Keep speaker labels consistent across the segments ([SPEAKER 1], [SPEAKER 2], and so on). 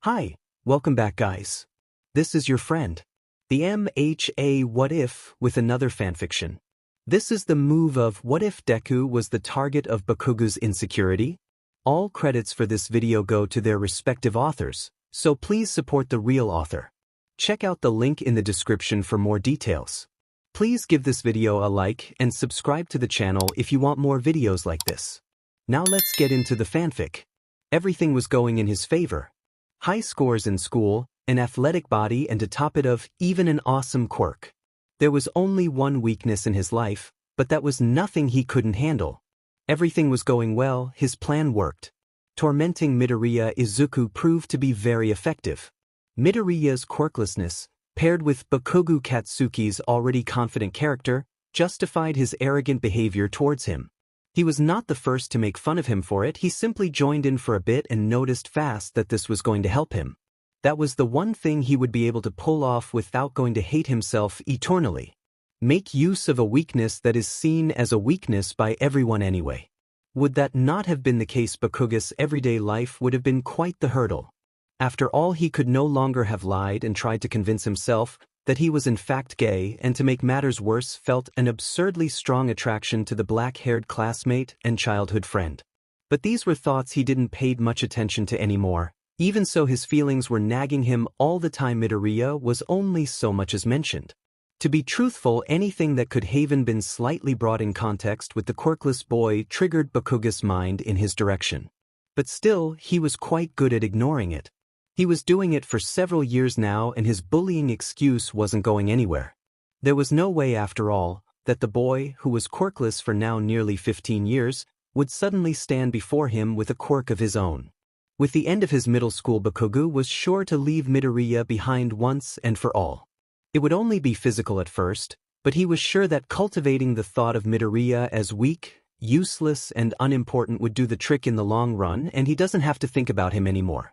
[SPEAKER 1] Hi, welcome back guys. This is your friend, the MHA What If with another fanfiction. This is the move of what if Deku was the target of Bakugou's insecurity? All credits for this video go to their respective authors, so please support the real author. Check out the link in the description for more details. Please give this video a like and subscribe to the channel if you want more videos like this. Now let's get into the fanfic. Everything was going in his favor. High scores in school, an athletic body, and to top it off, even an awesome quirk. There was only one weakness in his life, but that was nothing he couldn't handle. Everything was going well, his plan worked. Tormenting Midoriya Izuku proved to be very effective. Midoriya's quirklessness, paired with Bakugou Katsuki's already confident character, justified his arrogant behavior towards him. He was not the first to make fun of him for it, he simply joined in for a bit and noticed fast that this was going to help him. That was the one thing he would be able to pull off without going to hate himself eternally. Make use of a weakness that is seen as a weakness by everyone anyway. Would that not have been the case, Bakugou's everyday life would have been quite the hurdle. After all, he could no longer have lied and tried to convince himself that he was in fact gay, and to make matters worse felt an absurdly strong attraction to the black-haired classmate and childhood friend. But these were thoughts he didn't pay much attention to anymore. Even so, his feelings were nagging him all the time. Midoriya was only so much as mentioned. To be truthful, anything that could have been slightly brought in context with the quirkless boy triggered Bakugou's mind in his direction. But still, he was quite good at ignoring it. He was doing it for several years now, and his bullying excuse wasn't going anywhere. There was no way, after all, that the boy, who was quirkless for now nearly 15 years, would suddenly stand before him with a quirk of his own. With the end of his middle school, Bakugou was sure to leave Midoriya behind once and for all. It would only be physical at first, but he was sure that cultivating the thought of Midoriya as weak, useless, and unimportant would do the trick in the long run, and he doesn't have to think about him anymore.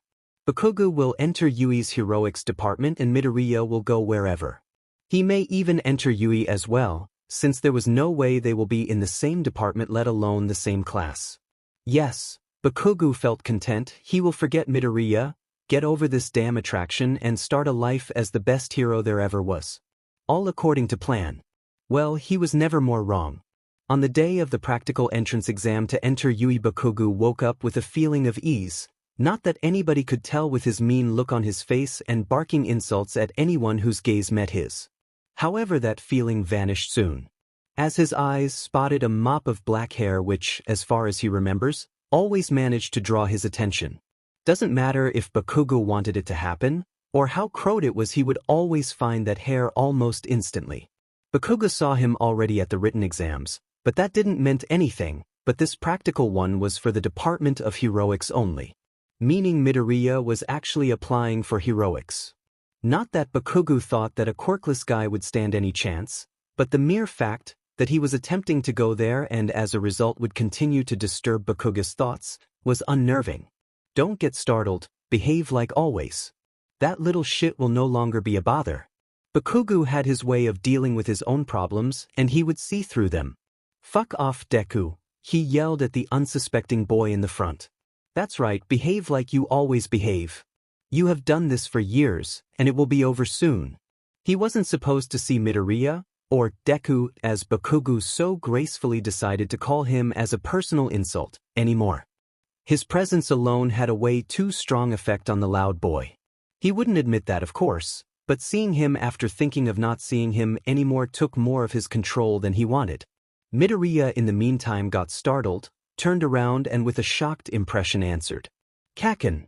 [SPEAKER 1] Bakugou will enter Yui's heroics department and Midoriya will go wherever. He may even enter Yui as well, since there was no way they will be in the same department, let alone the same class. Yes, Bakugou felt content. He will forget Midoriya, get over this damn attraction, and start a life as the best hero there ever was. All according to plan. Well, he was never more wrong. On the day of the practical entrance exam to enter Yui, Bakugou woke up with a feeling of ease. Not that anybody could tell with his mean look on his face and barking insults at anyone whose gaze met his. However, that feeling vanished soon, as his eyes spotted a mop of black hair which, as far as he remembers, always managed to draw his attention. Doesn't matter if Bakugou wanted it to happen, or how crowed it was, he would always find that hair almost instantly. Bakugou saw him already at the written exams, but that didn't mean anything, but this practical one was for the Department of Heroics only. Meaning Midoriya was actually applying for heroics. Not that Bakugou thought that a quirkless guy would stand any chance, but the mere fact that he was attempting to go there and as a result would continue to disturb Bakugou's thoughts was unnerving. Don't get startled, behave like always. That little shit will no longer be a bother. Bakugou had his way of dealing with his own problems, and he would see through them. Fuck off, Deku, he yelled at the unsuspecting boy in the front. That's right, behave like you always behave. You have done this for years, and it will be over soon. He wasn't supposed to see Midoriya, or Deku, as Bakugou so gracefully decided to call him as a personal insult, anymore. His presence alone had a way too strong effect on the loud boy. He wouldn't admit that, of course, but seeing him after thinking of not seeing him anymore took more of his control than he wanted. Midoriya in the meantime got startled, turned around and with a shocked impression answered. Kaken.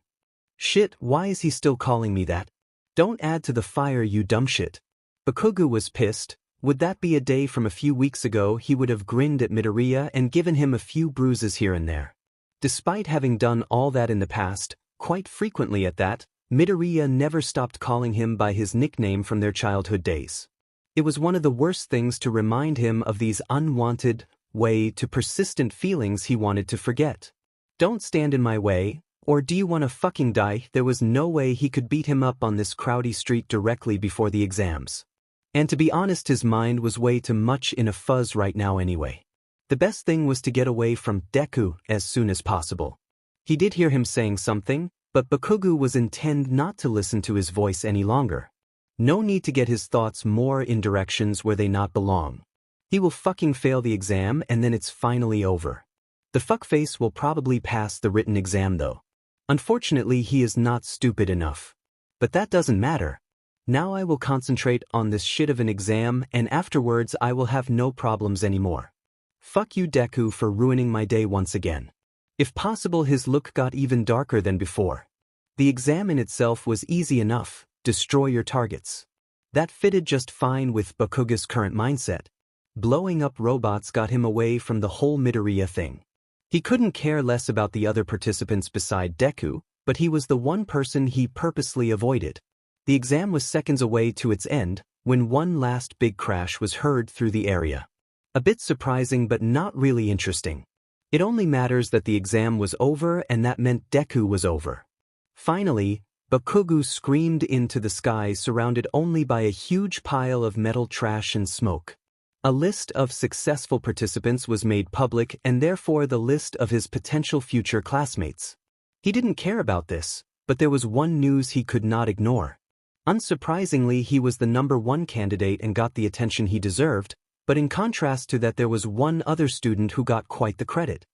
[SPEAKER 1] Shit, why is he still calling me that? Don't add to the fire, you dumb shit. Bakugou was pissed. Would that be a day from a few weeks ago he would have grinned at Midoriya and given him a few bruises here and there. Despite having done all that in the past, quite frequently at that, Midoriya never stopped calling him by his nickname from their childhood days. It was one of the worst things to remind him of these unwanted, to persistent feelings he wanted to forget. Don't stand in my way, or do you want to fucking die? There was no way he could beat him up on this crowdy street directly before the exams. And to be honest, his mind was way too much in a fuzz right now anyway. The best thing was to get away from Deku as soon as possible. He did hear him saying something, But Bakugou was intended not to listen to his voice any longer. No need to get his thoughts more in directions where they not belong. He will fucking fail the exam and then it's finally over. The fuckface will probably pass the written exam though. Unfortunately, he is not stupid enough. But that doesn't matter. Now I will concentrate on this shit of an exam and afterwards I will have no problems anymore. Fuck you, Deku, for ruining my day once again. If possible, his look got even darker than before. The exam in itself was easy enough. Destroy your targets. That fitted just fine with Bakugou's current mindset. Blowing up robots got him away from the whole Midoriya thing. He couldn't care less about the other participants beside Deku, but he was the one person he purposely avoided. The exam was seconds away to its end, when one last big crash was heard through the area. A bit surprising but not really interesting. It only matters that the exam was over and that meant Deku was over. Finally, Bakugou screamed into the sky surrounded only by a huge pile of metal trash and smoke. A list of successful participants was made public and therefore the list of his potential future classmates. He didn't care about this, but there was one news he could not ignore. Unsurprisingly, he was the #1 candidate and got the attention he deserved, but in contrast to that there was one other student who got quite the credit.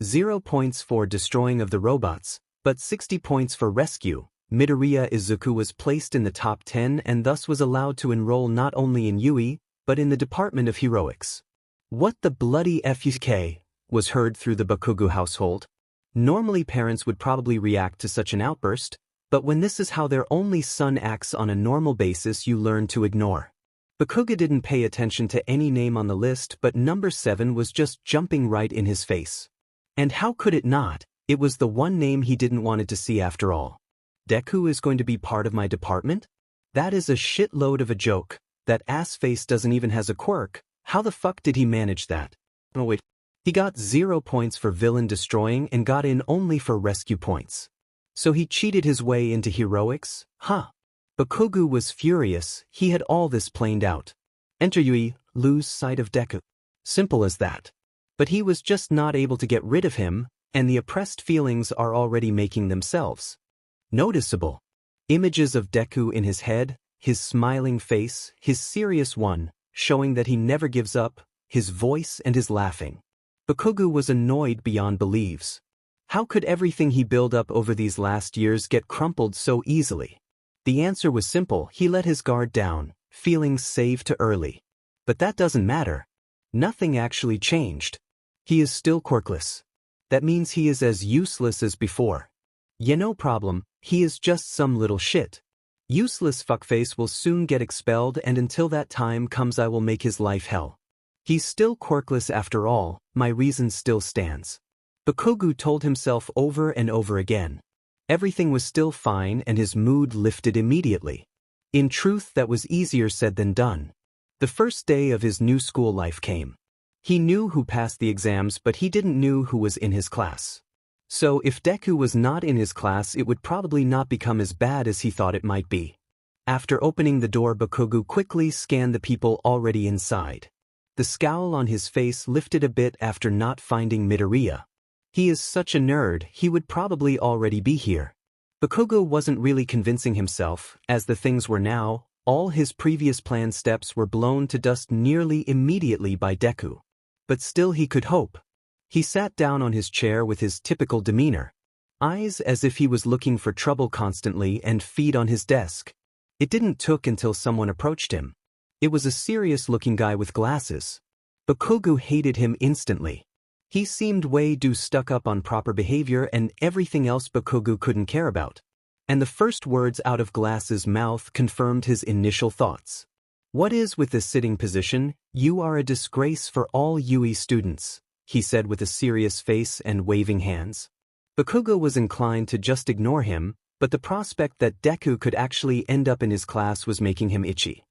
[SPEAKER 1] 0 points for destroying of the robots, but 60 points for rescue. Midoriya Izuku was placed in the top 10 and thus was allowed to enroll not only in UE, but in the Department of Heroics. What the bloody FUK was heard through the Bakugou household. Normally parents would probably react to such an outburst, but when this is how their only son acts on a normal basis, you learn to ignore. Bakugou didn't pay attention to any name on the list, but number 7 was just jumping right in his face. And how could it not? It was the one name he didn't want to see after all. Deku is going to be part of my department? That is a shitload of a joke. That ass face doesn't even has a quirk. How the fuck did he manage that? Oh wait. He got 0 points for villain destroying and got in only for rescue points. So he cheated his way into heroics? Huh. Bakugou was furious. He had all this planned out. Enter Yui, lose sight of Deku. Simple as that. But he was just not able to get rid of him, and the oppressed feelings are already making themselves noticeable. Images of Deku in his head, his smiling face, his serious one, showing that he never gives up, his voice and his laughing. Bakugou was annoyed beyond beliefs. How could everything he built up over these last years get crumpled so easily? The answer was simple. He let his guard down, feeling saved too early. But that doesn't matter. Nothing actually changed. He is still quirkless. That means he is as useless as before. Yeah, no problem, he is just some little shit. Useless fuckface will soon get expelled, and until that time comes I will make his life hell. He's still quirkless after all, my reason still stands. Bakugou told himself over and over again. Everything was still fine and his mood lifted immediately. In truth, that was easier said than done. The first day of his new school life came. He knew who passed the exams, but he didn't know who was in his class. So if Deku was not in his class, it would probably not become as bad as he thought it might be. After opening the door, Bakugou quickly scanned the people already inside. The scowl on his face lifted a bit after not finding Midoriya. He is such a nerd, he would probably already be here. Bakugou wasn't really convincing himself, as the things were now, all his previous planned steps were blown to dust nearly immediately by Deku. But still he could hope. He sat down on his chair with his typical demeanor. Eyes as if he was looking for trouble constantly, and feet on his desk. It didn't took until someone approached him. It was a serious-looking guy with glasses. Bakugou hated him instantly. He seemed way too stuck up on proper behavior and everything else Bakugou couldn't care about. And the first words out of Glass's mouth confirmed his initial thoughts. What is with this sitting position? You are a disgrace for all UE students, he said with a serious face and waving hands. Bakugou was inclined to just ignore him, but the prospect that Deku could actually end up in his class was making him itchy.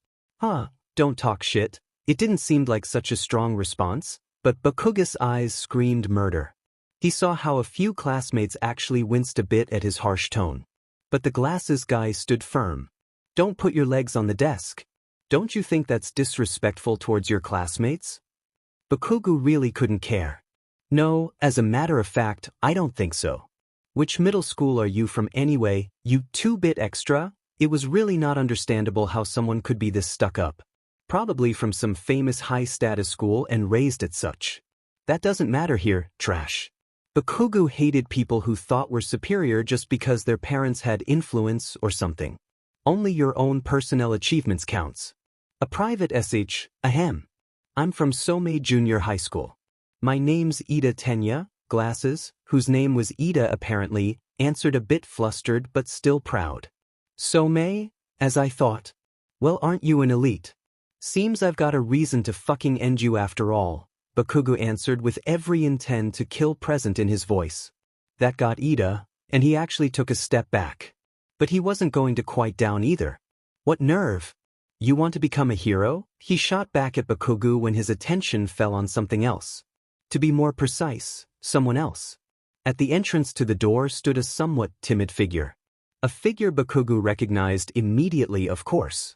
[SPEAKER 1] Don't talk shit. It didn't seem like such a strong response, but Bakugou's eyes screamed murder. He saw how a few classmates actually winced a bit at his harsh tone. But the glasses guy stood firm. Don't put your legs on the desk. Don't you think that's disrespectful towards your classmates? Bakugou really couldn't care. No, as a matter of fact, I don't think so. Which middle school are you from anyway, you 2-bit extra? It was really not understandable how someone could be this stuck up. Probably from some famous high-status school and raised at such. That doesn't matter here, trash. Bakugou hated people who thought were superior just because their parents had influence or something. Only your own personnel achievements counts. A private SH, ahem. I'm from Somei Junior High School. My name's Ida Tenya, glasses, whose name was Ida apparently, answered a bit flustered but still proud. Somei? As I thought. Well, aren't you an elite? Seems I've got a reason to fucking end you after all, Bakugou answered with every intent to kill present in his voice. That got Ida, and he actually took a step back. But he wasn't going to quiet down either. What nerve! You want to become a hero? He shot back at Bakugou when his attention fell on something else. To be more precise, someone else. At the entrance to the door stood a somewhat timid figure. A figure Bakugou recognized immediately, of course.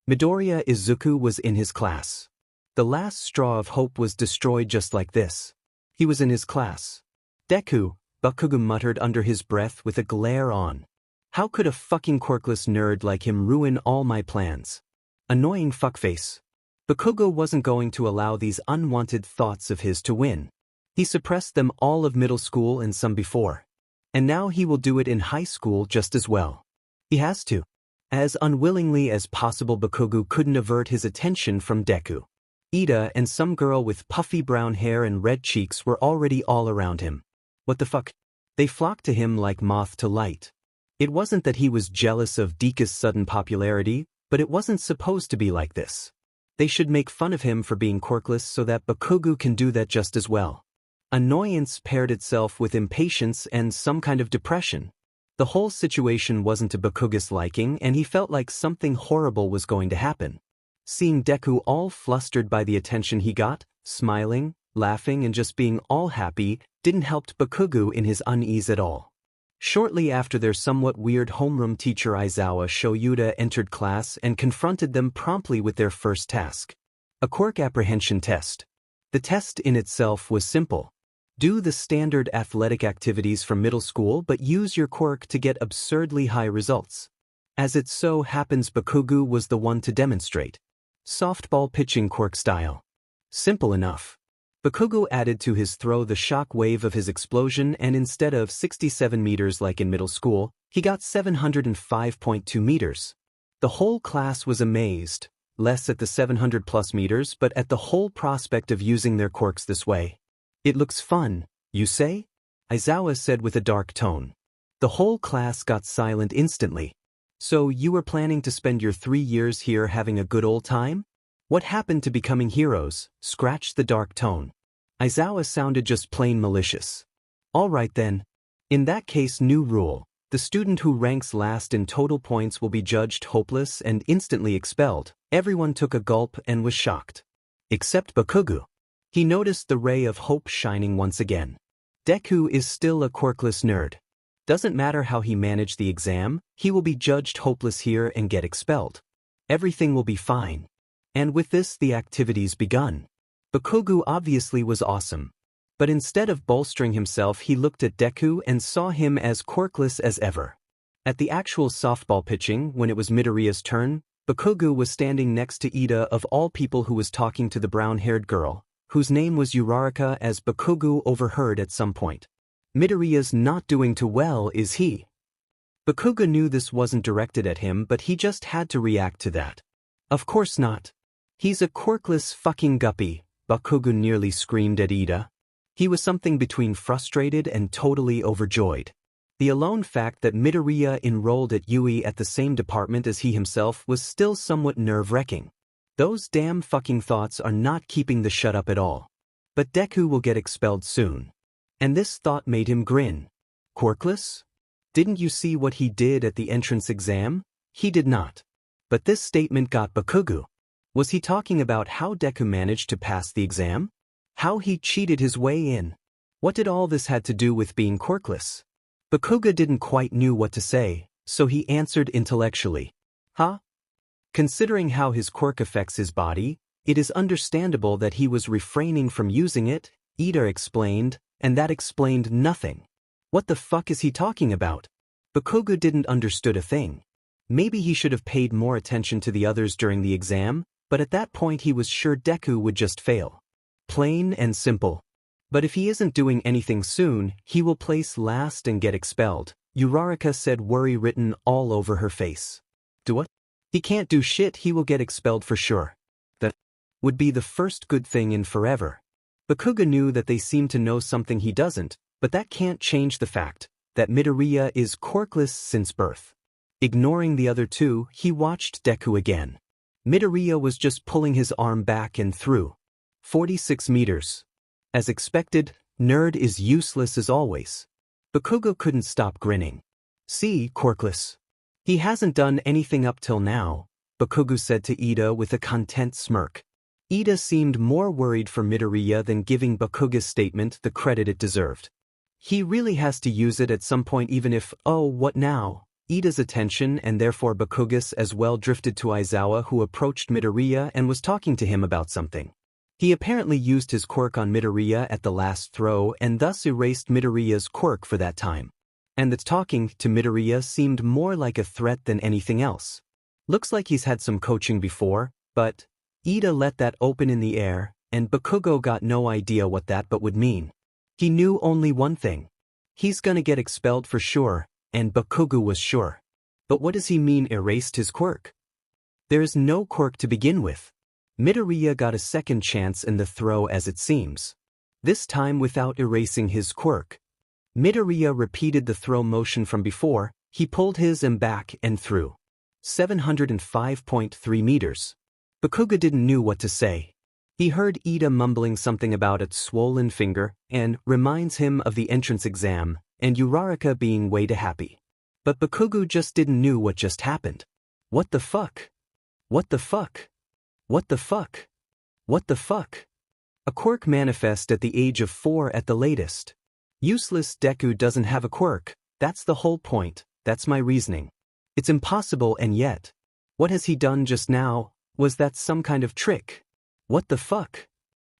[SPEAKER 1] Midoriya Izuku was in his class. The last straw of hope was destroyed just like this. He was in his class. Deku, Bakugou muttered under his breath with a glare on. How could a fucking quirkless nerd like him ruin all my plans? Annoying fuckface. Bakugou wasn't going to allow these unwanted thoughts of his to win. He suppressed them all of middle school and some before. And now he will do it in high school just as well. He has to. As unwillingly as possible, Bakugou couldn't avert his attention from Deku. Ida and some girl with puffy brown hair and red cheeks were already all around him. What the fuck? They flocked to him like moth to light. It wasn't that he was jealous of Deku's sudden popularity, but it wasn't supposed to be like this. They should make fun of him for being quirkless so that Bakugou can do that just as well. Annoyance paired itself with impatience and some kind of depression. The whole situation wasn't to Bakugou's liking and he felt like something horrible was going to happen. Seeing Deku all flustered by the attention he got, smiling, laughing and just being all happy, didn't help Bakugou in his unease at all. Shortly after their somewhat weird homeroom teacher Aizawa Shoyuda entered class and confronted them promptly with their first task. A quirk apprehension test. The test in itself was simple. Do the standard athletic activities from middle school but use your quirk to get absurdly high results. As it so happens, Bakugou was the one to demonstrate. Softball pitching quirk style. Simple enough. Bakugou added to his throw the shock wave of his explosion and instead of 67 meters like in middle school, he got 705.2 meters. The whole class was amazed, less at the 700 plus meters but at the whole prospect of using their quirks this way. It looks fun, you say? Aizawa said with a dark tone. The whole class got silent instantly. So you were planning to spend your 3 years here having a good old time? What happened to becoming heroes? Scratched the dark tone. Aizawa sounded just plain malicious. All right then. In that case, new rule. The student who ranks last in total points will be judged hopeless and instantly expelled. Everyone took a gulp and was shocked. Except Bakugou. He noticed the ray of hope shining once again. Deku is still a quirkless nerd. Doesn't matter how he managed the exam, he will be judged hopeless here and get expelled. Everything will be fine. And with this the activities begun. Bakugou obviously was awesome. But instead of bolstering himself he looked at Deku and saw him as quirkless as ever. At the actual softball pitching, when it was Midoriya's turn, Bakugou was standing next to Ida of all people who was talking to the brown-haired girl, whose name was Uraraka, as Bakugou overheard at some point. Midoriya's not doing too well, is he? Bakugou knew this wasn't directed at him but he just had to react to that. Of course not. He's a quirkless fucking guppy, Bakugou nearly screamed at Ida. He was something between frustrated and totally overjoyed. The alone fact that Midoriya enrolled at UE at the same department as he himself was still somewhat nerve-wracking. Those damn fucking thoughts are not keeping the shut up at all. But Deku will get expelled soon. And this thought made him grin. Quirkless? Didn't you see what he did at the entrance exam? He did not. But this statement got Bakugou. Was he talking about how Deku managed to pass the exam? How he cheated his way in? What did all this had to do with being quirkless? Bakugou didn't quite know what to say, so he answered intellectually. Huh? Considering how his quirk affects his body, it is understandable that he was refraining from using it, Ida explained, and that explained nothing. What the fuck is he talking about? Bakugou didn't understood a thing. Maybe he should have paid more attention to the others during the exam, but at that point he was sure Deku would just fail. Plain and simple. But if he isn't doing anything soon, he will place last and get expelled, Uraraka said, worry written all over her face. Do what? He can't do shit, he will get expelled for sure. That would be the first good thing in forever. Bakugou knew that they seem to know something he doesn't, but that can't change the fact that Midoriya is quirkless since birth. Ignoring the other two, he watched Deku again. Midoriya was just pulling his arm back and through. 46 meters. As expected, nerd is useless as always. Bakugou couldn't stop grinning. See, quirkless. He hasn't done anything up till now, Bakugou said to Ida with a content smirk. Ida seemed more worried for Midoriya than giving Bakugou's statement the credit it deserved. He really has to use it at some point, even if, oh, what now? Ida's attention and therefore Bakugou's as well drifted to Aizawa, who approached Midoriya and was talking to him about something. He apparently used his quirk on Midoriya at the last throw and thus erased Midoriya's quirk for that time. And the talking to Midoriya seemed more like a threat than anything else. Looks like he's had some coaching before, but Ida let that open in the air, and Bakugou got no idea what that but would mean. He knew only one thing. He's gonna get expelled for sure, and Bakugou was sure. But what does he mean erased his quirk? There's no quirk to begin with. Midoriya got a second chance in the throw as it seems. This time without erasing his quirk. Midoriya repeated the throw motion from before, he pulled his arm back and threw. 705.3 meters. Bakugou didn't know what to say. He heard Ida mumbling something about its swollen finger and reminds him of the entrance exam and Uraraka being way too happy. But Bakugou just didn't know what just happened. What the fuck? What the fuck? What the fuck? What the fuck? A quirk manifest at the age of 4 at the latest. Useless. Deku doesn't have a quirk, that's the whole point, that's my reasoning. It's impossible, and yet. What has he done just now? Was that some kind of trick? What the fuck?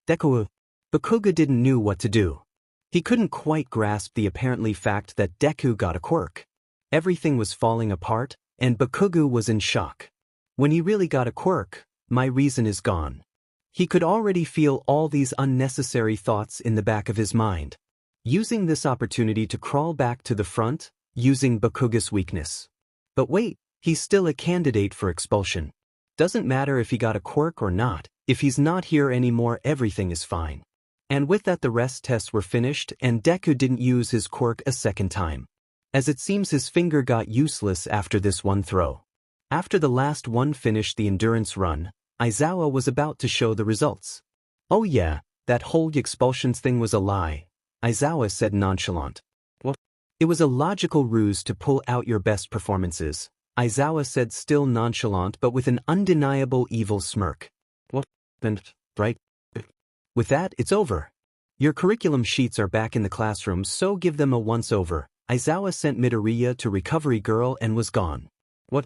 [SPEAKER 1] Deku. Bakugou didn't know what to do. He couldn't quite grasp the apparently fact that Deku got a quirk. Everything was falling apart, and Bakugou was in shock. When he really got a quirk, my reason is gone. He could already feel all these unnecessary thoughts in the back of his mind. Using this opportunity to crawl back to the front, using Bakugou's weakness. But wait, he's still a candidate for expulsion. Doesn't matter if he got a quirk or not, if he's not here anymore everything is fine. And with that the rest tests were finished and Deku didn't use his quirk a second time. As it seems his finger got useless after this one throw. After the last one finished the endurance run, Aizawa was about to show the results. Oh yeah, that whole expulsions thing was a lie, Aizawa said nonchalant. What? It was a logical ruse to pull out your best performances, Aizawa said still nonchalant but with an undeniable evil smirk. What? Then, right? With that, it's over. Your curriculum sheets are back in the classroom, so give them a once-over. Aizawa sent Midoriya to Recovery Girl and was gone. What?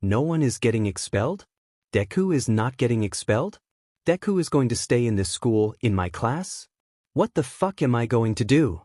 [SPEAKER 1] No one is getting expelled? Deku is not getting expelled? Deku is going to stay in this school, in my class? What the fuck am I going to do?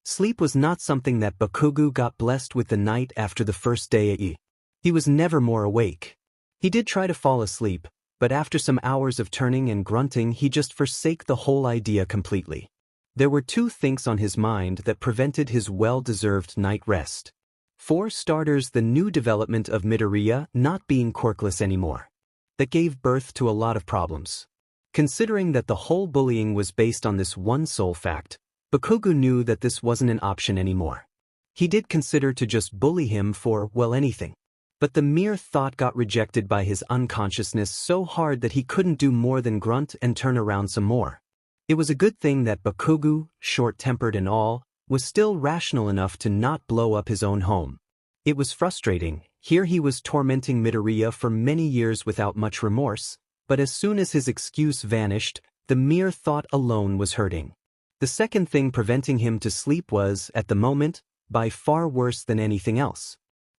[SPEAKER 1] Sleep was not something that Bakugou got blessed with the night after the first day at E. He was never more awake. He did try to fall asleep, but after some hours of turning and grunting he just forsake the whole idea completely. There were two things on his mind that prevented his well-deserved night rest. For starters, the new development of Midoriya not being quirkless anymore. That gave birth to a lot of problems. Considering that the whole bullying was based on this one sole fact, Bakugou knew that this wasn't an option anymore. He did consider to just bully him for, well, anything. But the mere thought got rejected by his unconsciousness so hard that he couldn't do more than grunt and turn around some more. It was a good thing that Bakugou, short-tempered and all, was still rational enough to not blow up his own home. It was frustrating. Here he was tormenting Midoriya for many years without much remorse, but as soon as his excuse vanished, the mere thought alone was hurting. The second thing preventing him to sleep was, at the moment, by far worse than anything else.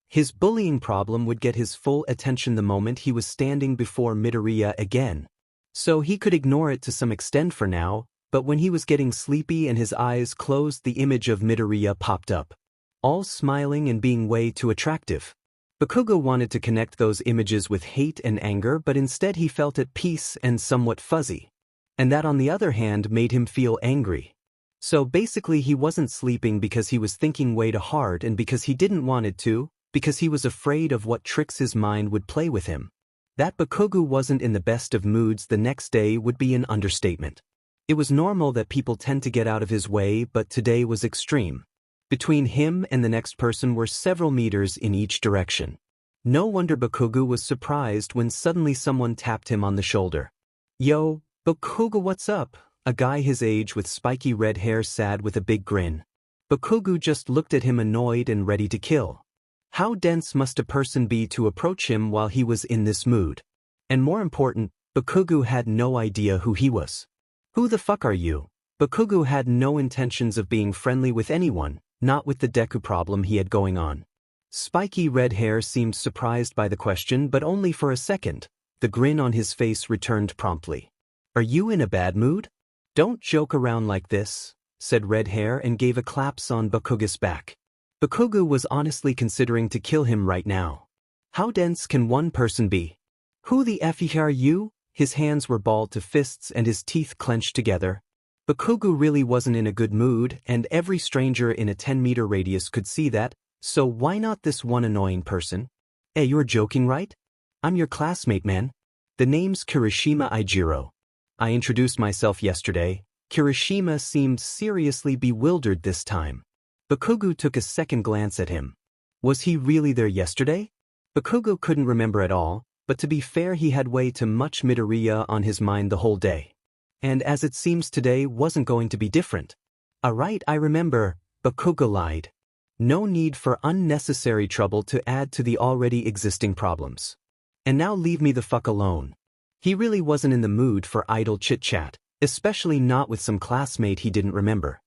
[SPEAKER 1] His bullying problem would get his full attention the moment he was standing before Midoriya again. So he could ignore it to some extent for now, But when he was getting sleepy and his eyes closed, the image of Midoriya popped up. All smiling and being way too attractive. Bakugou wanted to connect those images with hate and anger, but instead he felt at peace and somewhat fuzzy. And that, on the other hand, made him feel angry. So basically he wasn't sleeping because he was thinking way too hard and because he didn't want it to, because he was afraid of what tricks his mind would play with him. That Bakugou wasn't in the best of moods the next day would be an understatement. It was normal that people tend to get out of his way, but today was extreme. Between him and the next person were several meters in each direction. No wonder Bakugou was surprised when suddenly someone tapped him on the shoulder. "Yo, Bakugou, what's up?" A guy his age with spiky red hair said with a big grin. Bakugou just looked at him, annoyed and ready to kill. How dense must a person be to approach him while he was in this mood? And more important, Bakugou had no idea who he was. "Who the fuck are you?" Bakugou had no intentions of being friendly with anyone, not with the Deku problem he had going on. Spiky red hair seemed surprised by the question, but only for a second. The grin on his face returned promptly. "Are you in a bad mood? Don't joke around like this," said red hair and gave a claps on Bakugou's back. Bakugou was honestly considering to kill him right now. How dense can one person be? "Who the f are you?" His hands were balled to fists and his teeth clenched together. Bakugou really wasn't in a good mood, and every stranger in a 10-meter radius could see that, so why not this one annoying person? "Hey, you're joking, right? I'm your classmate, man. The name's Kirishima Ijiro. I introduced myself yesterday." Kirishima seemed seriously bewildered this time. Bakugou took a second glance at him. Was he really there yesterday? Bakugou couldn't remember at all, but to be fair, he had way too much Midoriya on his mind the whole day. And as it seems today wasn't going to be different. "Alright, I remember," Bakugou lied. No need for unnecessary trouble to add to the already existing problems. "And now leave me the fuck alone." He really wasn't in the mood for idle chit-chat, especially not with some classmate he didn't remember.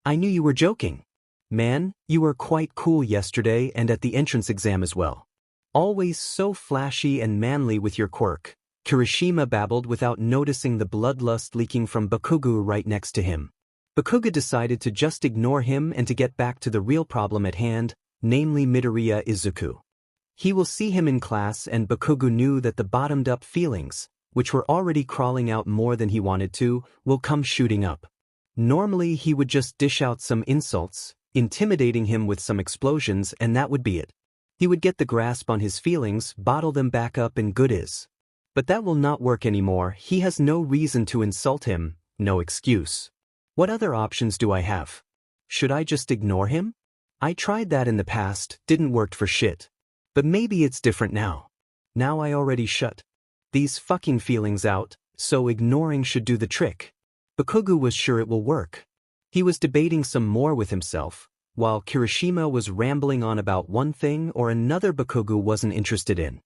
[SPEAKER 1] "I knew you were joking. Man, you were quite cool yesterday and at the entrance exam as well. Always so flashy and manly with your quirk," Kirishima babbled without noticing the bloodlust leaking from Bakugou right next to him. Bakugou decided to just ignore him and to get back to the real problem at hand, namely Midoriya Izuku. He will see him in class, and Bakugou knew that the bottomed-up feelings, which were already crawling out more than he wanted to, will come shooting up. Normally he would just dish out some insults, intimidating him with some explosions, and that would be it. He would get the grasp on his feelings, bottle them back up, and good is. But that will not work anymore. He has no reason to insult him, no excuse. What other options do I have? Should I just ignore him? I tried that in the past, didn't work for shit. But maybe it's different now. Now I already shut these fucking feelings out, so ignoring should do the trick. Bakugou was sure it will work. He was debating some more with himself, while Kirishima was rambling on about one thing or another Bakugou wasn't interested in.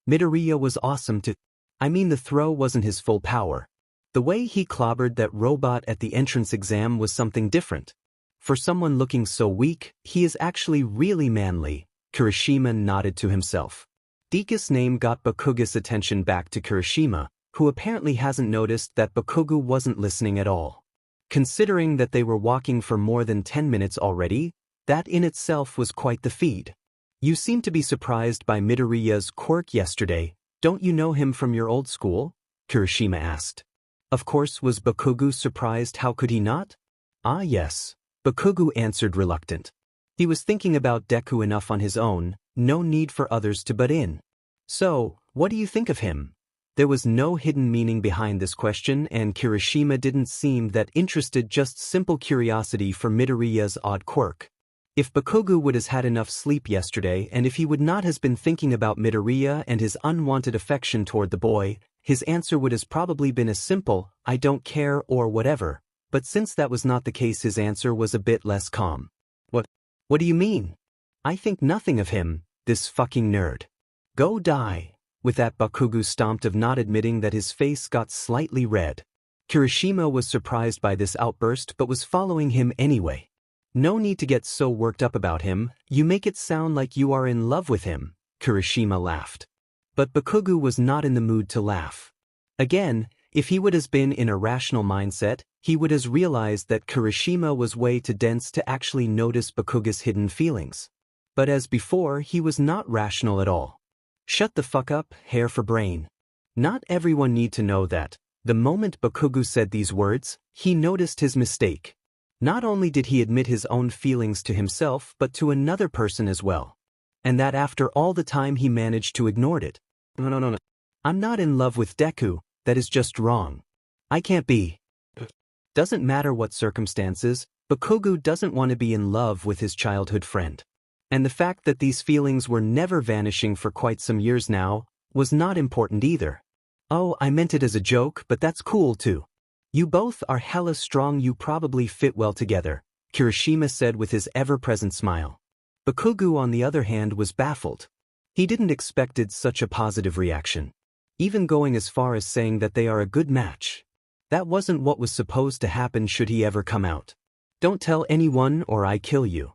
[SPEAKER 1] Midoriya was awesome too. I mean, the throw wasn't his full power. The way he clobbered that robot at the entrance exam was something different. For someone looking so weak, he is actually really manly. Kirishima nodded to himself. Deku's name got Bakugou's attention back to Kirishima, who apparently hasn't noticed that Bakugou wasn't listening at all. Considering that they were walking for more than 10 minutes already, that in itself was quite the feat. "You seem to be surprised by Midoriya's quirk yesterday. Don't you know him from your old school?" Kirishima asked. Of course, was Bakugou surprised? How could he not? "Ah yes," Bakugou answered, reluctant. He was thinking about Deku enough on his own, no need for others to butt in. "So, what do you think of him?" There was no hidden meaning behind this question, and Kirishima didn't seem that interested, just simple curiosity for Midoriya's odd quirk. If Bakugou would have had enough sleep yesterday, and if he would not have been thinking about Midoriya and his unwanted affection toward the boy, his answer would have probably been as simple, "I don't care," or whatever. But since that was not the case, his answer was a bit less calm. What do you mean?" "I think nothing of him, this fucking nerd. Go die." With that, Bakugou stomped of not admitting that his face got slightly red. Kirishima was surprised by this outburst but was following him anyway. "No need to get so worked up about him, you make it sound like you are in love with him," Kirishima laughed. But Bakugou was not in the mood to laugh. Again, If he would have been in a rational mindset, he would have realized that Kirishima was way too dense to actually notice Bakugou's hidden feelings. But as before, he was not rational at all. Shut the fuck up, hair for brain. Not everyone need to know that. The moment Bakugou said these words, he noticed his mistake. Not only did he admit his own feelings to himself but to another person as well. And that after all the time he managed to ignore it. No. I'm not in love with Deku, that is just wrong. I can't be. Doesn't matter what circumstances, Bakugou doesn't want to be in love with his childhood friend. And the fact that these feelings were never vanishing for quite some years now was not important either. Oh, I meant it as a joke, but that's cool too. You both are hella strong, you probably fit well together, Kirishima said with his ever-present smile. Bakugou on the other hand was baffled. He didn't expected such a positive reaction. Even going as far as saying that they are a good match. That wasn't what was supposed to happen should he ever come out. Don't tell anyone or I kill you.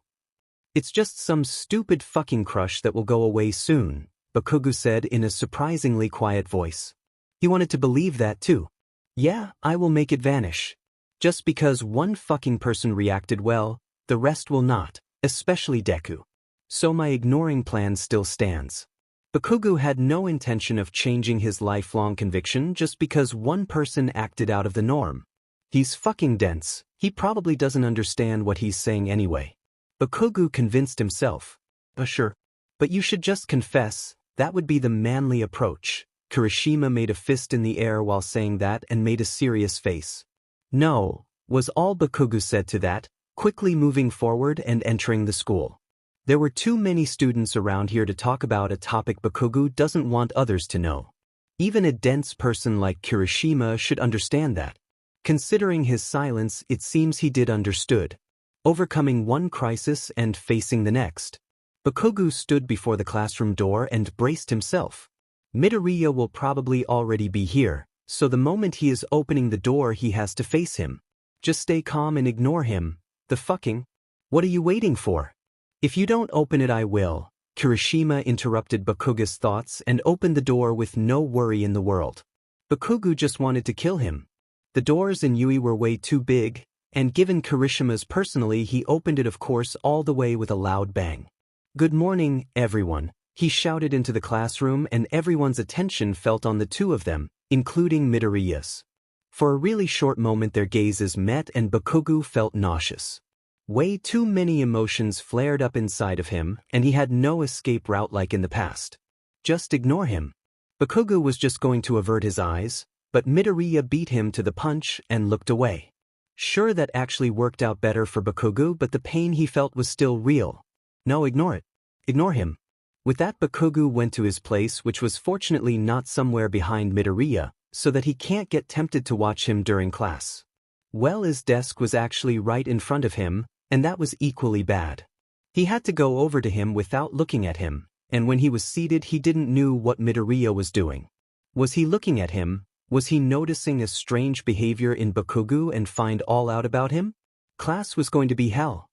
[SPEAKER 1] It's just some stupid fucking crush that will go away soon, Bakugou said in a surprisingly quiet voice. He wanted to believe that too. Yeah, I will make it vanish. Just because one fucking person reacted well, the rest will not, especially Deku. So my ignoring plan still stands. Bakugou had no intention of changing his lifelong conviction just because one person acted out of the norm. He's fucking dense, he probably doesn't understand what he's saying anyway. Bakugou convinced himself. Sure. But you should just confess, that would be the manly approach. Kirishima made a fist in the air while saying that and made a serious face. No, was all Bakugou said to that, quickly moving forward and entering the school. There were too many students around here to talk about a topic Bakugou doesn't want others to know. Even a dense person like Kirishima should understand that. Considering his silence, it seems he did understood. Overcoming one crisis and facing the next. Bakugou stood before the classroom door and braced himself. Midoriya will probably already be here, so the moment he is opening the door he has to face him. Just stay calm and ignore him. The fucking? What are you waiting for? If you don't open it I will. Kirishima interrupted Bakugou's thoughts and opened the door with no worry in the world. Bakugou just wanted to kill him. The doors in Yui were way too big, and given Kirishima's personally he opened it of course all the way with a loud bang. Good morning, everyone, he shouted into the classroom and everyone's attention felt on the two of them, including Midoriya's. For a really short moment their gazes met and Bakugou felt nauseous. Way too many emotions flared up inside of him, and he had no escape route like in the past. Just ignore him. Bakugou was just going to avert his eyes, but Midoriya beat him to the punch and looked away. Sure, that actually worked out better for Bakugou, but the pain he felt was still real. No, ignore it. Ignore him. With that, Bakugou went to his place, which was fortunately not somewhere behind Midoriya, so that he can't get tempted to watch him during class. Well, his desk was actually right in front of him, and that was equally bad. He had to go over to him without looking at him, and when he was seated he didn't know what Midoriya was doing. Was he looking at him? Was he noticing a strange behavior in Bakugou and find all out about him? Class was going to be hell.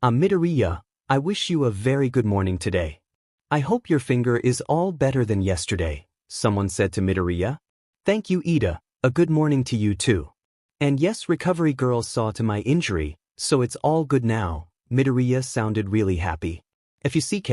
[SPEAKER 1] Midoriya, I wish you a very good morning today. I hope your finger is all better than yesterday, someone said to Midoriya. Thank you, Ida, a good morning to you too. And yes, recovery girl saw to my injury, so it's all good now. Midoriya sounded really happy. Fuck,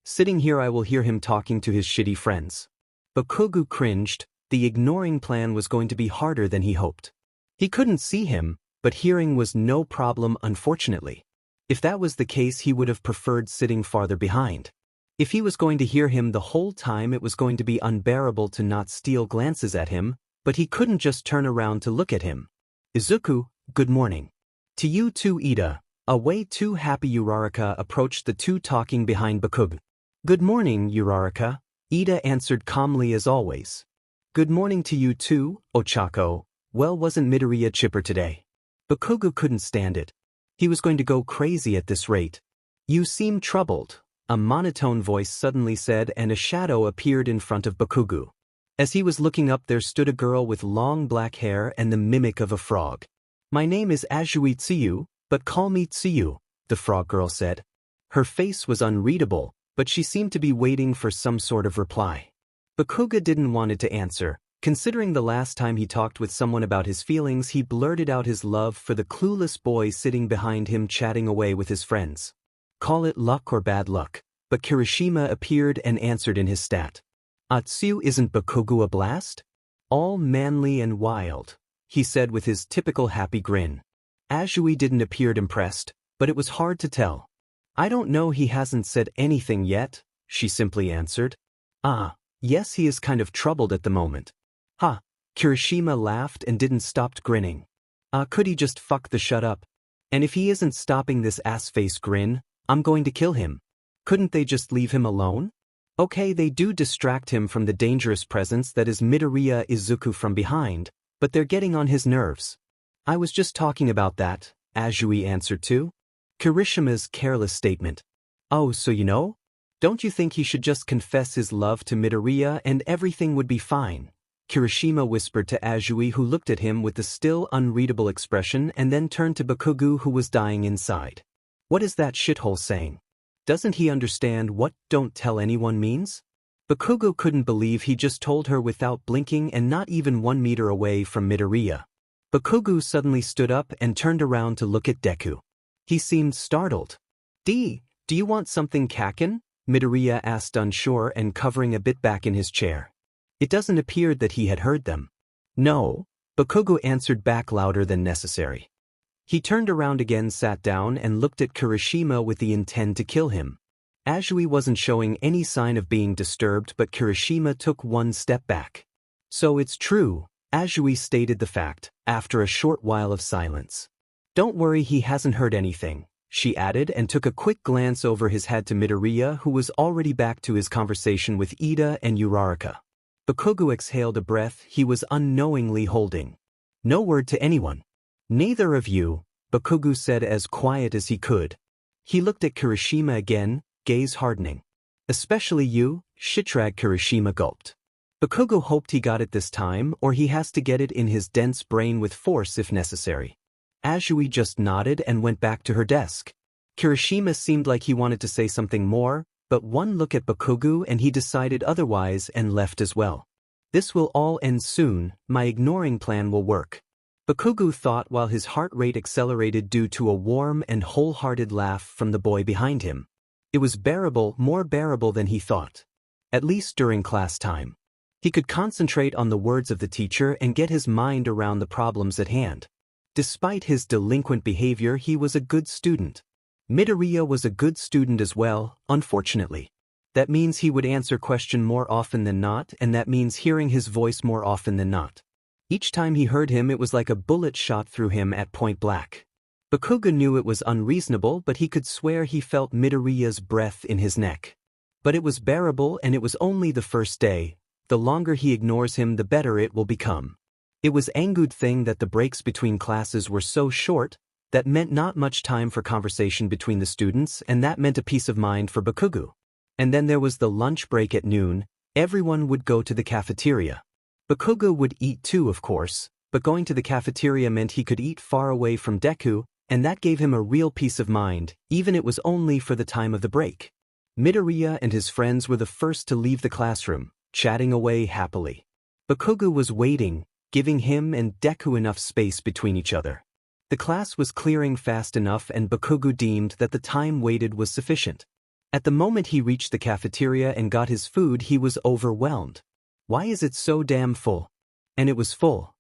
[SPEAKER 1] sitting here I will hear him talking to his shitty friends. Bakugou cringed. The ignoring plan was going to be harder than he hoped. He couldn't see him, but hearing was no problem unfortunately. If that was the case he would have preferred sitting farther behind. If he was going to hear him the whole time it was going to be unbearable to not steal glances at him, but he couldn't just turn around to look at him. Izuku, good morning. To you too, Ida. A way too happy Uraraka approached the two talking behind Bakugou. Good morning, Uraraka, Ida answered calmly as always. Good morning to you too, Ochako. Well, wasn't Midoriya chipper today? Bakugou couldn't stand it. He was going to go crazy at this rate. You seem troubled, a monotone voice suddenly said, and a shadow appeared in front of Bakugou. As he was looking up there stood a girl with long black hair and the mimic of a frog. My name is Azui Tsuyu, but call me Tsuyu, the frog girl said. Her face was unreadable, but she seemed to be waiting for some sort of reply. Bakugou didn't want it to answer, Considering the last time he talked with someone about his feelings, he blurted out his love for the clueless boy sitting behind him chatting away with his friends. Call it luck or bad luck, but Kirishima appeared and answered in his stat. Atsu, isn't Bakugou a blast? All manly and wild, he said with his typical happy grin. Azui didn't appear impressed, but it was hard to tell. I don't know, he hasn't said anything yet, she simply answered. Ah, yes, he is kind of troubled at the moment. Ha, Kirishima laughed and didn't stop grinning. Could he just fuck the shut up? And if he isn't stopping this ass-face grin, I'm going to kill him. Couldn't they just leave him alone? Okay, they do distract him from the dangerous presence that is Midoriya Izuku from behind, but they're getting on his nerves. I was just talking about that, Azui answered too. Kirishima's careless statement. Oh, so you know? Don't you think he should just confess his love to Midoriya and everything would be fine? Kirishima whispered to Azui, who looked at him with the still unreadable expression and then turned to Bakugou, who was dying inside. What is that shithole saying? Doesn't he understand what "don't tell anyone" means? Bakugou couldn't believe he just told her without blinking and not even 1 meter away from Midoriya. Bakugou suddenly stood up and turned around to look at Deku. He seemed startled. Do you want something, Kaken? Midoriya asked, unsure and covering a bit back in his chair. It doesn't appear that he had heard them. No, Bakugou answered back louder than necessary. He turned around again, sat down and looked at Kirishima with the intent to kill him. Azui wasn't showing any sign of being disturbed, but Kirishima took 1 step back. So it's true, Azui stated the fact, after a short while of silence. Don't worry, he hasn't heard anything, she added and took a quick glance over his head to Midoriya, who was already back to his conversation with Ida and Uraraka. Bakugou exhaled a breath he was unknowingly holding. No word to anyone. Neither of you, Bakugou said as quiet as he could. He looked at Kirishima again, gaze hardening. Especially you, Shitrag. Kirishima gulped. Bakugou hoped he got it this time, or he has to get it in his dense brain with force if necessary. Azui just nodded and went back to her desk. Kirishima seemed like he wanted to say something more, but one look at Bakugou and he decided otherwise and left as well. This will all end soon, my ignoring plan will work. Bakugou thought while his heart rate accelerated due to a warm and wholehearted laugh from the boy behind him. It was bearable, more bearable than he thought. At least during class time. He could concentrate on the words of the teacher and get his mind around the problems at hand. Despite his delinquent behavior, he was a good student. Midoriya was a good student as well, unfortunately. That means he would answer question more often than not, and that means hearing his voice more often than not. Each time he heard him, it was like a bullet shot through him at point blank. Bakugou knew it was unreasonable, but he could swear he felt Midoriya's breath in his neck. But it was bearable, and it was only the first day. The longer he ignores him, the better it will become. It was a good thing that the breaks between classes were so short. That meant not much time for conversation between the students, and that meant a peace of mind for Bakugou. And then there was the lunch break at noon. Everyone would go to the cafeteria. Bakugou would eat too, of course, but going to the cafeteria meant he could eat far away from Deku, and that gave him a real peace of mind, even it was only for the time of the break. Midoriya and his friends were the first to leave the classroom, chatting away happily. Bakugou was waiting, giving him and Deku enough space between each other. The class was clearing fast enough, and Bakugou deemed that the time waited was sufficient. At the moment he reached the cafeteria and got his food, he was overwhelmed. Why is it so damn full? And it was full.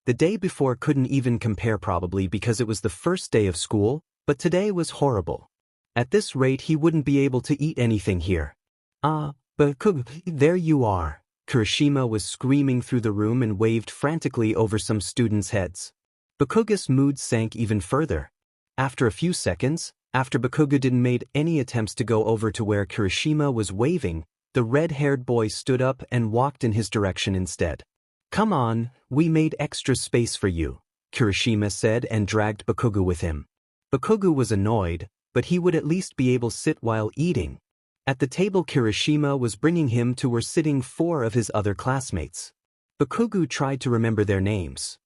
[SPEAKER 1] The day before couldn't even compare, probably because it was the first day of school, but today was horrible. At this rate he wouldn't be able to eat anything here. Bakugou, there you are. Kirishima was screaming through the room and waved frantically over some students' heads. Bakugou's mood sank even further. After a few seconds, after Bakugou didn't make any attempts to go over to where Kirishima was waving, the red-haired boy stood up and walked in his direction instead. Come on, we made extra space for you, Kirishima said and dragged Bakugou with him. Bakugou was annoyed, but he would at least be able to sit while eating. At the table Kirishima was bringing him to were sitting 4 of his other classmates. Bakugou tried to remember their names.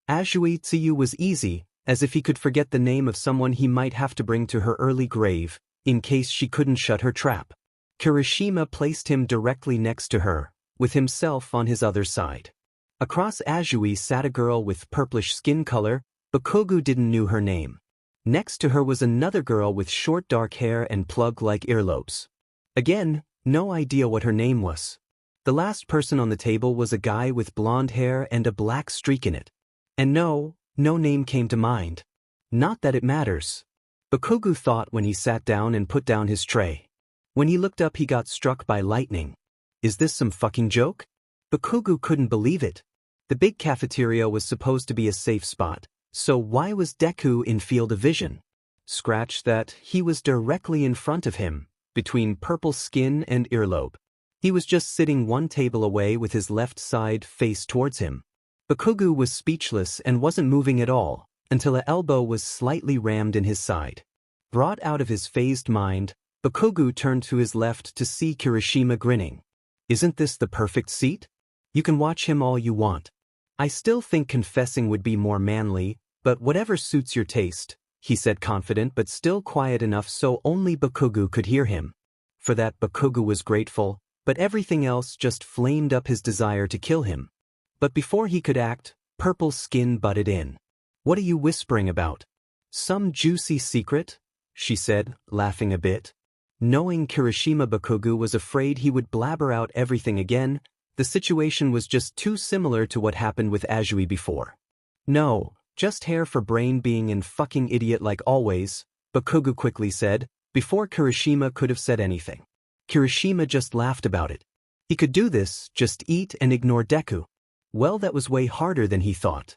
[SPEAKER 1] Azui Tsuyu was easy, as if he could forget the name of someone he might have to bring to her early grave, in case she couldn't shut her trap. Kirishima placed him directly next to her, with himself on his other side. Across Azui sat a girl with purplish skin color, Bakugou didn't know her name. Next to her was another girl with short dark hair and plug-like earlobes. Again, no idea what her name was. The last person on the table was a guy with blonde hair and a black streak in it. And no name came to mind. Not that it matters. Bakugou thought when he sat down and put down his tray. When he looked up he got struck by lightning. Is this some fucking joke? Bakugou couldn't believe it. The big cafeteria was supposed to be a safe spot, so why was Deku in field of vision? Scratch that, he was directly in front of him, between purple skin and earlobe. He was just sitting one table away with his left side face towards him. Bakugou was speechless and wasn't moving at all, until an elbow was slightly rammed in his side. Brought out of his phased mind, Bakugou turned to his left to see Kirishima grinning. Isn't this the perfect seat? You can watch him all you want. I still think confessing would be more manly, but whatever suits your taste, he said, confident but still quiet enough so only Bakugou could hear him. For that Bakugou was grateful, but everything else just flamed up his desire to kill him. But before he could act, Purple Skin butted in. What are you whispering about? Some juicy secret? She said, laughing a bit. Knowing Kirishima, Bakugou was afraid he would blabber out everything again. The situation was just too similar to what happened with Azui before. No, just hair for brain being an fucking idiot like always, Bakugou quickly said, before Kirishima could have said anything. Kirishima just laughed about it. He could do this, just eat and ignore Deku. Well, that was way harder than he thought.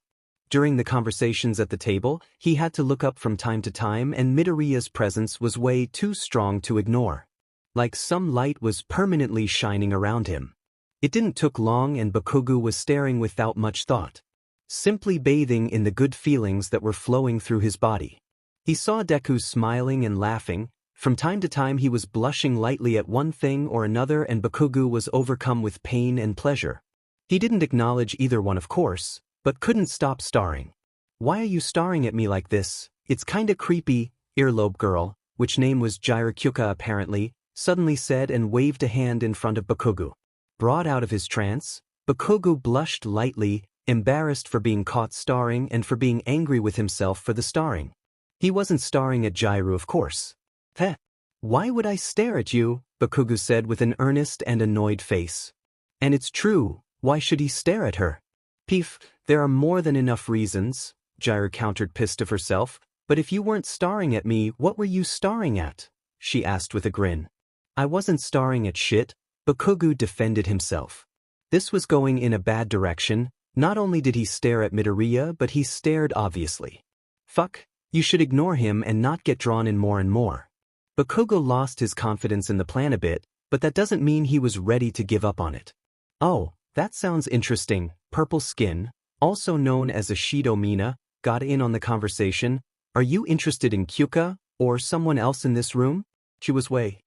[SPEAKER 1] During the conversations at the table, he had to look up from time to time and Midoriya's presence was way too strong to ignore. Like some light was permanently shining around him. It didn't took long and Bakugou was staring without much thought. Simply bathing in the good feelings that were flowing through his body. He saw Deku smiling and laughing. From time to time he was blushing lightly at one thing or another and Bakugou was overcome with pain and pleasure. He didn't acknowledge either one, of course, but couldn't stop staring. Why are you staring at me like this? It's kinda creepy, earlobe girl, which name was Jirokyuka apparently, suddenly said and waved a hand in front of Bakugou. Brought out of his trance, Bakugou blushed lightly, embarrassed for being caught staring and for being angry with himself for the staring. He wasn't staring at Jiru, of course. Heh. Why would I stare at you? Bakugou said with an earnest and annoyed face. And it's true, why should he stare at her? Peef, there are more than enough reasons, Jiru countered, pissed of herself, but if you weren't staring at me, what were you staring at? She asked with a grin. I wasn't staring at shit, Bakugou defended himself. This was going in a bad direction. Not only did he stare at Midoriya, but he stared obviously. Fuck, you should ignore him and not get drawn in more and more. Bakugou lost his confidence in the plan a bit, but that doesn't mean he was ready to give up on it. Oh, that sounds interesting. Purple Skin, also known as Ashido Mina, got in on the conversation. Are you interested in Kyuka, or someone else in this room? She was way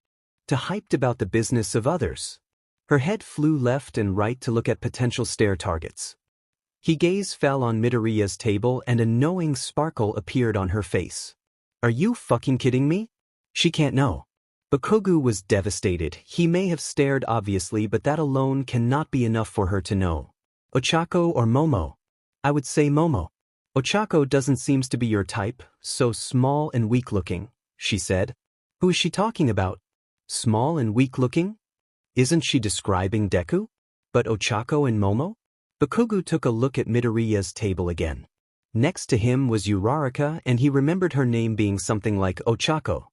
[SPEAKER 1] too hyped about the business of others. Her head flew left and right to look at potential stare targets. His gaze fell on Midoriya's table and a knowing sparkle appeared on her face. Are you fucking kidding me? She can't know. Bakugou was devastated. He may have stared obviously, but that alone cannot be enough for her to know. Ochako or Momo? I would say Momo. Ochako doesn't seem to be your type, so small and weak-looking, she said. Who is she talking about? Small and weak-looking? Isn't she describing Deku? But Ochako and Momo? Bakugou took a look at Midoriya's table again. Next to him was Uraraka and he remembered her name being something like Ochako.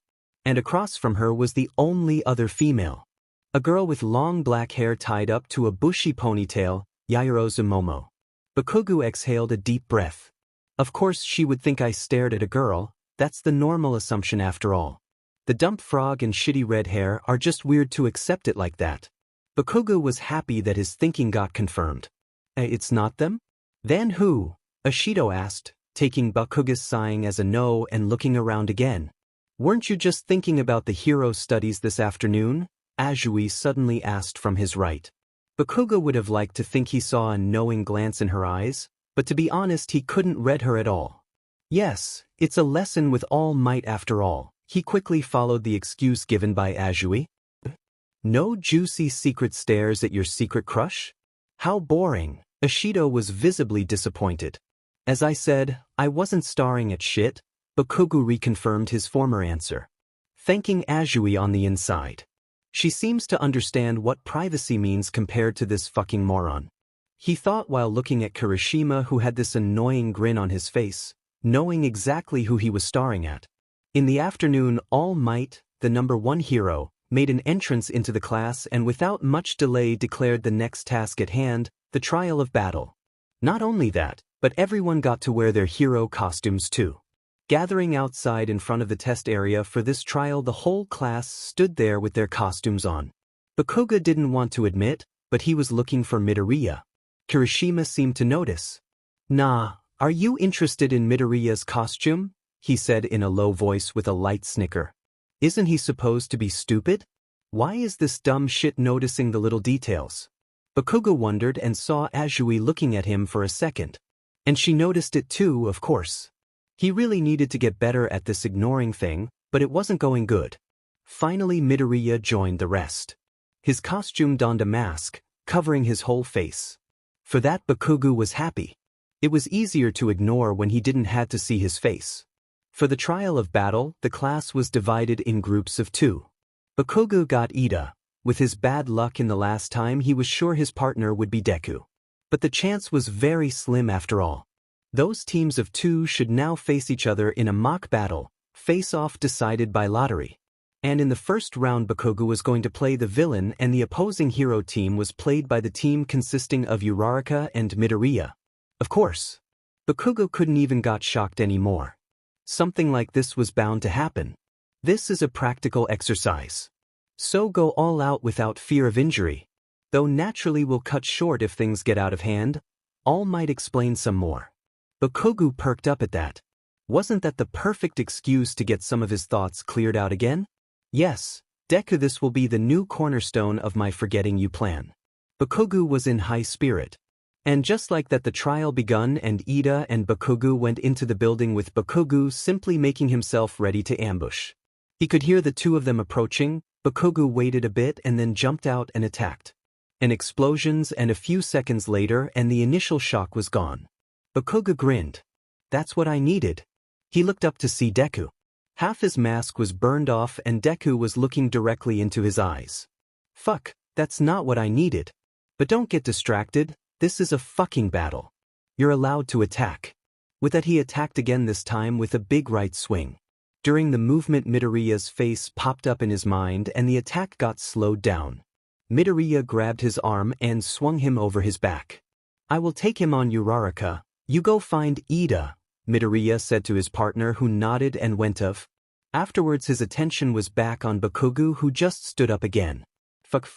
[SPEAKER 1] And across from her was the only other female. A girl with long black hair tied up to a bushy ponytail, Yaoyorozu Momo. Bakugou exhaled a deep breath. Of course she would think I stared at a girl, that's the normal assumption after all. The dump frog and shitty red hair are just weird to accept it like that. Bakugou was happy that his thinking got confirmed. It's not them? Then who? Ashido asked, taking Bakugou's sighing as a no and looking around again. Weren't you just thinking about the hero studies this afternoon? Azui suddenly asked from his right. Bakugou would have liked to think he saw a knowing glance in her eyes, but to be honest he couldn't read her at all. Yes, it's a lesson with all might after all. He quickly followed the excuse given by Azui. No juicy secret stares at your secret crush? How boring. Ashido was visibly disappointed. As I said, I wasn't starring at shit, Bakugou reconfirmed his former answer. Thanking Azui on the inside. She seems to understand what privacy means compared to this fucking moron. He thought while looking at Kirishima, who had this annoying grin on his face, knowing exactly who he was starring at. In the afternoon, All Might, the #1 hero, made an entrance into the class and without much delay declared the next task at hand, the trial of battle. Not only that, but everyone got to wear their hero costumes too. Gathering outside in front of the test area for this trial, the whole class stood there with their costumes on. Bakugou didn't want to admit, but he was looking for Midoriya. Kirishima seemed to notice. "Nah, are you interested in Midoriya's costume?" he said in a low voice with a light snicker. "Isn't he supposed to be stupid? Why is this dumb shit noticing the little details?" Bakugou wondered and saw Azui looking at him for a second. And she noticed it too, of course. He really needed to get better at this ignoring thing, but it wasn't going good. Finally Midoriya joined the rest. His costume donned a mask, covering his whole face. For that Bakugou was happy. It was easier to ignore when he didn't have to see his face. For the trial of battle, the class was divided in groups of 2. Bakugou got Ida. With his bad luck in the last time, he was sure his partner would be Deku. But the chance was very slim after all. Those teams of 2 should now face each other in a mock battle, face-off decided by lottery. And in the first round Bakugou was going to play the villain and the opposing hero team was played by the team consisting of Uraraka and Midoriya. Of course. Bakugou couldn't even got shocked anymore. Something like this was bound to happen. This is a practical exercise. So go all out without fear of injury. Though naturally will cut short if things get out of hand, All Might explain some more. Bakugou perked up at that. Wasn't that the perfect excuse to get some of his thoughts cleared out again? Yes, Deku, this will be the new cornerstone of my forgetting you plan. Bakugou was in high spirit. And just like that the trial begun and Ida and Bakugou went into the building with Bakugou simply making himself ready to ambush. He could hear the 2 of them approaching. Bakugou waited a bit and then jumped out and attacked. An explosions and a few seconds later and the initial shock was gone. Bakugou grinned. That's what I needed. He looked up to see Deku. Half his mask was burned off and Deku was looking directly into his eyes. Fuck, that's not what I needed. But don't get distracted, this is a fucking battle. You're allowed to attack. With that he attacked again, this time with a big right swing. During the movement Midoriya's face popped up in his mind and the attack got slowed down. Midoriya grabbed his arm and swung him over his back. I will take him on Uraraka, you go find Ida, Midoriya said to his partner who nodded and went off. Afterwards his attention was back on Bakugou who just stood up again. Fuck.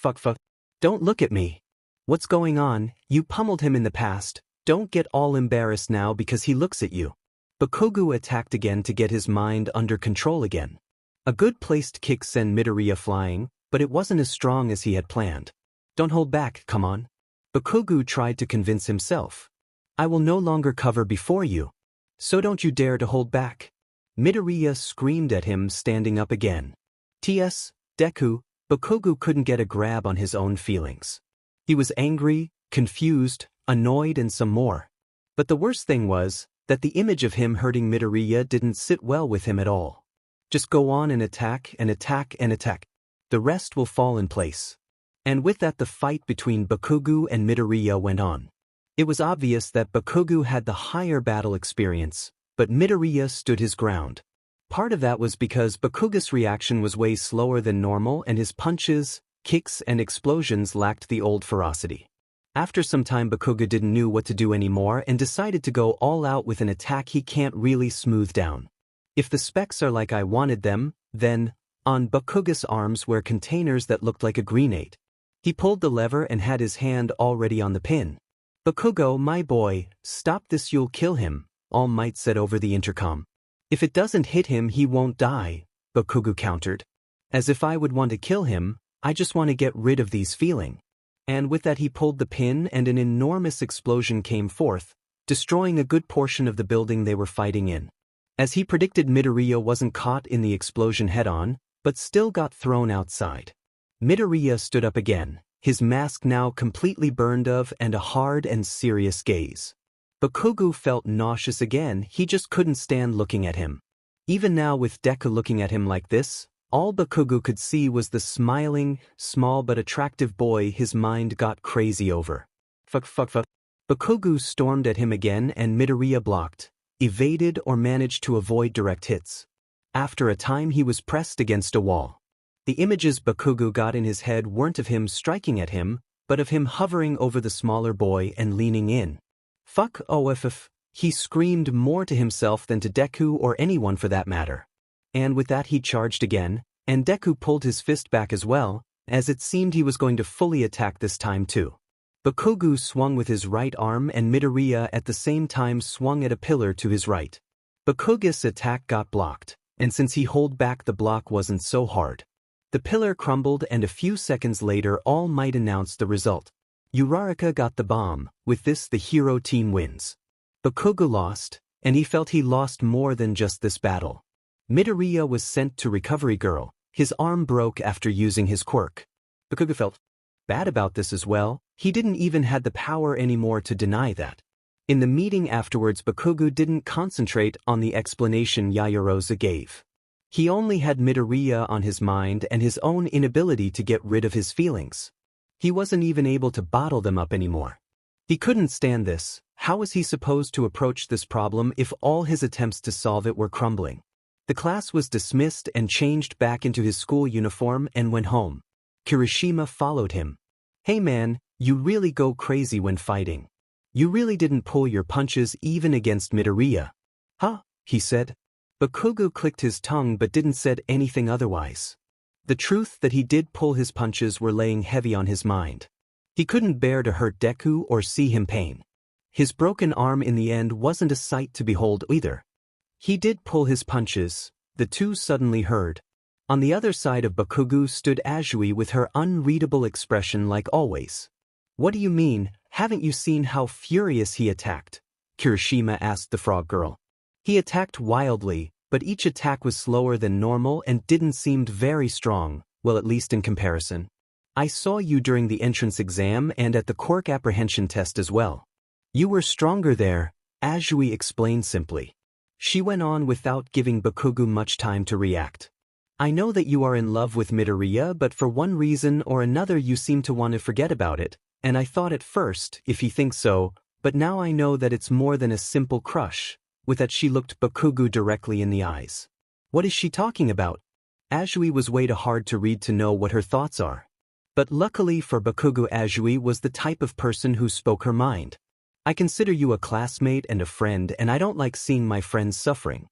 [SPEAKER 1] Don't look at me. What's going on? You pummeled him in the past, don't get all embarrassed now because he looks at you. Bakugou attacked again to get his mind under control again. A good placed kick sent Midoriya flying, but it wasn't as strong as he had planned. Don't hold back, come on. Bakugou tried to convince himself. I will no longer cover before you. So don't you dare to hold back. Midoriya screamed at him, standing up again. T.S. Deku, Bakugou couldn't get a grab on his own feelings. He was angry, confused, annoyed and some more. But the worst thing was that the image of him hurting Midoriya didn't sit well with him at all. Just go on and attack and attack and attack. The rest will fall in place. And with that the fight between Bakugou and Midoriya went on. It was obvious that Bakugou had the higher battle experience, but Midoriya stood his ground. Part of that was because Bakugou's reaction was way slower than normal and his punches, kicks and explosions lacked the old ferocity. After some time Bakugou didn't know what to do anymore and decided to go all out with an attack he can't really smooth down. If the specs are like I wanted them, then, on Bakugou's arms were containers that looked like a grenade. He pulled the lever and had his hand already on the pin. Bakugou, my boy, stop this, you'll kill him, All Might said over the intercom. If it doesn't hit him he won't die, Bakugou countered. As if I would want to kill him, I just want to get rid of these feeling. And with that he pulled the pin and an enormous explosion came forth, destroying a good portion of the building they were fighting in. As he predicted, Midoriya wasn't caught in the explosion head-on, but still got thrown outside. Midoriya stood up again. his mask now completely burned of and a hard and serious gaze. Bakugou felt nauseous again, he just couldn't stand looking at him. Even now with Deku looking at him like this, all Bakugou could see was the smiling, small but attractive boy his mind got crazy over. Fuck. Bakugou stormed at him again and Midoriya blocked, evaded or managed to avoid direct hits. After a time he was pressed against a wall. The images Bakugou got in his head weren't of him striking at him, but of him hovering over the smaller boy and leaning in. Fuck off, he screamed more to himself than to Deku or anyone for that matter. And with that he charged again, and Deku pulled his fist back as well, as it seemed he was going to fully attack this time too. Bakugou swung with his right arm and Midoriya at the same time swung at a pillar to his right. Bakugou's attack got blocked, and since he held back the block wasn't so hard. The pillar crumbled and a few seconds later All Might announced the result. Uraraka got the bomb, with this the hero team wins. Bakugou lost, and he felt he lost more than just this battle. Midoriya was sent to Recovery Girl, his arm broke after using his quirk. Bakugou felt bad about this as well, he didn't even have the power anymore to deny that. In the meeting afterwards Bakugou didn't concentrate on the explanation Yaoyorozu gave. He only had Midoriya on his mind and his own inability to get rid of his feelings. He wasn't even able to bottle them up anymore. He couldn't stand this. How was he supposed to approach this problem if all his attempts to solve it were crumbling? The class was dismissed and changed back into his school uniform and went home. Kirishima followed him. Hey man, you really go crazy when fighting. You really didn't pull your punches even against Midoriya. Huh? He said. Bakugou clicked his tongue but didn't said anything otherwise. The truth that he did pull his punches were laying heavy on his mind. He couldn't bear to hurt Deku or see him pain. His broken arm in the end wasn't a sight to behold either. He did pull his punches, the two suddenly heard. On the other side of Bakugou stood Azui with her unreadable expression like always. What do you mean, haven't you seen how furious he attacked? Kirishima asked the frog girl. He attacked wildly, but each attack was slower than normal and didn't seem very strong, well at least in comparison. I saw you during the entrance exam and at the quirk apprehension test as well. You were stronger there, Azui explained simply. She went on without giving Bakugou much time to react. I know that you are in love with Midoriya but for one reason or another you seem to want to forget about it, and I thought at first, if you think so, but now I know that it's more than a simple crush. With that she looked Bakugou directly in the eyes. What is she talking about? Azui was way too hard to read to know what her thoughts are. But luckily for Bakugou Azui was the type of person who spoke her mind. I consider you a classmate and a friend and I don't like seeing my friends suffering.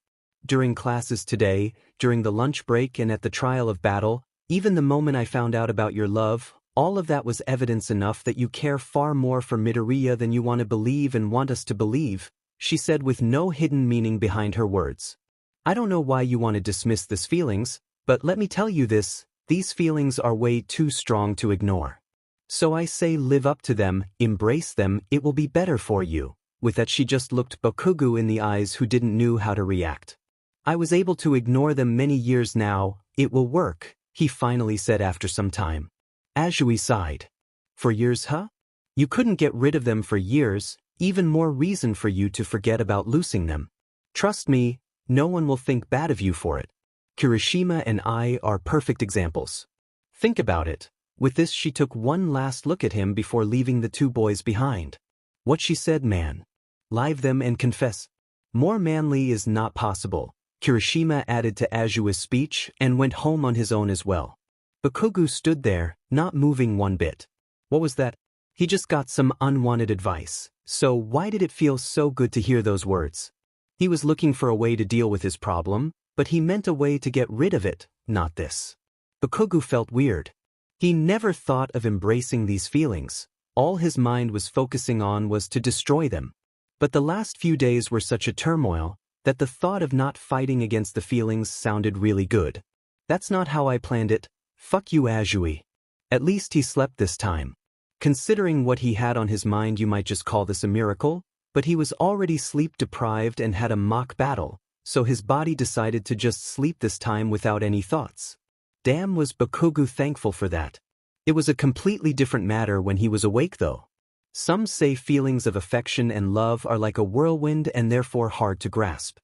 [SPEAKER 1] During classes today, during the lunch break and at the trial of battle, even the moment I found out about your love, all of that was evidence enough that you care far more for Midoriya than you want to believe and want us to believe. She said with no hidden meaning behind her words. I don't know why you want to dismiss these feelings, but let me tell you this, these feelings are way too strong to ignore. So I say live up to them, embrace them, it will be better for you. With that she just looked Bakugou in the eyes who didn't know how to react. I was able to ignore them many years now, it will work, he finally said after some time. Azui sighed. For years, huh? You couldn't get rid of them for years. Even more reason for you to forget about losing them. Trust me, no one will think bad of you for it. Kirishima and I are perfect examples. Think about it. With this she took one last look at him before leaving the two boys behind. What she said, man. Leave them and confess. More manly is not possible. Kirishima added to Azui's speech and went home on his own as well. Bakugou stood there, not moving one bit. What was that? He just got some unwanted advice. So why did it feel so good to hear those words? He was looking for a way to deal with his problem, but he meant a way to get rid of it, not this. Bakugou felt weird. He never thought of embracing these feelings. All his mind was focusing on was to destroy them. But the last few days were such a turmoil that the thought of not fighting against the feelings sounded really good. That's not how I planned it. Fuck you, Azui. At least he slept this time. Considering what he had on his mind, you might just call this a miracle, but he was already sleep-deprived and had a mock battle, so his body decided to just sleep this time without any thoughts. Damn, was Bakugou thankful for that. It was a completely different matter when he was awake though. Some say feelings of affection and love are like a whirlwind and therefore hard to grasp.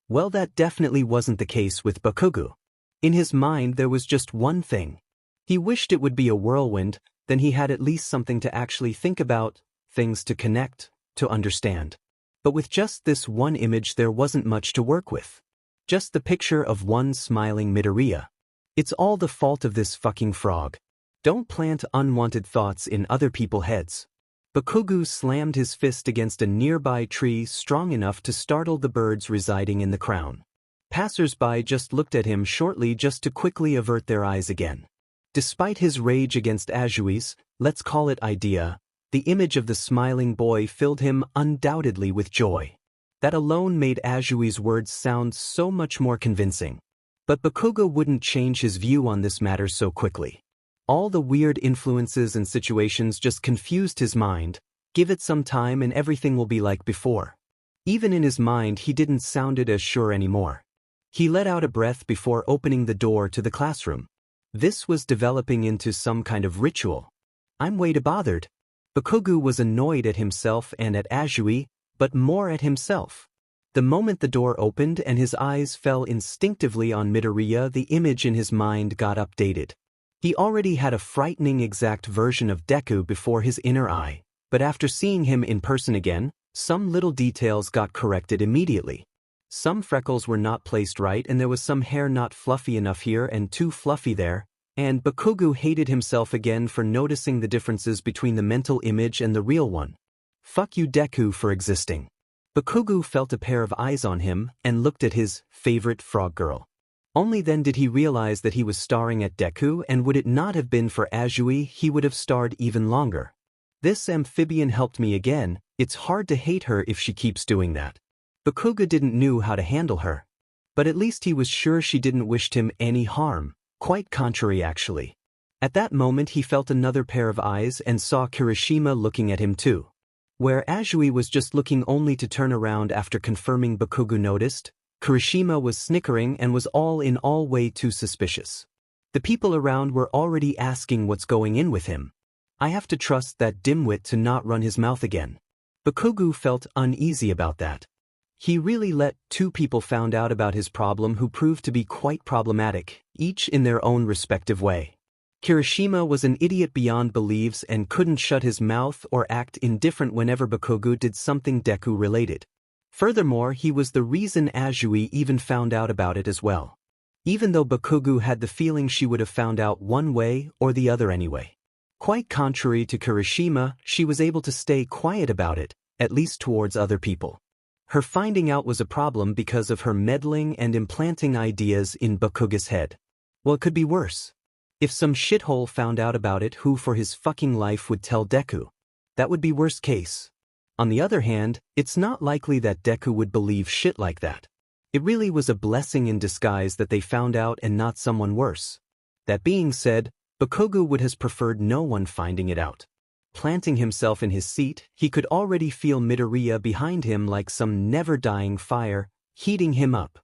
[SPEAKER 1] Well, that definitely wasn't the case with Bakugou. In his mind there was just one thing. He wished it would be a whirlwind, then he had at least something to actually think about, things to connect, to understand. But with just this one image there wasn't much to work with. Just the picture of one smiling Midoriya. It's all the fault of this fucking frog. Don't plant unwanted thoughts in other people's heads. Bakugou slammed his fist against a nearby tree strong enough to startle the birds residing in the crown. Passers-by just looked at him shortly just to quickly avert their eyes again. Despite his rage against Ajui's, let's call it idea, the image of the smiling boy filled him undoubtedly with joy. That alone made Ajui's words sound so much more convincing. But Bakugou wouldn't change his view on this matter so quickly. All the weird influences and situations just confused his mind. Give it some time and everything will be like before. Even in his mind he didn't sound as sure anymore. He let out a breath before opening the door to the classroom. This was developing into some kind of ritual. I'm way too bothered. Bakugou was annoyed at himself and at Ajui, but more at himself. The moment the door opened and his eyes fell instinctively on Midoriya, the image in his mind got updated. He already had a frightening exact version of Deku before his inner eye, but after seeing him in person again, some little details got corrected immediately. Some freckles were not placed right and there was some hair not fluffy enough here and too fluffy there, and Bakugou hated himself again for noticing the differences between the mental image and the real one. Fuck you Deku for existing. Bakugou felt a pair of eyes on him and looked at his favorite frog girl. Only then did he realize that he was staring at Deku, and would it not have been for Ajui he would have starred even longer. This amphibian helped me again, it's hard to hate her if she keeps doing that. Bakugou didn't know how to handle her. But at least he was sure she didn't wish him any harm, quite contrary actually. At that moment he felt another pair of eyes and saw Kirishima looking at him too. Where Ajui was just looking only to turn around after confirming Bakugou noticed, Kirishima was snickering and was all in all way too suspicious. The people around were already asking what's going in with him. I have to trust that dimwit to not run his mouth again. Bakugou felt uneasy about that. He really let two people found out about his problem who proved to be quite problematic, each in their own respective way. Kirishima was an idiot beyond beliefs and couldn't shut his mouth or act indifferent whenever Bakugou did something Deku related. Furthermore, he was the reason Ajui even found out about it as well. Even though Bakugou had the feeling she would have found out one way or the other anyway. Quite contrary to Kirishima, she was able to stay quiet about it, at least towards other people. Her finding out was a problem because of her meddling and implanting ideas in Bakugou's head. Well, it could be worse. If some shithole found out about it, who for his fucking life would tell Deku? That would be worst case. On the other hand, it's not likely that Deku would believe shit like that. It really was a blessing in disguise that they found out and not someone worse. That being said, Bakugou would have preferred no one finding it out. Planting himself in his seat, he could already feel Midoriya behind him like some never-dying fire, heating him up.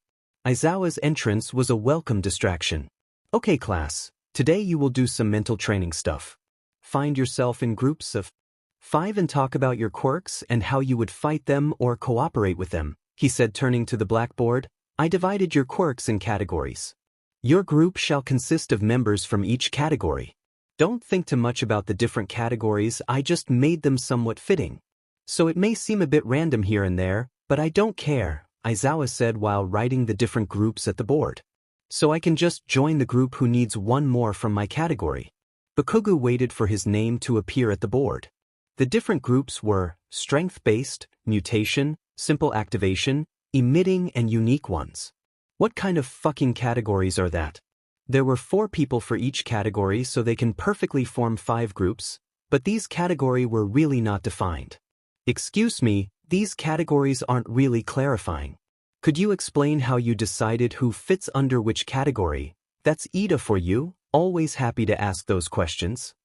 [SPEAKER 1] Aizawa's entrance was a welcome distraction. Okay class, today you will do some mental training stuff. Find yourself in groups of 5 and talk about your quirks and how you would fight them or cooperate with them, he said turning to the blackboard. I divided your quirks in categories. Your group shall consist of members from each category. Don't think too much about the different categories, I just made them somewhat fitting. So it may seem a bit random here and there, but I don't care, Aizawa said while writing the different groups at the board. So I can just join the group who needs one more from my category. Bakugou waited for his name to appear at the board. The different groups were strength-based, mutation, simple activation, emitting and unique ones. What kind of fucking categories are that? There were 4 people for each category so they can perfectly form 5 groups, but these categories were really not defined. Excuse me, these categories aren't really clarifying. Could you explain how you decided who fits under which category? That's Ida for you, always happy to ask those questions.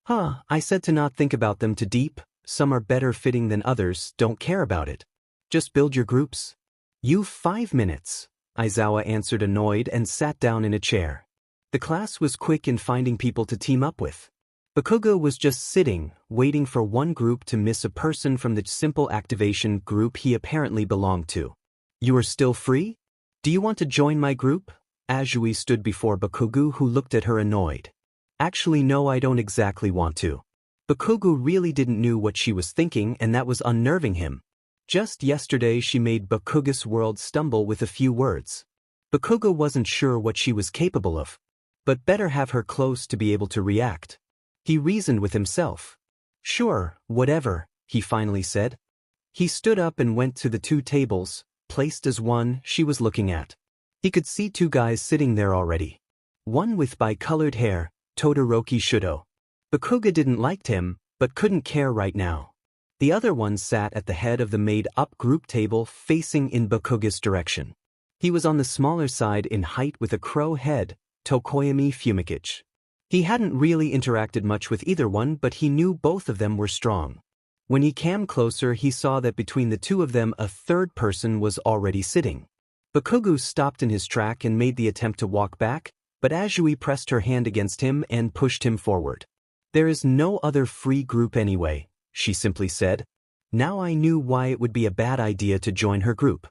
[SPEAKER 1] I said to not think about them too deep, some are better fitting than others, don't care about it. Just build your groups. You've 5 minutes, Aizawa answered annoyed and sat down in a chair. The class was quick in finding people to team up with. Bakugou was just sitting, waiting for one group to miss a person from the simple activation group he apparently belonged to. You are still free? Do you want to join my group? Azui stood before Bakugou, who looked at her annoyed. Actually no, I don't exactly want to. Bakugou really didn't know what she was thinking, and that was unnerving him. Just yesterday she made Bakugou's world stumble with a few words. Bakugou wasn't sure what she was capable of. But better have her close to be able to react. He reasoned with himself. Sure, whatever, he finally said. He stood up and went to the two tables, placed as one, she was looking at. He could see two guys sitting there already. One with bi-colored hair, Todoroki Shudo. Bakugou didn't like him, but couldn't care right now. The other one sat at the head of the made-up group table facing in Bakugou's direction. He was on the smaller side in height with a crow head, Tokoyami Fumikichi. He hadn't really interacted much with either one, but he knew both of them were strong. When he came closer, he saw that between the two of them a third person was already sitting. Bakugou stopped in his track and made the attempt to walk back, but Azui pressed her hand against him and pushed him forward. There is no other free group anyway, she simply said. Now I knew why it would be a bad idea to join her group.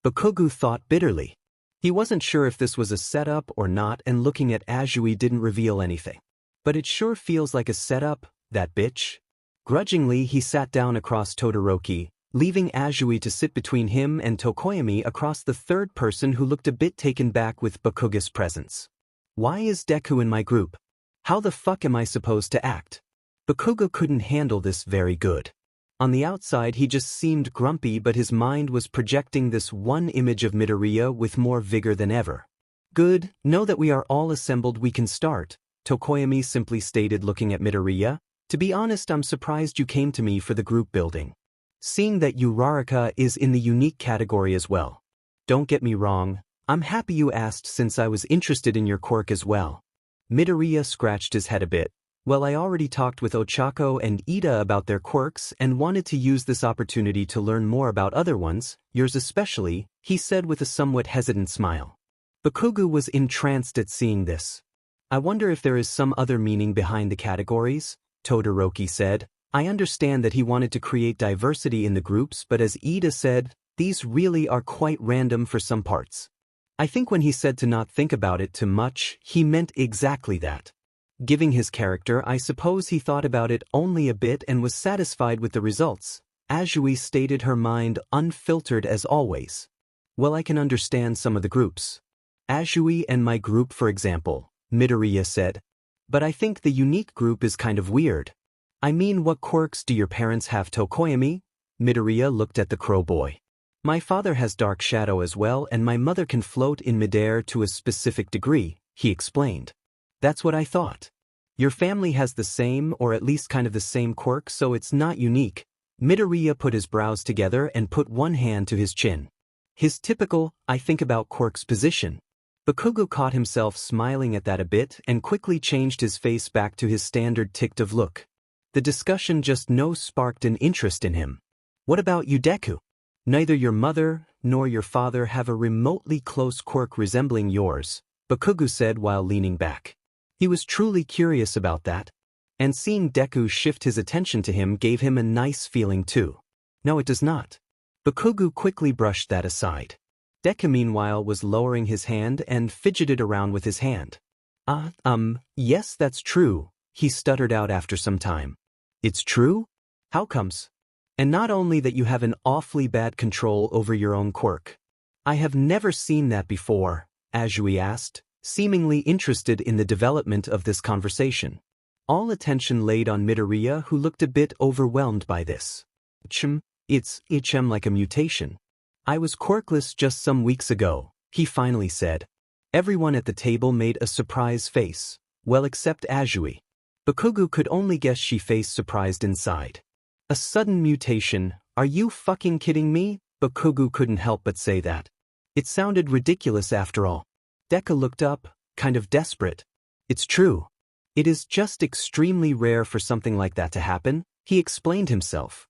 [SPEAKER 1] Bakugou thought bitterly. He wasn't sure if this was a setup or not, and looking at Azui didn't reveal anything. But it sure feels like a setup, that bitch. Grudgingly he sat down across Todoroki, leaving Azui to sit between him and Tokoyami across the third person, who looked a bit taken back with Bakugou's presence. Why is Deku in my group? How the fuck am I supposed to act? Bakugou couldn't handle this very good. On the outside he just seemed grumpy, but his mind was projecting this one image of Midoriya with more vigor than ever. Good, now that we are all assembled we can start, Tokoyami simply stated, looking at Midoriya. To be honest, I'm surprised you came to me for the group building. Seeing that Uraraka is in the unique category as well. Don't get me wrong, I'm happy you asked since I was interested in your quirk as well. Midoriya scratched his head a bit. Well, I already talked with Ochako and Ida about their quirks and wanted to use this opportunity to learn more about other ones, yours especially, he said with a somewhat hesitant smile. Bakugou was entranced at seeing this. I wonder if there is some other meaning behind the categories, Todoroki said. I understand that he wanted to create diversity in the groups, but as Ida said, these really are quite random for some parts. I think when he said to not think about it too much, he meant exactly that. Giving his character, I suppose he thought about it only a bit and was satisfied with the results. Azui stated, her mind unfiltered as always. Well, I can understand some of the groups. Azui and my group, for example, Midoriya said. But I think the unique group is kind of weird. I mean, what quirks do your parents have, Tokoyami? Midoriya looked at the crow boy. My father has dark shadow as well, and my mother can float in midair to a specific degree, he explained. That's what I thought. Your family has the same, or at least kind of the same quirk, so it's not unique. Midoriya put his brows together and put one hand to his chin. His typical, I think about quirks position. Bakugou caught himself smiling at that a bit and quickly changed his face back to his standard ticked-of look. The discussion just sparked an interest in him. What about you, Deku? Neither your mother nor your father have a remotely close quirk resembling yours, Bakugou said while leaning back. He was truly curious about that. And seeing Deku shift his attention to him gave him a nice feeling too. No, it does not. Bakugou quickly brushed that aside. Deku meanwhile was lowering his hand and fidgeted around with his hand. Yes, that's true, he stuttered out after some time. It's true? How comes? And not only that, you have an awfully bad control over your own quirk. I have never seen that before, Azui asked, seemingly interested in the development of this conversation. All attention laid on Midoriya, who looked a bit overwhelmed by this. It's like a mutation. I was quirkless just some weeks ago, he finally said. Everyone at the table made a surprised face, well except Azui. Bakugou could only guess she faced surprised inside. A sudden mutation, are you fucking kidding me? Bakugou couldn't help but say that. It sounded ridiculous after all. Deku looked up, kind of desperate. It's true. It is just extremely rare for something like that to happen, he explained himself.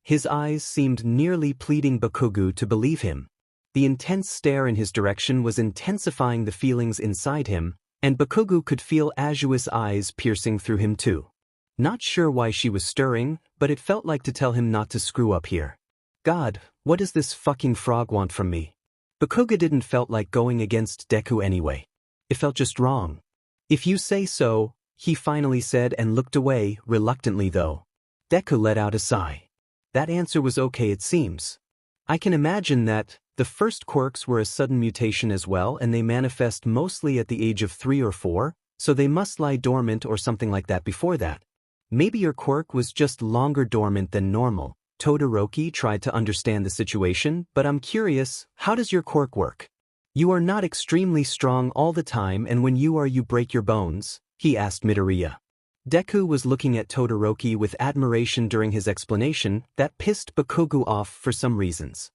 [SPEAKER 1] His eyes seemed nearly pleading Bakugou to believe him. The intense stare in his direction was intensifying the feelings inside him, and Bakugou could feel Azui's eyes piercing through him too. Not sure why she was stirring, but it felt like to tell him not to screw up here. God, what does this fucking frog want from me? Bakugou didn't felt like going against Deku anyway. It felt just wrong. If you say so, he finally said and looked away, reluctantly though. Deku let out a sigh. That answer was okay it seems. I can imagine that. The first quirks were a sudden mutation as well and they manifest mostly at the age of 3 or 4, so they must lie dormant or something like that before that. Maybe your quirk was just longer dormant than normal. Todoroki tried to understand the situation, but I'm curious, how does your quirk work? You are not extremely strong all the time and when you break your bones, he asked Midoriya. Deku was looking at Todoroki with admiration during his explanation that pissed Bakugou off for some reasons.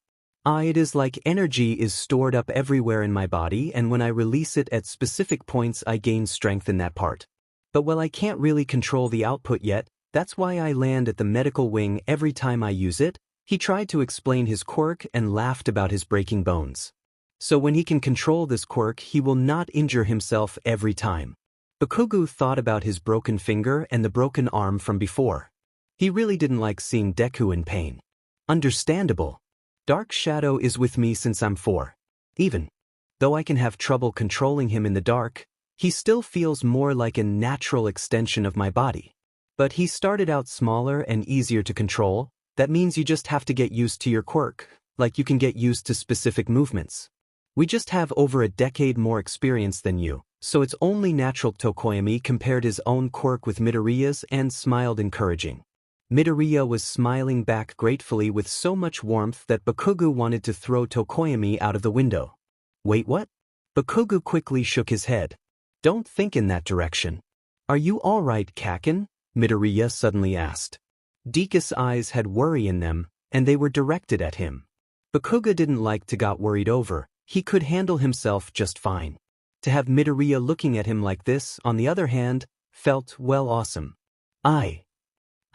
[SPEAKER 1] It is like energy is stored up everywhere in my body and when I release it at specific points I gain strength in that part. But well I can't really control the output yet, that's why I land at the medical wing every time I use it. He tried to explain his quirk and laughed about his breaking bones. So when he can control this quirk he will not injure himself every time. Bakugou thought about his broken finger and the broken arm from before. He really didn't like seeing Deku in pain. Understandable. Dark Shadow is with me since I'm 4. Even though I can have trouble controlling him in the dark, he still feels more like a natural extension of my body. But he started out smaller and easier to control. That means you just have to get used to your quirk, like you can get used to specific movements. We just have over a decade more experience than you, so it's only natural. Tokoyami compared his own quirk with Midoriya's and smiled encouraging. Midoriya was smiling back gratefully with so much warmth that Bakugou wanted to throw Tokoyami out of the window. Wait, what? Bakugou quickly shook his head. Don't think in that direction. Are you alright, Kaken? Midoriya suddenly asked. Deku's eyes had worry in them, and they were directed at him. Bakugou didn't like to get worried over, he could handle himself just fine. To have Midoriya looking at him like this, on the other hand, felt well awesome.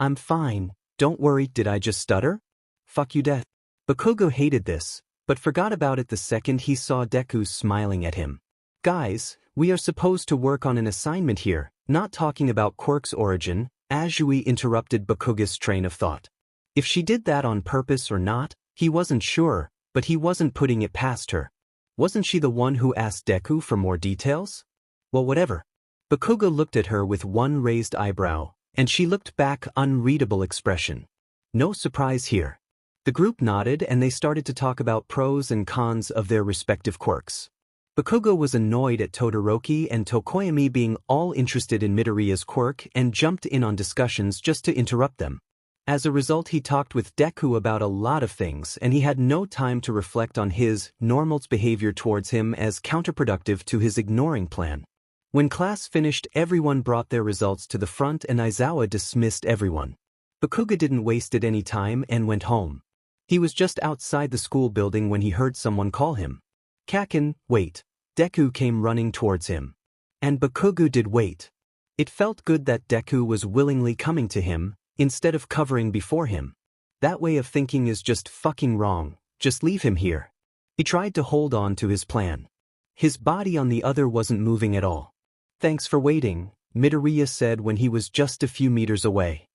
[SPEAKER 1] I'm fine, don't worry. Did I just stutter? Fuck you, Death. Bakugou hated this, but forgot about it the second he saw Deku smiling at him. Guys, we are supposed to work on an assignment here, not talking about quirk's origin. Azui interrupted Bakugou's train of thought. If she did that on purpose or not, he wasn't sure, but he wasn't putting it past her. Wasn't she the one who asked Deku for more details? Well, whatever. Bakugou looked at her with one raised eyebrow, and she looked back, unreadable expression. No surprise here. The group nodded and they started to talk about pros and cons of their respective quirks. Bakugou was annoyed at Todoroki and Tokoyami being all interested in Midoriya's quirk and jumped in on discussions just to interrupt them. As a result he talked with Deku about a lot of things and he had no time to reflect on his normal's behavior towards him as counterproductive to his ignoring plan. When class finished everyone brought their results to the front and Aizawa dismissed everyone. Bakugou didn't waste any time and went home. He was just outside the school building when he heard someone call him. Kaken, wait. Deku came running towards him. And Bakugou did wait. It felt good that Deku was willingly coming to him, instead of covering before him. That way of thinking is just fucking wrong, just leave him here. He tried to hold on to his plan. His body on the other wasn't moving at all. Thanks for waiting, Midoriya said when he was just a few meters away.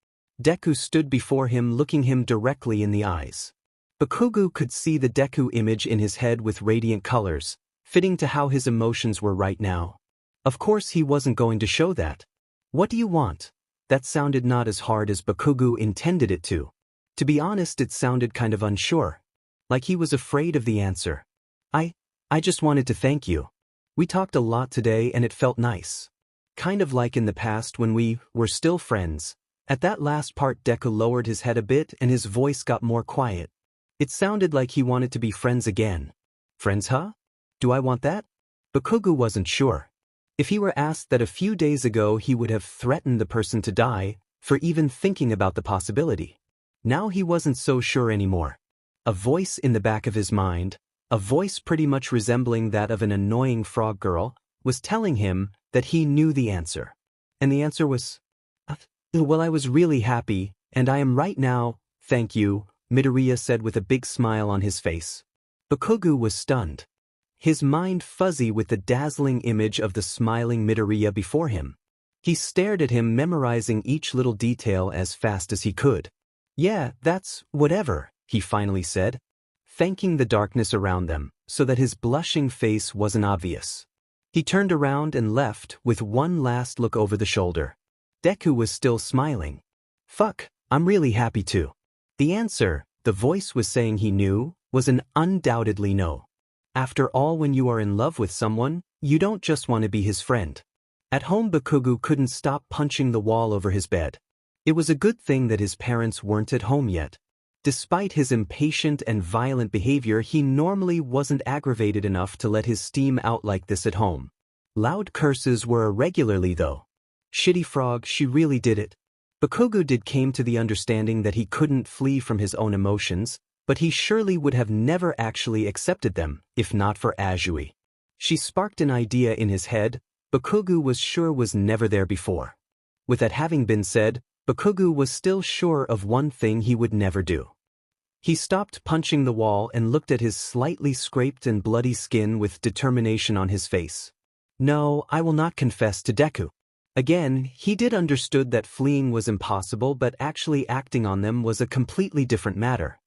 [SPEAKER 1] Deku stood before him looking him directly in the eyes. Bakugou could see the Deku image in his head with radiant colors, fitting to how his emotions were right now. Of course he wasn't going to show that. What do you want? That sounded not as hard as Bakugou intended it to. To be honest, it sounded kind of unsure. Like he was afraid of the answer. I just wanted to thank you. We talked a lot today and it felt nice. Kind of like in the past when we were still friends. At that last part Deku lowered his head a bit and his voice got more quiet. It sounded like he wanted to be friends again. Friends, huh? Do I want that? Bakugou wasn't sure. If he were asked that a few days ago he would have threatened the person to die, for even thinking about the possibility. Now he wasn't so sure anymore. A voice in the back of his mind, a voice pretty much resembling that of an annoying frog girl, was telling him that he knew the answer. And the answer was, well, I was really happy, and I am right now, thank you, Midoriya said with a big smile on his face. Bakugou was stunned. His mind fuzzy with the dazzling image of the smiling Midoriya before him. He stared at him, memorizing each little detail as fast as he could. "Yeah, that's whatever," he finally said, thanking the darkness around them, so that his blushing face wasn't obvious. He turned around and left with one last look over the shoulder. Deku was still smiling. "Fuck, I'm really happy too." The answer, the voice was saying he knew, was an undoubtedly no. After all, when you are in love with someone, you don't just want to be his friend. At home, Bakugou couldn't stop punching the wall over his bed. It was a good thing that his parents weren't at home yet. Despite his impatient and violent behavior, he normally wasn't aggravated enough to let his steam out like this at home. Loud curses were irregularly though. "Shitty frog, she really did it." Bakugou came to the understanding that he couldn't flee from his own emotions, but he surely would have never actually accepted them, if not for Azui. She sparked an idea in his head Bakugou was sure was never there before. With that having been said, Bakugou was still sure of one thing he would never do. He stopped punching the wall and looked at his slightly scraped and bloody skin with determination on his face. "No, I will not confess to Deku." Again, he did understood that fleeing was impossible, but actually acting on them was a completely different matter.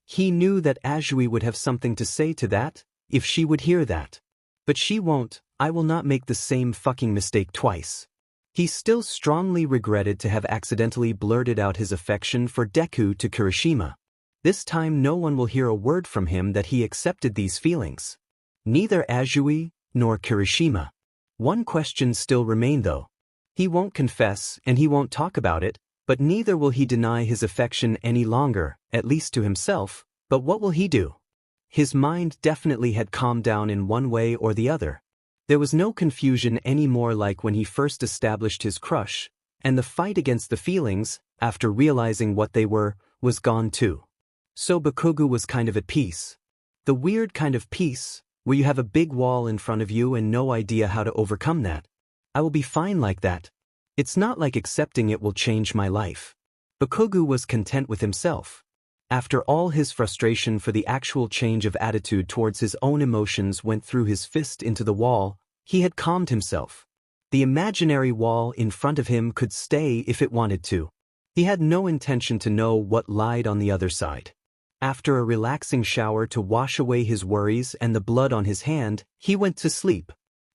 [SPEAKER 1] He knew that Azui would have something to say to that, if she would hear that. But she won't. "I will not make the same fucking mistake twice." He still strongly regretted to have accidentally blurted out his affection for Deku to Kirishima. This time no one will hear a word from him that he accepted these feelings. Neither Azui nor Kirishima. One question still remained though. He won't confess and he won't talk about it, but neither will he deny his affection any longer, at least to himself. But what will he do? His mind definitely had calmed down in one way or the other. There was no confusion anymore like when he first established his crush, and the fight against the feelings, after realizing what they were, was gone too. So Bakugou was kind of at peace. The weird kind of peace, where you have a big wall in front of you and no idea how to overcome that. "I will be fine like that. It's not like accepting it will change my life." Bakugou was content with himself. After all his frustration for the actual change of attitude towards his own emotions went through his fist into the wall, he had calmed himself. The imaginary wall in front of him could stay if it wanted to. He had no intention to know what lied on the other side. After a relaxing shower to wash away his worries and the blood on his hand, he went to sleep.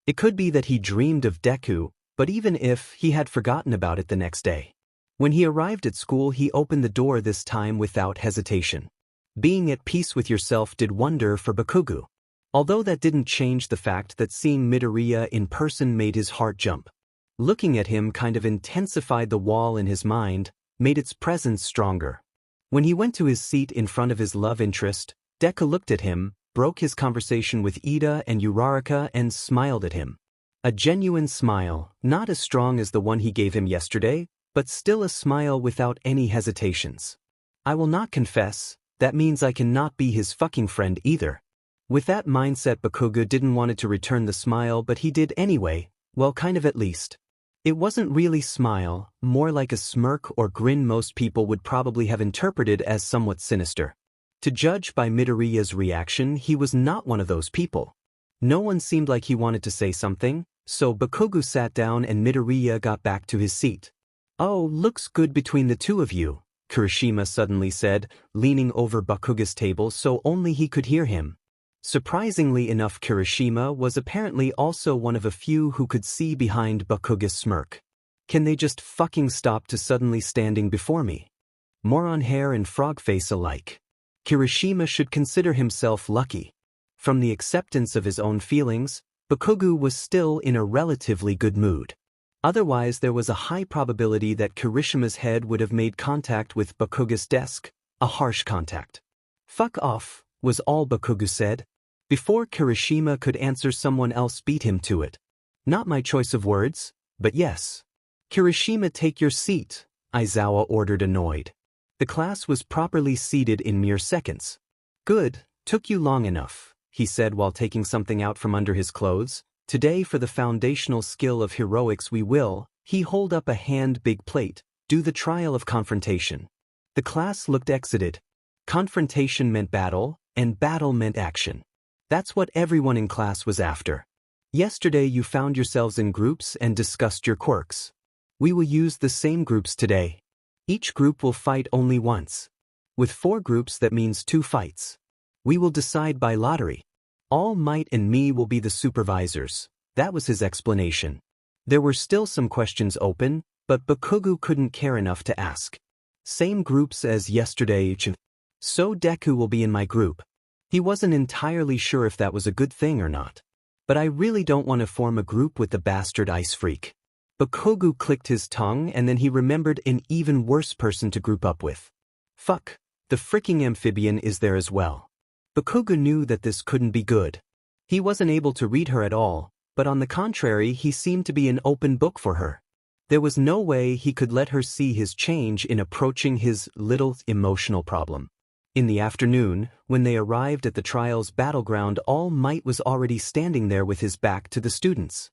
[SPEAKER 1] It could be that he dreamed of Deku, but even if, he had forgotten about it the next day. When he arrived at school, he opened the door this time without hesitation. Being at peace with yourself did wonder for Bakugou. Although that didn't change the fact that seeing Midoriya in person made his heart jump. Looking at him kind of intensified the wall in his mind, made its presence stronger. When he went to his seat in front of his love interest, Deku looked at him, broke his conversation with Ida and Uraraka and smiled at him. A genuine smile, not as strong as the one he gave him yesterday, but still a smile without any hesitations. "I will not confess, that means I cannot be his fucking friend either." With that mindset, Bakugou didn't want it to return the smile, but he did anyway, well, kind of at least. It wasn't really smile, more like a smirk or grin most people would probably have interpreted as somewhat sinister. To judge by Midoriya's reaction, he was not one of those people. No one seemed like he wanted to say something, so Bakugou sat down and Midoriya got back to his seat. "Oh, looks good between the two of you," Kirishima suddenly said, leaning over Bakugou's table so only he could hear him. Surprisingly enough, Kirishima was apparently also one of a few who could see behind Bakugou's smirk. "Can they just fucking stop to suddenly standing before me? Moron hair and frog face alike." Kirishima should consider himself lucky. From the acceptance of his own feelings, Bakugou was still in a relatively good mood. Otherwise, there was a high probability that Kirishima's head would have made contact with Bakugou's desk, a harsh contact. "Fuck off," was all Bakugou said. Before Kirishima could answer, someone else beat him to it. Not my choice of words, but yes. "Kirishima, take your seat," Aizawa ordered, annoyed. The class was properly seated in mere seconds. "Good, took you long enough," he said while taking something out from under his clothes. "Today, for the foundational skill of heroics, we will," he hold up a hand big plate, "do the trial of confrontation." The class looked excited. Confrontation meant battle, and battle meant action. That's what everyone in class was after. Yesterday you found yourselves in groups and discussed your quirks. We will use the same groups today. Each group will fight only once. With 4 groups that means 2 fights. We will decide by lottery. All Might and me will be the supervisors. That was his explanation. There were still some questions open, but Bakugou couldn't care enough to ask. Same groups as yesterday. So Deku will be in my group. He wasn't entirely sure if that was a good thing or not. But I really don't want to form a group with the bastard ice freak. Bakugou clicked his tongue and then he remembered an even worse person to group up with. Fuck, the freaking amphibian is there as well. Bakugou knew that this couldn't be good. He wasn't able to read her at all, but on the contrary he seemed to be an open book for her. There was no way he could let her see his change in approaching his little emotional problem. In the afternoon, when they arrived at the trial's battleground, All Might was already standing there with his back to the students.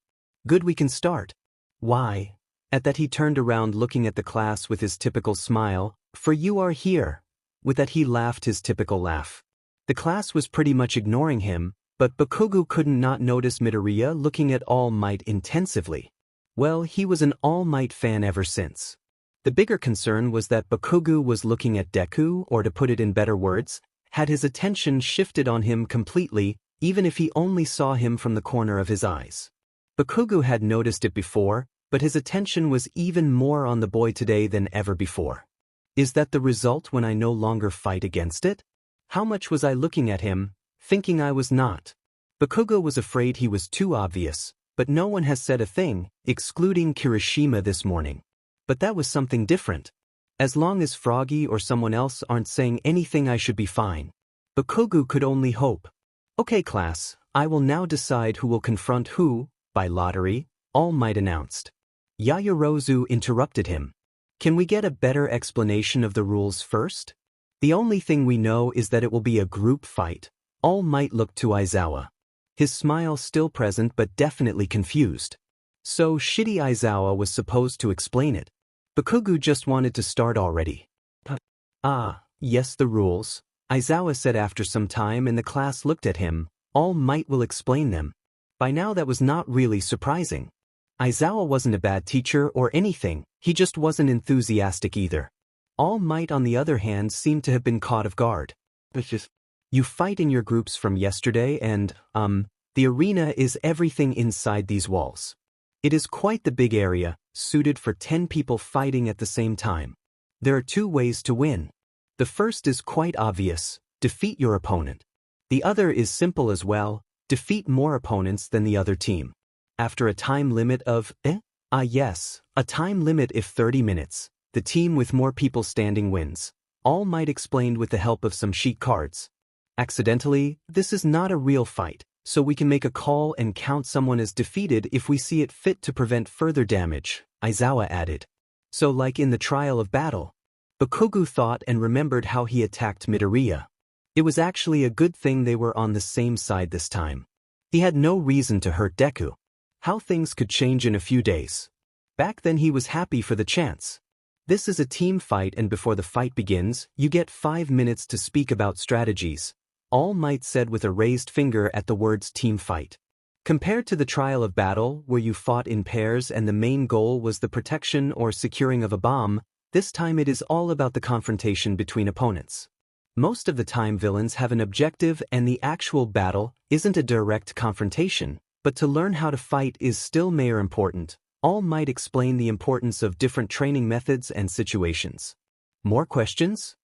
[SPEAKER 1] Good, we can start. Why? At that he turned around looking at the class with his typical smile, for you are here. With that he laughed his typical laugh. The class was pretty much ignoring him, but Bakugou couldn't not notice Midoriya looking at All Might intensively. Well, he was an All Might fan ever since. The bigger concern was that Bakugou was looking at Deku, or to put it in better words, had his attention shifted on him completely, even if he only saw him from the corner of his eyes. Bakugou had noticed it before, but his attention was even more on the boy today than ever before. Is that the result when I no longer fight against it? How much was I looking at him, thinking I was not? Bakugou was afraid he was too obvious, but no one has said a thing, excluding Kirishima this morning. But that was something different. As long as Froggy or someone else aren't saying anything, I should be fine. Bakugou could only hope. Okay class, I will now decide who will confront who, by lottery, All Might announced. Yaoyorozu interrupted him. Can we get a better explanation of the rules first? The only thing we know is that it will be a group fight. All Might looked to Aizawa. His smile still present but definitely confused. So shitty Aizawa was supposed to explain it. Bakugou just wanted to start already. Yes, the rules, Aizawa said after some time, and the class looked at him. All Might will explain them. By now that was not really surprising. Aizawa wasn't a bad teacher or anything, he just wasn't enthusiastic either. All Might on the other hand seemed to have been caught off guard. You fight in your groups from yesterday and, the arena is everything inside these walls. It is quite the big area, suited for 10 people fighting at the same time. There are 2 ways to win. The first is quite obvious, defeat your opponent. The other is simple as well, defeat more opponents than the other team. After a time limit of, yes, a time limit if 30 minutes, the team with more people standing wins. All Might explained with the help of some sheet cards. Accidentally, this is not a real fight. So we can make a call and count someone as defeated if we see it fit to prevent further damage, Aizawa added. So like in the trial of battle. Bakugou thought and remembered how he attacked Midoriya. It was actually a good thing they were on the same side this time. He had no reason to hurt Deku. How things could change in a few days. Back then he was happy for the chance. This is a team fight and before the fight begins, you get 5 minutes to speak about strategies. All Might said with a raised finger at the words team fight. Compared to the trial of battle, where you fought in pairs and the main goal was the protection or securing of a bomb, this time it is all about the confrontation between opponents. Most of the time villains have an objective and the actual battle isn't a direct confrontation, but to learn how to fight is still more important. All Might explain the importance of different training methods and situations. More questions?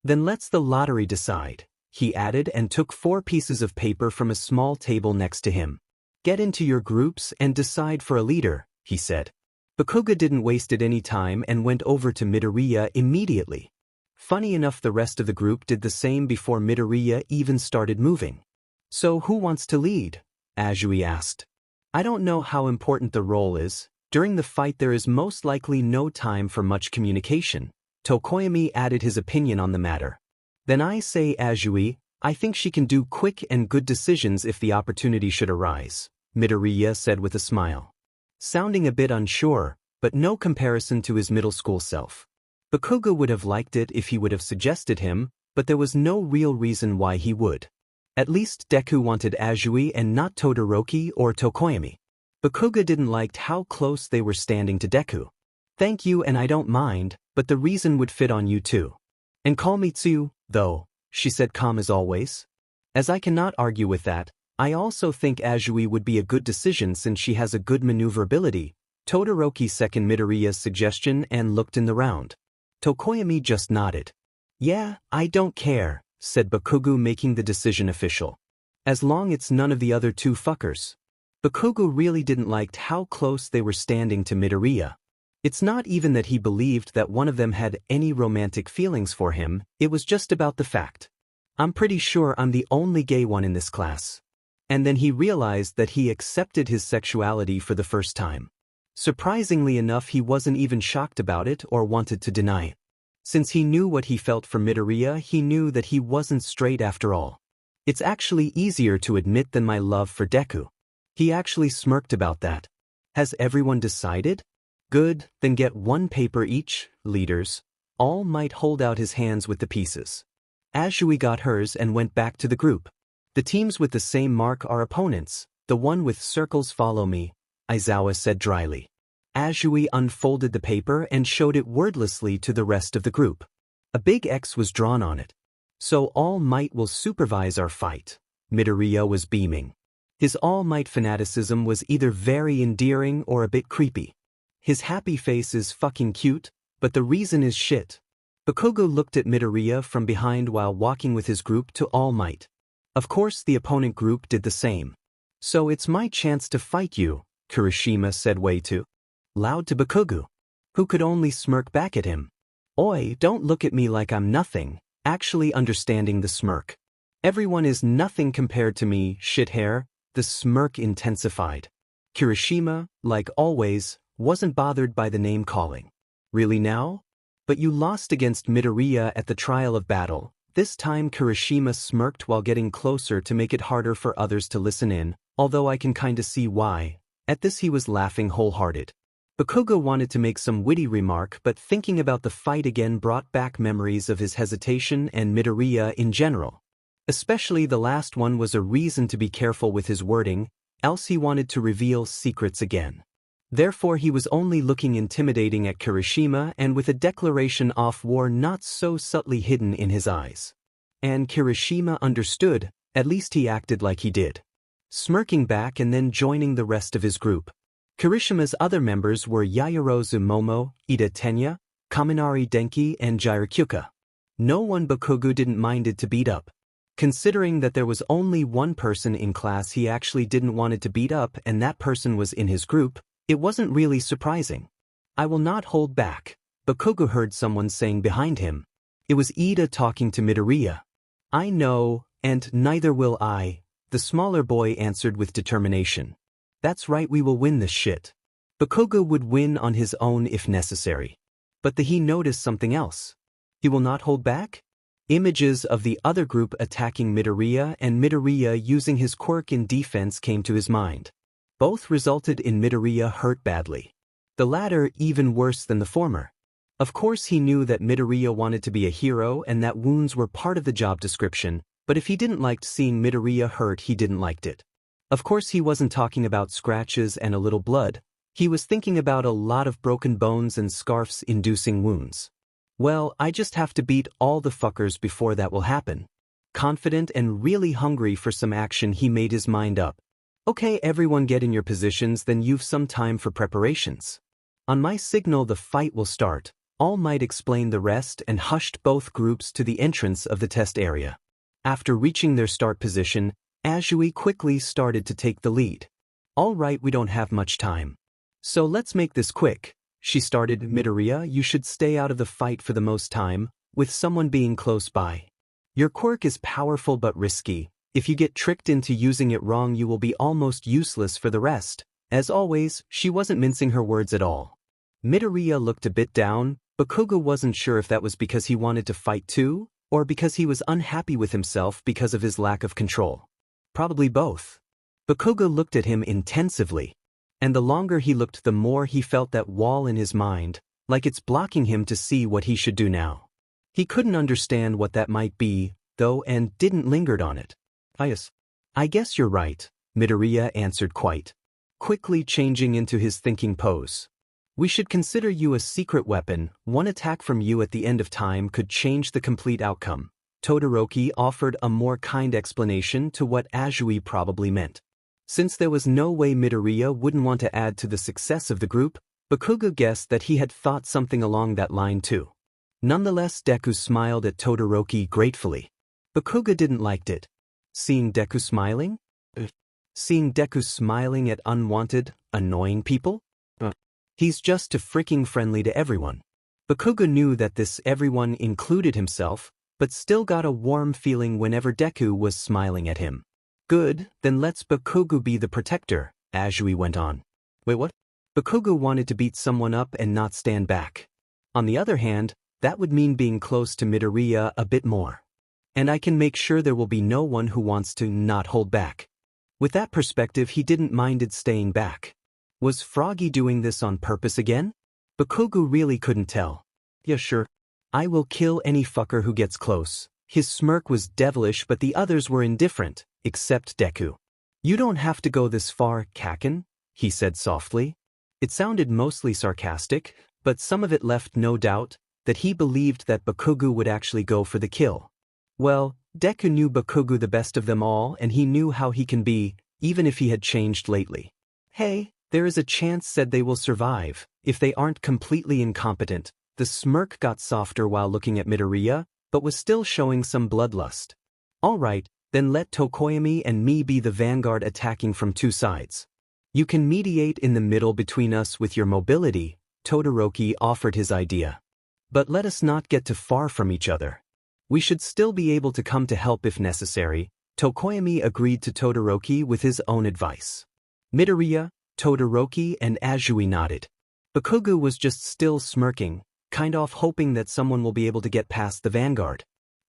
[SPEAKER 1] Then let's the lottery decide, he added and took 4 pieces of paper from a small table next to him. Get into your groups and decide for a leader, he said. Bakugou didn't waste any time and went over to Midoriya immediately. Funny enough, the rest of the group did the same before Midoriya even started moving. So who wants to lead? Azui asked. I don't know how important the role is. During the fight there is most likely no time for much communication. Tokoyami added his opinion on the matter. Then I say Azui, I think she can do quick and good decisions if the opportunity should arise, Midoriya said with a smile. Sounding a bit unsure, but no comparison to his middle school self. Bakugou would have liked it if he would have suggested him, but there was no real reason why he would. At least Deku wanted Azui and not Todoroki or Tokoyami. Bakugou didn't like how close they were standing to Deku. Thank you and I don't mind, but the reason would fit on you too. And call me Tsu, though, she said calm as always. As I cannot argue with that, I also think Azui would be a good decision since she has a good maneuverability. Todoroki seconded Midoriya's suggestion and looked in the round. Tokoyami just nodded. Yeah, I don't care, said Bakugou making the decision official. As long it's none of the other two fuckers. Bakugou really didn't like how close they were standing to Midoriya. It's not even that he believed that one of them had any romantic feelings for him, it was just about the fact. I'm pretty sure I'm the only gay one in this class. And then he realized that he accepted his sexuality for the first time. Surprisingly enough, he wasn't even shocked about it or wanted to deny it. Since he knew what he felt for Midoriya, he knew that he wasn't straight after all. It's actually easier to admit than my love for Deku. He actually smirked about that. Has everyone decided? Good, then get one paper each, leaders. All Might hold out his hands with the pieces. Azui got hers and went back to the group. The teams with the same mark are opponents, the one with circles follow me, Aizawa said dryly. Azui unfolded the paper and showed it wordlessly to the rest of the group. A big X was drawn on it. So All Might will supervise our fight. Midoriya was beaming. His All Might fanaticism was either very endearing or a bit creepy. His happy face is fucking cute, but the reason is shit. Bakugou looked at Midoriya from behind while walking with his group to All Might. Of course the opponent group did the same. So it's my chance to fight you, Kirishima said way too loud to Bakugou, who could only smirk back at him. Oi, don't look at me like I'm nothing, actually understanding the smirk. Everyone is nothing compared to me, shithair. The smirk intensified. Kirishima, like always, wasn't bothered by the name calling. Really now? But you lost against Midoriya at the trial of battle. This time Kirishima smirked while getting closer to make it harder for others to listen in, although I can kinda see why. At this he was laughing wholehearted. Bakugou wanted to make some witty remark, but thinking about the fight again brought back memories of his hesitation and Midoriya in general. Especially the last one was a reason to be careful with his wording, else he wanted to reveal secrets again. Therefore he was only looking intimidating at Kirishima and with a declaration of war not so subtly hidden in his eyes. And Kirishima understood, at least he acted like he did. Smirking back and then joining the rest of his group. Kirishima's other members were Yaoyorozu Momo, Ida Tenya, Kaminari Denki and Jirokyuka. No one Bakugou didn't minded to beat up. Considering that there was only one person in class he actually didn't wanted to beat up and that person was in his group, it wasn't really surprising. I will not hold back, Bakugou heard someone saying behind him. It was Ida talking to Midoriya. I know, and neither will I, the smaller boy answered with determination. That's right, we will win this shit. Bakugou would win on his own if necessary. But he noticed something else. He will not hold back? Images of the other group attacking Midoriya and Midoriya using his quirk in defense came to his mind. Both resulted in Midoriya hurt badly. The latter even worse than the former. Of course he knew that Midoriya wanted to be a hero and that wounds were part of the job description, but if he didn't like seeing Midoriya hurt he didn't like it. Of course he wasn't talking about scratches and a little blood, he was thinking about a lot of broken bones and scarfs inducing wounds. Well, I just have to beat all the fuckers before that will happen. Confident and really hungry for some action he made his mind up. Okay, everyone get in your positions, then you've some time for preparations. On my signal the fight will start. All Might explained the rest and hushed both groups to the entrance of the test area. After reaching their start position, Azui quickly started to take the lead. All right, we don't have much time. So let's make this quick. She started. Midoriya, you should stay out of the fight for the most time, with someone being close by. Your quirk is powerful but risky. If you get tricked into using it wrong you will be almost useless for the rest. As always, she wasn't mincing her words at all. Midoriya looked a bit down. Bakugou wasn't sure if that was because he wanted to fight too, or because he was unhappy with himself because of his lack of control. Probably both. Bakugou looked at him intensively. And the longer he looked the more he felt that wall in his mind, like it's blocking him to see what he should do now. He couldn't understand what that might be, though, and didn't linger on it. I guess you're right, Midoriya answered quite quickly changing into his thinking pose. We should consider you a secret weapon. One attack from you at the end of time could change the complete outcome. Todoroki offered a more kind explanation to what Azui probably meant. Since there was no way Midoriya wouldn't want to add to the success of the group, Bakugou guessed that he had thought something along that line too. Nonetheless, Deku smiled at Todoroki gratefully. Bakugou didn't like it. Seeing Deku smiling? Seeing Deku smiling at unwanted, annoying people? He's just too freaking friendly to everyone. Bakugou knew that this everyone included himself, but still got a warm feeling whenever Deku was smiling at him. Good, then let's Bakugou be the protector, Azui went on. Wait, what? Bakugou wanted to beat someone up and not stand back. On the other hand, that would mean being close to Midoriya a bit more. And I can make sure there will be no one who wants to not hold back. With that perspective, he didn't mind staying back. Was Froggy doing this on purpose again? Bakugou really couldn't tell. Yeah, sure. I will kill any fucker who gets close. His smirk was devilish, but the others were indifferent, except Deku. You don't have to go this far, Kaken, he said softly. It sounded mostly sarcastic, but some of it left no doubt that he believed that Bakugou would actually go for the kill. Well, Deku knew Bakugou the best of them all, and he knew how he can be, even if he had changed lately. Hey, there is a chance that they will survive, if they aren't completely incompetent. The smirk got softer while looking at Midoriya, but was still showing some bloodlust. Alright, then let Tokoyami and me be the vanguard attacking from two sides. You can mediate in the middle between us with your mobility, Todoroki offered his idea. But let us not get too far from each other. We should still be able to come to help if necessary. Tokoyami agreed to Todoroki with his own advice. Midoriya, Todoroki and Azui nodded. Bakugou was just still smirking, kind of hoping that someone will be able to get past the vanguard.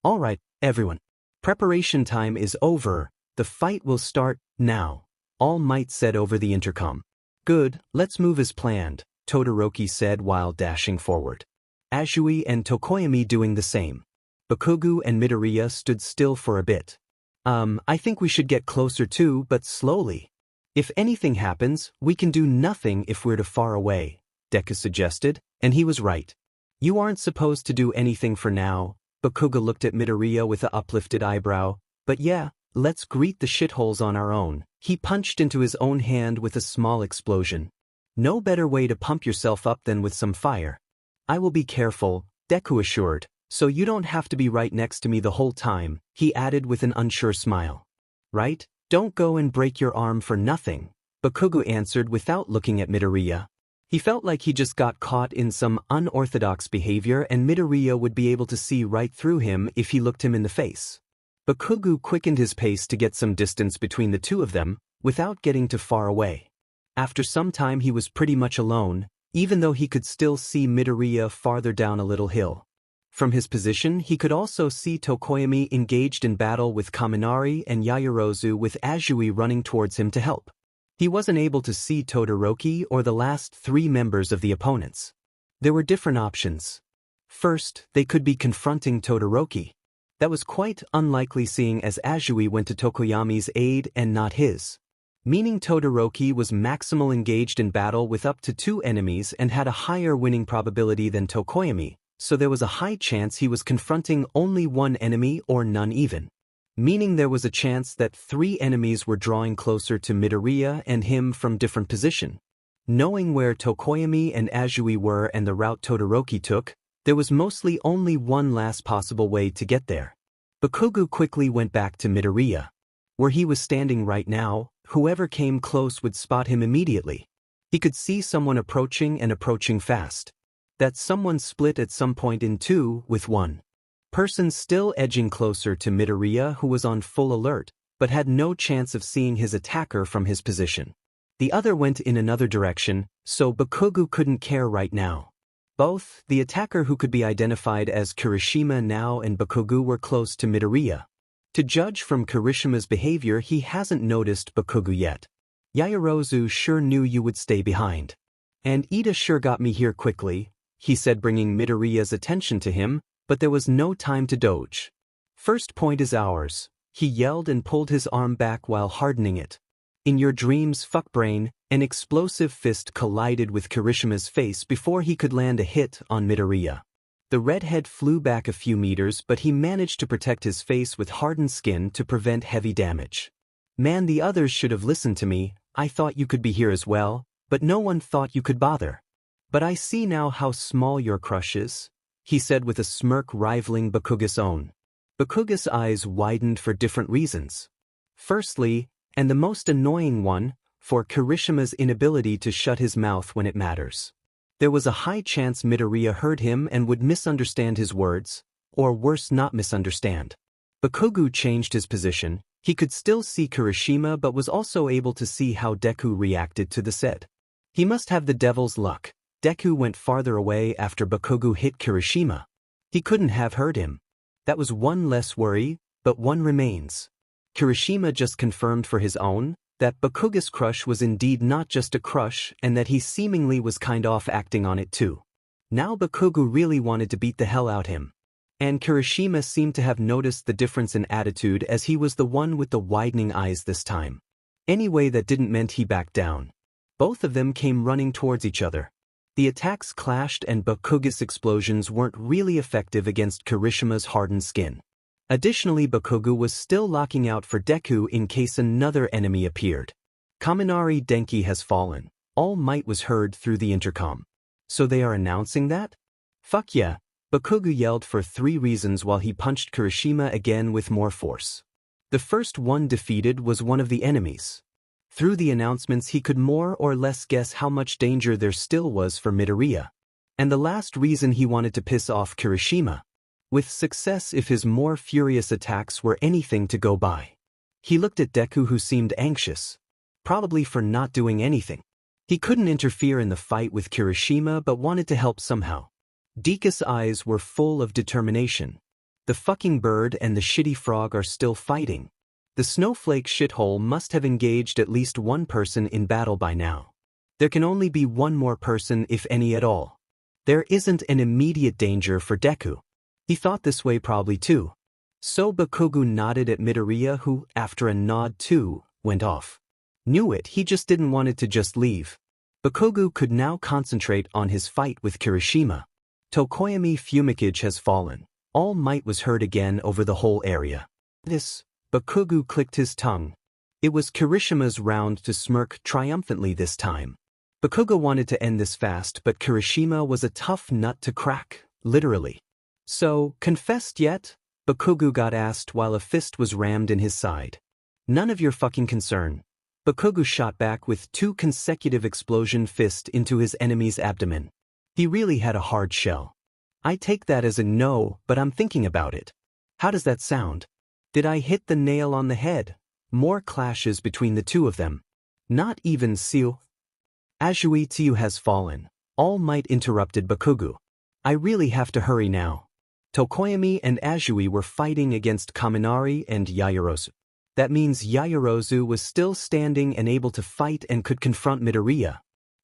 [SPEAKER 1] Alright, everyone. Preparation time is over. The fight will start now, All Might said over the intercom. Good, let's move as planned, Todoroki said while dashing forward. Azui and Tokoyami doing the same. Bakugou and Midoriya stood still for a bit. I think we should get closer too, but slowly. If anything happens, we can do nothing if we're too far away, Deku suggested, and he was right. You aren't supposed to do anything for now. Bakugou looked at Midoriya with an uplifted eyebrow. But yeah, let's greet the shitholes on our own. He punched into his own hand with a small explosion. No better way to pump yourself up than with some fire. I will be careful, Deku assured. So you don't have to be right next to me the whole time, he added with an unsure smile. Right? Don't go and break your arm for nothing, Bakugou answered without looking at Midoriya. He felt like he just got caught in some unorthodox behavior and Midoriya would be able to see right through him if he looked him in the face. Bakugou quickened his pace to get some distance between the two of them, without getting too far away. After some time he was pretty much alone, even though he could still see Midoriya farther down a little hill. From his position, he could also see Tokoyami engaged in battle with Kaminari and Yaoyorozu with Azui running towards him to help. He wasn't able to see Todoroki or the last three members of the opponents. There were different options. First, they could be confronting Todoroki. That was quite unlikely seeing as Azui went to Tokoyami's aid and not his. Meaning Todoroki was maximal engaged in battle with up to two enemies and had a higher winning probability than Tokoyami. So there was a high chance he was confronting only one enemy or none even. Meaning there was a chance that three enemies were drawing closer to Midoriya and him from different position. Knowing where Tokoyami and Azui were and the route Todoroki took, there was mostly only one last possible way to get there. Bakugou quickly went back to Midoriya. Where he was standing right now, whoever came close would spot him immediately. He could see someone approaching and approaching fast. That someone split at some point in two, with one person still edging closer to Midoriya who was on full alert, but had no chance of seeing his attacker from his position. The other went in another direction, so Bakugou couldn't care right now. Both, the attacker who could be identified as Kirishima now and Bakugou were close to Midoriya. To judge from Kirishima's behavior, he hasn't noticed Bakugou yet. Yaoyorozu sure knew you would stay behind. And Ida sure got me here quickly, he said, bringing Midoriya's attention to him, but there was no time to doge. First point is ours, he yelled and pulled his arm back while hardening it. In your dreams, fuckbrain, an explosive fist collided with Kirishima's face before he could land a hit on Midoriya. The redhead flew back a few meters, but he managed to protect his face with hardened skin to prevent heavy damage. Man, the others should have listened to me. I thought you could be here as well, but no one thought you could bother. But I see now how small your crush is, he said with a smirk rivaling Bakugou's own. Bakugou's eyes widened for different reasons. Firstly, and the most annoying one, for Kirishima's inability to shut his mouth when it matters. There was a high chance Midoriya heard him and would misunderstand his words, or worse, not misunderstand. Bakugou changed his position. He could still see Kirishima but was also able to see how Deku reacted to the said. He must have the devil's luck. Deku went farther away after Bakugou hit Kirishima. He couldn't have heard him. That was one less worry, but one remains. Kirishima just confirmed for his own that Bakugou's crush was indeed not just a crush and that he seemingly was kind of acting on it too. Now Bakugou really wanted to beat the hell out him. And Kirishima seemed to have noticed the difference in attitude as he was the one with the widening eyes this time. Anyway, that didn't mean he backed down. Both of them came running towards each other. The attacks clashed and Bakugou's explosions weren't really effective against Kirishima's hardened skin. Additionally, Bakugou was still locking out for Deku in case another enemy appeared. Kaminari Denki has fallen. All Might was heard through the intercom. So they are announcing that? Fuck yeah, Bakugou yelled for 3 reasons while he punched Kirishima again with more force. The first one defeated was one of the enemies. Through the announcements he could more or less guess how much danger there still was for Midoriya. And the last reason he wanted to piss off Kirishima. With success if his more furious attacks were anything to go by. He looked at Deku, who seemed anxious. Probably for not doing anything. He couldn't interfere in the fight with Kirishima but wanted to help somehow. Deku's eyes were full of determination. The fucking bird and the shitty frog are still fighting. The snowflake shithole must have engaged at least one person in battle by now. There can only be one more person, if any at all. There isn't an immediate danger for Deku. He thought this way probably too. So Bakugou nodded at Midoriya, who, after a nod too, went off. Knew it, he just didn't want it to just leave. Bakugou could now concentrate on his fight with Kirishima. Tokoyami Fumikage has fallen. All Might was heard again over the whole area. Bakugou clicked his tongue. It was Kirishima's round to smirk triumphantly this time. Bakugou wanted to end this fast, but Kirishima was a tough nut to crack, literally. So, confessed yet? Bakugou got asked while a fist was rammed in his side. None of your fucking concern. Bakugou shot back with 2 consecutive explosion fists into his enemy's abdomen. He really had a hard shell. I take that as a no, but I'm thinking about it. How does that sound? Did I hit the nail on the head? More clashes between the two of them. Not even Siu. Azuitiu has fallen. All Might interrupted Bakugou. I really have to hurry now. Tokoyami and Azui were fighting against Kaminari and Yaoyorozu. That means Yaoyorozu was still standing and able to fight and could confront Midoriya.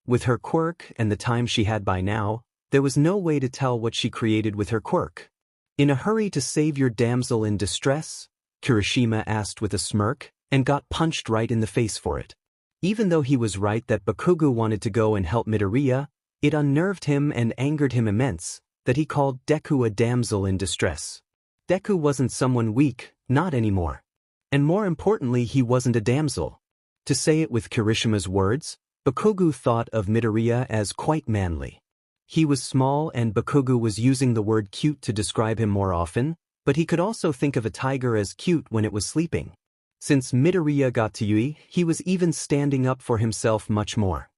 [SPEAKER 1] With her quirk and the time she had by now, there was no way to tell what she created with her quirk. In a hurry to save your damsel in distress? Kirishima asked with a smirk, and got punched right in the face for it. Even though he was right that Bakugou wanted to go and help Midoriya, it unnerved him and angered him immense that he called Deku a damsel in distress. Deku wasn't someone weak, not anymore. And more importantly, he wasn't a damsel. To say it with Kirishima's words, Bakugou thought of Midoriya as quite manly. He was small and Bakugou was using the word cute to describe him more often, but he could also think of a tiger as cute when it was sleeping. Since Midoriya got to Yui, he was even standing up for himself much more.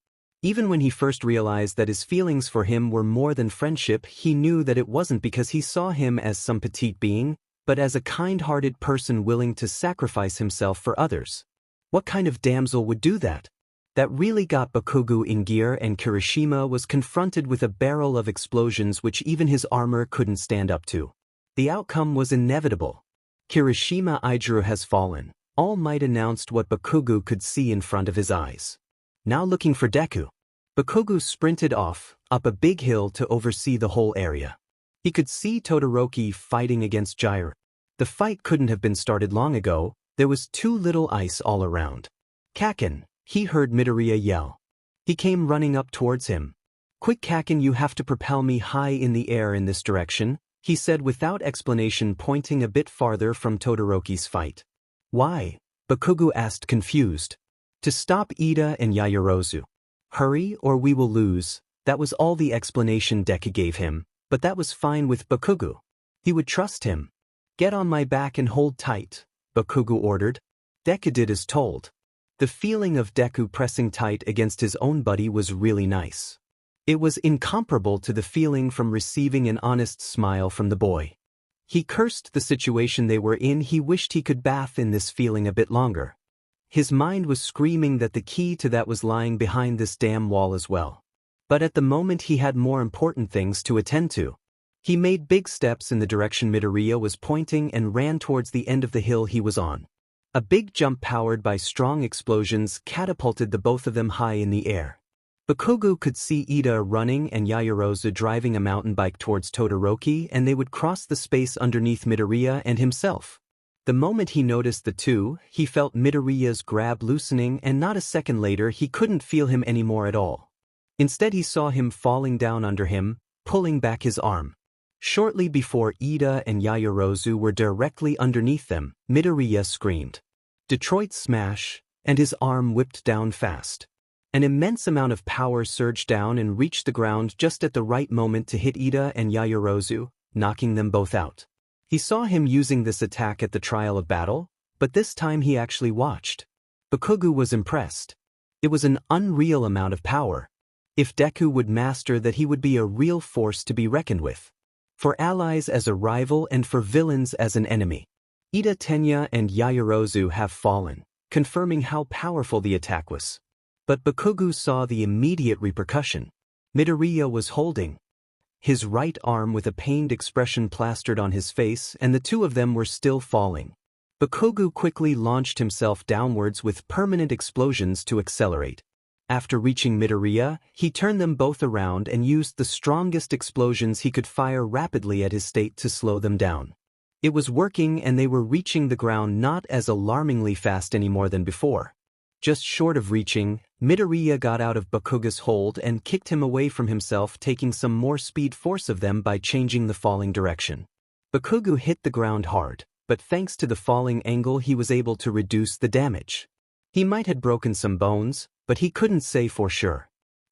[SPEAKER 1] Even when he first realized that his feelings for him were more than friendship, he knew that it wasn't because he saw him as some petite being, but as a kind-hearted person willing to sacrifice himself for others. What kind of damsel would do that? That really got Bakugou in gear, and Kirishima was confronted with a barrel of explosions which even his armor couldn't stand up to. The outcome was inevitable. Kirishima Aijuru has fallen. All Might announced what Bakugou could see in front of his eyes. Now looking for Deku. Bakugou sprinted off, up a big hill to oversee the whole area. He could see Todoroki fighting against Jiraiya. The fight couldn't have been started long ago, there was too little ice all around. Kaken, he heard Midoriya yell. He came running up towards him. Quick Kaken, you have to propel me high in the air in this direction, he said without explanation, pointing a bit farther from Todoroki's fight. Why? Bakugou asked, confused. To stop Ida and Yaoyorozu. Hurry or we will lose, that was all the explanation Deku gave him, but that was fine with Bakugou. He would trust him. Get on my back and hold tight, Bakugou ordered. Deku did as told. The feeling of Deku pressing tight against his own buddy was really nice. It was incomparable to the feeling from receiving an honest smile from the boy. He cursed the situation they were in. He wished he could bath in this feeling a bit longer. His mind was screaming that the key to that was lying behind this damn wall as well. But at the moment he had more important things to attend to. He made big steps in the direction Midoriya was pointing and ran towards the end of the hill he was on. A big jump powered by strong explosions catapulted the both of them high in the air. Bakugou could see Ida running and Yaoyorozu driving a mountain bike towards Todoroki, and they would cross the space underneath Midoriya and himself. The moment he noticed the two, he felt Midoriya's grab loosening, and not a second later he couldn't feel him anymore at all. Instead he saw him falling down under him, pulling back his arm. Shortly before Ida and Yaoyorozu were directly underneath them, Midoriya screamed. Detroit smash, and his arm whipped down fast. An immense amount of power surged down and reached the ground just at the right moment to hit Ida and Yaoyorozu, knocking them both out. He saw him using this attack at the trial of battle, but this time he actually watched. Bakugou was impressed. It was an unreal amount of power. If Deku would master that, he would be a real force to be reckoned with. For allies as a rival and for villains as an enemy. Ida, Tenya and Yaoyorozu have fallen, confirming how powerful the attack was. But Bakugou saw the immediate repercussion. Midoriya was holding his right arm with a pained expression plastered on his face, and the two of them were still falling. Bakugou quickly launched himself downwards with permanent explosions to accelerate. After reaching Midoriya, he turned them both around and used the strongest explosions he could fire rapidly at his state to slow them down. It was working, and they were reaching the ground not as alarmingly fast anymore than before. Just short of reaching, Midoriya got out of Bakugou's hold and kicked him away from himself, taking some more speed force of them by changing the falling direction. Bakugou hit the ground hard, but thanks to the falling angle he was able to reduce the damage. He might have broken some bones, but he couldn't say for sure.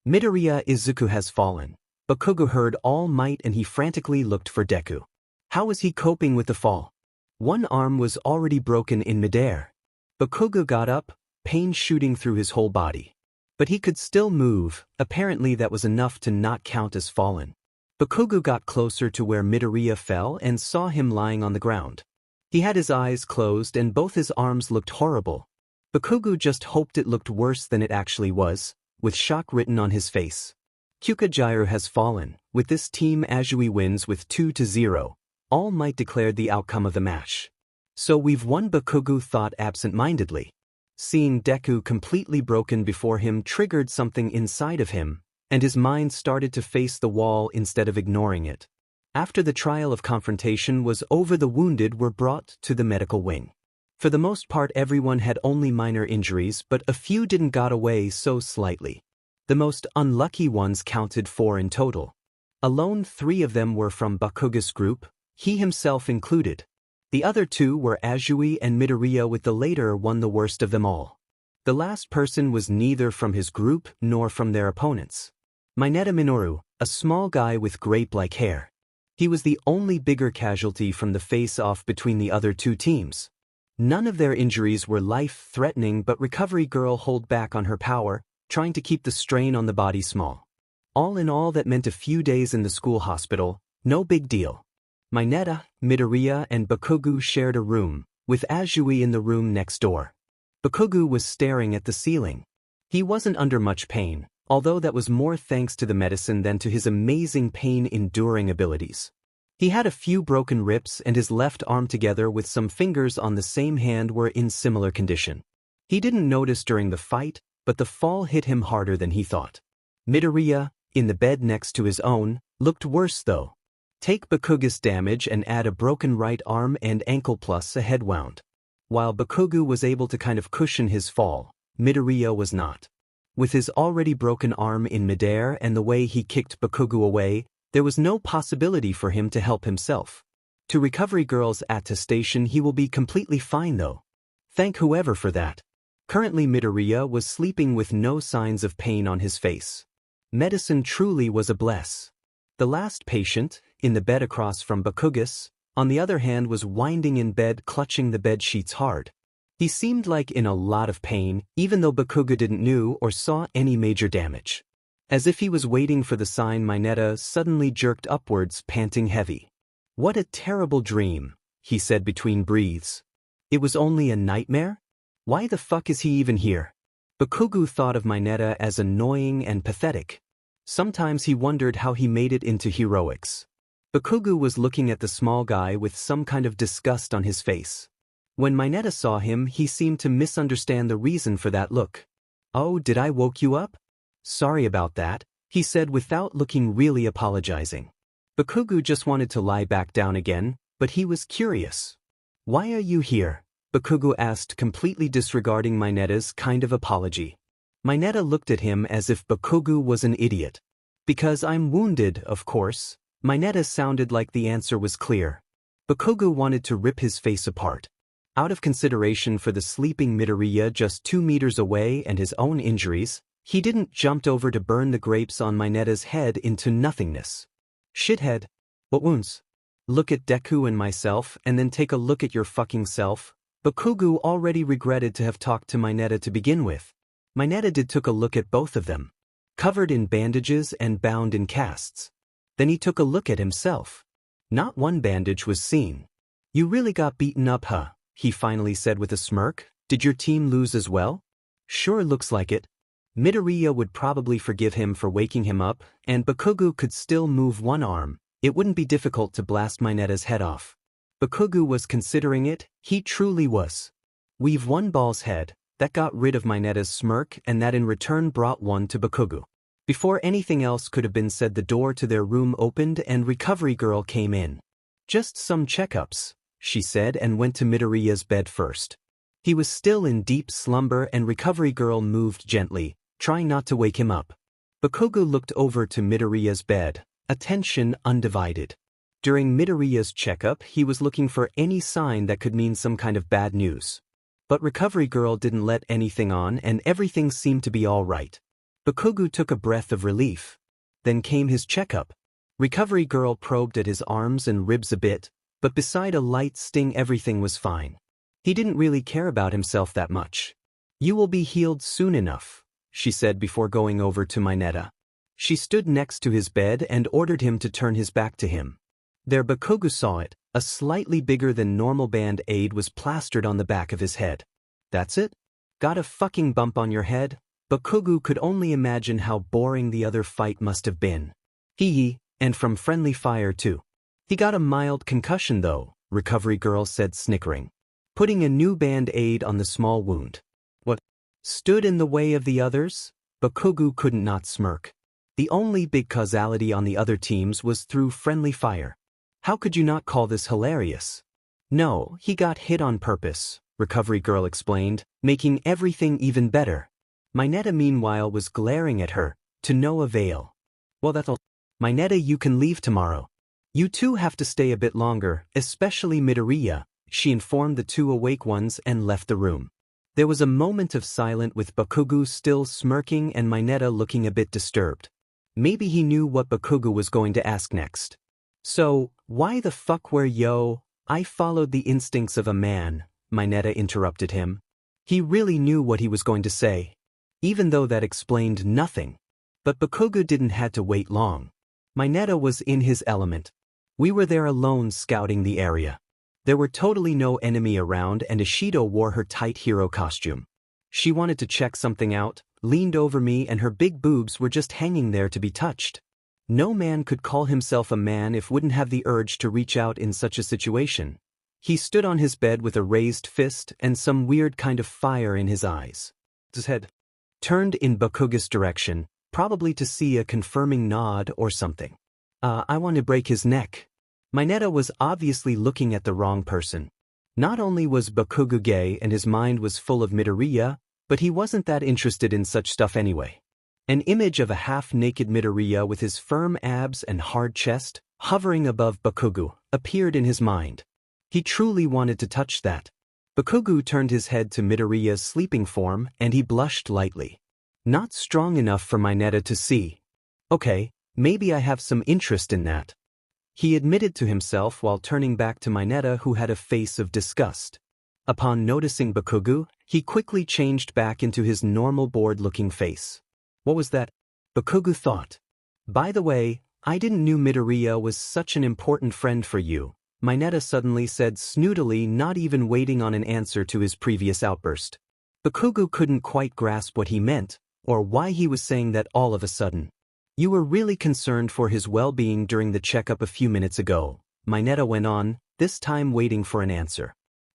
[SPEAKER 1] Midoriya Izuku has fallen. Bakugou heard All Might and he frantically looked for Deku. How was he coping with the fall? One arm was already broken in midair. Bakugou got up, pain shooting through his whole body. But he could still move. Apparently that was enough to not count as fallen. Bakugou got closer to where Midoriya fell and saw him lying on the ground. He had his eyes closed and both his arms looked horrible. Bakugou just hoped it looked worse than it actually was, with shock written on his face. Kyukajiru has fallen. With this, Team Azui wins with 2-0. All Might declared the outcome of the match. So we've won, Bakugou thought absent-mindedly. Seeing Deku completely broken before him triggered something inside of him, and his mind started to face the wall instead of ignoring it. After the trial of confrontation was over, the wounded were brought to the medical wing. For the most part everyone had only minor injuries, but a few didn't got away so slightly. The most unlucky ones counted 4 in total. Alone 3 of them were from Bakugou's group, he himself included. The other 2 were Azui and Midoriya, with the later one the worst of them all. The last person was neither from his group nor from their opponents. Mineta Minoru, a small guy with grape-like hair. He was the only bigger casualty from the face-off between the other 2 teams. None of their injuries were life-threatening, but Recovery Girl held back on her power, trying to keep the strain on the body small. All in all, that meant a few days in the school hospital, no big deal. Mineta, Midoriya and Bakugou shared a room, with Azui in the room next door. Bakugou was staring at the ceiling. He wasn't under much pain, although that was more thanks to the medicine than to his amazing pain-enduring abilities. He had a few broken ribs, and his left arm together with some fingers on the same hand were in similar condition. He didn't notice during the fight, but the fall hit him harder than he thought. Midoriya, in the bed next to his own, looked worse though. Take Bakugou's damage and add a broken right arm and ankle plus a head wound. While Bakugou was able to kind of cushion his fall, Midoriya was not. With his already broken arm in midair and the way he kicked Bakugou away, there was no possibility for him to help himself. To Recovery Girl's attestation, he will be completely fine though. Thank whoever for that. Currently Midoriya was sleeping with no signs of pain on his face. Medicine truly was a bless. The last patient, in the bed across from Bakugou, on the other hand, was winding in bed, clutching the bed sheets hard. He seemed like in a lot of pain, even though Bakugou didn't know or saw any major damage. As if he was waiting for the sign, Mineta suddenly jerked upwards, panting heavy. What a terrible dream, he said between breaths. It was only a nightmare? Why the fuck is he even here? Bakugou thought of Mineta as annoying and pathetic. Sometimes he wondered how he made it into heroics. Bakugou was looking at the small guy with some kind of disgust on his face. When Mineta saw him, he seemed to misunderstand the reason for that look. Oh, did I woke you up? Sorry about that, he said without looking really apologizing. Bakugou just wanted to lie back down again, but he was curious. Why are you here? Bakugou asked, completely disregarding Mineta's kind of apology. Mineta looked at him as if Bakugou was an idiot. Because I'm wounded, of course. Mineta sounded like the answer was clear. Bakugou wanted to rip his face apart. Out of consideration for the sleeping Midoriya just 2 meters away and his own injuries, he didn't jump over to burn the grapes on Mineta's head into nothingness. Shithead. What wounds? Look at Deku and myself and then take a look at your fucking self. Bakugou already regretted to have talked to Mineta to begin with. Mineta took a look at both of them. Covered in bandages and bound in casts. Then he took a look at himself. Not one bandage was seen. You really got beaten up, huh? He finally said with a smirk. Did your team lose as well? Sure looks like it. Midoriya would probably forgive him for waking him up, and Bakugou could still move one arm. It wouldn't be difficult to blast Mineta's head off. Bakugou was considering it, he truly was. We've won Ball's head, that got rid of Mineta's smirk and that in return brought one to Bakugou. Before anything else could have been said, the door to their room opened and Recovery Girl came in. Just some checkups, she said and went to Midoriya's bed first. He was still in deep slumber and Recovery Girl moved gently, trying not to wake him up. Bakugou looked over to Midoriya's bed, attention undivided. During Midoriya's checkup, he was looking for any sign that could mean some kind of bad news. But Recovery Girl didn't let anything on and everything seemed to be all right. Bakugou took a breath of relief. Then came his checkup. Recovery Girl probed at his arms and ribs a bit, but beside a light sting everything was fine. He didn't really care about himself that much. You will be healed soon enough, she said before going over to Mineta. She stood next to his bed and ordered him to turn his back to him. There Bakugou saw it, a slightly bigger than normal band-aid was plastered on the back of his head. That's it? Got a fucking bump on your head? Bakugou could only imagine how boring the other fight must have been. Hee, and from friendly fire too. He got a mild concussion though, Recovery Girl said snickering. Putting a new band-aid on the small wound. What? Stood in the way of the others? Bakugou couldn't not smirk. The only big causality on the other teams was through friendly fire. How could you not call this hilarious? No, he got hit on purpose, Recovery Girl explained, making everything even better. Mineta meanwhile was glaring at her, to no avail. Well, that's all. Mineta, you can leave tomorrow. You two have to stay a bit longer, especially Midoriya, she informed the two awake ones and left the room. There was a moment of silence with Bakugou still smirking and Mineta looking a bit disturbed. Maybe he knew what Bakugou was going to ask next. So, why the fuck were yo? I followed the instincts of a man, Mineta interrupted him. He really knew what he was going to say. Even though that explained nothing. But Bakugou didn't have to wait long. Mineta was in his element. We were there alone scouting the area. There were totally no enemy around and Ishido wore her tight hero costume. She wanted to check something out, leaned over me and her big boobs were just hanging there to be touched. No man could call himself a man if wouldn't have the urge to reach out in such a situation. He stood on his bed with a raised fist and some weird kind of fire in his eyes. His head turned in Bakugou's direction, probably to see a confirming nod or something. I want to break his neck. Mineta was obviously looking at the wrong person. Not only was Bakugou gay and his mind was full of Midoriya, But he wasn't that interested in such stuff anyway. An image of a half-naked Midoriya with his firm abs and hard chest, hovering above Bakugou, appeared in his mind. He truly wanted to touch that. Bakugou turned his head to Midoriya's sleeping form and he blushed lightly. Not strong enough for Mineta to see. Okay, maybe I have some interest in that. He admitted to himself while turning back to Mineta, who had a face of disgust. Upon noticing Bakugou, he quickly changed back into his normal bored-looking face. What was that? Bakugou thought. By the way, I didn't know Midoriya was such an important friend for you, Mineta suddenly said snootily, not even waiting on an answer to his previous outburst. Bakugou couldn't quite grasp what he meant, or why he was saying that all of a sudden. You were really concerned for his well-being during the checkup a few minutes ago, Mineta went on, this time waiting for an answer.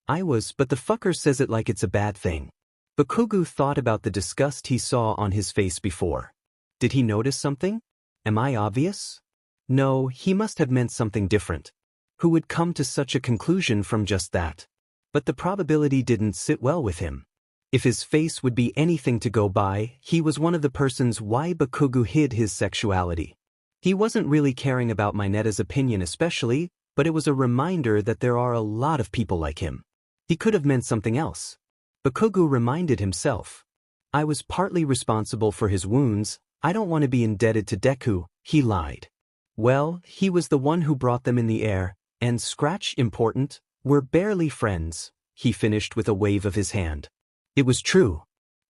[SPEAKER 1] I was, but the fucker says it like it's a bad thing. Bakugou thought about the disgust he saw on his face before. Did he notice something? Am I obvious? No, he must have meant something different. Who would come to such a conclusion from just that? But the probability didn't sit well with him. If his face would be anything to go by, he was one of the persons why Bakugou hid his sexuality. He wasn't really caring about Mineta's opinion especially, but it was a reminder that there are a lot of people like him. He could have meant something else. Bakugou reminded himself. I was partly responsible for his wounds, I don't want to be indebted to Deku, he lied. Well, he was the one who brought them in the air, and scratch important, we're barely friends, he finished with a wave of his hand. It was true.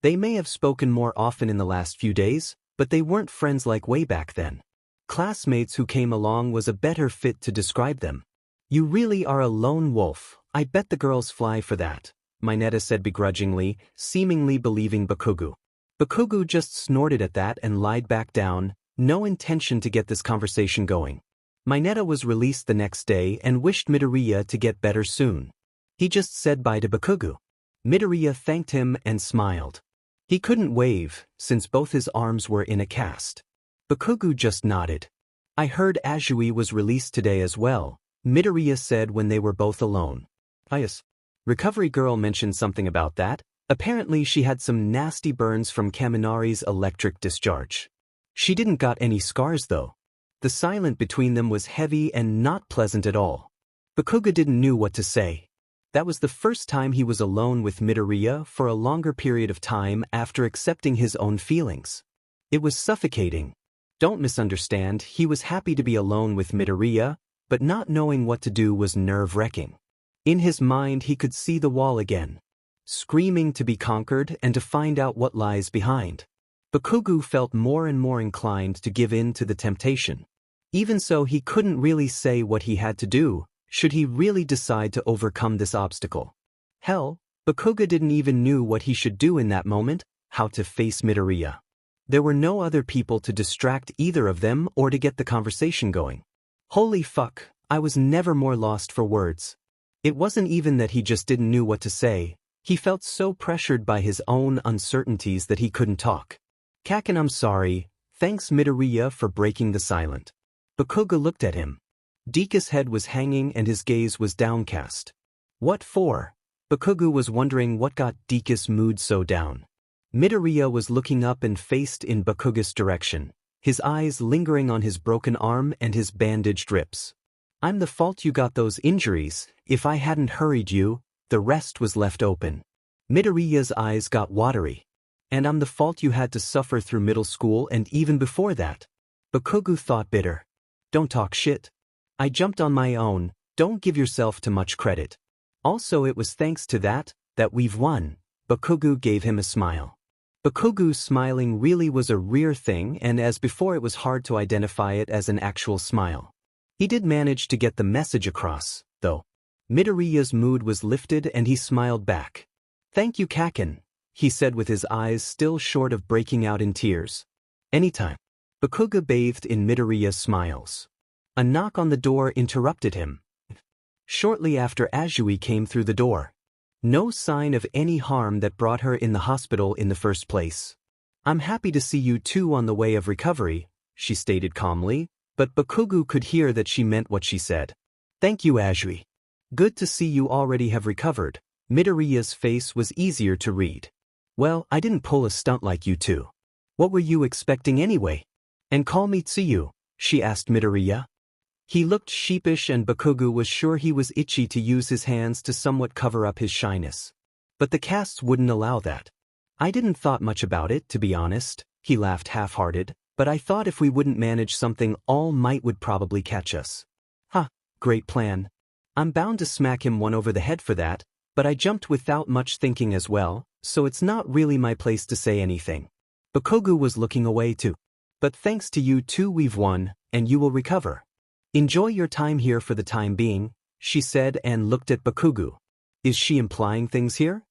[SPEAKER 1] They may have spoken more often in the last few days, but they weren't friends like way back then. Classmates who came along was a better fit to describe them. You really are a lone wolf, I bet the girls fly for that, Mineta said begrudgingly, seemingly believing Bakugou. Bakugou just snorted at that and lied back down, no intention to get this conversation going. Mineta was released the next day and wished Midoriya to get better soon. He just said bye to Bakugou. Midoriya thanked him and smiled. He couldn't wave, since both his arms were in a cast. Bakugou just nodded. I heard Azui was released today as well, Midoriya said when they were both alone. Yes. Recovery girl mentioned something about that. Apparently she had some nasty burns from Kaminari's electric discharge. She didn't got any scars though. The silence between them was heavy and not pleasant at all. Bakugou didn't know what to say. That was the first time he was alone with Midoriya for a longer period of time after accepting his own feelings. It was suffocating. Don't misunderstand, he was happy to be alone with Midoriya, but not knowing what to do was nerve-wracking. In his mind he could see the wall again. Screaming to be conquered and to find out what lies behind. Bakugou felt more and more inclined to give in to the temptation. Even so, he couldn't really say what he had to do, should he really decide to overcome this obstacle. Hell, Bakugou didn't even know what he should do in that moment, how to face Midoriya. There were no other people to distract either of them or to get the conversation going. Holy fuck, I was never more lost for words. It wasn't even that he just didn't know what to say, he felt so pressured by his own uncertainties that he couldn't talk. Kaken, I'm sorry, thanks Midoriya for breaking the silence. Bakugou looked at him. Deku's head was hanging and his gaze was downcast. What for? Bakugou was wondering what got Deku's mood so down. Midoriya was looking up and faced in Bakugou's direction, his eyes lingering on his broken arm and his bandaged ribs. I'm the fault you got those injuries, if I hadn't hurried you, the rest was left open. Midoriya's eyes got watery. And I'm the fault you had to suffer through middle school and even before that. Bakugou thought bitter. Don't talk shit. I jumped on my own, don't give yourself too much credit. Also it was thanks to that we've won. Bakugou gave him a smile. Bakugou's smiling really was a rare thing, and as before it was hard to identify it as an actual smile. He did manage to get the message across, though. Midoriya's mood was lifted and he smiled back. Thank you Kaken, he said with his eyes still short of breaking out in tears. Anytime. Bakugou bathed in Midoriya's smiles. A knock on the door interrupted him. Shortly after Azui came through the door. No sign of any harm that brought her in the hospital in the first place. I'm happy to see you two on the way of recovery, she stated calmly, but Bakugou could hear that she meant what she said. Thank you Azui. Good to see you already have recovered. Midoriya's face was easier to read. Well, I didn't pull a stunt like you two. What were you expecting anyway? And call me Tsuyu, she asked Midoriya. He looked sheepish and Bakugou was sure he was itchy to use his hands to somewhat cover up his shyness. But the casts wouldn't allow that. I didn't thought much about it, to be honest, he laughed half-hearted, but I thought if we wouldn't manage something All Might would probably catch us. Huh, great plan. I'm bound to smack him one over the head for that, but I jumped without much thinking as well, so it's not really my place to say anything. Bakugou was looking away too. But thanks to you two we've won, and you will recover. Enjoy your time here for the time being, she said and looked at Bakugou. Is she implying things here?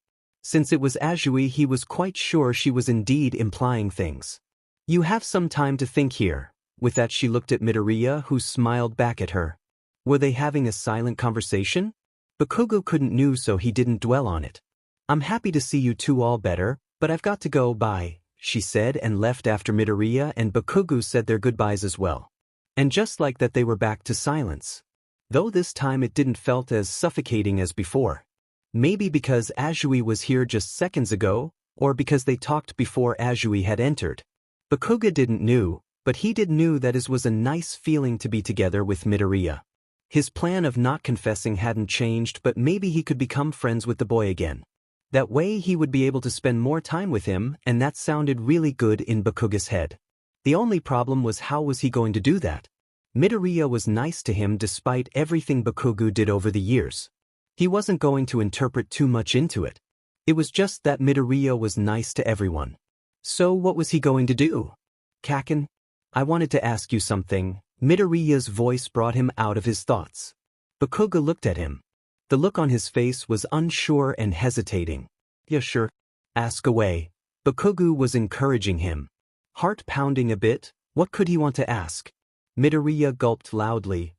[SPEAKER 1] Since it was Azui, he was quite sure she was indeed implying things. You have some time to think here. With that she looked at Midoriya, who smiled back at her. Were they having a silent conversation? Bakugou couldn't know, so he didn't dwell on it. I'm happy to see you two all better, but I've got to go, bye, she said and left after Midoriya and Bakugou said their goodbyes as well. And just like that they were back to silence. Though this time it didn't felt as suffocating as before. Maybe because Azui was here just seconds ago, or because they talked before Azui had entered. Bakugou didn't know, but he did know that it was a nice feeling to be together with Midoriya. His plan of not confessing hadn't changed, but maybe he could become friends with the boy again. That way he would be able to spend more time with him, and that sounded really good in Bakugou's head. The only problem was how was he going to do that? Midoriya was nice to him despite everything Bakugou did over the years. He wasn't going to interpret too much into it. It was just that Midoriya was nice to everyone. So what was he going to do? Kaken? I wanted to ask you something. Midoriya's voice brought him out of his thoughts. Bakugou looked at him. The look on his face was unsure and hesitating. Yeah, sure. Ask away. Bakugou was encouraging him. Heart pounding a bit, what could he want to ask? Midoriya gulped loudly.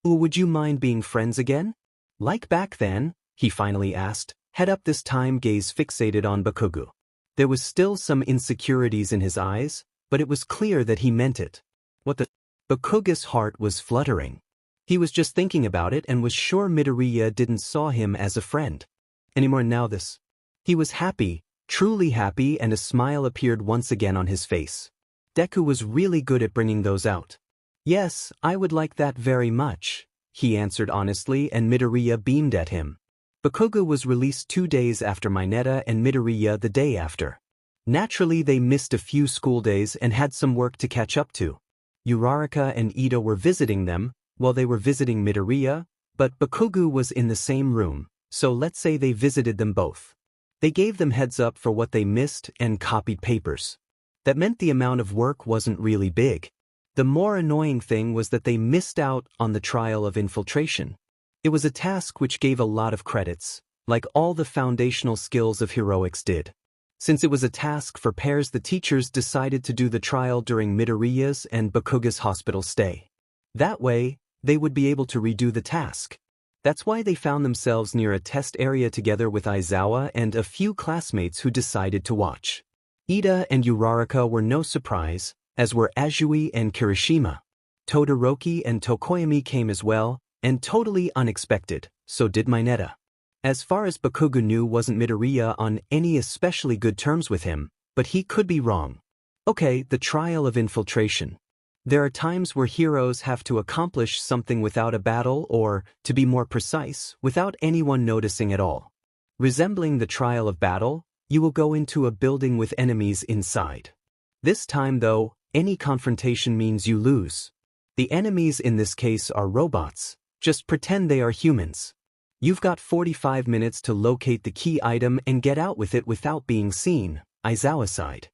[SPEAKER 1] Would you mind being friends again? Like back then? He finally asked, head up this time, gaze fixated on Bakugou. There was still some insecurities in his eyes, but it was clear that he meant it. What the? Bakugou's heart was fluttering. He was just thinking about it and was sure Midoriya didn't saw him as a friend anymore now this. He was happy, truly happy, and a smile appeared once again on his face. Deku was really good at bringing those out. Yes, I would like that very much, he answered honestly, and Midoriya beamed at him. Bakugou was released 2 days after Mineta and Midoriya the day after. Naturally they missed a few school days and had some work to catch up to. Uraraka and Ito were visiting them, while they were visiting Midoriya, but Bakugou was in the same room, so let's say they visited them both. They gave them heads up for what they missed and copied papers. That meant the amount of work wasn't really big. The more annoying thing was that they missed out on the trial of infiltration. It was a task which gave a lot of credits, like all the foundational skills of heroics did. Since it was a task for pairs, the teachers decided to do the trial during Midoriya's and Bakugou's hospital stay. That way, they would be able to redo the task. That's why they found themselves near a test area together with Aizawa and a few classmates who decided to watch. Ida and Uraraka were no surprise, as were Azui and Kirishima. Todoroki and Tokoyami came as well, and totally unexpected, so did Mineta. As far as Bakugou knew, wasn't Midoriya on any especially good terms with him, but he could be wrong. Okay, the trial of infiltration. There are times where heroes have to accomplish something without a battle or, to be more precise, without anyone noticing at all. Resembling the trial of battle, you will go into a building with enemies inside. This time though, any confrontation means you lose. The enemies in this case are robots. Just pretend they are humans. You've got 45 minutes to locate the key item and get out with it without being seen, Aizawa sighed.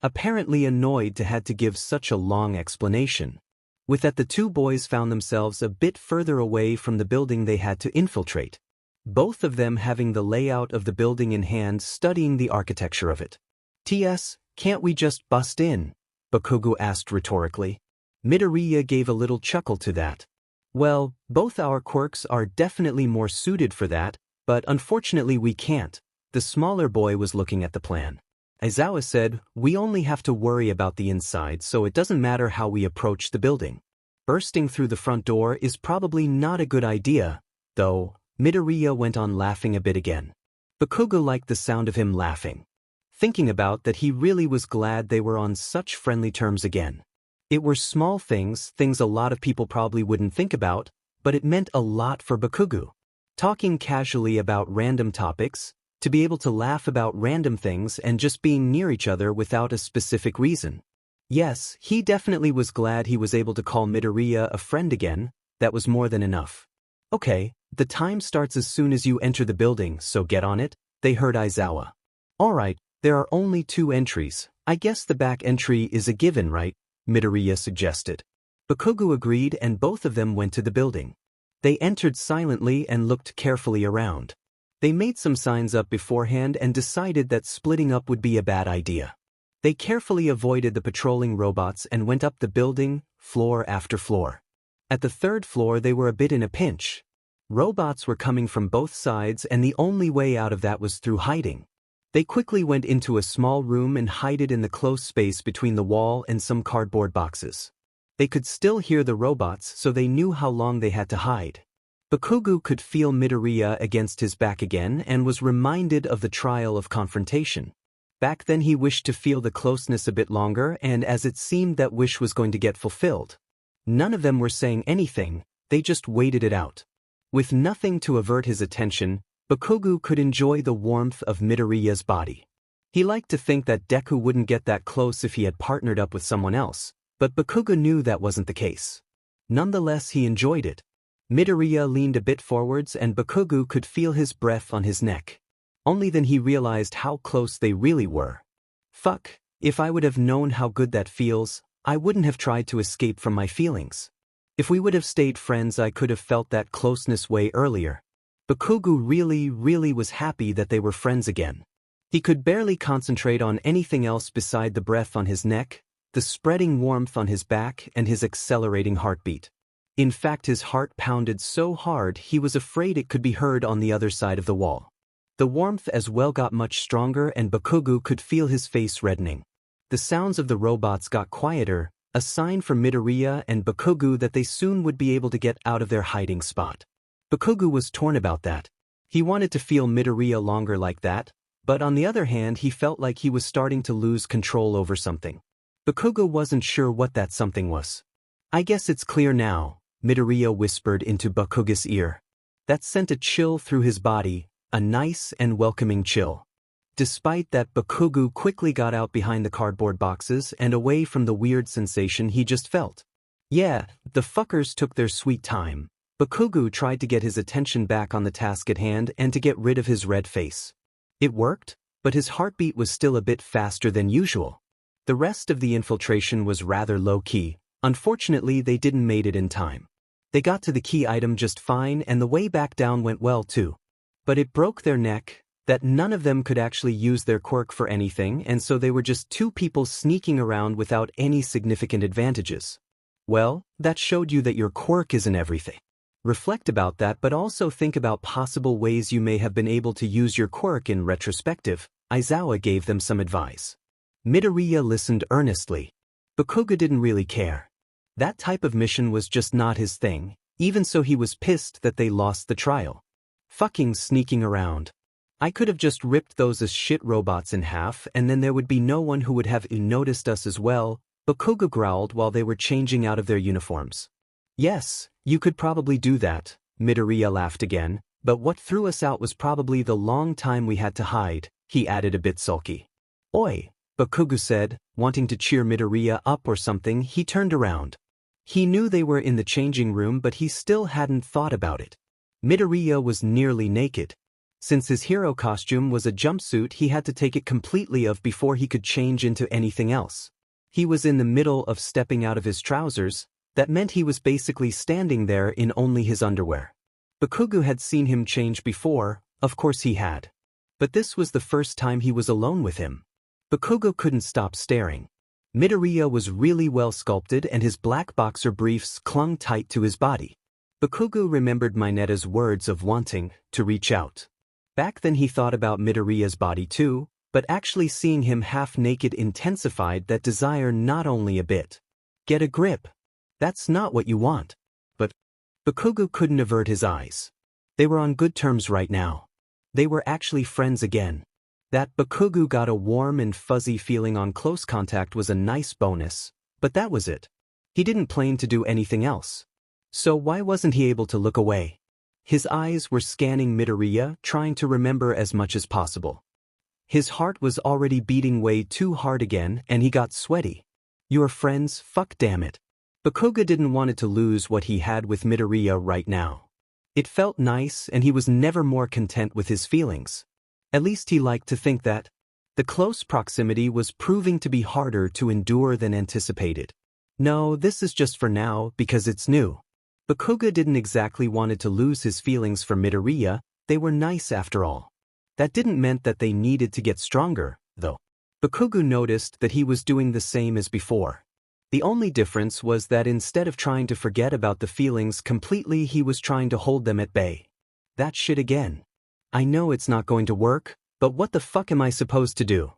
[SPEAKER 1] Apparently annoyed to had to give such a long explanation. With that, the two boys found themselves a bit further away from the building they had to infiltrate. Both of them having the layout of the building in hand, studying the architecture of it. "TS, can't we just bust in?" Bakugou asked rhetorically. Midoriya gave a little chuckle to that. Well, both our quirks are definitely more suited for that, but unfortunately we can't. The smaller boy was looking at the plan. Aizawa said, we only have to worry about the inside, so it doesn't matter how we approach the building. Bursting through the front door is probably not a good idea, though. Midoriya went on laughing a bit again. Bakugou liked the sound of him laughing. thinking about that he really was glad they were on such friendly terms again. It were small things a lot of people probably wouldn't think about, but it meant a lot for Bakugou. Talking casually about random topics, to be able to laugh about random things and just being near each other without a specific reason. Yes, he definitely was glad he was able to call Midoriya a friend again. That was more than enough. Okay, the time starts as soon as you enter the building, so get on it, they heard Aizawa. Alright, there are only 2 entries, I guess the back entry is a given, right? Midoriya suggested. Bakugou agreed and both of them went to the building. They entered silently and looked carefully around. They made some signs up beforehand and decided that splitting up would be a bad idea. They carefully avoided the patrolling robots and went up the building, floor after floor. At the 3rd floor they were a bit in a pinch. Robots were coming from both sides and the only way out of that was through hiding. They quickly went into a small room and hid in the close space between the wall and some cardboard boxes. They could still hear the robots, so they knew how long they had to hide. Bakugou could feel Midoriya against his back again and was reminded of the trial of confrontation. Back then he wished to feel the closeness a bit longer, and as it seemed that wish was going to get fulfilled. None of them were saying anything, they just waited it out. With nothing to avert his attention, Bakugou could enjoy the warmth of Midoriya's body. He liked to think that Deku wouldn't get that close if he had partnered up with someone else, but Bakugou knew that wasn't the case. Nonetheless, he enjoyed it. Midoriya leaned a bit forwards and Bakugou could feel his breath on his neck. Only then he realized how close they really were. Fuck, if I would have known how good that feels, I wouldn't have tried to escape from my feelings. If we would have stayed friends, I could have felt that closeness way earlier. Bakugou really was happy that they were friends again. He could barely concentrate on anything else beside the breath on his neck, the spreading warmth on his back, and his accelerating heartbeat. In fact, his heart pounded so hard he was afraid it could be heard on the other side of the wall. The warmth as well got much stronger and Bakugou could feel his face reddening. The sounds of the robots got quieter, a sign for Midoriya and Bakugou that they soon would be able to get out of their hiding spot. Bakugou was torn about that. He wanted to feel Midoriya longer like that, but on the other hand he felt like he was starting to lose control over something. Bakugou wasn't sure what that something was. I guess it's clear now, Midoriya whispered into Bakugou's ear. That sent a chill through his body, a nice and welcoming chill. Despite that, Bakugou quickly got out behind the cardboard boxes and away from the weird sensation he just felt. Yeah, the fuckers took their sweet time. Bakugou tried to get his attention back on the task at hand and to get rid of his red face. It worked, but his heartbeat was still a bit faster than usual. The rest of the infiltration was rather low-key. Unfortunately, they didn't make it in time. They got to the key item just fine and the way back down went well too. But it broke their neck that none of them could actually use their quirk for anything, and so they were just 2 people sneaking around without any significant advantages. Well, that showed you that your quirk isn't everything. Reflect about that, but also think about possible ways you may have been able to use your quirk in retrospective. Aizawa gave them some advice. Midoriya listened earnestly. Bakugou didn't really care. That type of mission was just not his thing, even so he was pissed that they lost the trial. Fucking sneaking around. I could have just ripped those as shit robots in half and then there would be no one who would have noticed us as well, Bakugou growled while they were changing out of their uniforms. Yes, you could probably do that, Midoriya laughed again, but what threw us out was probably the long time we had to hide, he added a bit sulky. Oi, Bakugou said, wanting to cheer Midoriya up or something. He turned around. He knew they were in the changing room, but he still hadn't thought about it. Midoriya was nearly naked. Since his hero costume was a jumpsuit, he had to take it completely off before he could change into anything else. He was in the middle of stepping out of his trousers. That meant he was basically standing there in only his underwear. Bakugou had seen him change before, of course he had. But this was the first time he was alone with him. Bakugou couldn't stop staring. Midoriya was really well sculpted and his black boxer briefs clung tight to his body. Bakugou remembered Mineta's words of wanting to reach out. Back then he thought about Midoriya's body too, but actually seeing him half-naked intensified that desire not only a bit. Get a grip. That's not what you want. But Bakugou couldn't avert his eyes. They were on good terms right now. They were actually friends again. That Bakugou got a warm and fuzzy feeling on close contact was a nice bonus, but that was it. He didn't plan to do anything else. So why wasn't he able to look away? His eyes were scanning Midoriya, trying to remember as much as possible. His heart was already beating way too hard again, and he got sweaty. Your friends, fuck damn it. Bakugou didn't want to lose what he had with Midoriya right now. It felt nice, and he was never more content with his feelings. At least he liked to think that. The close proximity was proving to be harder to endure than anticipated. No, this is just for now, because it's new. Bakugou didn't exactly want to lose his feelings for Midoriya, they were nice after all. That didn't mean that they needed to get stronger, though. Bakugou noticed that he was doing the same as before. The only difference was that instead of trying to forget about the feelings completely, he was trying to hold them at bay. That shit again. I know it's not going to work, but what the fuck am I supposed to do?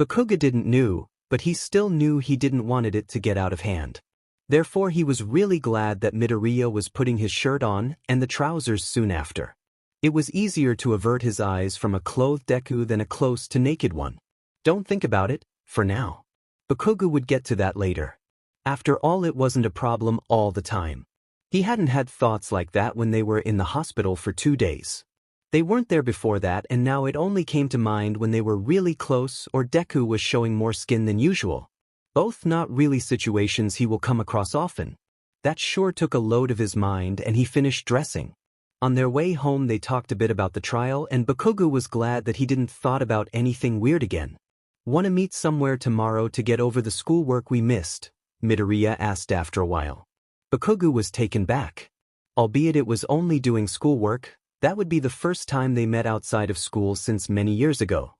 [SPEAKER 1] Bakugou didn't know, but he still knew he didn't want it to get out of hand. Therefore he was really glad that Midoriya was putting his shirt on and the trousers soon after. It was easier to avert his eyes from a clothed Deku than a close to naked one. Don't think about it, for now. Bakugou would get to that later. After all, it wasn't a problem all the time. He hadn't had thoughts like that when they were in the hospital for 2 days. They weren't there before that, and now it only came to mind when they were really close or Deku was showing more skin than usual. Both not really situations he will come across often. That sure took a load of his mind, and he finished dressing. On their way home they talked a bit about the trial, and Bakugou was glad that he didn't thought about anything weird again. "Wanna meet somewhere tomorrow to get over the schoolwork we missed?" Midoriya asked after a while. Bakugou was taken back. Albeit it was only doing schoolwork, that would be the first time they met outside of school since many years ago.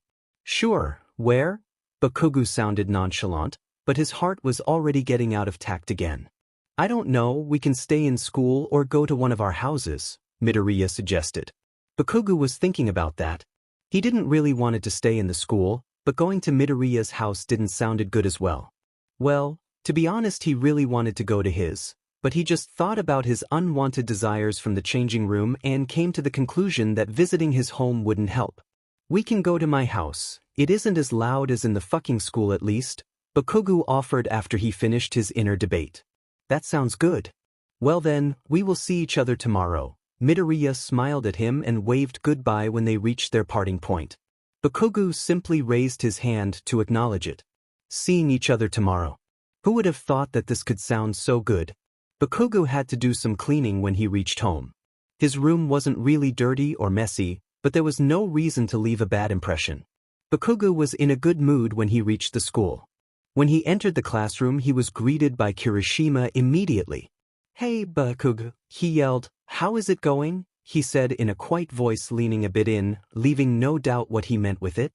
[SPEAKER 1] "Sure, where?" Bakugou sounded nonchalant, but his heart was already getting out of tact again. "I don't know, we can stay in school or go to one of our houses," Midoriya suggested. Bakugou was thinking about that. He didn't really want to stay in the school, but going to Midoriya's house didn't sounded good as well. Well, to be honest, he really wanted to go to his, but he just thought about his unwanted desires from the changing room and came to the conclusion that visiting his home wouldn't help. "We can go to my house, it isn't as loud as in the fucking school at least," Bakugou offered after he finished his inner debate. "That sounds good. Well then, we will see each other tomorrow." Midoriya smiled at him and waved goodbye when they reached their parting point. Bakugou simply raised his hand to acknowledge it. Seeing each other tomorrow. Who would have thought that this could sound so good? Bakugou had to do some cleaning when he reached home. His room wasn't really dirty or messy, but there was no reason to leave a bad impression. Bakugou was in a good mood when he reached the school. When he entered the classroom, he was greeted by Kirishima immediately. "Hey, Bakugou," he yelled. "How is it going?" he said in a quiet voice, leaning a bit in, leaving no doubt what he meant with it.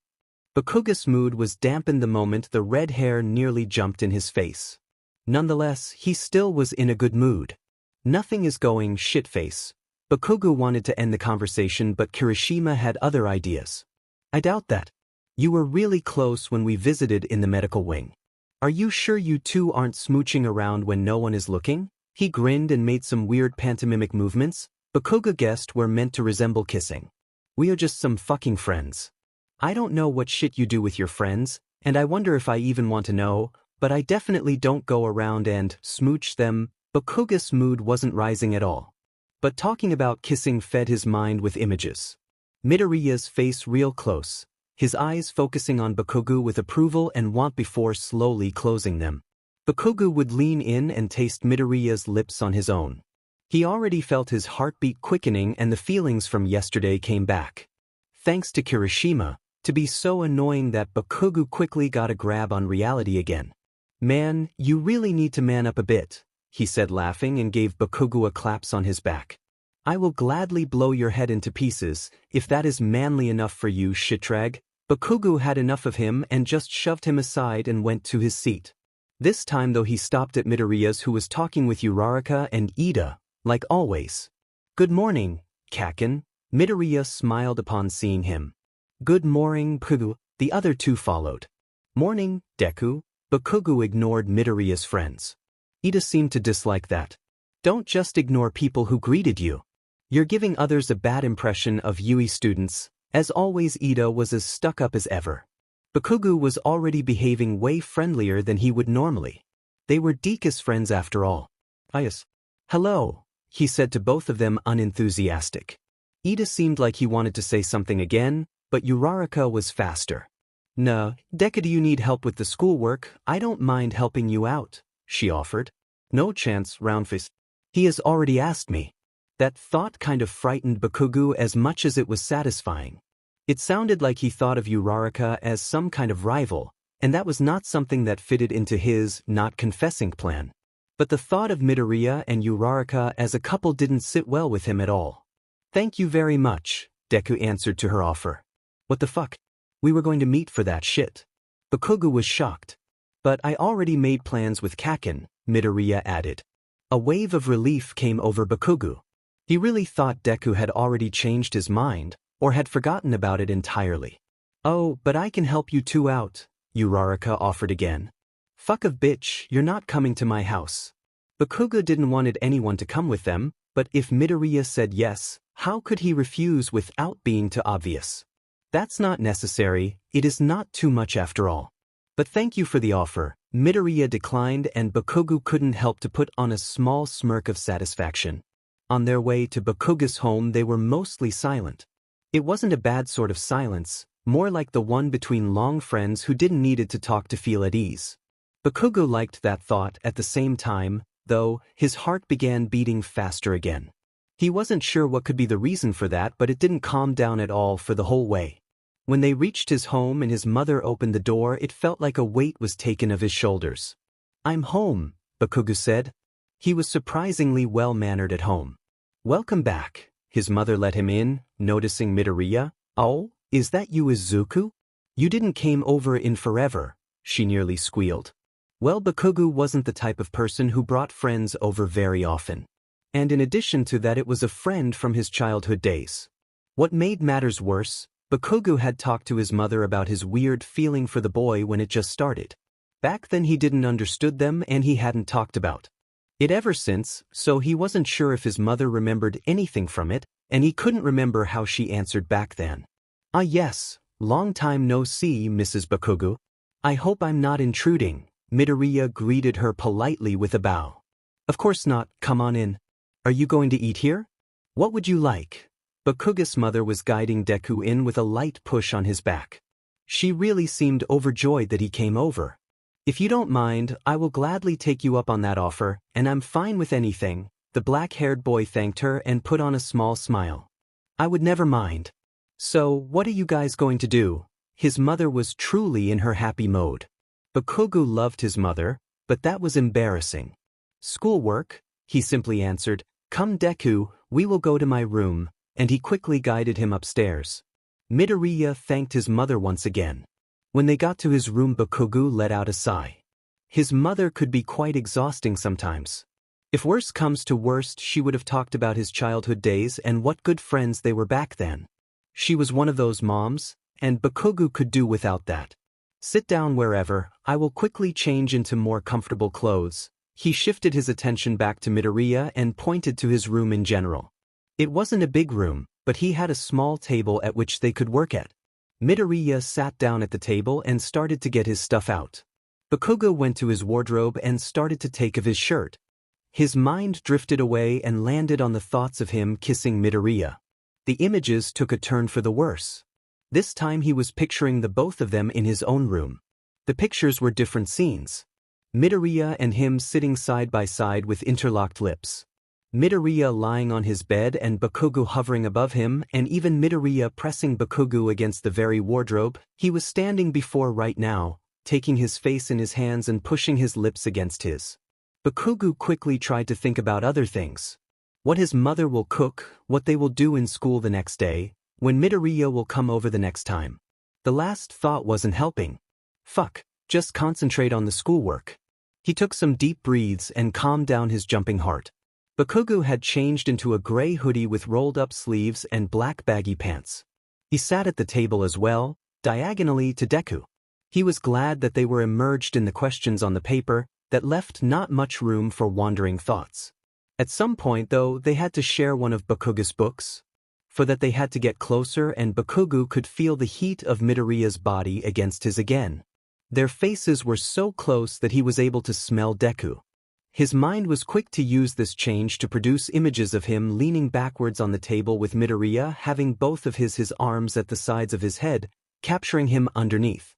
[SPEAKER 1] Bakugou's mood was dampened the moment the red hair nearly jumped in his face. Nonetheless, he still was in a good mood. "Nothing is going shit-face." Bakugou wanted to end the conversation, but Kirishima had other ideas. "I doubt that. You were really close when we visited in the medical wing. Are you sure you two aren't smooching around when no one is looking?" He grinned and made some weird pantomimic movements. Bakugou guessed were meant to resemble kissing. "We are just some fucking friends. I don't know what shit you do with your friends, and I wonder if I even want to know, but I definitely don't go around and smooch them." Bakugou's mood wasn't rising at all. But talking about kissing fed his mind with images. Midoriya's face real close, his eyes focusing on Bakugou with approval and want before slowly closing them. Bakugou would lean in and taste Midoriya's lips on his own. He already felt his heartbeat quickening and the feelings from yesterday came back. Thanks to Kirishima, to be so annoying that Bakugou quickly got a grab on reality again. "Man, you really need to man up a bit," he said laughing and gave Bakugou a claps on his back. "I will gladly blow your head into pieces, if that is manly enough for you, shitrag." Bakugou had enough of him and just shoved him aside and went to his seat. This time though he stopped at Midoriya's, who was talking with Uraraka and Ida, like always. "Good morning, Kaken." Midoriya smiled upon seeing him. "Good morning, Bakugou." The other two followed. "Morning, Deku." Bakugou ignored Midoriya's friends. Ida seemed to dislike that. "Don't just ignore people who greeted you. You're giving others a bad impression of UE students." As always, Ida was as stuck up as ever. Bakugou was already behaving way friendlier than he would normally. They were Deku's friends after all. Yes. Hello, he said to both of them unenthusiastic. Ida seemed like he wanted to say something again, but Uraraka was faster. "No, Deku, do you need help with the schoolwork? I don't mind helping you out," she offered. "No chance, Roundface. He has already asked me." That thought kind of frightened Bakugou as much as it was satisfying. It sounded like he thought of Uraraka as some kind of rival, and that was not something that fitted into his not confessing plan. But the thought of Midoriya and Uraraka as a couple didn't sit well with him at all. "Thank you very much," Deku answered to her offer. "What the fuck? We were going to meet for that shit." Bakugou was shocked. "But I already made plans with Kaken," Midoriya added. A wave of relief came over Bakugou. He really thought Deku had already changed his mind, or had forgotten about it entirely. "Oh, but I can help you two out," Uraraka offered again. "Fuck of bitch, you're not coming to my house." Bakugou didn't want anyone to come with them, but if Midoriya said yes, how could he refuse without being too obvious? "That's not necessary, it is not too much after all." "But thank you for the offer," Midoriya declined, and Bakugou couldn't help to put on a small smirk of satisfaction. On their way to Bakugou's home, they were mostly silent. It wasn't a bad sort of silence, more like the one between long friends who didn't need to talk to feel at ease. Bakugou liked that thought. At the same time, though, his heart began beating faster again. He wasn't sure what could be the reason for that, but it didn't calm down at all for the whole way. When they reached his home and his mother opened the door, it felt like a weight was taken off his shoulders. "I'm home," Bakugou said. He was surprisingly well-mannered at home. "Welcome back." His mother let him in, noticing Midoriya. "Oh, is that you, Izuku? You didn't came over in forever," she nearly squealed. Well, Bakugou wasn't the type of person who brought friends over very often. And in addition to that, it was a friend from his childhood days. What made matters worse, Bakugou had talked to his mother about his weird feeling for the boy when it just started. Back then he didn't understood them and he hadn't talked about it ever since, so he wasn't sure if his mother remembered anything from it, and he couldn't remember how she answered back then. "Ah yes, long time no see, Mrs. Bakugou. I hope I'm not intruding," Midoriya greeted her politely with a bow. "Of course not, come on in. Are you going to eat here? What would you like?" Bakugou's mother was guiding Deku in with a light push on his back. She really seemed overjoyed that he came over. "If you don't mind, I will gladly take you up on that offer, and I'm fine with anything," the black-haired boy thanked her and put on a small smile. "I would never mind." "So, what are you guys going to do?" His mother was truly in her happy mode. Bakugou loved his mother, but that was embarrassing. "Schoolwork," he simply answered. "Come Deku, we will go to my room," and he quickly guided him upstairs. Midoriya thanked his mother once again. When they got to his room, Bakugou let out a sigh. His mother could be quite exhausting sometimes. If worst comes to worst, she would have talked about his childhood days and what good friends they were back then. She was one of those moms, and Bakugou could do without that. "Sit down wherever, I will quickly change into more comfortable clothes." He shifted his attention back to Midoriya and pointed to his room in general. It wasn't a big room, but he had a small table at which they could work at. Midoriya sat down at the table and started to get his stuff out. Bakugou went to his wardrobe and started to take off his shirt. His mind drifted away and landed on the thoughts of him kissing Midoriya. The images took a turn for the worse. This time he was picturing the both of them in his own room. The pictures were different scenes. Midoriya and him sitting side by side with interlocked lips. Midoriya lying on his bed and Bakugou hovering above him, and even Midoriya pressing Bakugou against the very wardrobe he was standing before right now, taking his face in his hands and pushing his lips against his. Bakugou quickly tried to think about other things. What his mother will cook, what they will do in school the next day, when Midoriya will come over the next time. The last thought wasn't helping. Fuck, just concentrate on the schoolwork. He took some deep breaths and calmed down his jumping heart. Bakugou had changed into a gray hoodie with rolled-up sleeves and black baggy pants. He sat at the table as well, diagonally to Deku. He was glad that they were immersed in the questions on the paper that left not much room for wandering thoughts. At some point, though, they had to share one of Bakugou's books. for that they had to get closer, and Bakugou could feel the heat of Midoriya's body against his again. Their faces were so close that he was able to smell Deku. His mind was quick to use this change to produce images of him leaning backwards on the table with Midoriya having both of his arms at the sides of his head, capturing him underneath.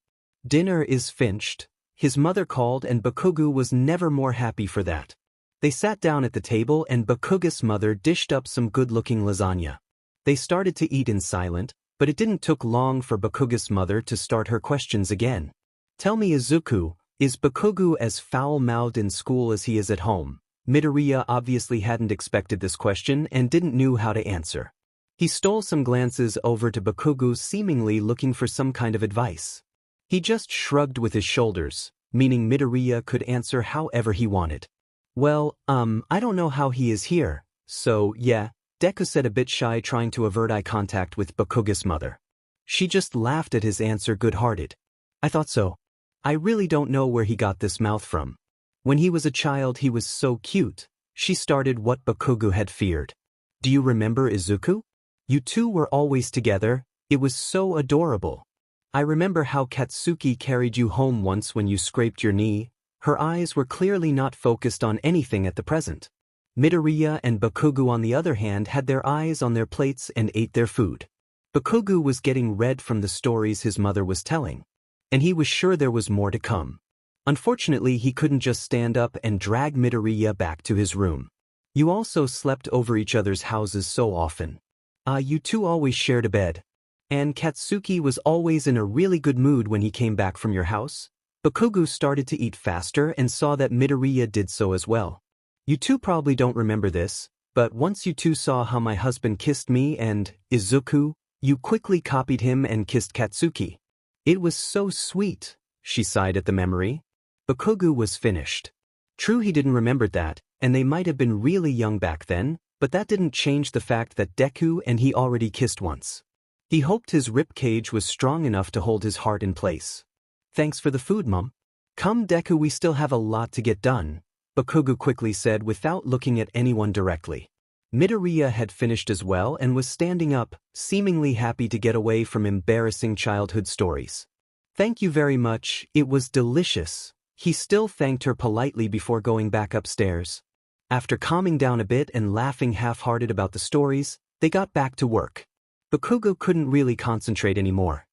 [SPEAKER 1] "Dinner is finished," his mother called, and Bakugou was never more happy for that. They sat down at the table and Bakugou's mother dished up some good-looking lasagna. They started to eat in silence, but it didn't take long for Bakugou's mother to start her questions again. "Tell me, Izuku, is Bakugou as foul-mouthed in school as he is at home?" Midoriya obviously hadn't expected this question and didn't know how to answer. He stole some glances over to Bakugou, seemingly looking for some kind of advice. He just shrugged with his shoulders, meaning Midoriya could answer however he wanted. "Well, I don't know how he is here, so yeah," Deku said, a bit shy, trying to avert eye contact with Bakugou's mother. She just laughed at his answer, good-hearted. "I thought so. I really don't know where he got this mouth from. When he was a child he was so cute." She started what Bakugou had feared. "Do you remember Izuku? You two were always together, it was so adorable. I remember how Katsuki carried you home once when you scraped your knee." Her eyes were clearly not focused on anything at the present. Midoriya and Bakugou, on the other hand, had their eyes on their plates and ate their food. Bakugou was getting red from the stories his mother was telling, and he was sure there was more to come. Unfortunately, he couldn't just stand up and drag Midoriya back to his room. "You also slept over each other's houses so often. You two always shared a bed. And Katsuki was always in a really good mood when he came back from your house." Bakugou started to eat faster and saw that Midoriya did so as well. "You two probably don't remember this, but once you two saw how my husband kissed me and Izuku, you quickly copied him and kissed Katsuki. It was so sweet." She sighed at the memory. Bakugou was finished. True, he didn't remember that, and they might have been really young back then, but that didn't change the fact that Deku and he already kissed once. He hoped his rib cage was strong enough to hold his heart in place. "Thanks for the food, Mom." "Come, Deku, we still have a lot to get done," Bakugou quickly said without looking at anyone directly. Midoriya had finished as well and was standing up, seemingly happy to get away from embarrassing childhood stories. "Thank you very much, it was delicious." He still thanked her politely before going back upstairs. After calming down a bit and laughing half-hearted about the stories, they got back to work. Bakugou couldn't really concentrate anymore.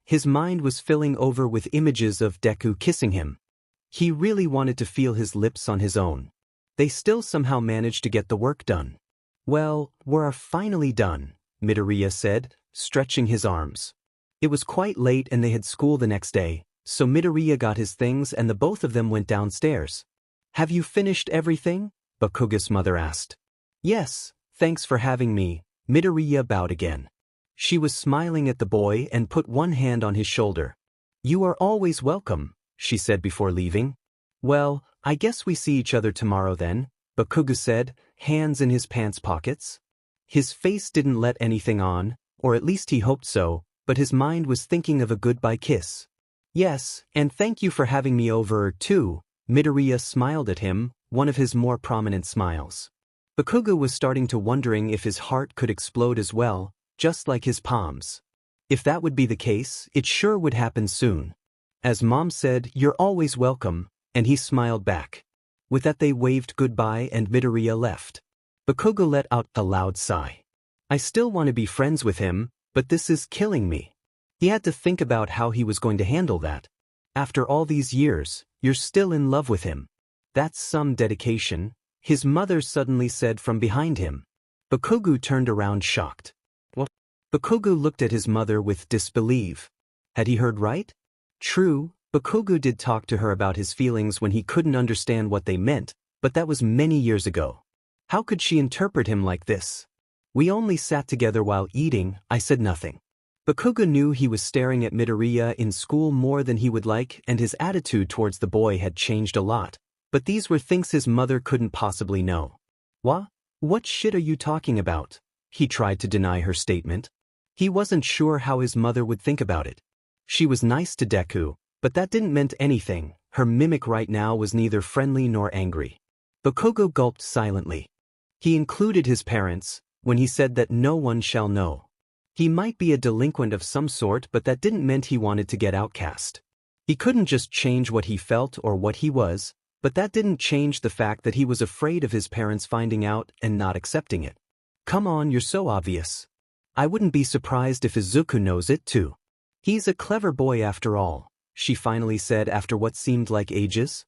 [SPEAKER 1] His mind was filling over with images of Deku kissing him. He really wanted to feel his lips on his own. They still somehow managed to get the work done. "Well, we're finally done," Midoriya said, stretching his arms. It was quite late and they had school the next day, so Midoriya got his things and the both of them went downstairs. "Have you finished everything?" Bakugou's mother asked. "Yes, thanks for having me," Midoriya bowed again. She was smiling at the boy and put one hand on his shoulder. "You are always welcome," she said before leaving. "Well, I guess we see each other tomorrow then," Bakugou said, hands in his pants pockets. His face didn't let anything on, or at least he hoped so, but his mind was thinking of a goodbye kiss. "Yes, and thank you for having me over, too," Midoriya smiled at him, one of his more prominent smiles. Bakugou was starting to wondering if his heart could explode as well, just like his palms. If that would be the case, it sure would happen soon. As Mom said, "You're always welcome," and he smiled back. With that they waved goodbye and Midoriya left. Bakugou let out a loud sigh. "I still want to be friends with him, but this is killing me." He had to think about how he was going to handle that. After all these years, you're still in love with him. That's some dedication, his mother suddenly said from behind him. Bakugou turned around shocked. What? Bakugou looked at his mother with disbelief. Had he heard right? True, Bakugou did talk to her about his feelings when he couldn't understand what they meant, but that was many years ago. How could she interpret him like this? "We only sat together while eating," I said nothing. Bakugou knew he was staring at Midoriya in school more than he would like, and his attitude towards the boy had changed a lot, but these were things his mother couldn't possibly know. What shit are you talking about?" He tried to deny her statement. He wasn't sure how his mother would think about it. She was nice to Deku, but that didn't mean anything. Her mimic right now was neither friendly nor angry. Bakugou gulped silently. He included his parents, when he said that no one shall know. He might be a delinquent of some sort, but that didn't mean he wanted to get outcast. He couldn't just change what he felt or what he was, but that didn't change the fact that he was afraid of his parents finding out and not accepting it. Come on, you're so obvious. I wouldn't be surprised if Izuku knows it too. He's a clever boy after all, she finally said after what seemed like ages.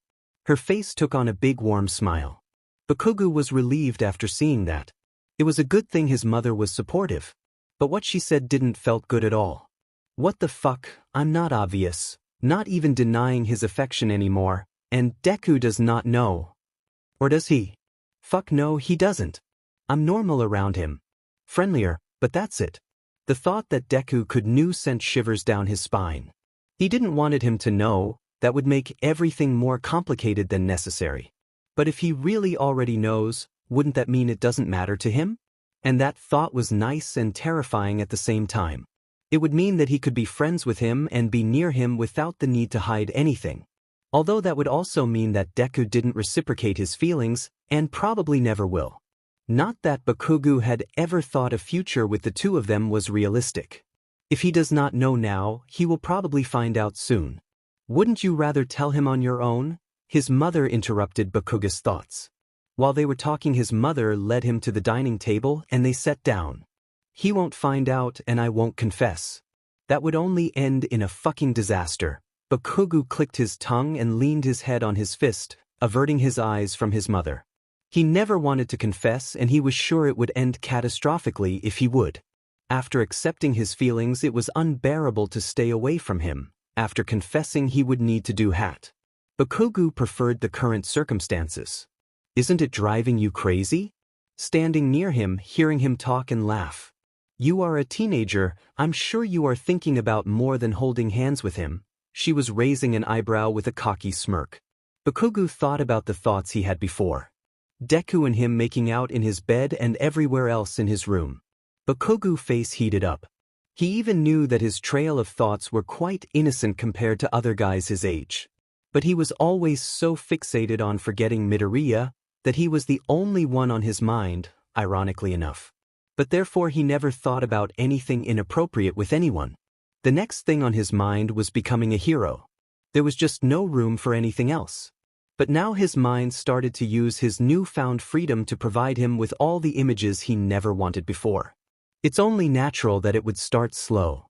[SPEAKER 1] Her face took on a big warm smile. Bakugou was relieved after seeing that. It was a good thing his mother was supportive. But what she said didn't felt good at all. What the fuck, I'm not obvious, not even denying his affection anymore, and Deku does not know. Or does he? Fuck no, he doesn't. I'm normal around him. Friendlier, but that's it. The thought that Deku could know sent shivers down his spine. He didn't want him to know, that would make everything more complicated than necessary. But if he really already knows, wouldn't that mean it doesn't matter to him? And that thought was nice and terrifying at the same time. It would mean that he could be friends with him and be near him without the need to hide anything. Although that would also mean that Deku didn't reciprocate his feelings, and probably never will. Not that Bakugou had ever thought a future with the two of them was realistic. If he does not know now, he will probably find out soon. Wouldn't you rather tell him on your own? His mother interrupted Bakugou's thoughts. While they were talking, his mother led him to the dining table and they sat down. He won't find out and I won't confess. That would only end in a fucking disaster. Bakugou clicked his tongue and leaned his head on his fist, averting his eyes from his mother. He never wanted to confess and he was sure it would end catastrophically if he would. After accepting his feelings, it was unbearable to stay away from him. After confessing, he would need to do that. Bakugou preferred the current circumstances. Isn't it driving you crazy? Standing near him, hearing him talk and laugh. You are a teenager, I'm sure you are thinking about more than holding hands with him. She was raising an eyebrow with a cocky smirk. Bakugou thought about the thoughts he had before. Deku and him making out in his bed and everywhere else in his room. Bakugou's face heated up. He even knew that his trail of thoughts were quite innocent compared to other guys his age. But he was always so fixated on forgetting Midoriya, that he was the only one on his mind, ironically enough. But therefore he never thought about anything inappropriate with anyone. The next thing on his mind was becoming a hero. There was just no room for anything else. But now his mind started to use his newfound freedom to provide him with all the images he never wanted before. It's only natural that it would start slow.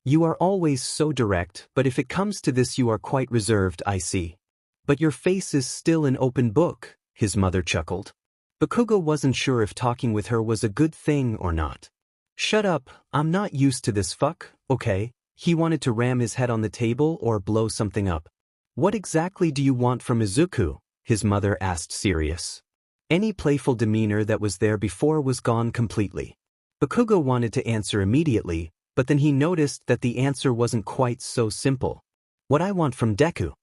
[SPEAKER 1] You are always so direct, but if it comes to this you are quite reserved, I see. But your face is still an open book. His mother chuckled. Bakugou wasn't sure if talking with her was a good thing or not. Shut up, I'm not used to this fuck, okay? He wanted to ram his head on the table or blow something up. What exactly do you want from Izuku? His mother asked, serious. Any playful demeanor that was there before was gone completely. Bakugou wanted to answer immediately, but then he noticed that the answer wasn't quite so simple. What I want from Deku?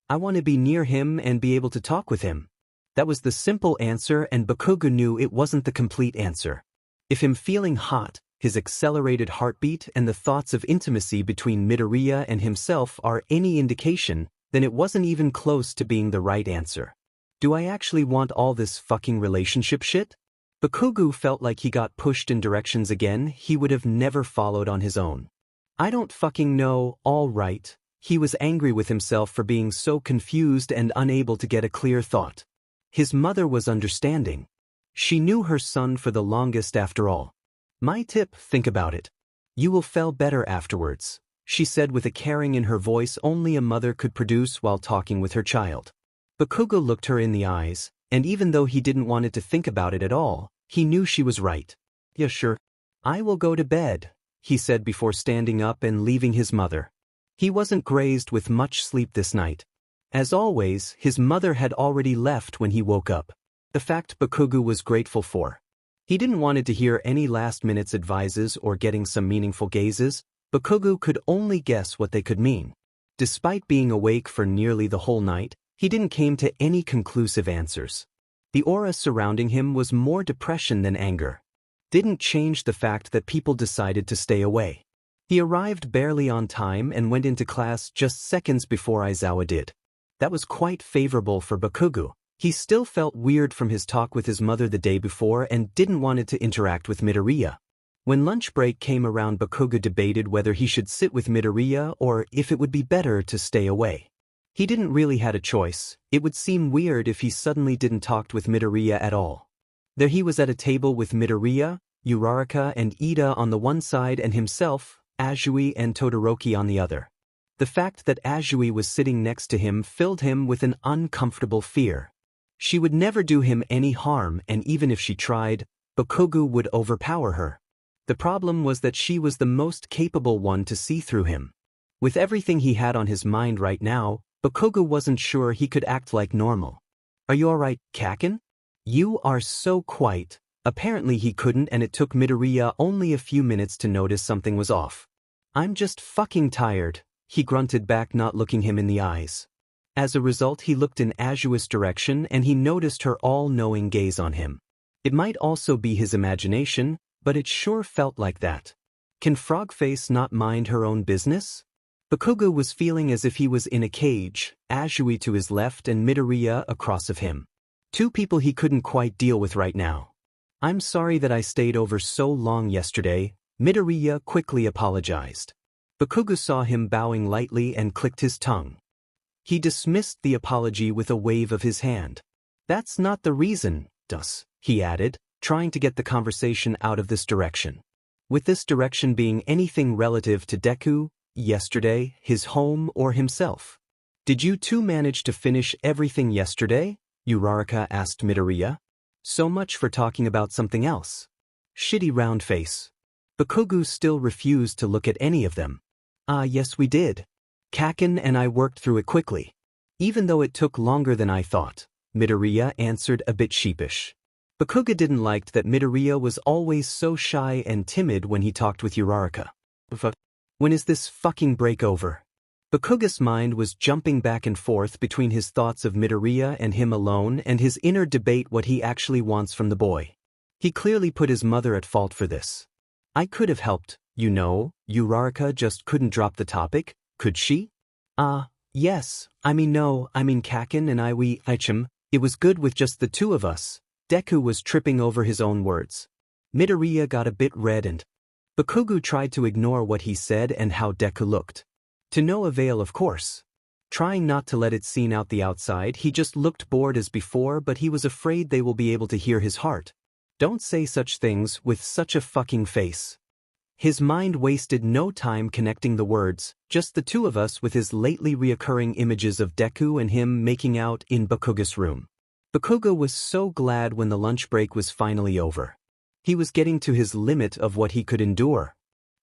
[SPEAKER 1] I want to be near him and be able to talk with him. That was the simple answer, and Bakugou knew it wasn't the complete answer. If him feeling hot, his accelerated heartbeat and the thoughts of intimacy between Midoriya and himself are any indication, then it wasn't even close to being the right answer. Do I actually want all this fucking relationship shit? Bakugou felt like he got pushed in directions again he would have never followed on his own. I don't fucking know, all right. He was angry with himself for being so confused and unable to get a clear thought. His mother was understanding. She knew her son for the longest after all. My tip, think about it. You will feel better afterwards, she said with a caring in her voice only a mother could produce while talking with her child. Bakugou looked her in the eyes, and even though he didn't want to think about it at all, he knew she was right. Yeah, sure. I will go to bed, he said before standing up and leaving his mother. He wasn't grazed with much sleep this night. As always, his mother had already left when he woke up. The fact Bakugou was grateful for. He didn't want to hear any last-minute advices or getting some meaningful gazes. Bakugou could only guess what they could mean. Despite being awake for nearly the whole night, he didn't come to any conclusive answers. The aura surrounding him was more depression than anger. Didn't change the fact that people decided to stay away. He arrived barely on time and went into class just seconds before Aizawa did. That was quite favorable for Bakugou, He still felt weird from his talk with his mother the day before and didn't want to interact with Midoriya. When lunch break came around, Bakugou debated whether he should sit with Midoriya or if it would be better to stay away. He didn't really have a choice. It would seem weird if he suddenly didn't talk with Midoriya at all. There he was at a table with Midoriya, Uraraka and Ida on the one side and himself, Azui and Todoroki on the other. The fact that Azui was sitting next to him filled him with an uncomfortable fear. She would never do him any harm, and even if she tried, Bakugou would overpower her. The problem was that she was the most capable one to see through him. With everything he had on his mind right now, Bakugou wasn't sure he could act like normal. "Are you alright, Kaken? You are so quiet." Apparently he couldn't, and it took Midoriya only a few minutes to notice something was off. "I'm just fucking tired," he grunted back, not looking him in the eyes. As a result, he looked in Azui's direction and he noticed her all-knowing gaze on him. It might also be his imagination, but it sure felt like that. Can Frogface not mind her own business? Bakugou was feeling as if he was in a cage, Azui to his left and Midoriya across of him. Two people he couldn't quite deal with right now. "I'm sorry that I stayed over so long yesterday," Midoriya quickly apologized. Bakugou saw him bowing lightly and clicked his tongue. He dismissed the apology with a wave of his hand. "That's not the reason, he added, trying to get the conversation out of this direction. With this direction being anything relative to Deku, yesterday, his home, or himself. "Did you two manage to finish everything yesterday?" Uraraka asked Midoriya. "So much for talking about something else." Shitty round face. Bakugou still refused to look at any of them. Yes we did. Kaken and I worked through it quickly. Even though it took longer than I thought," Midoriya answered a bit sheepish. Bakugou didn't like that Midoriya was always so shy and timid when he talked with Uraraka. When is this fucking break over? Bakugou's mind was jumping back and forth between his thoughts of Midoriya and him alone and his inner debate what he actually wants from the boy. He clearly put his mother at fault for this. "I could have helped, you know." Uraraka just couldn't drop the topic, could she? Yes, no, Kaken and it was good with just the two of us." Deku was tripping over his own words. Midoriya got a bit red and Bakugou tried to ignore what he said and how Deku looked. To no avail, of course. Trying not to let it seen out the outside, he just looked bored as before, but he was afraid they will be able to hear his heart. Don't say such things with such a fucking face. His mind wasted no time connecting the words, just the two of us, with his lately reoccurring images of Deku and him making out in Bakugou's room. Bakugou was so glad when the lunch break was finally over. He was getting to his limit of what he could endure.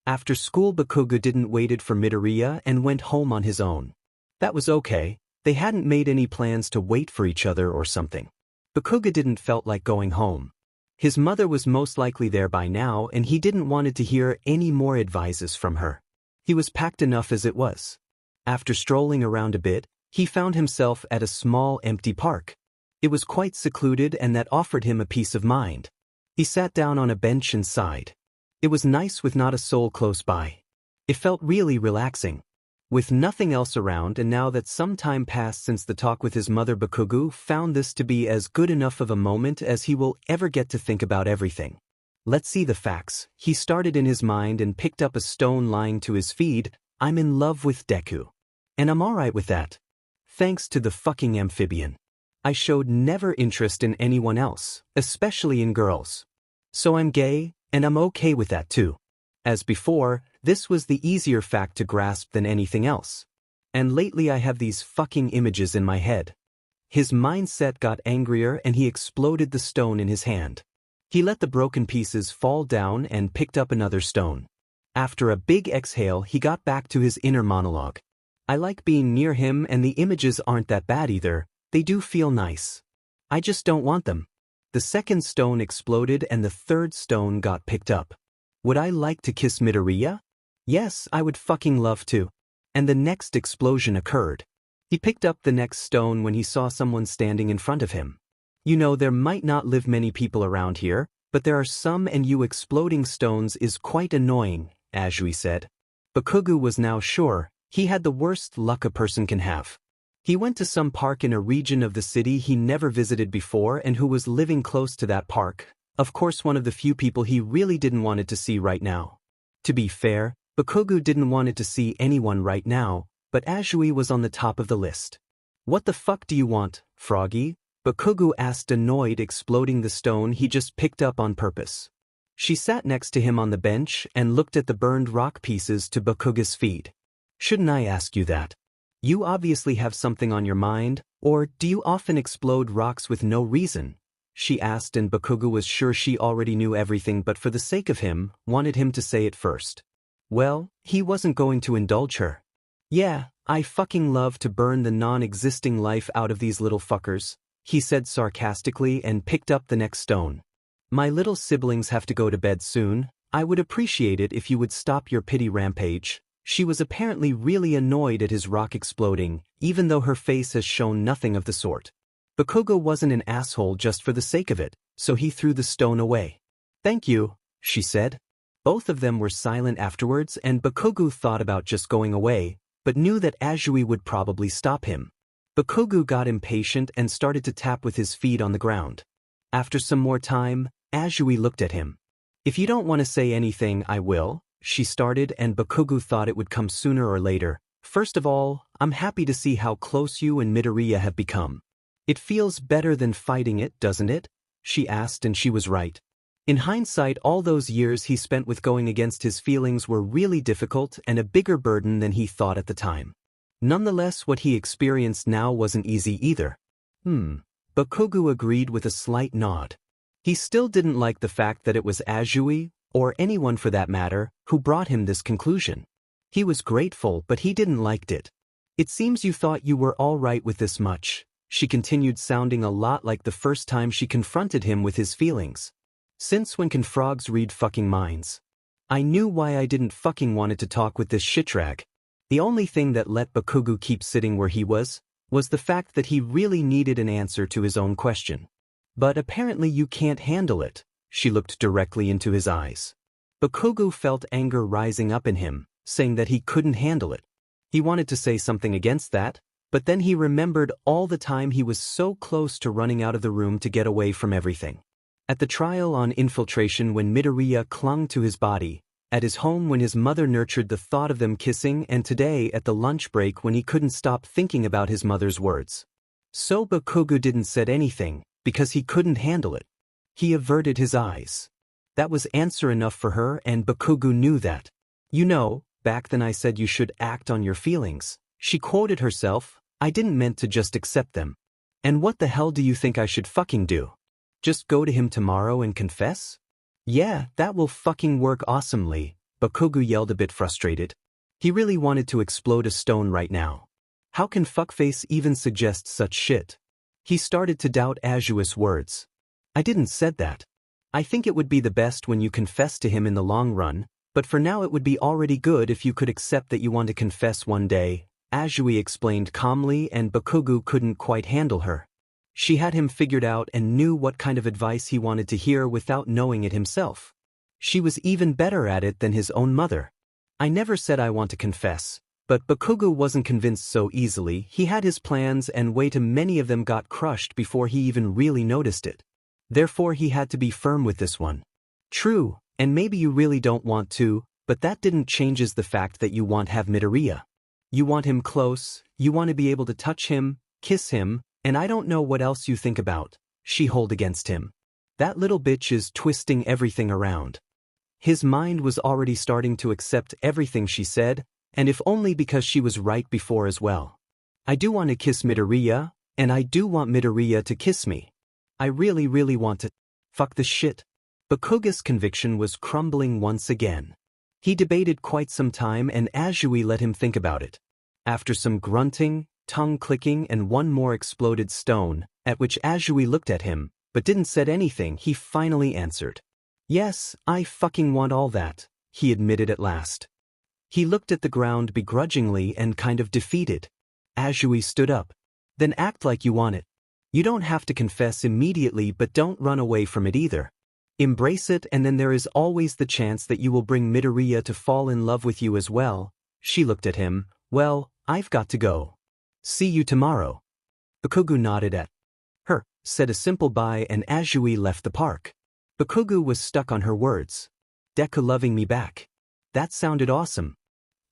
[SPEAKER 1] After school, Bakugou didn't wait for Midoriya and went home on his own. That was okay. They hadn't made any plans to wait for each other or something. Bakugou didn't felt like going home. His mother was most likely there by now and he didn't want to hear any more advices from her. He was packed enough as it was. After strolling around a bit, he found himself at a small empty park. It was quite secluded and that offered him a peace of mind. He sat down on a bench and sighed. It was nice with not a soul close by. It felt really relaxing. With nothing else around, and now that some time passed since the talk with his mother, Bakugou found this to be as good enough of a moment as he will ever get to think about everything. Let's see the facts. He started in his mind and picked up a stone lying to his feet. "I'm in love with Deku. And I'm alright with that. Thanks to the fucking amphibian. I showed never interest in anyone else, especially in girls. So I'm gay, and I'm okay with that too." As before, this was the easier fact to grasp than anything else. "And lately I have these fucking images in my head." His mindset got angrier and he exploded the stone in his hand. He let the broken pieces fall down and picked up another stone. After a big exhale, he got back to his inner monologue. "I like being near him and the images aren't that bad either. They do feel nice. I just don't want them." The second stone exploded and the third stone got picked up. "Would I like to kiss Midoriya? Yes, I would fucking love to." And the next explosion occurred. He picked up the next stone when he saw someone standing in front of him. "You know, there might not live many people around here, but there are some, and you exploding stones is quite annoying," Azui said. Bakugou was now sure he had the worst luck a person can have. He went to some park in a region of the city he never visited before and who was living close to that park, of course one of the few people he really didn't wanted to see right now. To be fair, Bakugou didn't wanted to see anyone right now, but Azui was on the top of the list. "What the fuck do you want, Froggy?" Bakugou asked, annoyed, exploding the stone he just picked up on purpose. She sat next to him on the bench and looked at the burned rock pieces to Bakugou's feet. "Shouldn't I ask you that? You obviously have something on your mind, or do you often explode rocks with no reason?" she asked, and Bakugou was sure she already knew everything but for the sake of him, wanted him to say it first. Well, he wasn't going to indulge her. "Yeah, I fucking love to burn the non-existing life out of these little fuckers," he said sarcastically and picked up the next stone. "My little siblings have to go to bed soon. I would appreciate it if you would stop your pity rampage." She was apparently really annoyed at his rock exploding, even though her face has shown nothing of the sort. Bakugou wasn't an asshole just for the sake of it, so he threw the stone away. "Thank you," she said. Both of them were silent afterwards, and Bakugou thought about just going away, but knew that Azui would probably stop him. Bakugou got impatient and started to tap with his feet on the ground. After some more time, Azui looked at him. "If you don't want to say anything, I will," she started, and Bakugou thought it would come sooner or later. "First of all, I'm happy to see how close you and Midoriya have become." "It feels better than fighting it, doesn't it?" she asked, and she was right. In hindsight, all those years he spent with going against his feelings were really difficult and a bigger burden than he thought at the time. Nonetheless, what he experienced now wasn't easy either. Bakugou agreed with a slight nod. He still didn't like the fact that it was Azui, or anyone for that matter, who brought him this conclusion. He was grateful, but he didn't like it. "It seems you thought you were all right with this much," she continued, sounding a lot like the first time she confronted him with his feelings. "Since when can frogs read fucking minds? I knew why I didn't fucking wanted to talk with this shitrag." The only thing that let Bakugou keep sitting where he was the fact that he really needed an answer to his own question. "But apparently you can't handle it." She looked directly into his eyes. Bakugou felt anger rising up in him, saying that he couldn't handle it. He wanted to say something against that, but then he remembered all the time he was so close to running out of the room to get away from everything. At the trial on infiltration when Midoriya clung to his body, at his home when his mother nurtured the thought of them kissing, and today at the lunch break when he couldn't stop thinking about his mother's words. So Bakugou didn't say anything, because he couldn't handle it. He averted his eyes. That was answer enough for her, and Bakugou knew that. "You know, back then I said you should act on your feelings," she quoted herself. "I didn't meant to just accept them. And what the hell do you think I should fucking do? Just go to him tomorrow and confess?" "Yeah, that will fucking work awesomely," Bakugou yelled, a bit frustrated. He really wanted to explode a stone right now. How can fuckface even suggest such shit? He started to doubt Azui's words. "I didn't said that. I think it would be the best when you confess to him in the long run, but for now it would be already good if you could accept that you want to confess one day," Azui explained calmly, and Bakugou couldn't quite handle her. She had him figured out and knew what kind of advice he wanted to hear without knowing it himself. She was even better at it than his own mother. "I never said I want to confess," but Bakugou wasn't convinced so easily. He had his plans, and way too many of them got crushed before he even really noticed it. Therefore he had to be firm with this one. "True, and maybe you really don't want to, but that didn't changes the fact that you want have Midoriya. You want him close, you want to be able to touch him, kiss him, and I don't know what else you think about," she hold against him. "That little bitch is twisting everything around." His mind was already starting to accept everything she said, and if only because she was right before as well. "I do want to kiss Midoriya, and I do want Midoriya to kiss me. I really, really want to. Fuck this shit." Bakugou's conviction was crumbling once again. He debated quite some time, and Azui let him think about it. After some grunting, tongue clicking, and one more exploded stone, at which Azui looked at him, but didn't said anything, he finally answered. "Yes, I fucking want all that," he admitted at last. He looked at the ground begrudgingly and kind of defeated. Azui stood up. "Then act like you want it. You don't have to confess immediately, but don't run away from it either. Embrace it, and then there is always the chance that you will bring Midoriya to fall in love with you as well." She looked at him. "Well, I've got to go. See you tomorrow. Bakugou nodded at her, said a simple bye, and Azui left the park. Bakugou was stuck on her words. Deku loving me back. That sounded awesome.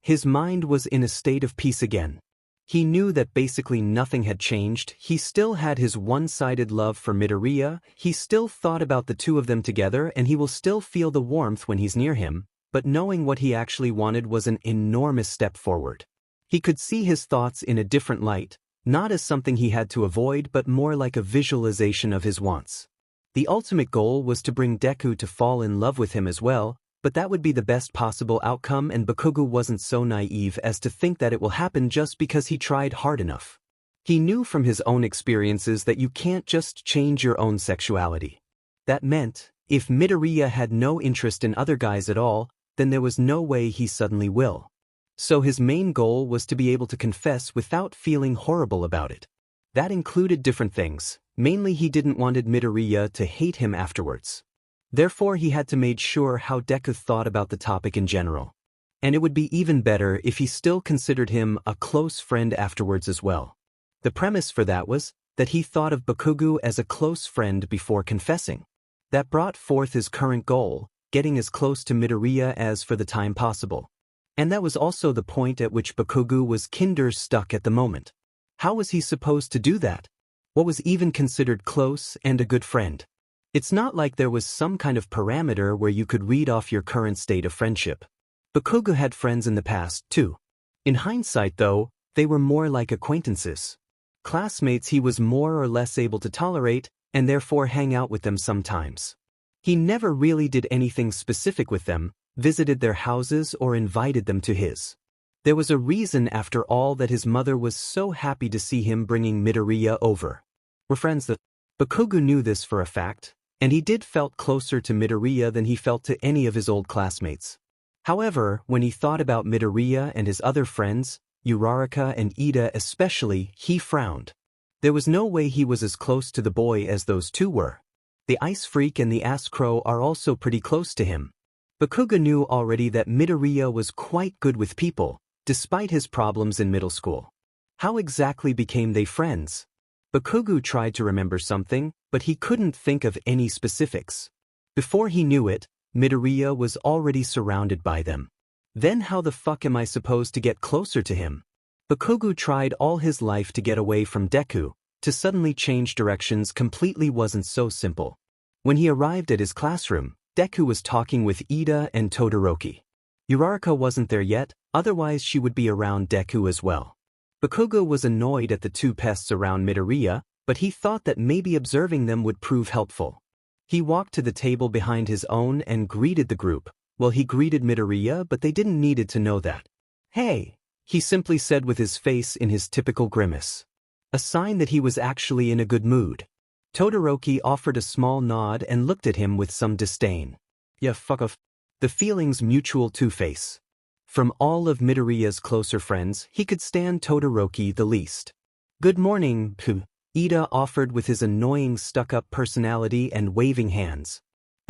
[SPEAKER 1] His mind was in a state of peace again. He knew that basically nothing had changed. He still had his one-sided love for Midoriya, he still thought about the two of them together, and he will still feel the warmth when he's near him, but knowing what he actually wanted was an enormous step forward. He could see his thoughts in a different light, not as something he had to avoid but more like a visualization of his wants. The ultimate goal was to bring Deku to fall in love with him as well, but that would be the best possible outcome, and Bakugou wasn't so naive as to think that it will happen just because he tried hard enough. He knew from his own experiences that you can't just change your own sexuality. That meant, if Midoriya had no interest in other guys at all, then there was no way he suddenly will. So his main goal was to be able to confess without feeling horrible about it. That included different things. Mainly he didn't want Midoriya to hate him afterwards. Therefore he had to make sure how Deku thought about the topic in general. And it would be even better if he still considered him a close friend afterwards as well. The premise for that was that he thought of Bakugou as a close friend before confessing. That brought forth his current goal, getting as close to Midoriya as for the time possible. And that was also the point at which Bakugou was stuck at the moment. How was he supposed to do that? What was even considered close and a good friend? It's not like there was some kind of parameter where you could read off your current state of friendship. Bakugou had friends in the past, too. In hindsight, though, they were more like acquaintances. Classmates he was more or less able to tolerate, and therefore hang out with them sometimes. He never really did anything specific with them, visited their houses or invited them to his. There was a reason, after all, that his mother was so happy to see him bringing Midoriya over. We're friends. That Bakugou knew this for a fact, and he felt closer to Midoriya than he felt to any of his old classmates. However, when he thought about Midoriya and his other friends, Uraraka and Ida especially, he frowned. There was no way he was as close to the boy as those two were. The Ice Freak and the Ass Crow are also pretty close to him. Bakugou knew already that Midoriya was quite good with people, despite his problems in middle school. How exactly became they friends? Bakugou tried to remember something, but he couldn't think of any specifics. Before he knew it, Midoriya was already surrounded by them. Then how the fuck am I supposed to get closer to him? Bakugou tried all his life to get away from Deku. To suddenly change directions completely wasn't so simple. When he arrived at his classroom, Deku was talking with Ida and Todoroki. Uraraka wasn't there yet, otherwise she would be around Deku as well. Bakugou was annoyed at the two pests around Midoriya, but he thought that maybe observing them would prove helpful. He walked to the table behind his own and greeted the group. Well, he greeted Midoriya, but they didn't need to know that. Hey, he simply said with his face in his typical grimace. A sign that he was actually in a good mood. Todoroki offered a small nod and looked at him with some disdain. Yeah, fuck off. The feeling's mutual two-face. From all of Midoriya's closer friends, he could stand Todoroki the least. Good morning, Ida offered with his annoying stuck-up personality and waving hands.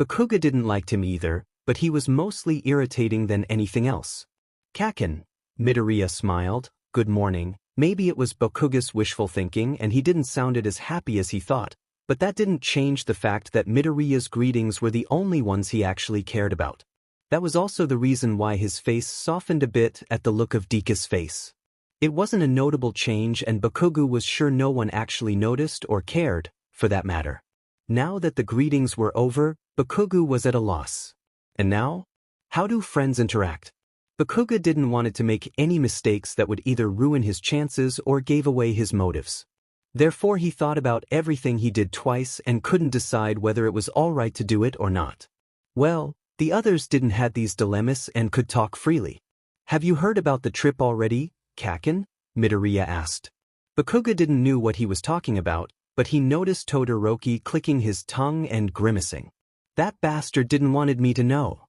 [SPEAKER 1] Bakugou didn't like him either, but he was mostly irritating than anything else. Kaken, Midoriya smiled, good morning. Maybe it was Bakugou's wishful thinking and he didn't sound as happy as he thought, but that didn't change the fact that Midoriya's greetings were the only ones he actually cared about. That was also the reason why his face softened a bit at the look of Deku's face. It wasn't a notable change, and Bakugou was sure no one actually noticed or cared, for that matter. Now that the greetings were over, Bakugou was at a loss. And now? How do friends interact? Bakugou didn't want it to make any mistakes that would either ruin his chances or gave away his motives. Therefore he thought about everything he did twice and couldn't decide whether it was alright to do it or not. Well, the others didn't have these dilemmas and could talk freely. Have you heard about the trip already, Kaken? Midoriya asked. Bakugou didn't know what he was talking about, but he noticed Todoroki clicking his tongue and grimacing. That bastard didn't wanted me to know.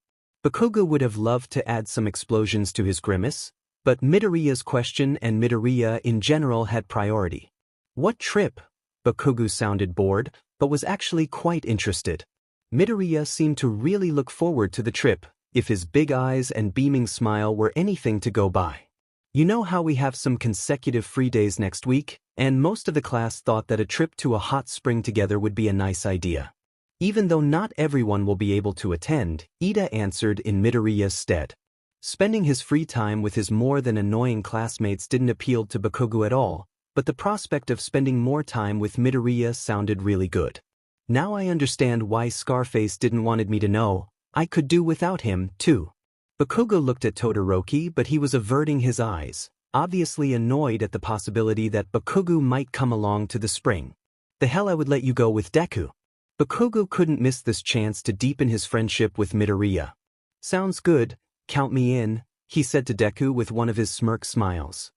[SPEAKER 1] Bakugou would have loved to add some explosions to his grimace, but Midoriya's question and Midoriya in general had priority. What trip? Bakugou sounded bored, but was actually quite interested. Midoriya seemed to really look forward to the trip, if his big eyes and beaming smile were anything to go by. You know how we have some consecutive free days next week, and most of the class thought that a trip to a hot spring together would be a nice idea. Even though not everyone will be able to attend, Ida answered in Midoriya's stead. Spending his free time with his more than annoying classmates didn't appeal to Bakugou at all, but the prospect of spending more time with Midoriya sounded really good. Now I understand why Scarface didn't wanted me to know. I could do without him, too. Bakugou looked at Todoroki, but he was averting his eyes, obviously annoyed at the possibility that Bakugou might come along to the spring. The hell I would let you go with Deku. Bakugou couldn't miss this chance to deepen his friendship with Midoriya. Sounds good, count me in, he said to Deku with one of his smirk smiles.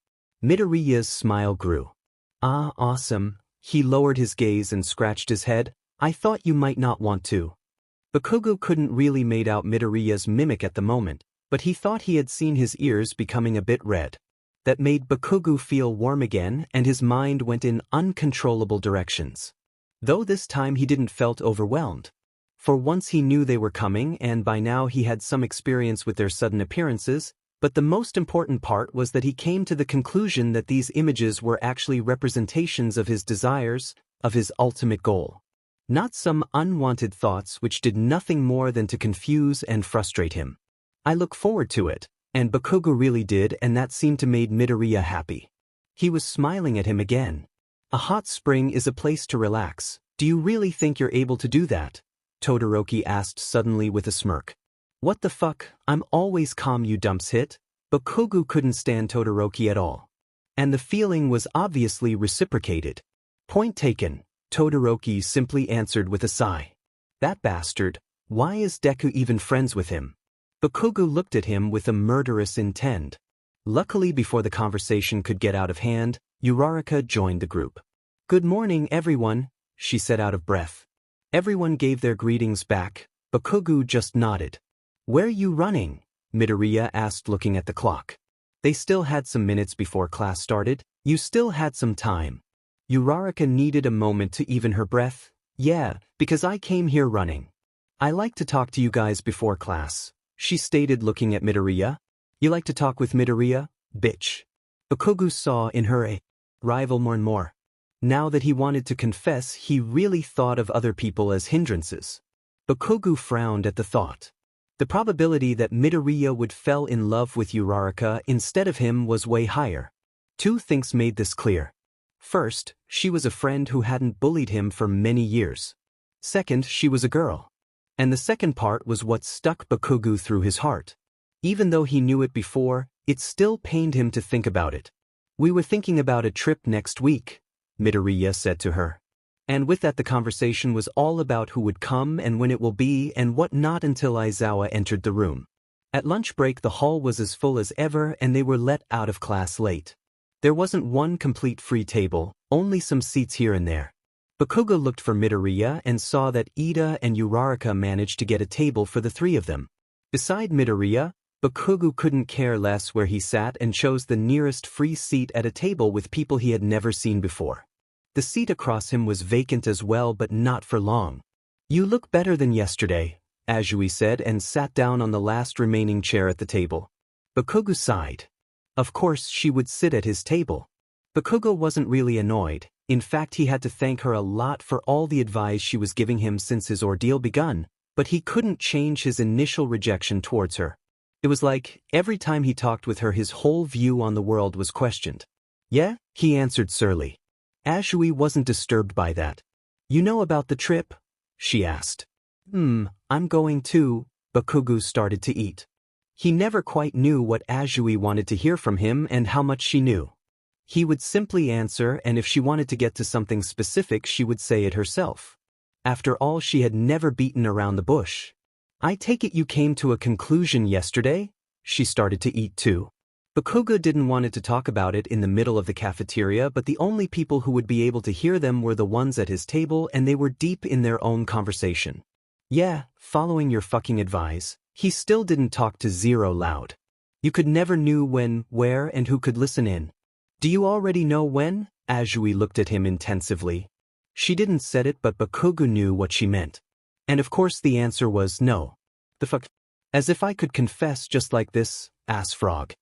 [SPEAKER 1] Midoriya's smile grew. Ah, awesome. He lowered his gaze and scratched his head. I thought you might not want to. Bakugou couldn't really make out Midoriya's mimic at the moment, but he thought he had seen his ears becoming a bit red. That made Bakugou feel warm again, and his mind went in uncontrollable directions. Though this time he didn't felt overwhelmed. For once he knew they were coming, and by now he had some experience with their sudden appearances, but the most important part was that he came to the conclusion that these images were actually representations of his desires, of his ultimate goal. Not some unwanted thoughts which did nothing more than to confuse and frustrate him. I look forward to it, and Bakugou really did, and that seemed to make Midoriya happy. He was smiling at him again. A hot spring is a place to relax. Do you really think you're able to do that? Todoroki asked suddenly with a smirk. What the fuck, I'm always calm, you dumps hit. Bakugou couldn't stand Todoroki at all. And the feeling was obviously reciprocated. Point taken, Todoroki simply answered with a sigh. That bastard, why is Deku even friends with him? Bakugou looked at him with a murderous intent. Luckily before the conversation could get out of hand, Uraraka joined the group. Good morning everyone, she said out of breath. Everyone gave their greetings back, Bakugou just nodded. Where you running? Midoriya asked looking at the clock. They still had some minutes before class started. You still had some time. Uraraka needed a moment to even her breath. Yeah, because I came here running. I like to talk to you guys before class, she stated looking at Midoriya. You like to talk with Midoriya? Bitch. Bakugou saw in her a rival more and more. Now that he wanted to confess, he really thought of other people as hindrances. Bakugou frowned at the thought. The probability that Midoriya would fall in love with Uraraka instead of him was way higher. Two things made this clear. First, she was a friend who hadn't bullied him for many years. Second, she was a girl. And the second part was what stuck Bakugou through his heart. Even though he knew it before, it still pained him to think about it. We were thinking about a trip next week, Midoriya said to her. And with that the conversation was all about who would come and when it will be and what not until Aizawa entered the room. At lunch break the hall was as full as ever and they were let out of class late. There wasn't one complete free table, only some seats here and there. Bakugou looked for Midoriya and saw that Ida and Uraraka managed to get a table for the three of them. Beside Midoriya, Bakugou couldn't care less where he sat and chose the nearest free seat at a table with people he had never seen before. The seat across him was vacant as well, but not for long. You look better than yesterday, Azui said and sat down on the last remaining chair at the table. Bakugou sighed. Of course she would sit at his table. Bakugou wasn't really annoyed. In fact, he had to thank her a lot for all the advice she was giving him since his ordeal begun, but he couldn't change his initial rejection towards her. It was like, every time he talked with her his whole view on the world was questioned. Yeah, he answered surly. Azui wasn't disturbed by that. You know about the trip? She asked. I'm going too. Bakugou started to eat. He never quite knew what Azui wanted to hear from him and how much she knew. He would simply answer, and if she wanted to get to something specific she would say it herself. After all, she had never beaten around the bush. I take it you came to a conclusion yesterday? She started to eat too. Bakugou didn't want to talk about it in the middle of the cafeteria, but the only people who would be able to hear them were the ones at his table, and they were deep in their own conversation. Yeah, following your fucking advice, he still didn't talk to Zero loud. You could never knew when, where, and who could listen in. Do you already know when? Azui looked at him intensively. She didn't said it, but Bakugou knew what she meant. And of course the answer was no. The fuck? As if I could confess just like this, ass frog.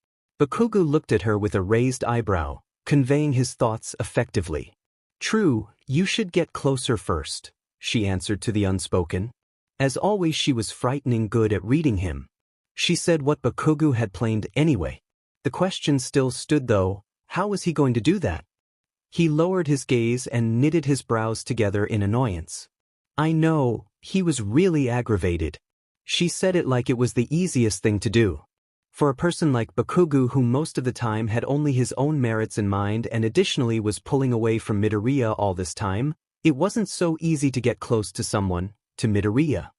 [SPEAKER 1] Bakugou looked at her with a raised eyebrow, conveying his thoughts effectively. True, you should get closer first, she answered to the unspoken. As always, she was frightening good at reading him. She said what Bakugou had planned anyway. The question still stood though, how was he going to do that? He lowered his gaze and knitted his brows together in annoyance. I know, he was really aggravated. She said it like it was the easiest thing to do. For a person like Bakugou, who most of the time had only his own merits in mind and additionally was pulling away from Midoriya all this time, it wasn't so easy to get close to someone, to Midoriya.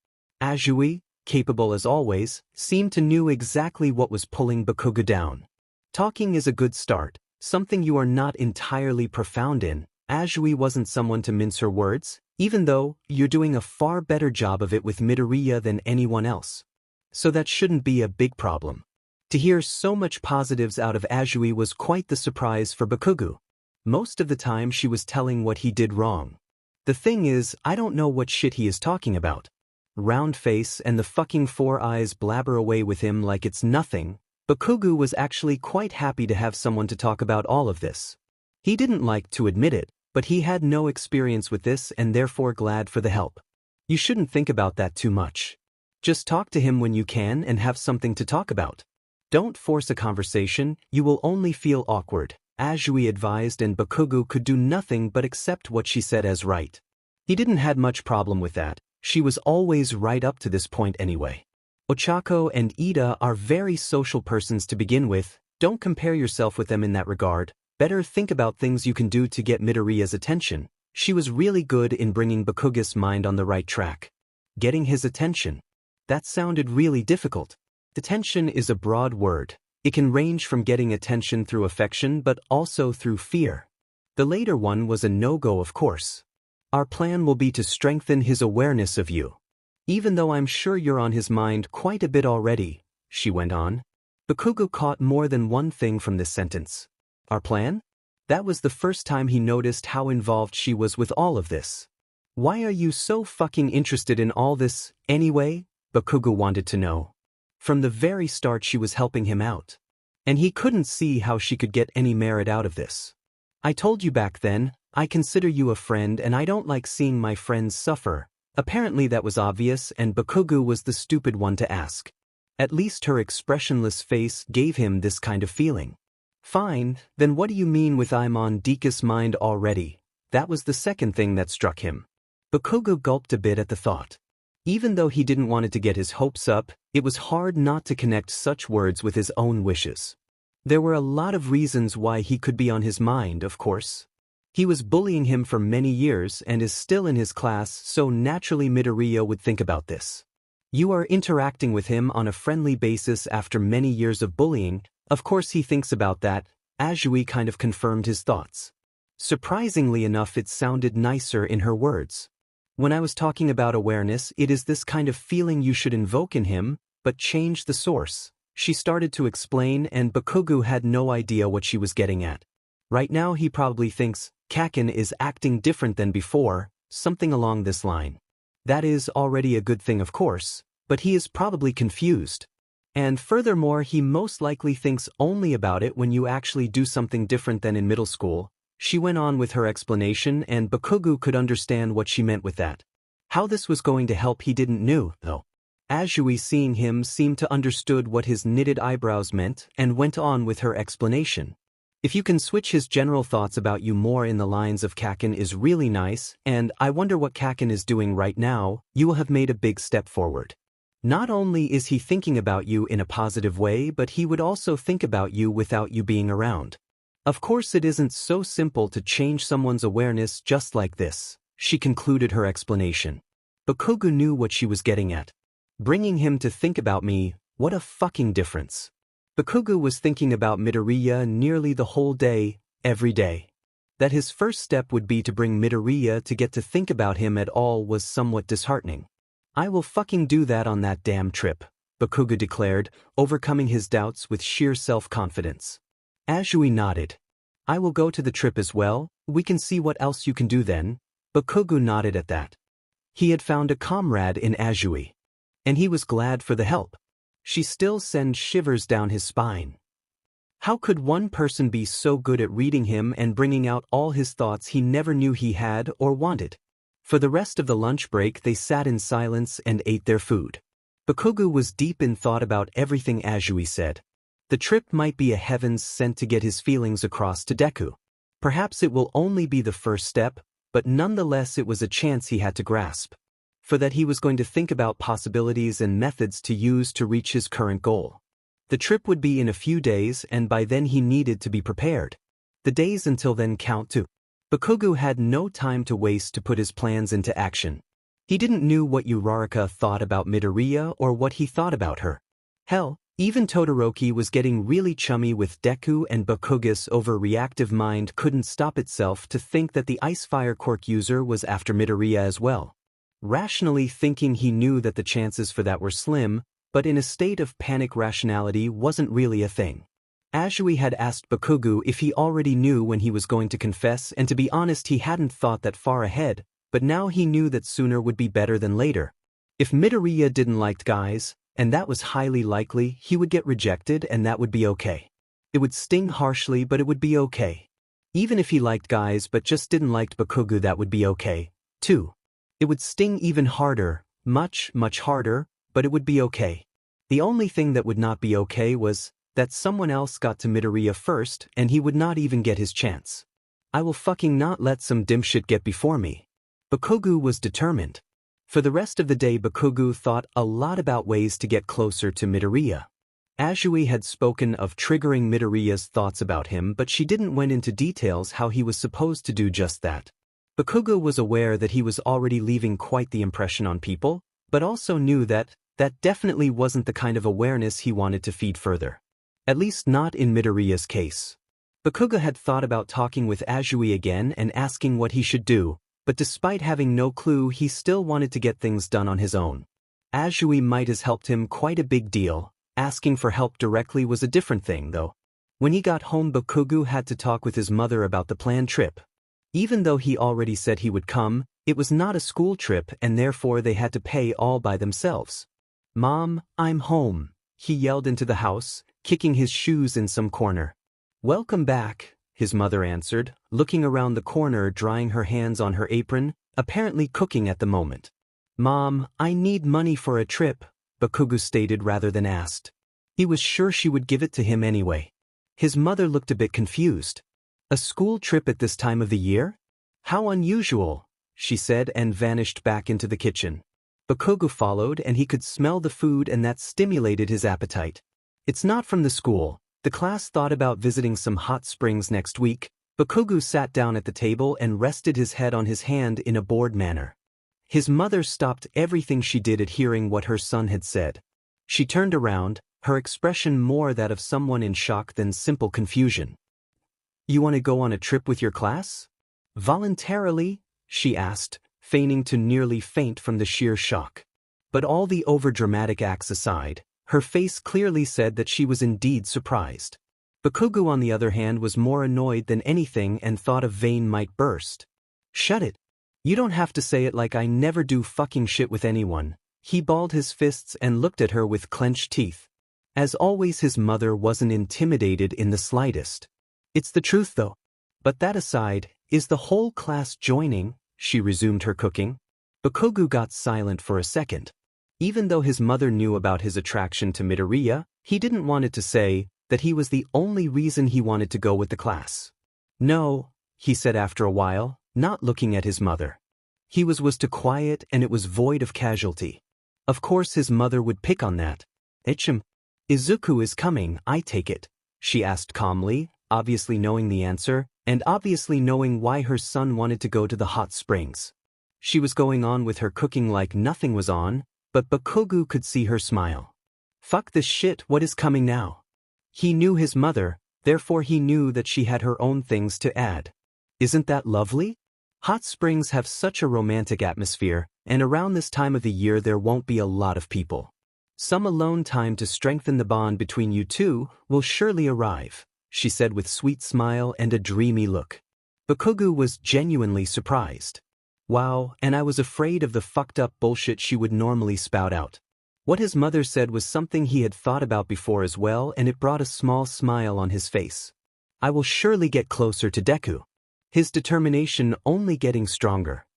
[SPEAKER 1] Azui, capable as always, seemed to knew exactly what was pulling Bakugou down. Talking is a good start, something you are not entirely profound in. Azui wasn't someone to mince her words, even though you're doing a far better job of it with Midoriya than anyone else. So that shouldn't be a big problem. To hear so much positives out of Azui was quite the surprise for Bakugou. Most of the time she was telling what he did wrong. The thing is, I don't know what shit he is talking about. Round face and the fucking 4 eyes blabber away with him like it's nothing. Bakugou was actually quite happy to have someone to talk about all of this. He didn't like to admit it, but he had no experience with this and therefore glad for the help. You shouldn't think about that too much. Just talk to him when you can and have something to talk about. Don't force a conversation, you will only feel awkward, Azui advised, and Bakugou could do nothing but accept what she said as right. He didn't have much problem with that, she was always right up to this point anyway. Ochako and Ida are very social persons to begin with, don't compare yourself with them in that regard, better think about things you can do to get Midoriya's attention. She was really good in bringing Bakugou's mind on the right track. Getting his attention. That sounded really difficult. Attention is a broad word. It can range from getting attention through affection but also through fear. The later one was a no-go, of course. Our plan will be to strengthen his awareness of you. Even though I'm sure you're on his mind quite a bit already, she went on. Bakugou caught more than one thing from this sentence. Our plan? That was the first time he noticed how involved she was with all of this. Why are you so fucking interested in all this, anyway? Bakugou wanted to know. From the very start she was helping him out. And he couldn't see how she could get any merit out of this. I told you back then, I consider you a friend and I don't like seeing my friends suffer. Apparently that was obvious and Bakugou was the stupid one to ask. At least her expressionless face gave him this kind of feeling. Fine, then what do you mean with I'm on Deku's mind already? That was the second thing that struck him. Bakugou gulped a bit at the thought. Even though he didn't want it to get his hopes up, it was hard not to connect such words with his own wishes. There were a lot of reasons why he could be on his mind, of course. He was bullying him for many years and is still in his class, so naturally Midoriya would think about this. You are interacting with him on a friendly basis after many years of bullying, of course he thinks about that. Azui kind of confirmed his thoughts. Surprisingly enough, it sounded nicer in her words. When I was talking about awareness, it is this kind of feeling you should invoke in him, but change the source. She started to explain and Bakugou had no idea what she was getting at. Right now he probably thinks, Kaken is acting different than before, something along this line. That is already a good thing, of course, but he is probably confused. And furthermore, he most likely thinks only about it when you actually do something different than in middle school. She went on with her explanation and Bakugou could understand what she meant with that. How this was going to help he didn't know, though. Azui, seeing him, seemed to understood what his knitted eyebrows meant and went on with her explanation. If you can switch his general thoughts about you more in the lines of Kaken is really nice, and I wonder what Kaken is doing right now, you will have made a big step forward. Not only is he thinking about you in a positive way, but he would also think about you without you being around. Of course it isn't so simple to change someone's awareness just like this, she concluded her explanation. Bakugou knew what she was getting at. Bringing him to think about me, what a fucking difference. Bakugou was thinking about Midoriya nearly the whole day, every day. That his first step would be to bring Midoriya to get to think about him at all was somewhat disheartening. I will fucking do that on that damn trip, Bakugou declared, overcoming his doubts with sheer self-confidence. Azui nodded. I will go to the trip as well, we can see what else you can do then. Bakugou nodded at that. He had found a comrade in Azui. And he was glad for the help. She still sent shivers down his spine. How could one person be so good at reading him and bringing out all his thoughts he never knew he had or wanted? For the rest of the lunch break they sat in silence and ate their food. Bakugou was deep in thought about everything Azui said. The trip might be a heavens sent to get his feelings across to Deku. Perhaps it will only be the first step, but nonetheless it was a chance he had to grasp. For that he was going to think about possibilities and methods to use to reach his current goal. The trip would be in a few days and by then he needed to be prepared. The days until then count too. Bakugou had no time to waste to put his plans into action. He didn't know what Uraraka thought about Midoriya or what he thought about her. Hell, even Todoroki was getting really chummy with Deku and Bakugou's overreactive mind couldn't stop itself to think that the Ice Fire Quirk user was after Midoriya as well. Rationally thinking he knew that the chances for that were slim, but in a state of panic rationality wasn't really a thing. Azui had asked Bakugou if he already knew when he was going to confess, and to be honest he hadn't thought that far ahead, but now he knew that sooner would be better than later. If Midoriya didn't like guys, and that was highly likely, he would get rejected and that would be okay. It would sting harshly but it would be okay. Even if he liked guys but just didn't like Bakugou, that would be okay, too. It would sting even harder, much harder, but it would be okay. The only thing that would not be okay was that someone else got to Midoriya first and he would not even get his chance. I will fucking not let some dimshit get before me. Bakugou was determined. For the rest of the day Bakugou thought a lot about ways to get closer to Midoriya. Azui had spoken of triggering Midoriya's thoughts about him, but she didn't went into details how he was supposed to do just that. Bakugou was aware that he was already leaving quite the impression on people, but also knew that that definitely wasn't the kind of awareness he wanted to feed further. At least not in Midoriya's case. Bakugou had thought about talking with Azui again and asking what he should do, but despite having no clue he still wanted to get things done on his own. Azui might have helped him quite a big deal. Asking for help directly was a different thing though. When he got home Bakugou had to talk with his mother about the planned trip. Even though he already said he would come, it was not a school trip and therefore they had to pay all by themselves. "Mom, I'm home," he yelled into the house, kicking his shoes in some corner. "Welcome back," his mother answered, looking around the corner drying her hands on her apron, apparently cooking at the moment. "Mom, I need money for a trip," Bakugou stated rather than asked. He was sure she would give it to him anyway. His mother looked a bit confused. "A school trip at this time of the year? How unusual," she said and vanished back into the kitchen. Bakugou followed and he could smell the food and that stimulated his appetite. "It's not from the school. The class thought about visiting some hot springs next week." Bakugou sat down at the table and rested his head on his hand in a bored manner. His mother stopped everything she did at hearing what her son had said. She turned around, her expression more that of someone in shock than simple confusion. "You want to go on a trip with your class? Voluntarily?" she asked, feigning to nearly faint from the sheer shock. But all the overdramatic acts aside, her face clearly said that she was indeed surprised. Bakugou on the other hand was more annoyed than anything and thought a vein might burst. "Shut it. You don't have to say it like I never do fucking shit with anyone." He balled his fists and looked at her with clenched teeth. As always his mother wasn't intimidated in the slightest. "It's the truth though. But that aside, is the whole class joining?" She resumed her cooking. Bakugou got silent for a second. Even though his mother knew about his attraction to Midoriya, he didn't want it to say that he was the only reason he wanted to go with the class. "No," he said after a while, not looking at his mother. He was too quiet and it was void of casualty. Of course his mother would pick on that. "Izuku is coming, I take it?" she asked calmly, obviously knowing the answer, and obviously knowing why her son wanted to go to the hot springs. She was going on with her cooking like nothing was on, but Bakugou could see her smile. "Fuck this shit, what is coming now?" He knew his mother, therefore he knew that she had her own things to add. "Isn't that lovely? Hot springs have such a romantic atmosphere, and around this time of the year there won't be a lot of people. Some alone time to strengthen the bond between you two will surely arrive," she said with sweet smile and a dreamy look. Bakugou was genuinely surprised. Wow, and I was afraid of the fucked up bullshit she would normally spout out. What his mother said was something he had thought about before as well, and it brought a small smile on his face. I will surely get closer to Deku. His determination only getting stronger.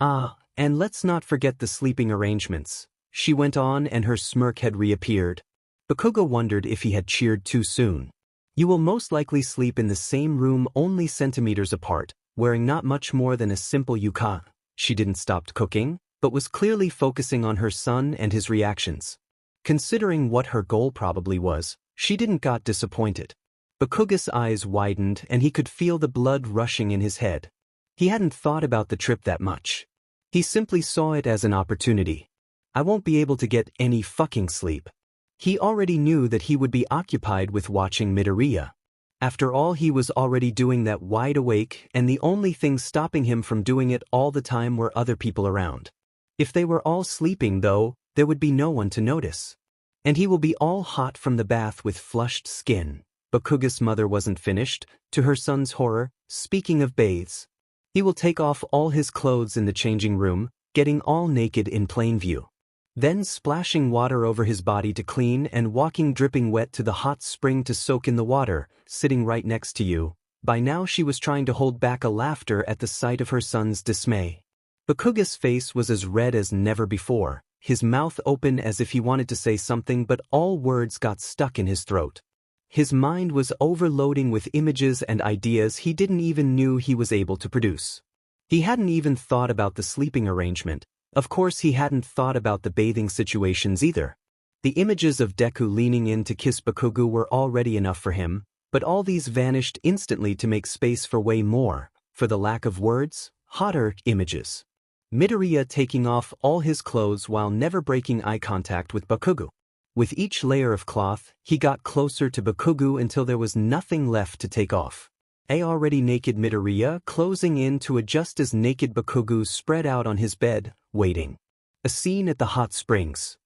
[SPEAKER 1] And let's not forget the sleeping arrangements, she went on, and her smirk had reappeared. Bakugou wondered if he had cheered too soon. You will most likely sleep in the same room only centimeters apart, wearing not much more than a simple yuka. She didn't stop cooking, but was clearly focusing on her son and his reactions. Considering what her goal probably was, she didn't got disappointed. Bakugou's eyes widened and he could feel the blood rushing in his head. He hadn't thought about the trip that much. He simply saw it as an opportunity. I won't be able to get any fucking sleep. He already knew that he would be occupied with watching Midoriya. After all, he was already doing that wide awake, and the only thing stopping him from doing it all the time were other people around. If they were all sleeping though, there would be no one to notice. And he will be all hot from the bath with flushed skin. Bakugou's mother wasn't finished, to her son's horror. Speaking of bathes, he will take off all his clothes in the changing room, getting all naked in plain view. Then splashing water over his body to clean and walking dripping wet to the hot spring to soak in the water, sitting right next to you. By now she was trying to hold back a laughter at the sight of her son's dismay. Bakugou's face was as red as never before, his mouth open as if he wanted to say something, but all words got stuck in his throat. His mind was overloading with images and ideas he didn't even knew he was able to produce. He hadn't even thought about the sleeping arrangement. Of course he hadn't thought about the bathing situations either. The images of Deku leaning in to kiss Bakugou were already enough for him, but all these vanished instantly to make space for way more, for the lack of words, hotter images. Midoriya taking off all his clothes while never breaking eye contact with Bakugou. With each layer of cloth, he got closer to Bakugou until there was nothing left to take off. A already naked Midoriya closing in to a just as naked Bakugou spread out on his bed, waiting. A scene at the hot springs.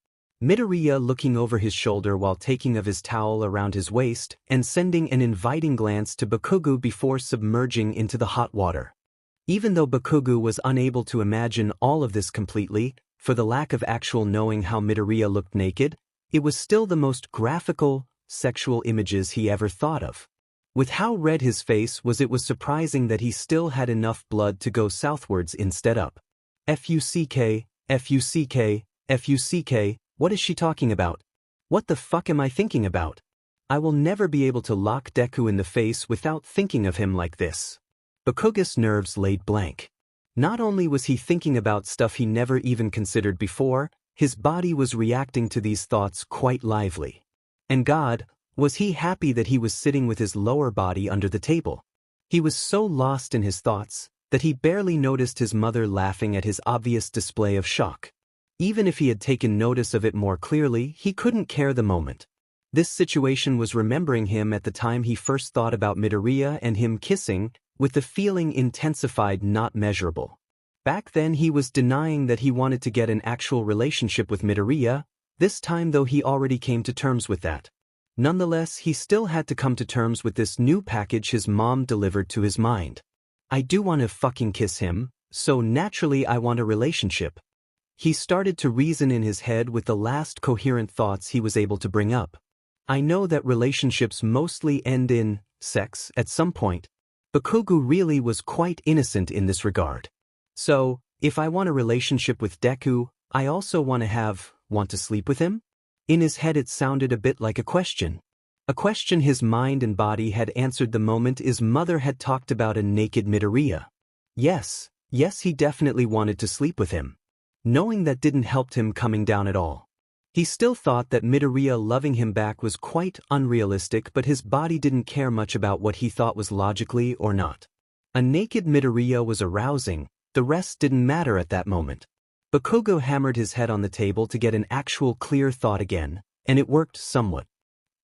[SPEAKER 1] Midoriya looking over his shoulder while taking of his towel around his waist and sending an inviting glance to Bakugou before submerging into the hot water. Even though Bakugou was unable to imagine all of this completely, for the lack of actual knowing how Midoriya looked naked, it was still the most graphical, sexual images he ever thought of. With how red his face was, it was surprising that he still had enough blood to go southwards instead up. Fuck, fuck, fuck, what is she talking about? What the fuck am I thinking about? I will never be able to lock Deku in the face without thinking of him like this. Bakugou's nerves laid blank. Not only was he thinking about stuff he never even considered before, his body was reacting to these thoughts quite lively. And God, was he happy that he was sitting with his lower body under the table. He was so lost in his thoughts that he barely noticed his mother laughing at his obvious display of shock. Even if he had taken notice of it more clearly, he couldn't care the moment. This situation was remembering him at the time he first thought about Midoriya and him kissing, with the feeling intensified, not measurable. Back then he was denying that he wanted to get an actual relationship with Midoriya, this time though he already came to terms with that. Nonetheless, he still had to come to terms with this new package his mom delivered to his mind. I do want to fucking kiss him, so naturally I want a relationship. He started to reason in his head with the last coherent thoughts he was able to bring up. I know that relationships mostly end in sex at some point. Bakugou really was quite innocent in this regard. So, if I want a relationship with Deku, I also want to sleep with him? In his head it sounded a bit like a question. A question his mind and body had answered the moment his mother had talked about a naked Midoriya. Yes, he definitely wanted to sleep with him. Knowing that didn't help him coming down at all. He still thought that Midoriya loving him back was quite unrealistic, but his body didn't care much about what he thought was logically or not. A naked Midoriya was arousing, the rest didn't matter at that moment. Bakugou hammered his head on the table to get an actual clear thought again, and it worked somewhat.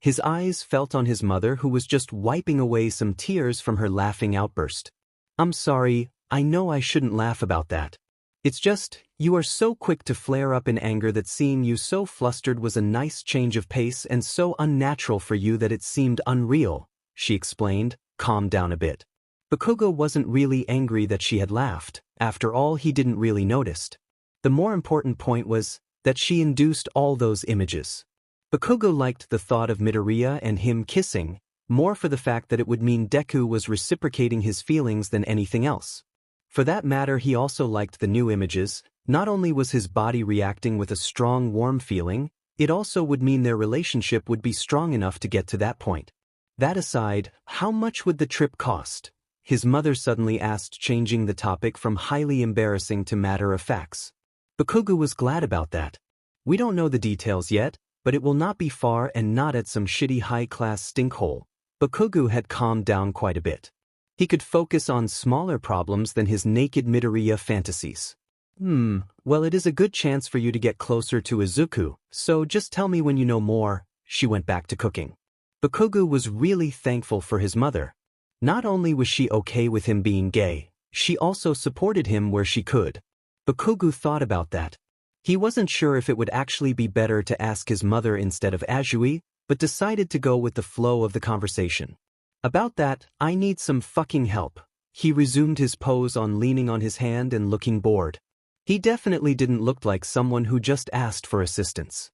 [SPEAKER 1] His eyes felt on his mother, who was just wiping away some tears from her laughing outburst. I'm sorry, I know I shouldn't laugh about that. It's just, you are so quick to flare up in anger that seeing you so flustered was a nice change of pace and so unnatural for you that it seemed unreal, she explained, calmed down a bit. Bakugou wasn't really angry that she had laughed. After all, he didn't really notice. The more important point was, that she induced all those images. Bakugou liked the thought of Midoriya and him kissing, more for the fact that it would mean Deku was reciprocating his feelings than anything else. For that matter, he also liked the new images. Not only was his body reacting with a strong warm feeling, it also would mean their relationship would be strong enough to get to that point. That aside, how much would the trip cost? His mother suddenly asked, changing the topic from highly embarrassing to matter of facts. Bakugou was glad about that. We don't know the details yet, but it will not be far and not at some shitty high-class stinkhole. Bakugou had calmed down quite a bit. He could focus on smaller problems than his naked Midoriya fantasies. Well, it is a good chance for you to get closer to Izuku, so just tell me when you know more. She went back to cooking. Bakugou was really thankful for his mother. Not only was she okay with him being gay, she also supported him where she could. Bakugou thought about that. He wasn't sure if it would actually be better to ask his mother instead of Azui, but decided to go with the flow of the conversation. About that, I need some fucking help. He resumed his pose on leaning on his hand and looking bored. He definitely didn't look like someone who just asked for assistance.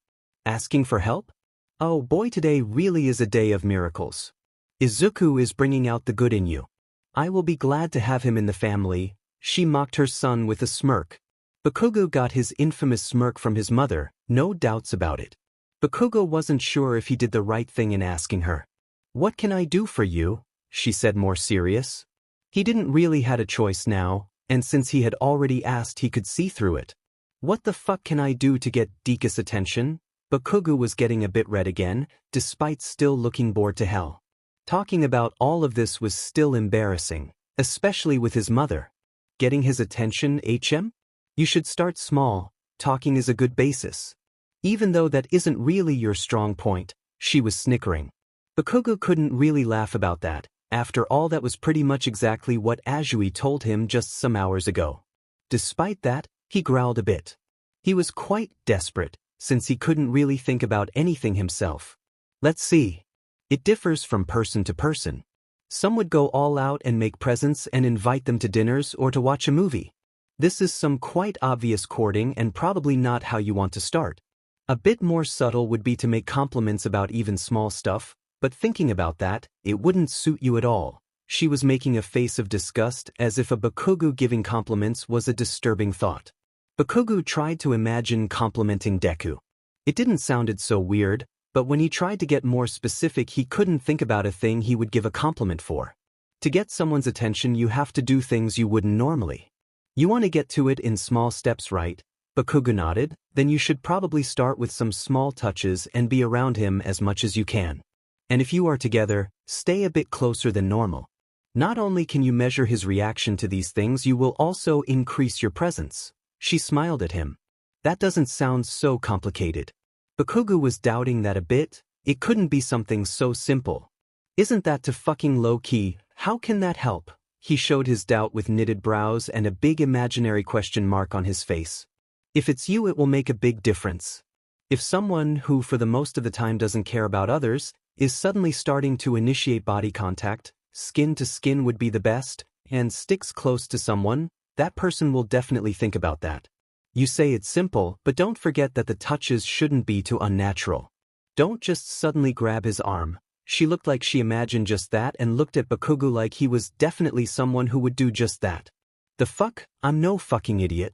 [SPEAKER 1] Asking for help? Oh boy, today really is a day of miracles. Izuku is bringing out the good in you. I will be glad to have him in the family. She mocked her son with a smirk. Bakugou got his infamous smirk from his mother, no doubts about it. Bakugou wasn't sure if he did the right thing in asking her. What can I do for you? She said, more serious. He didn't really had a choice now, and since he had already asked, he could see through it. What the fuck can I do to get Deku's attention? Bakugou was getting a bit red again, despite still looking bored to hell. Talking about all of this was still embarrassing, especially with his mother. Getting his attention, HM? You should start small. Talking is a good basis. Even though that isn't really your strong point, she was snickering. Bakugou couldn't really laugh about that. After all, that was pretty much exactly what Azui told him just some hours ago. Despite that, he growled a bit. He was quite desperate, since he couldn't really think about anything himself. Let's see. It differs from person to person. Some would go all out and make presents and invite them to dinners or to watch a movie. This is some quite obvious courting and probably not how you want to start. A bit more subtle would be to make compliments about even small stuff, but thinking about that, it wouldn't suit you at all. She was making a face of disgust as if a Bakugou giving compliments was a disturbing thought. Bakugou tried to imagine complimenting Deku. It didn't sounded so weird, but when he tried to get more specific, he couldn't think about a thing he would give a compliment for. To get someone's attention, you have to do things you wouldn't normally. You want to get to it in small steps, right? Bakugou nodded. Then you should probably start with some small touches and be around him as much as you can. And if you are together, stay a bit closer than normal. Not only can you measure his reaction to these things, you will also increase your presence. She smiled at him. That doesn't sound so complicated. Bakugou was doubting that a bit. It couldn't be something so simple. Isn't that too fucking low-key? How can that help? He showed his doubt with knitted brows and a big imaginary question mark on his face. If it's you, it will make a big difference. If someone who for the most of the time doesn't care about others is suddenly starting to initiate body contact, skin to skin would be the best, and sticks close to someone, that person will definitely think about that. You say it's simple, but don't forget that the touches shouldn't be too unnatural. Don't just suddenly grab his arm. She looked like she imagined just that and looked at Bakugou like he was definitely someone who would do just that. The fuck? I'm no fucking idiot.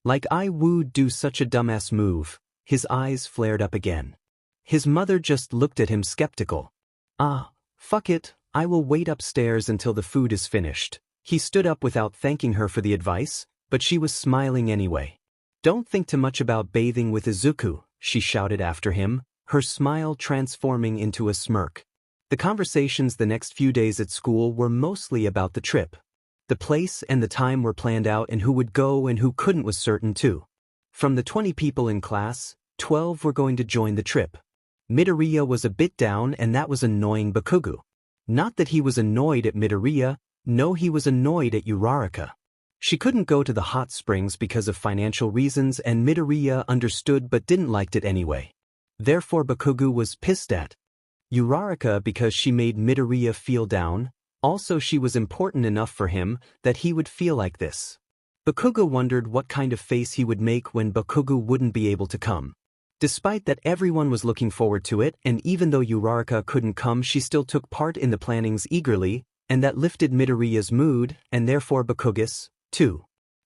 [SPEAKER 1] Like I would do such a dumbass move. His eyes flared up again. His mother just looked at him skeptical. Fuck it, I will wait upstairs until the food is finished. He stood up without thanking her for the advice, but she was smiling anyway. Don't think too much about bathing with Izuku, she shouted after him, her smile transforming into a smirk. The conversations the next few days at school were mostly about the trip. The place and the time were planned out, and who would go and who couldn't was certain too. From the 20 people in class, 12 were going to join the trip. Midoriya was a bit down, and that was annoying Bakugou. Not that he was annoyed at Midoriya, no, he was annoyed at Uraraka. She couldn't go to the hot springs because of financial reasons, and Midoriya understood but didn't like it anyway. Therefore Bakugou was pissed at Uraraka because she made Midoriya feel down. Also, she was important enough for him that he would feel like this. Bakugou wondered what kind of face he would make when Bakugou wouldn't be able to come. Despite that everyone was looking forward to it, and even though Uraraka couldn't come, she still took part in the plannings eagerly, and that lifted Midoriya's mood, and therefore Bakugo's, too.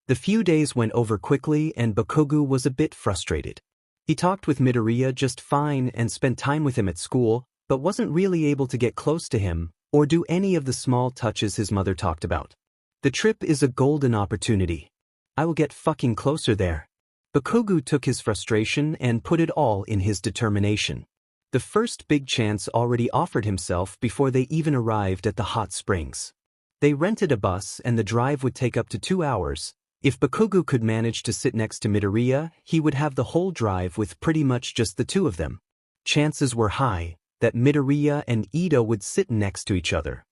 [SPEAKER 1] The few days went over quickly and Bakugou was a bit frustrated. He talked with Midoriya just fine and spent time with him at school, but wasn't really able to get close to him, or do any of the small touches his mother talked about. The trip is a golden opportunity. I will get fucking closer there. Bakugou took his frustration and put it all in his determination. The first big chance already offered himself before they even arrived at the hot springs. They rented a bus and the drive would take up to 2 hours. If Bakugou could manage to sit next to Midoriya, he would have the whole drive with pretty much just the two of them. Chances were high that Midoriya and Ida would sit next to each other.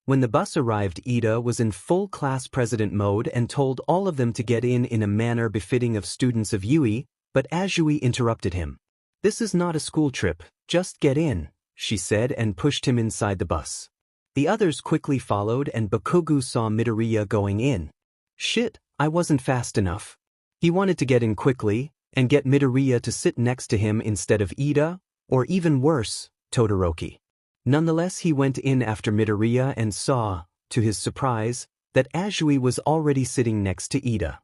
[SPEAKER 1] When the bus arrived, Ida was in full class president mode and told all of them to get in a manner befitting of students of Yui, but Azui interrupted him. "This is not a school trip, just get in," she said and pushed him inside the bus. The others quickly followed and Bakugou saw Midoriya going in. Shit, I wasn't fast enough. He wanted to get in quickly and get Midoriya to sit next to him instead of Ida, or even worse, Todoroki. Nonetheless, he went in after Midoriya and saw, to his surprise, that Azui was already sitting next to Ida.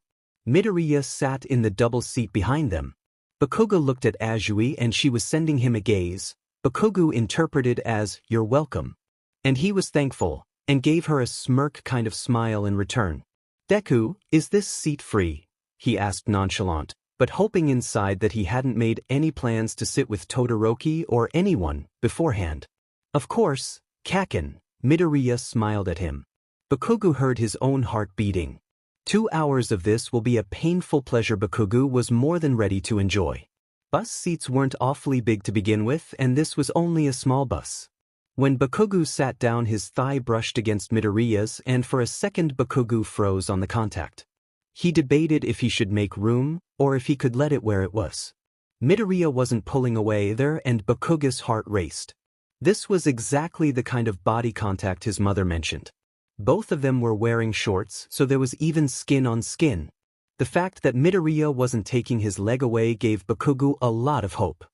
[SPEAKER 1] Midoriya sat in the double seat behind them. Bakugou looked at Azui and she was sending him a gaze. Bakugou interpreted as, "You're welcome." And he was thankful, and gave her a smirk kind of smile in return. "Deku, is this seat free?" he asked nonchalant, but hoping inside that he hadn't made any plans to sit with Todoroki or anyone beforehand. "Of course, Kaken," Midoriya smiled at him. Bakugou heard his own heart beating. 2 hours of this will be a painful pleasure Bakugou was more than ready to enjoy. Bus seats weren't awfully big to begin with, and this was only a small bus. When Bakugou sat down, his thigh brushed against Midoriya's, and for a second Bakugou froze on the contact. He debated if he should make room, or if he could let it where it was. Midoriya wasn't pulling away either, and Bakugou's heart raced. This was exactly the kind of body contact his mother mentioned. Both of them were wearing shorts, so there was even skin on skin. The fact that Midoriya wasn't taking his leg away gave Bakugou a lot of hope.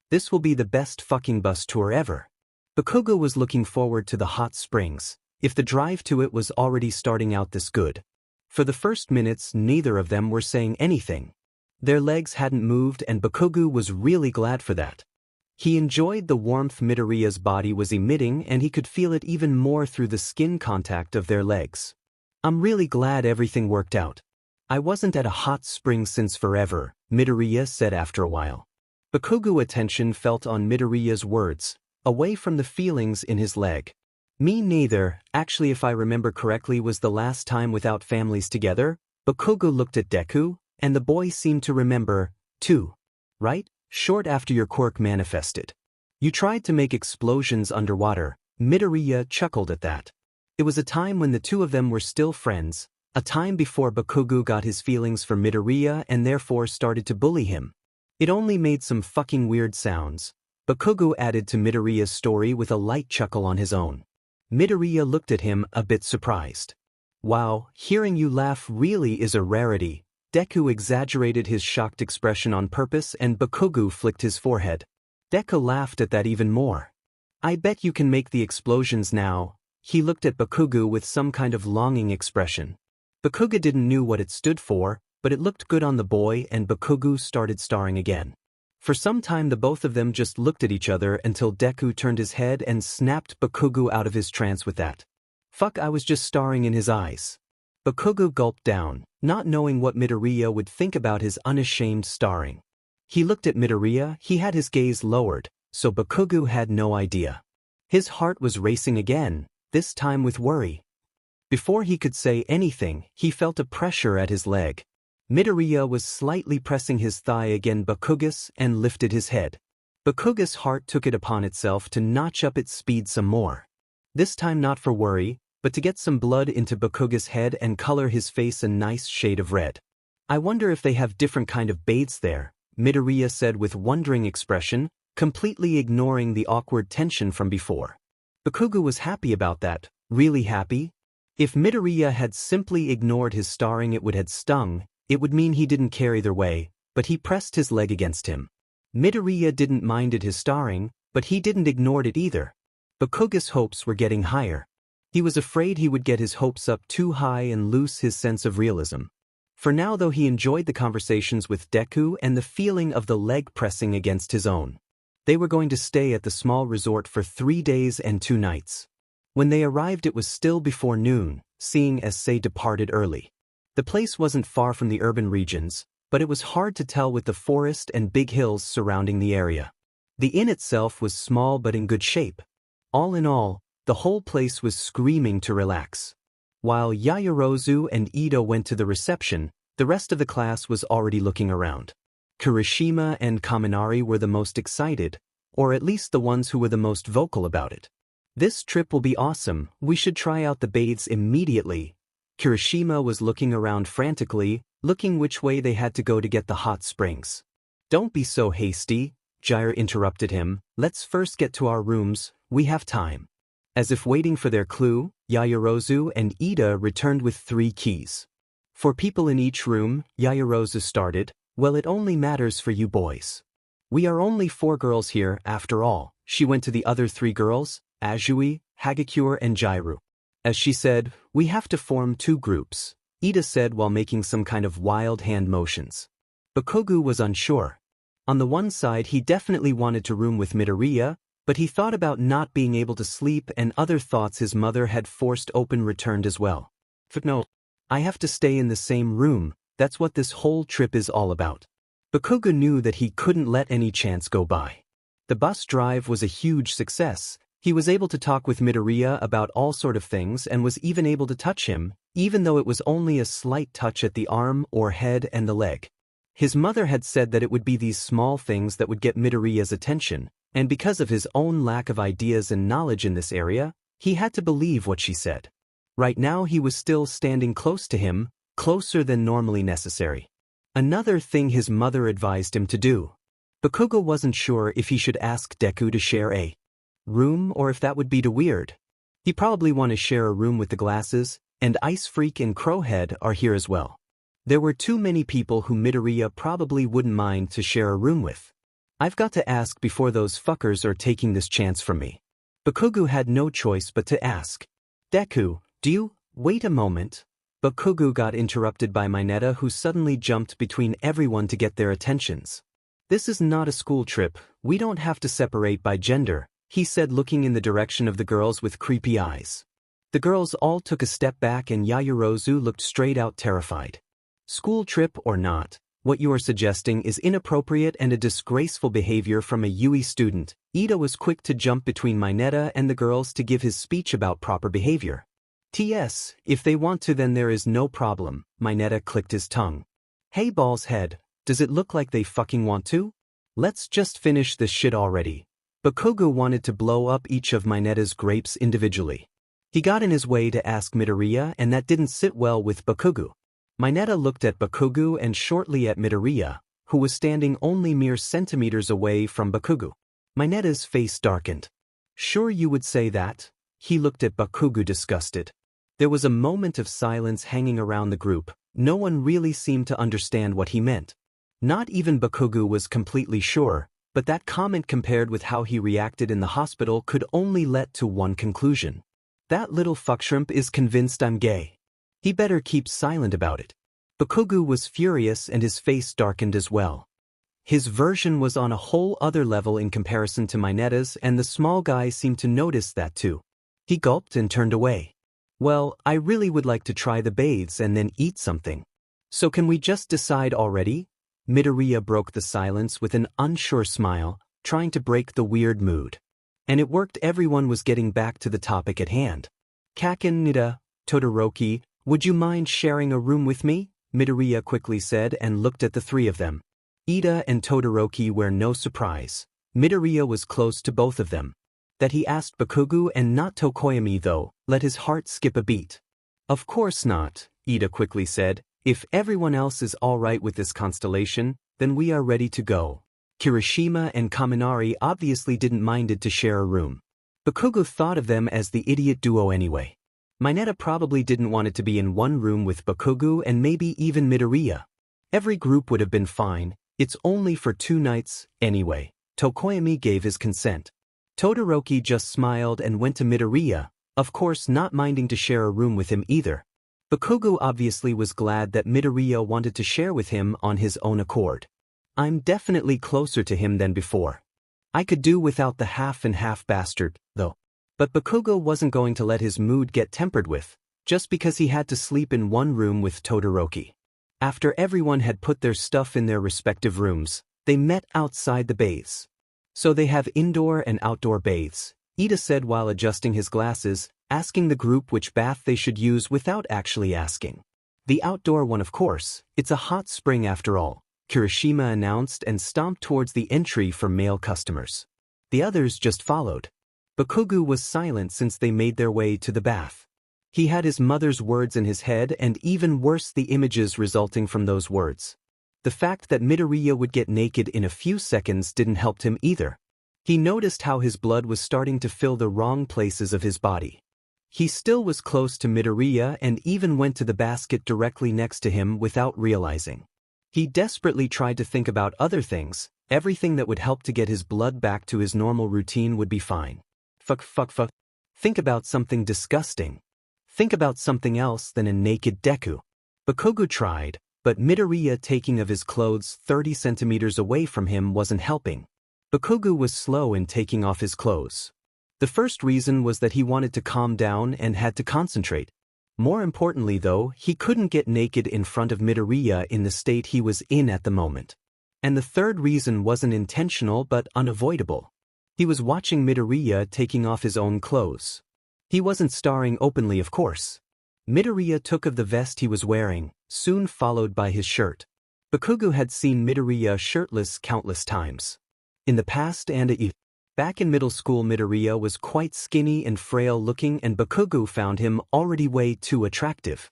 [SPEAKER 1] This will be the best fucking bus tour ever. Bakugou was looking forward to the hot springs, if the drive to it was already starting out this good. For the first minutes, neither of them were saying anything. Their legs hadn't moved and Bakugou was really glad for that. He enjoyed the warmth Midoriya's body was emitting and he could feel it even more through the skin contact of their legs. "I'm really glad everything worked out. I wasn't at a hot spring since forever," Midoriya said after a while. Bakugou's attention felt on Midoriya's words, away from the feelings in his leg. "Me neither, actually if I remember correctly was the last time without families together." Bakugou looked at Deku, and the boy seemed to remember, too. "Right? Short after your quirk manifested. You tried to make explosions underwater." Midoriya chuckled at that. It was a time when the two of them were still friends, a time before Bakugou got his feelings for Midoriya and therefore started to bully him. It only made some fucking weird sounds. Bakugou added to Midoriya's story with a light chuckle on his own. Midoriya looked at him, a bit surprised. "Wow, hearing you laugh really is a rarity." Deku exaggerated his shocked expression on purpose and Bakugou flicked his forehead. Deku laughed at that even more. "I bet you can make the explosions now." He looked at Bakugou with some kind of longing expression. Bakugou didn't know what it stood for, but it looked good on the boy and Bakugou started starring again. For some time the both of them just looked at each other until Deku turned his head and snapped Bakugou out of his trance with that. "Fuck, I was just starring in his eyes." Bakugou gulped down, not knowing what Midoriya would think about his unashamed starring. He looked at Midoriya, he had his gaze lowered, so Bakugou had no idea. His heart was racing again, this time with worry. Before he could say anything, he felt a pressure at his leg. Midoriya was slightly pressing his thigh against Bakugou's and lifted his head. Bakugou's heart took it upon itself to notch up its speed some more. This time not for worry, but to get some blood into Bakugou's head and color his face a nice shade of red. "I wonder if they have different kind of baits there," Midoriya said with wondering expression, completely ignoring the awkward tension from before. Bakugou was happy about that, really happy. If Midoriya had simply ignored his starring, it would have stung. It would mean he didn't care either way, but he pressed his leg against him. Midoriya didn't minded his starring, but he didn't ignore it either. Bakugou's hopes were getting higher. He was afraid he would get his hopes up too high and lose his sense of realism. For now though, he enjoyed the conversations with Deku and the feeling of the leg pressing against his own. They were going to stay at the small resort for 3 days and 2 nights. When they arrived it was still before noon, seeing as Sei departed early. The place wasn't far from the urban regions, but it was hard to tell with the forest and big hills surrounding the area. The inn itself was small but in good shape. All in all, the whole place was screaming to relax. While Yaoyorozu and Ida went to the reception, the rest of the class was already looking around. Kirishima and Kaminari were the most excited, or at least the ones who were the most vocal about it. This trip will be awesome, we should try out the bathes immediately. Kirishima was looking around frantically, looking which way they had to go to get the hot springs. Don't be so hasty, Jair interrupted him, let's first get to our rooms, we have time. As if waiting for their clue, Yaoyorozu and Ida returned with 3 keys. For people in each room, Yaoyorozu started, well it only matters for you boys. We are only 4 girls here, after all. She went to the other 3 girls, Azui, Hagakure and Jairu. As she said, we have to form 2 groups, Ida said while making some kind of wild hand motions. Bakugou was unsure. On the one side he definitely wanted to room with Midoriya, but he thought about not being able to sleep and other thoughts his mother had forced open returned as well. No, I have to stay in the same room, that's what this whole trip is all about. Bakugou knew that he couldn't let any chance go by. The bus drive was a huge success. He was able to talk with Midoriya about all sort of things and was even able to touch him, even though it was only a slight touch at the arm or head and the leg. His mother had said that it would be these small things that would get Midoriya's attention, and because of his own lack of ideas and knowledge in this area, he had to believe what she said. Right now he was still standing close to him, closer than normally necessary. Another thing his mother advised him to do. Bakugou wasn't sure if he should ask Deku to share a room or if that would be too weird. He probably want to share a room with the Glasses, and Ice Freak and Crowhead are here as well. There were too many people who Midoriya probably wouldn't mind to share a room with. I've got to ask before those fuckers are taking this chance from me. Bakugou had no choice but to ask. Deku, do you? Wait a moment. Bakugou got interrupted by Mineta who suddenly jumped between everyone to get their attentions. This is not a school trip, we don't have to separate by gender, he said looking in the direction of the girls with creepy eyes. The girls all took a step back and Yaoyorozu looked straight out terrified. School trip or not, what you are suggesting is inappropriate and a disgraceful behavior from a UE student. Ida was quick to jump between Mineta and the girls to give his speech about proper behavior. T.S., if they want to then there is no problem, Mineta clicked his tongue. Hey Ball's head, does it look like they fucking want to? Let's just finish this shit already. Bakugou wanted to blow up each of Mineta's grapes individually. He got in his way to ask Midoriya and that didn't sit well with Bakugou. Mineta looked at Bakugou and shortly at Midoriya, who was standing only mere centimeters away from Bakugou. Mineta's face darkened. Sure you would say that? He looked at Bakugou disgusted. There was a moment of silence hanging around the group. No one really seemed to understand what he meant. Not even Bakugou was completely sure, but that comment compared with how he reacted in the hospital could only lead to one conclusion. That little fuckshrimp is convinced I'm gay. He better keep silent about it. Bakugou was furious and his face darkened as well. His version was on a whole other level in comparison to Mineta's and the small guy seemed to notice that too. He gulped and turned away. Well, I really would like to try the bathes and then eat something. So can we just decide already? Midoriya broke the silence with an unsure smile, trying to break the weird mood. And it worked, everyone was getting back to the topic at hand. Kaken Nida, Todoroki, would you mind sharing a room with me? Midoriya quickly said and looked at the 3 of them. Ida and Todoroki were no surprise. Midoriya was close to both of them. That he asked Bakugou and not Tokoyami though, let his heart skip a beat. Of course not, Ida quickly said. If everyone else is alright with this constellation, then we are ready to go. Kirishima and Kaminari obviously didn't minded to share a room. Bakugou thought of them as the idiot duo anyway. Mineta probably didn't want it to be in one room with Bakugou and maybe even Midoriya. Every group would have been fine, it's only for 2 nights, anyway. Tokoyami gave his consent. Todoroki just smiled and went to Midoriya, of course not minding to share a room with him either. Bakugou obviously was glad that Midoriya wanted to share with him on his own accord. I'm definitely closer to him than before. I could do without the half-and-half bastard, though. But Bakugou wasn't going to let his mood get tempered with, just because he had to sleep in one room with Todoroki. After everyone had put their stuff in their respective rooms, they met outside the baths. So they have indoor and outdoor baths, Ida said while adjusting his glasses, asking the group which bath they should use without actually asking. The outdoor one, of course, it's a hot spring after all, Kirishima announced and stomped towards the entry for male customers. The others just followed. Bakugou was silent since they made their way to the bath. He had his mother's words in his head and even worse the images resulting from those words. The fact that Midoriya would get naked in a few seconds didn't help him either. He noticed how his blood was starting to fill the wrong places of his body. He still was close to Midoriya and even went to the basket directly next to him without realizing. He desperately tried to think about other things, everything that would help to get his blood back to his normal routine would be fine. Fuck. Think about something disgusting. Think about something else than a naked Deku. Bakugou tried, but Midoriya taking of his clothes 30 centimeters away from him wasn't helping. Bakugou was slow in taking off his clothes. The first reason was that he wanted to calm down and had to concentrate. More importantly though, he couldn't get naked in front of Midoriya in the state he was in at the moment. And the third reason wasn't intentional but unavoidable. He was watching Midoriya taking off his own clothes. He wasn't starring openly, of course. Midoriya took of the vest he was wearing, soon followed by his shirt. Bakugou had seen Midoriya shirtless countless times. In the past and back in middle school, Midoriya was quite skinny and frail looking and Bakugou found him already way too attractive.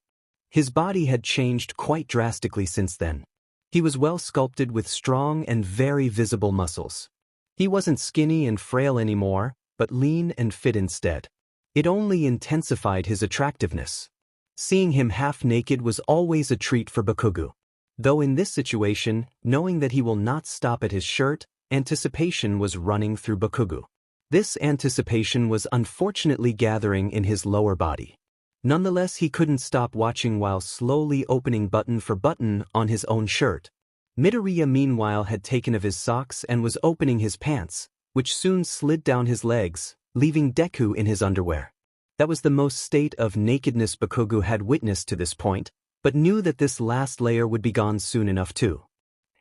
[SPEAKER 1] His body had changed quite drastically since then. He was well sculpted with strong and very visible muscles. He wasn't skinny and frail anymore, but lean and fit instead. It only intensified his attractiveness. Seeing him half naked was always a treat for Bakugou. Though in this situation, knowing that he will not stop at his shirt, anticipation was running through Bakugou. This anticipation was unfortunately gathering in his lower body. Nonetheless, he couldn't stop watching while slowly opening button for button on his own shirt. Midoriya meanwhile had taken of his socks and was opening his pants, which soon slid down his legs, leaving Deku in his underwear. That was the most state of nakedness Bakugou had witnessed to this point, but knew that this last layer would be gone soon enough too.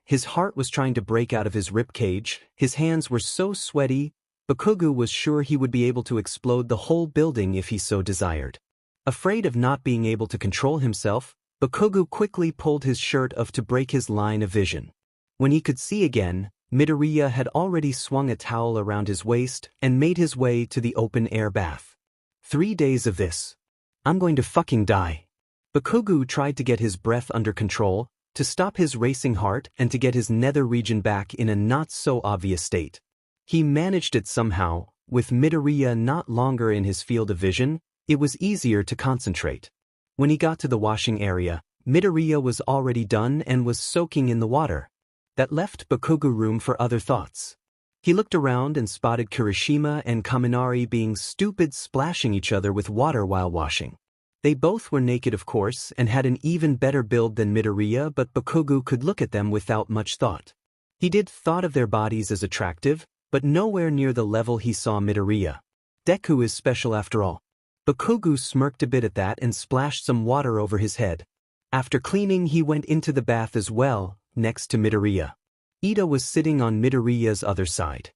[SPEAKER 1] His heart was trying to break out of his rib cage, his hands were so sweaty, Bakugou was sure he would be able to explode the whole building if he so desired. Afraid of not being able to control himself, Bakugou quickly pulled his shirt off to break his line of vision. When he could see again, Midoriya had already swung a towel around his waist and made his way to the open-air bath. 3 days of this. I'm going to fucking die. Bakugou tried to get his breath under control, to stop his racing heart and to get his nether region back in a not-so-obvious state. He managed it somehow. With Midoriya not longer in his field of vision, it was easier to concentrate. When he got to the washing area, Midoriya was already done and was soaking in the water. That left Bakugou room for other thoughts. He looked around and spotted Kirishima and Kaminari being stupid, splashing each other with water while washing. They both were naked, of course, and had an even better build than Midoriya, but Bakugou could look at them without much thought. He did thought of their bodies as attractive, but nowhere near the level he saw Midoriya. Deku is special after all. Bakugou smirked a bit at that and splashed some water over his head. After cleaning, he went into the bath as well, next to Midoriya. Ida was sitting on Midoriya's other side.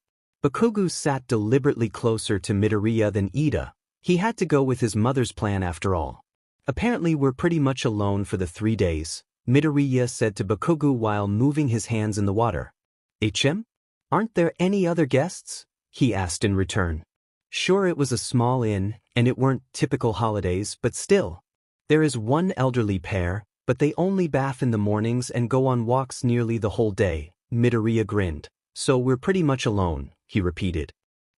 [SPEAKER 1] Bakugou sat deliberately closer to Midoriya than Ida. He had to go with his mother's plan after all. Apparently we're pretty much alone for the 3 days, Midoriya said to Bakugou while moving his hands in the water. HM? Aren't there any other guests? He asked in return. Sure, it was a small inn, and it weren't typical holidays, but still. There is one elderly pair, but they only bath in the mornings and go on walks nearly the whole day, Midoriya grinned. So we're pretty much alone, he repeated.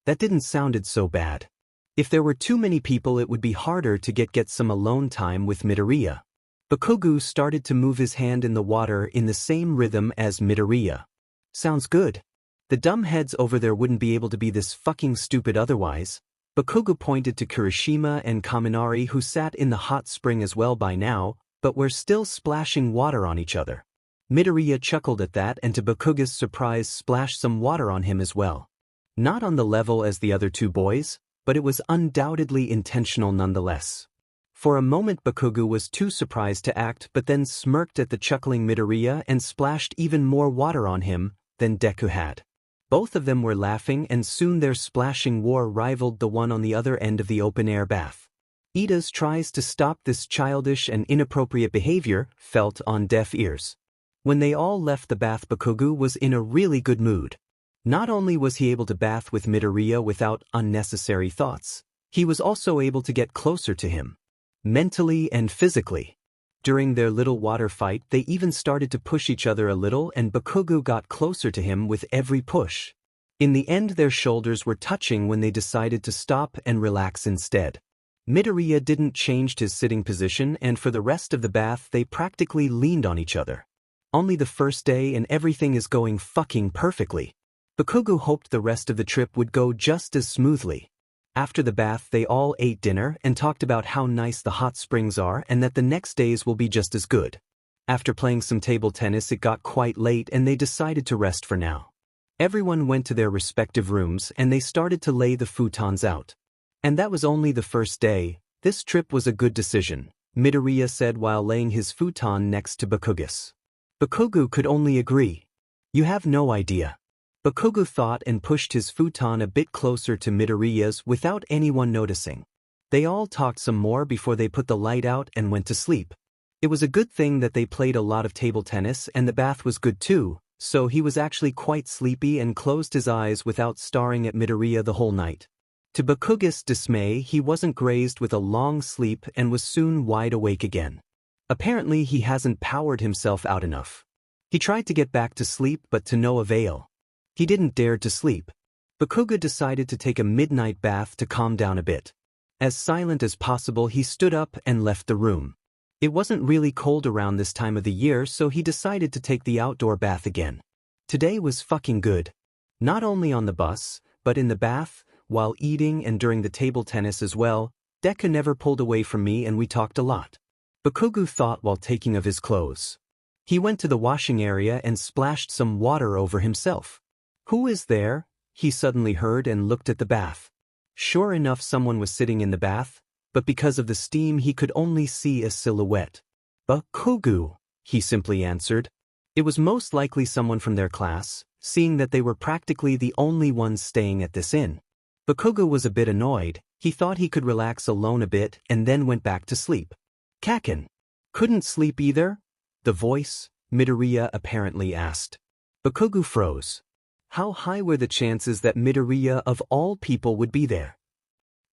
[SPEAKER 1] That didn't sounded so bad. If there were too many people it would be harder to get some alone time with Midoriya. Bakugou started to move his hand in the water in the same rhythm as Midoriya. Sounds good. The dumb heads over there wouldn't be able to be this fucking stupid otherwise. Bakugou pointed to Kirishima and Kaminari who sat in the hot spring as well by now, but were still splashing water on each other. Midoriya chuckled at that and to Bakugou's surprise splashed some water on him as well. Not on the level as the other two boys, but it was undoubtedly intentional nonetheless. For a moment Bakugou was too surprised to act but then smirked at the chuckling Midoriya and splashed even more water on him than Deku had. Both of them were laughing and soon their splashing war rivaled the one on the other end of the open-air bath. Ida's tries to stop this childish and inappropriate behavior felt on deaf ears. When they all left the bath Bakugou was in a really good mood. Not only was he able to bath with Midoriya without unnecessary thoughts, he was also able to get closer to him. Mentally and physically. During their little water fight they even started to push each other a little and Bakugou got closer to him with every push. In the end their shoulders were touching when they decided to stop and relax instead. Midoriya didn't change his sitting position and for the rest of the bath they practically leaned on each other. Only the first day and everything is going fucking perfectly. Bakugou hoped the rest of the trip would go just as smoothly. After the bath they all ate dinner and talked about how nice the hot springs are and that the next days will be just as good. After playing some table tennis it got quite late and they decided to rest for now. Everyone went to their respective rooms and they started to lay the futons out. And that was only the first day. This trip was a good decision, Midoriya said while laying his futon next to Bakugou's. Bakugou could only agree. You have no idea. Bakugou thought and pushed his futon a bit closer to Midoriya's without anyone noticing. They all talked some more before they put the light out and went to sleep. It was a good thing that they played a lot of table tennis and the bath was good too, so he was actually quite sleepy and closed his eyes without staring at Midoriya the whole night. To Bakugou's dismay he wasn't grazed with a long sleep and was soon wide awake again. Apparently he hasn't powered himself out enough. He tried to get back to sleep but to no avail. He didn't dare to sleep. Bakugou decided to take a midnight bath to calm down a bit. As silent as possible he stood up and left the room. It wasn't really cold around this time of the year so he decided to take the outdoor bath again. Today was fucking good. Not only on the bus, but in the bath, while eating and during the table tennis as well. Deku never pulled away from me and we talked a lot. Bakugou thought while taking of his clothes. He went to the washing area and splashed some water over himself. Who is there? He suddenly heard and looked at the bath. Sure enough someone was sitting in the bath, but because of the steam he could only see a silhouette. Bakugou, he simply answered. It was most likely someone from their class, seeing that they were practically the only ones staying at this inn. Bakugou was a bit annoyed, he thought he could relax alone a bit and then went back to sleep. Kaken. Couldn't sleep either? The voice, Midoriya apparently asked. Bakugou froze. How high were the chances that Midoriya of all people would be there?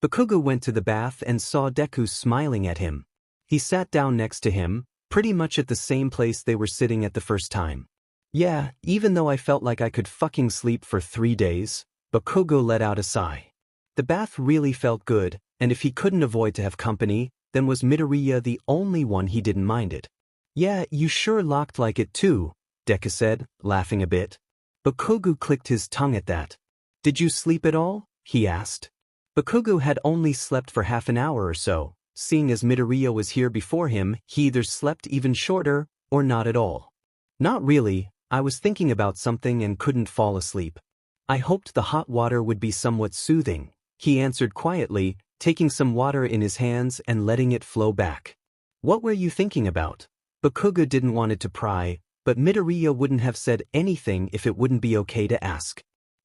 [SPEAKER 1] Bakugou went to the bath and saw Deku smiling at him. He sat down next to him, pretty much at the same place they were sitting at the first time. Yeah, even though I felt like I could fucking sleep for 3 days, Bakugou let out a sigh. The bath really felt good, and if he couldn't avoid to have company, then was Midoriya the only one he didn't mind it. Yeah, you sure looked like it too, Deku said, laughing a bit. Bakugou clicked his tongue at that. Did you sleep at all? He asked. Bakugou had only slept for half an hour or so. Seeing as Midoriya was here before him, he either slept even shorter, or not at all. Not really, I was thinking about something and couldn't fall asleep. I hoped the hot water would be somewhat soothing, he answered quietly, taking some water in his hands and letting it flow back. What were you thinking about? Bakugou didn't want it to pry, but Midoriya wouldn't have said anything if it wouldn't be okay to ask.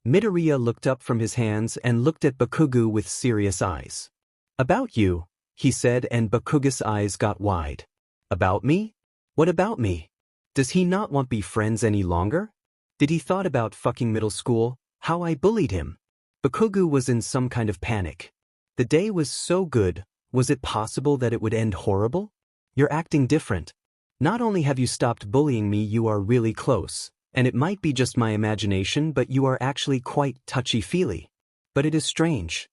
[SPEAKER 1] Midoriya looked up from his hands and looked at Bakugou with serious eyes. About you, he said, and Bakugou's eyes got wide. About me? What about me? Does he not want to be friends any longer? Did he thought about fucking middle school, how I bullied him? Bakugou was in some kind of panic. The day was so good, was it possible that it would end horrible? You're acting different. Not only have you stopped bullying me, you are really close, and it might be just my imagination, but you are actually quite touchy-feely. But it is strange.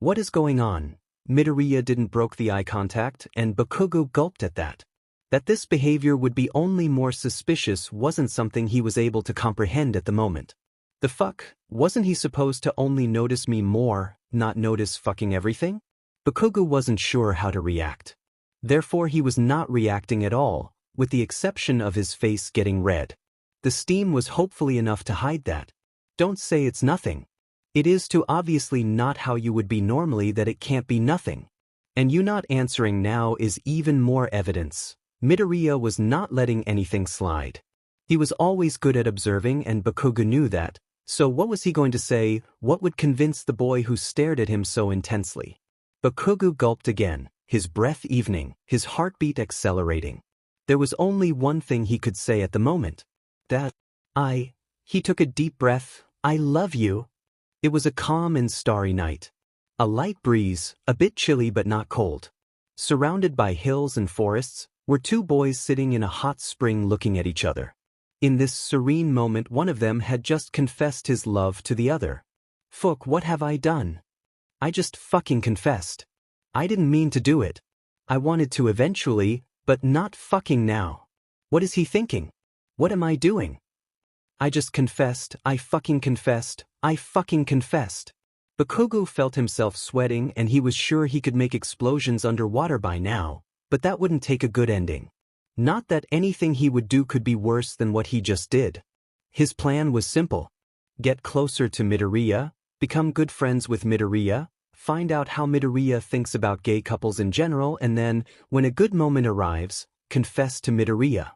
[SPEAKER 1] What is going on? Midoriya didn't broke the eye contact, and Bakugou gulped at that. That this behavior would be only more suspicious wasn't something he was able to comprehend at the moment. The fuck, wasn't he supposed to only notice me more, not notice fucking everything? Bakugou wasn't sure how to react. Therefore he was not reacting at all, with the exception of his face getting red. The steam was hopefully enough to hide that. Don't say it's nothing. It is too obviously not how you would be normally that it can't be nothing. And you not answering now is even more evidence. Midoriya was not letting anything slide. He was always good at observing, and Bakugou knew that, so what was he going to say? What would convince the boy who stared at him so intensely? Bakugou gulped again, his breath evening, his heartbeat accelerating. There was only one thing he could say at the moment. He took a deep breath. I love you. It was a calm and starry night. A light breeze, a bit chilly but not cold. Surrounded by hills and forests, were two boys sitting in a hot spring looking at each other. In this serene moment one of them had just confessed his love to the other. Fuck, what have I done? I just fucking confessed. I didn't mean to do it. I wanted to eventually, but not fucking now. What is he thinking? What am I doing? I just confessed, I fucking confessed, I fucking confessed. Bakugou felt himself sweating and he was sure he could make explosions underwater by now, but that wouldn't take a good ending. Not that anything he would do could be worse than what he just did. His plan was simple. Get closer to Midoriya, become good friends with Midoriya, find out how Midoriya thinks about gay couples in general, and then, when a good moment arrives, confess to Midoriya.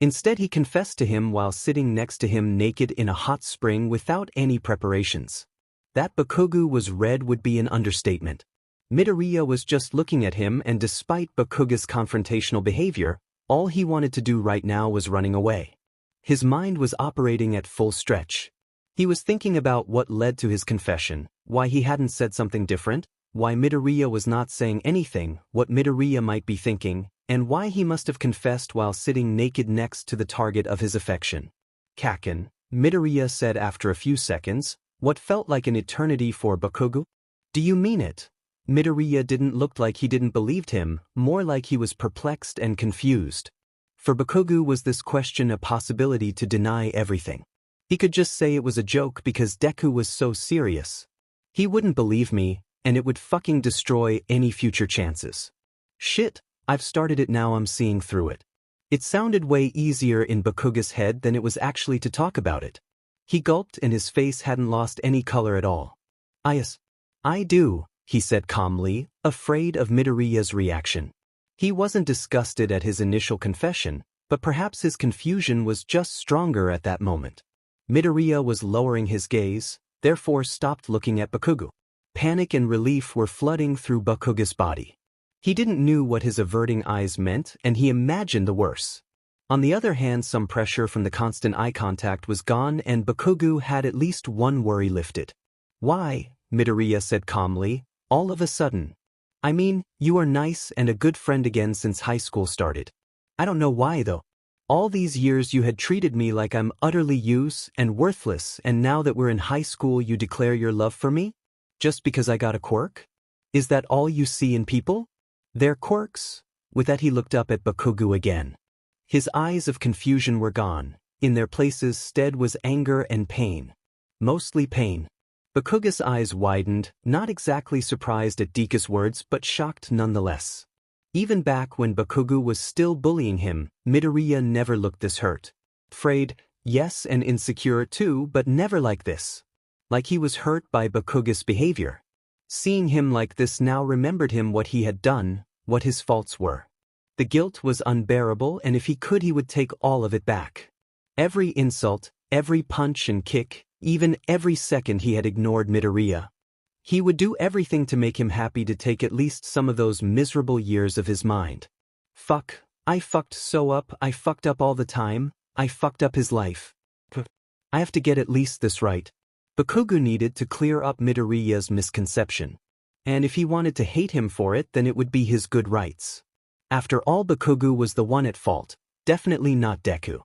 [SPEAKER 1] Instead he confessed to him while sitting next to him naked in a hot spring without any preparations. That Bakugou was red would be an understatement. Midoriya was just looking at him, and despite Bakugou's confrontational behavior, all he wanted to do right now was running away. His mind was operating at full stretch. He was thinking about what led to his confession, why he hadn't said something different, why Midoriya was not saying anything, what Midoriya might be thinking, and why he must have confessed while sitting naked next to the target of his affection. Kaken, Midoriya said after a few seconds, what felt like an eternity for Bakugou. Do you mean it? Midoriya didn't look like he didn't believe him, more like he was perplexed and confused. For Bakugou was this question a possibility to deny everything. He could just say it was a joke because Deku was so serious. He wouldn't believe me, and it would fucking destroy any future chances. Shit, I've started it now, I'm seeing through it. It sounded way easier in Bakugou's head than it was actually to talk about it. He gulped and his face hadn't lost any color at all. I do, he said calmly, afraid of Midoriya's reaction. He wasn't disgusted at his initial confession, but perhaps his confusion was just stronger at that moment. Midoriya was lowering his gaze, therefore stopped looking at Bakugou. Panic and relief were flooding through Bakugou's body. He didn't know what his averting eyes meant, and he imagined the worst. On the other hand, some pressure from the constant eye contact was gone, and Bakugou had at least one worry lifted. Why? Midoriya said calmly, all of a sudden. I mean, you are nice and a good friend again since high school started. I don't know why though. All these years you had treated me like I'm utterly useless and worthless, and now that we're in high school you declare your love for me? Just because I got a quirk? Is that all you see in people? Their quirks? With that he looked up at Bakugou again. His eyes of confusion were gone. In their places instead was anger and pain. Mostly pain. Bakugou's eyes widened, not exactly surprised at Deku's words but shocked nonetheless. Even back when Bakugou was still bullying him, Midoriya never looked this hurt. Afraid, yes, and insecure too, but never like this. Like he was hurt by Bakugou's behavior. Seeing him like this now remembered him what he had done, what his faults were. The guilt was unbearable, and if he could he would take all of it back. Every insult, every punch and kick, even every second he had ignored Midoriya. He would do everything to make him happy, to take at least some of those miserable years of his mind. Fuck, I fucked so up, I fucked up all the time, I fucked up his life. I have to get at least this right. Bakugou needed to clear up Midoriya's misconception. And if he wanted to hate him for it, then it would be his good rights. After all, Bakugou was the one at fault, definitely not Deku.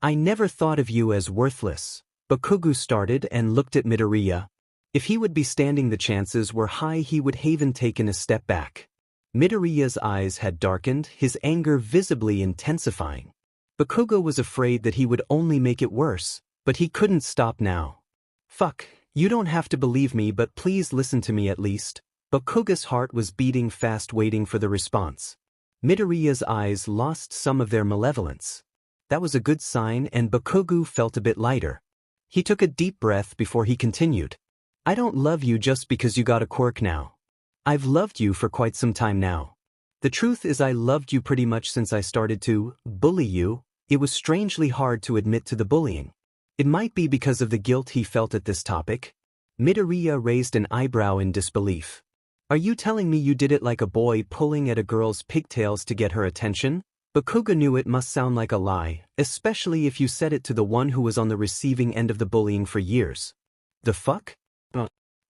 [SPEAKER 1] I never thought of you as worthless. Bakugou started and looked at Midoriya. If he would be standing, the chances were high he would have taken a step back. Midoriya's eyes had darkened, his anger visibly intensifying. Bakugou was afraid that he would only make it worse, but he couldn't stop now. Fuck, you don't have to believe me, but please listen to me at least. Bakugou's heart was beating fast, waiting for the response. Midoriya's eyes lost some of their malevolence. That was a good sign, and Bakugou felt a bit lighter. He took a deep breath before he continued. I don't love you just because you got a quirk now. I've loved you for quite some time now. The truth is, I loved you pretty much since I started to bully you. It was strangely hard to admit to the bullying. It might be because of the guilt he felt at this topic. Midoriya raised an eyebrow in disbelief. Are you telling me you did it like a boy pulling at a girl's pigtails to get her attention? Bakugou knew it must sound like a lie, especially if you said it to the one who was on the receiving end of the bullying for years. The fuck?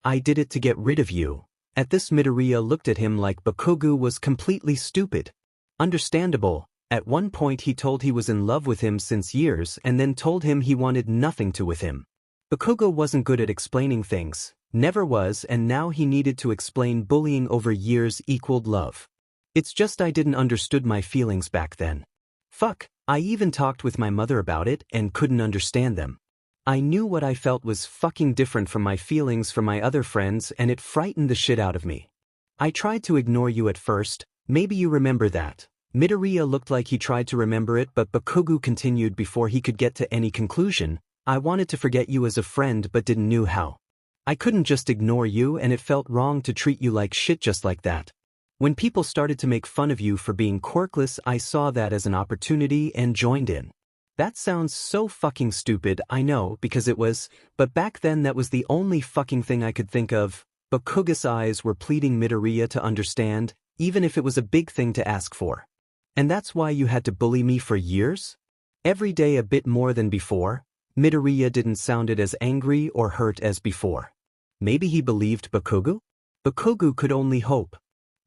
[SPEAKER 1] I did it to get rid of you. At this, Midoriya looked at him like Bakugou was completely stupid. Understandable. At one point he told he was in love with him since years and then told him he wanted nothing to with him. Bakugou wasn't good at explaining things, never was, and now he needed to explain bullying over years equaled love. It's just I didn't understood my feelings back then. Fuck, I even talked with my mother about it and couldn't understand them. I knew what I felt was fucking different from my feelings for my other friends, and it frightened the shit out of me. I tried to ignore you at first, maybe you remember that. Midoriya looked like he tried to remember it, but Bakugou continued before he could get to any conclusion. I wanted to forget you as a friend but didn't know how. I couldn't just ignore you, and it felt wrong to treat you like shit just like that. When people started to make fun of you for being quirkless, I saw that as an opportunity and joined in. That sounds so fucking stupid, I know, because it was, but back then that was the only fucking thing I could think of. Bakugou's eyes were pleading Midoriya to understand, even if it was a big thing to ask for. And that's why you had to bully me for years? Every day a bit more than before? Midoriya didn't sound as angry or hurt as before. Maybe he believed Bakugou? Bakugou could only hope.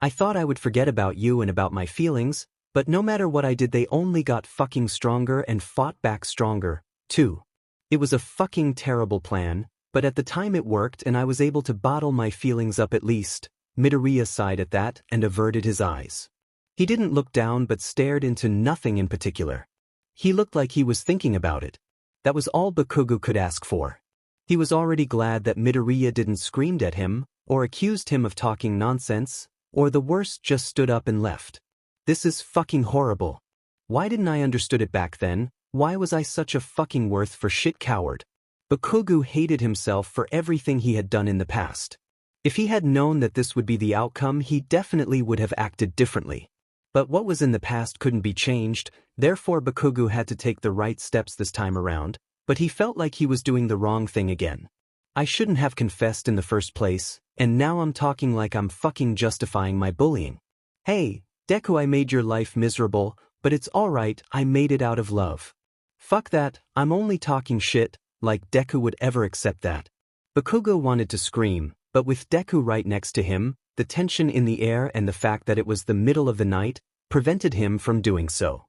[SPEAKER 1] I thought I would forget about you and about my feelings, but no matter what I did, they only got fucking stronger and fought back stronger, too. It was a fucking terrible plan, but at the time it worked and I was able to bottle my feelings up at least. Midoriya sighed at that and averted his eyes. He didn't look down but stared into nothing in particular. He looked like he was thinking about it. That was all Bakugou could ask for. He was already glad that Midoriya didn't scream at him, or accused him of talking nonsense, or the worst, just stood up and left. This is fucking horrible. Why didn't I understood it back then? Why was I such a fucking worth for shit coward? Bakugou hated himself for everything he had done in the past. If he had known that this would be the outcome, he definitely would have acted differently. But what was in the past couldn't be changed, therefore Bakugou had to take the right steps this time around, but he felt like he was doing the wrong thing again. I shouldn't have confessed in the first place, and now I'm talking like I'm fucking justifying my bullying. Hey, Deku, I made your life miserable, but it's alright, I made it out of love. Fuck that, I'm only talking shit, like Deku would ever accept that. Bakugou wanted to scream, but with Deku right next to him, the tension in the air and the fact that it was the middle of the night prevented him from doing so.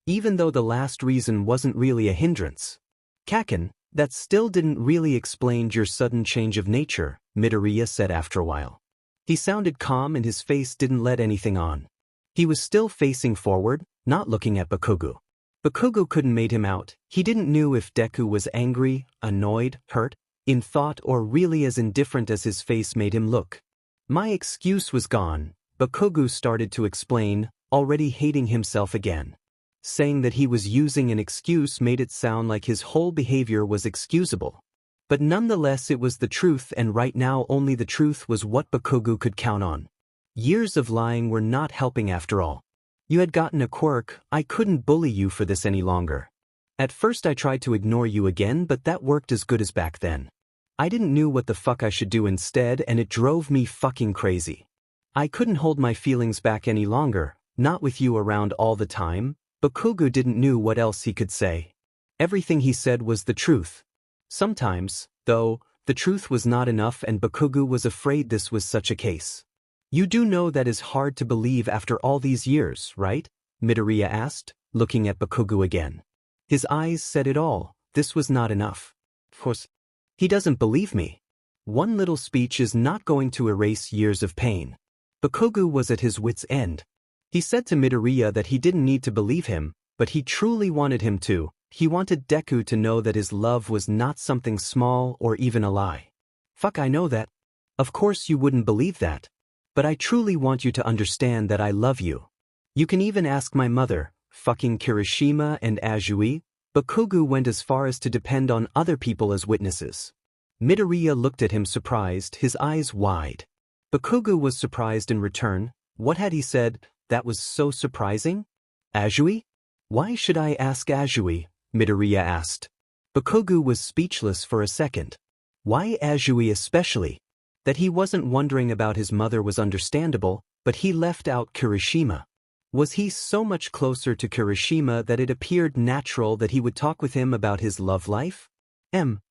[SPEAKER 1] Even though the last reason wasn't really a hindrance. Kaken, that still didn't really explain your sudden change of nature, Midoriya said after a while. He sounded calm and his face didn't let anything on. He was still facing forward, not looking at Bakugou. Bakugou couldn't make him out. He didn't know if Deku was angry, annoyed, hurt, in thought, or really as indifferent as his face made him look. My excuse was gone, Bakugou started to explain, already hating himself again. Saying that he was using an excuse made it sound like his whole behavior was excusable. But nonetheless it was the truth, and right now only the truth was what Bakugou could count on. Years of lying were not helping after all. You had gotten a quirk, I couldn't bully you for this any longer. At first I tried to ignore you again, but that worked as good as back then. I didn't know what the fuck I should do instead, and it drove me fucking crazy. I couldn't hold my feelings back any longer, not with you around all the time. Bakugou didn't know what else he could say. Everything he said was the truth. Sometimes, though, the truth was not enough, and Bakugou was afraid this was such a case. You do know that is hard to believe after all these years, right? Midoriya asked, looking at Bakugou again. His eyes said it all, this was not enough. Of course, he doesn't believe me. One little speech is not going to erase years of pain. Bakugou was at his wit's end. He said to Midoriya that he didn't need to believe him, but he truly wanted him to. He wanted Deku to know that his love was not something small or even a lie. Fuck, I know that. Of course you wouldn't believe that. But I truly want you to understand that I love you. You can even ask my mother, fucking Kirishima and Azui. Bakugou went as far as to depend on other people as witnesses. Midoriya looked at him surprised, his eyes wide. Bakugou was surprised in return. What had he said that was so surprising? Azui? Why should I ask Azui? Midoriya asked. Bakugou was speechless for a second. Why Azui especially? That he wasn't wondering about his mother was understandable, but he left out Kirishima. Was he so much closer to Kirishima that it appeared natural that he would talk with him about his love life?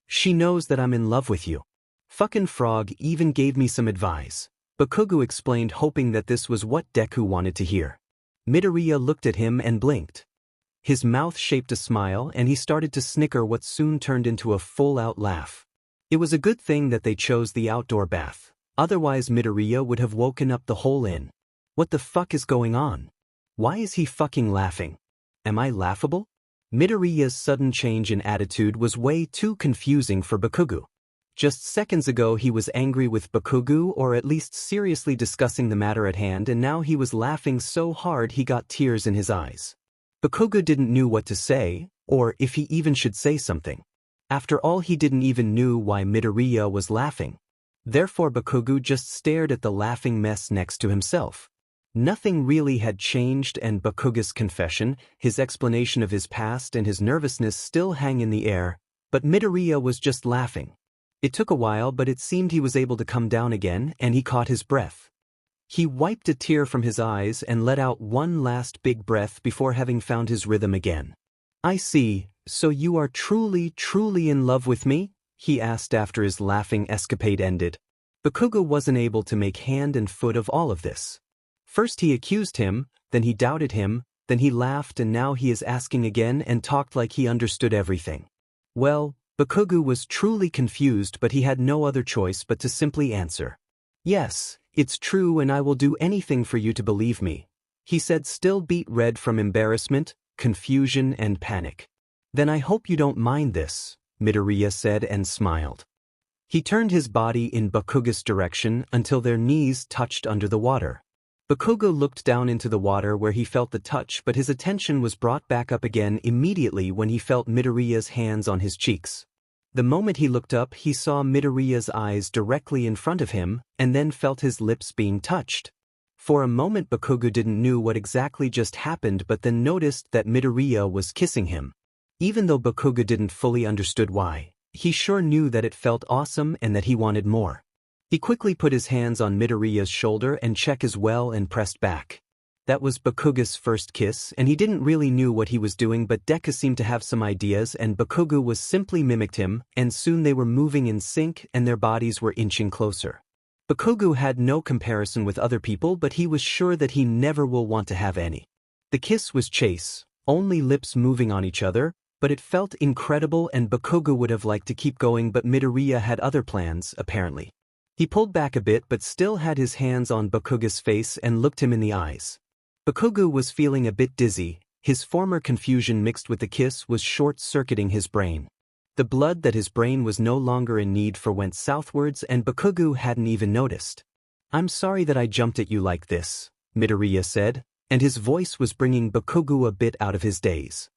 [SPEAKER 1] She knows that I'm in love with you. Fucking frog even gave me some advice. Bakugou explained, hoping that this was what Deku wanted to hear. Midoriya looked at him and blinked. His mouth shaped a smile and he started to snicker, what soon turned into a full-out laugh. It was a good thing that they chose the outdoor bath. Otherwise Midoriya would have woken up the whole inn. What the fuck is going on? Why is he fucking laughing? Am I laughable? Midoriya's sudden change in attitude was way too confusing for Bakugou. Just seconds ago he was angry with Bakugou, or at least seriously discussing the matter at hand, and now he was laughing so hard he got tears in his eyes. Bakugou didn't know what to say, or if he even should say something. After all, he didn't even know why Midoriya was laughing. Therefore Bakugou just stared at the laughing mess next to himself. Nothing really had changed, and Bakugou's confession, his explanation of his past and his nervousness still hang in the air, but Midoriya was just laughing. It took a while, but it seemed he was able to come down again, and he caught his breath. He wiped a tear from his eyes and let out one last big breath before having found his rhythm again. I see, so you are truly in love with me? He asked after his laughing escapade ended. Bakugou wasn't able to make hand and foot of all of this. First he accused him, then he doubted him, then he laughed, and now he is asking again and talked like he understood everything. Well, Bakugou was truly confused, but he had no other choice but to simply answer. Yes, it's true, and I will do anything for you to believe me, he said, still beet red from embarrassment, confusion and panic. Then I hope you don't mind this, Midoriya said and smiled. He turned his body in Bakugou's direction until their knees touched under the water. Bakugou looked down into the water where he felt the touch, but his attention was brought back up again immediately when he felt Midoriya's hands on his cheeks. The moment he looked up, he saw Midoriya's eyes directly in front of him, and then felt his lips being touched. For a moment Bakugou didn't know what exactly just happened, but then noticed that Midoriya was kissing him. Even though Bakugou didn't fully understood why, he sure knew that it felt awesome and that he wanted more. He quickly put his hands on Midoriya's shoulder and cheek as well and pressed back. That was Bakugou's first kiss, and he didn't really know what he was doing, but Deku seemed to have some ideas, and Bakugou was simply mimicked him, and soon they were moving in sync and their bodies were inching closer. Bakugou had no comparison with other people, but he was sure that he never will want to have any. The kiss was chase, only lips moving on each other, but it felt incredible, and Bakugou would have liked to keep going, but Midoriya had other plans, apparently. He pulled back a bit but still had his hands on Bakugou's face and looked him in the eyes. Bakugou was feeling a bit dizzy. His former confusion mixed with the kiss was short-circuiting his brain. The blood that his brain was no longer in need for went southwards, and Bakugou hadn't even noticed. I'm sorry that I jumped at you like this, Midoriya said, and his voice was bringing Bakugou a bit out of his daze.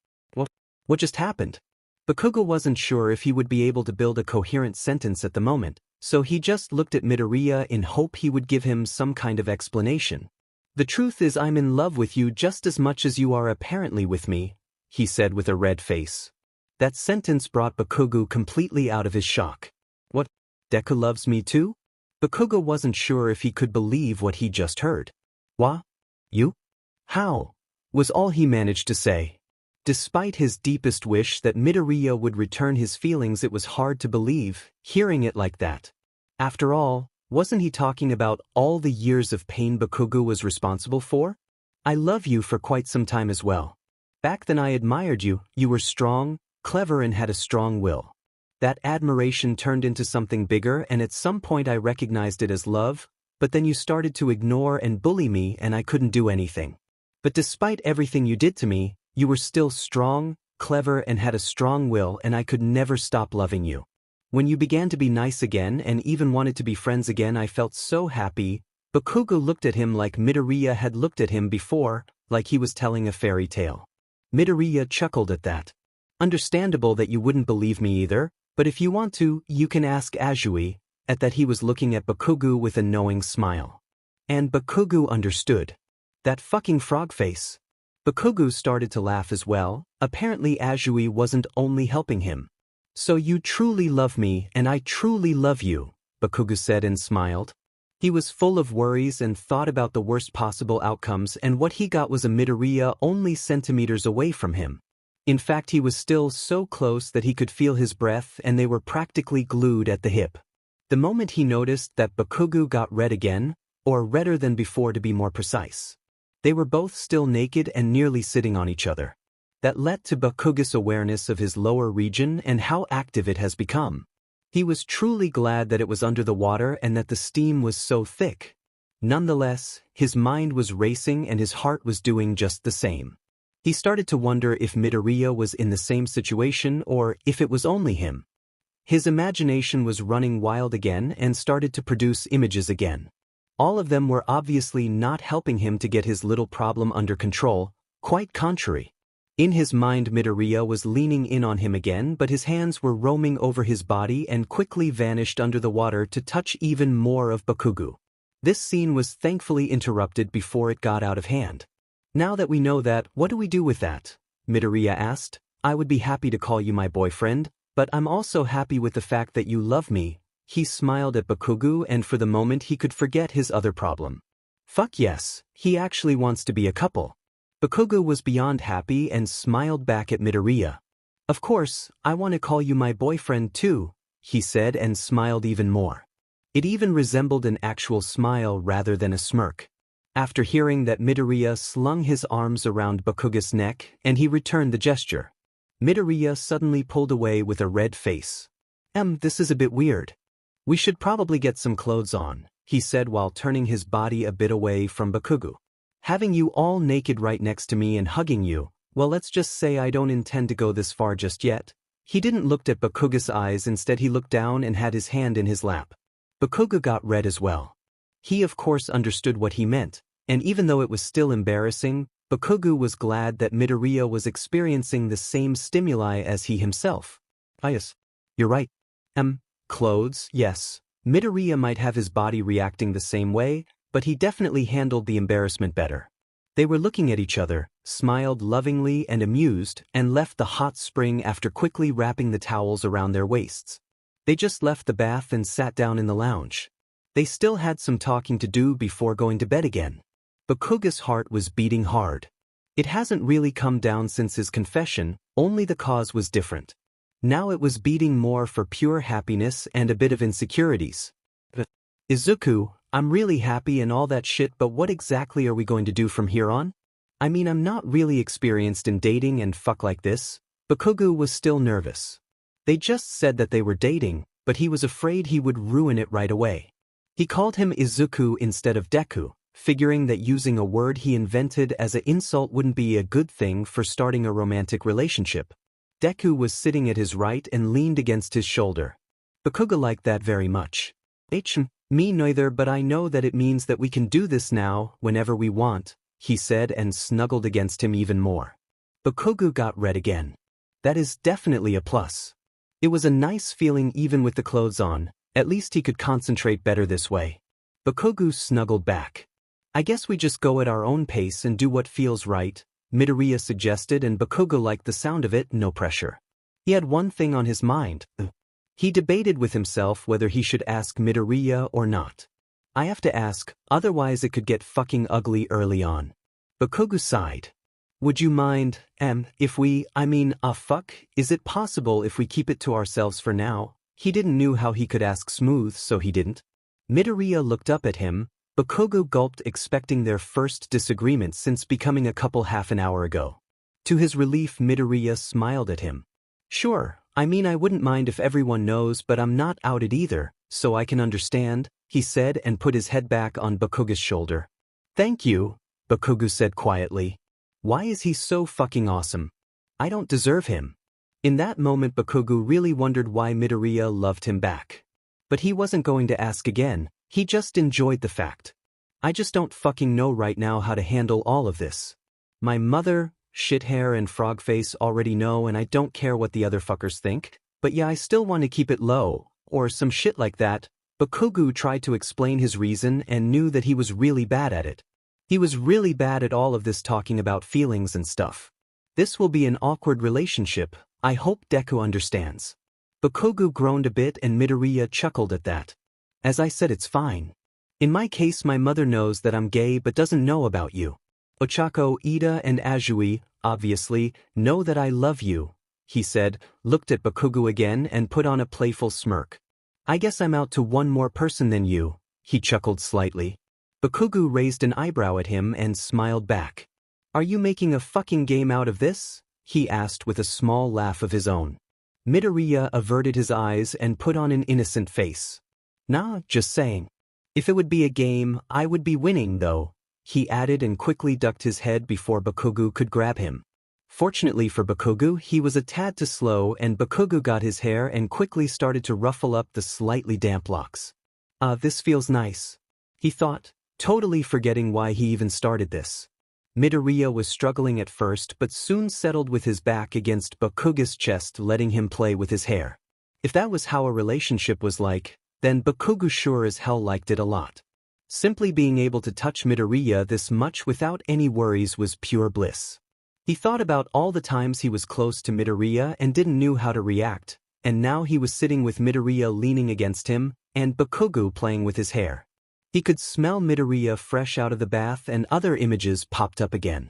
[SPEAKER 1] What just happened? Bakugou wasn't sure if he would be able to build a coherent sentence at the moment, so he just looked at Midoriya in hope he would give him some kind of explanation. The truth is, I'm in love with you just as much as you are apparently with me, he said with a red face. That sentence brought Bakugou completely out of his shock. What? Deku loves me too? Bakugou wasn't sure if he could believe what he just heard. What? You? How? Was all he managed to say. Despite his deepest wish that Midoriya would return his feelings, it was hard to believe, hearing it like that. After all, wasn't he talking about all the years of pain Bakugou was responsible for? I love you for quite some time as well. Back then I admired you, you were strong, clever and had a strong will. That admiration turned into something bigger, and at some point I recognized it as love, but then you started to ignore and bully me and I couldn't do anything. But despite everything you did to me, you were still strong, clever and had a strong will, and I could never stop loving you. When you began to be nice again and even wanted to be friends again, I felt so happy. Bakugou looked at him like Midoriya had looked at him before, like he was telling a fairy tale. Midoriya chuckled at that. Understandable that you wouldn't believe me either, but if you want to, you can ask Azui. At that he was looking at Bakugou with a knowing smile. And Bakugou understood. That fucking frog face. Bakugou started to laugh as well. Apparently Azui wasn't only helping him. So you truly love me and I truly love you, Bakugou said and smiled. He was full of worries and thought about the worst possible outcomes, and what he got was a Midoriya only centimeters away from him. In fact, he was still so close that he could feel his breath and they were practically glued at the hip. The moment he noticed that Bakugou got red again, or redder than before to be more precise. They were both still naked and nearly sitting on each other. That led to Bakugou's awareness of his lower region and how active it has become. He was truly glad that it was under the water and that the steam was so thick. Nonetheless, his mind was racing and his heart was doing just the same. He started to wonder if Midoriya was in the same situation or if it was only him. His imagination was running wild again and started to produce images again. All of them were obviously not helping him to get his little problem under control, quite contrary. In his mind Midoriya was leaning in on him again, but his hands were roaming over his body and quickly vanished under the water to touch even more of Bakugou. This scene was thankfully interrupted before it got out of hand. Now that we know that, what do we do with that? Midoriya asked. I would be happy to call you my boyfriend, but I'm also happy with the fact that you love me. He smiled at Bakugou and for the moment he could forget his other problem. Fuck yes, he actually wants to be a couple. Bakugou was beyond happy and smiled back at Midoriya. Of course, I want to call you my boyfriend too, he said and smiled even more. It even resembled an actual smile rather than a smirk. After hearing that, Midoriya slung his arms around Bakugou's neck and he returned the gesture. Midoriya suddenly pulled away with a red face. This is a bit weird. We should probably get some clothes on, he said while turning his body a bit away from Bakugou. Having you all naked right next to me and hugging you, well, let's just say I don't intend to go this far just yet. He didn't look at Bakugou's eyes, instead he looked down and had his hand in his lap. Bakugou got red as well. He of course understood what he meant, and even though it was still embarrassing, Bakugou was glad that Midoriya was experiencing the same stimuli as he himself. Yes. You're right. Clothes, yes. Midoriya might have his body reacting the same way, but he definitely handled the embarrassment better. They were looking at each other, smiled lovingly and amused, and left the hot spring after quickly wrapping the towels around their waists. They just left the bath and sat down in the lounge. They still had some talking to do before going to bed again. Bakugou's heart was beating hard. It hasn't really come down since his confession, only the cause was different. Now it was beating more for pure happiness and a bit of insecurities. Izuku, I'm really happy and all that shit, but what exactly are we going to do from here on? I mean, I'm not really experienced in dating and fuck like this. Bakugou was still nervous. They just said that they were dating, but he was afraid he would ruin it right away. He called him Izuku instead of Deku, figuring that using a word he invented as an insult wouldn't be a good thing for starting a romantic relationship. Deku was sitting at his right and leaned against his shoulder. Bakugou liked that very much. Me neither, but I know that it means that we can do this now, whenever we want, he said and snuggled against him even more. Bakugou got red again. That is definitely a plus. It was a nice feeling even with the clothes on, at least he could concentrate better this way. Bakugou snuggled back. I guess we just go at our own pace and do what feels right, Midoriya suggested, and Bakugou liked the sound of it, no pressure. He had one thing on his mind. He debated with himself whether he should ask Midoriya or not. I have to ask, otherwise it could get fucking ugly early on. Bakugou sighed. Would you mind, if we, fuck, is it possible if we keep it to ourselves for now? He didn't know how he could ask smooth, so he didn't. Midoriya looked up at him. Bakugou gulped, expecting their first disagreement since becoming a couple half an hour ago. To his relief, Midoriya smiled at him. Sure, I mean, I wouldn't mind if everyone knows, but I'm not outed either, so I can understand, he said and put his head back on Bakugou's shoulder. Thank you, Bakugou said quietly. Why is he so fucking awesome? I don't deserve him. In that moment Bakugou really wondered why Midoriya loved him back. But he wasn't going to ask again, he just enjoyed the fact. I just don't fucking know right now how to handle all of this. My mother, Shithair and Frogface already know and I don't care what the other fuckers think, but yeah I still want to keep it low, or some shit like that. Bakugou tried to explain his reason and knew that he was really bad at it. He was really bad at all of this talking about feelings and stuff. This will be an awkward relationship, I hope Deku understands. Bakugou groaned a bit and Midoriya chuckled at that. As I said, it's fine. In my case my mother knows that I'm gay but doesn't know about you. Ochako, Ida and Azui, obviously, know that I love you, he said, looked at Bakugou again and put on a playful smirk. I guess I'm out to one more person than you, he chuckled slightly. Bakugou raised an eyebrow at him and smiled back. Are you making a fucking game out of this? He asked with a small laugh of his own. Midoriya averted his eyes and put on an innocent face. Nah, just saying. If it would be a game, I would be winning though, he added and quickly ducked his head before Bakugou could grab him. Fortunately for Bakugou, he was a tad too slow and Bakugou got his hair and quickly started to ruffle up the slightly damp locks. This feels nice, he thought, totally forgetting why he even started this. Midoriya was struggling at first but soon settled with his back against Bakugou's chest, letting him play with his hair. If that was how a relationship was like, then Bakugou sure as hell liked it a lot. Simply being able to touch Midoriya this much without any worries was pure bliss. He thought about all the times he was close to Midoriya and didn't know how to react, and now he was sitting with Midoriya leaning against him, and Bakugou playing with his hair. He could smell Midoriya fresh out of the bath and other images popped up again.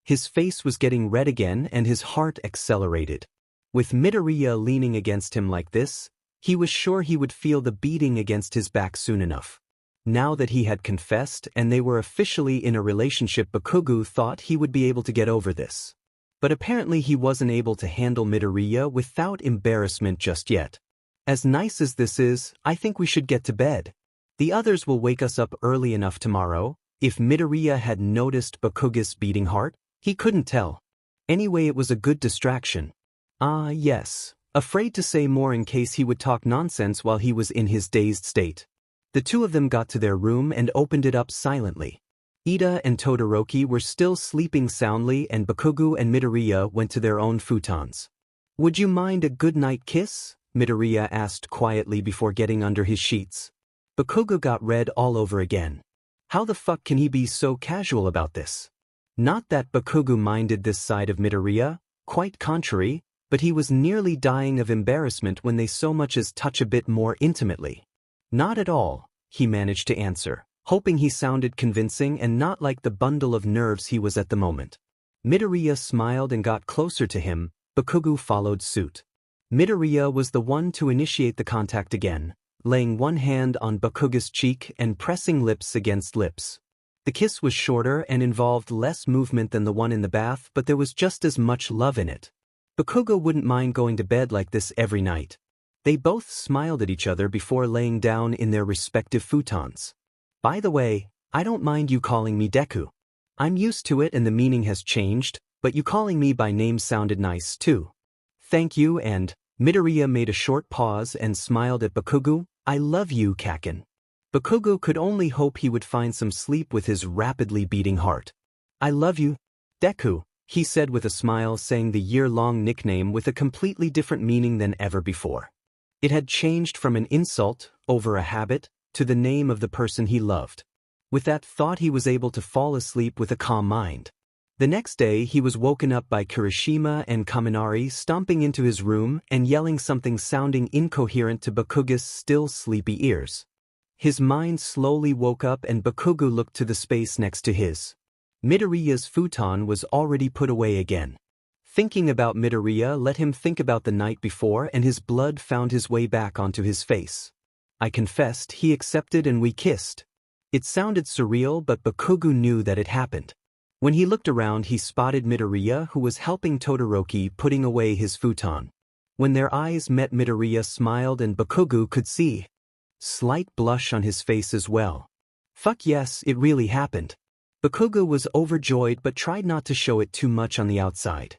[SPEAKER 1] His face was getting red again and his heart accelerated. With Midoriya leaning against him like this, he was sure he would feel the beating against his back soon enough. Now that he had confessed and they were officially in a relationship, Bakugou thought he would be able to get over this. But apparently he wasn't able to handle Midoriya without embarrassment just yet. As nice as this is, I think we should get to bed. The others will wake us up early enough tomorrow. If Midoriya had noticed Bakugou's beating heart, he couldn't tell. Anyway, it was a good distraction. Yes. Afraid to say more in case he would talk nonsense while he was in his dazed state. The two of them got to their room and opened it up silently. Ida and Todoroki were still sleeping soundly and Bakugou and Midoriya went to their own futons. Would you mind a good night kiss? Midoriya asked quietly before getting under his sheets. Bakugou got red all over again. How the fuck can he be so casual about this? Not that Bakugou minded this side of Midoriya, quite contrary, but he was nearly dying of embarrassment when they so much as touch a bit more intimately. Not at all, he managed to answer, hoping he sounded convincing and not like the bundle of nerves he was at the moment. Midoriya smiled and got closer to him. Bakugou followed suit. Midoriya was the one to initiate the contact again, laying one hand on Bakugou's cheek and pressing lips against lips. The kiss was shorter and involved less movement than the one in the bath, but there was just as much love in it. Bakugou wouldn't mind going to bed like this every night. They both smiled at each other before laying down in their respective futons. By the way, I don't mind you calling me Deku. I'm used to it and the meaning has changed, but you calling me by name sounded nice too. Thank you. And Midoriya made a short pause and smiled at Bakugou. I love you, Kaken. Bakugou could only hope he would find some sleep with his rapidly beating heart. I love you, Deku, he said with a smile, saying the year-long nickname with a completely different meaning than ever before. It had changed from an insult, over a habit, to the name of the person he loved. With that thought he was able to fall asleep with a calm mind. The next day he was woken up by Kirishima and Kaminari stomping into his room and yelling something sounding incoherent to Bakugou's still sleepy ears. His mind slowly woke up and Bakugou looked to the space next to his. Midoriya's futon was already put away again. Thinking about Midoriya let him think about the night before and his blood found his way back onto his face. I confessed, he accepted, and we kissed. It sounded surreal, but Bakugou knew that it happened. When he looked around he spotted Midoriya, who was helping Todoroki putting away his futon. When their eyes met, Midoriya smiled and Bakugou could see slight blush on his face as well. Fuck yes, it really happened. Bakugou was overjoyed but tried not to show it too much on the outside.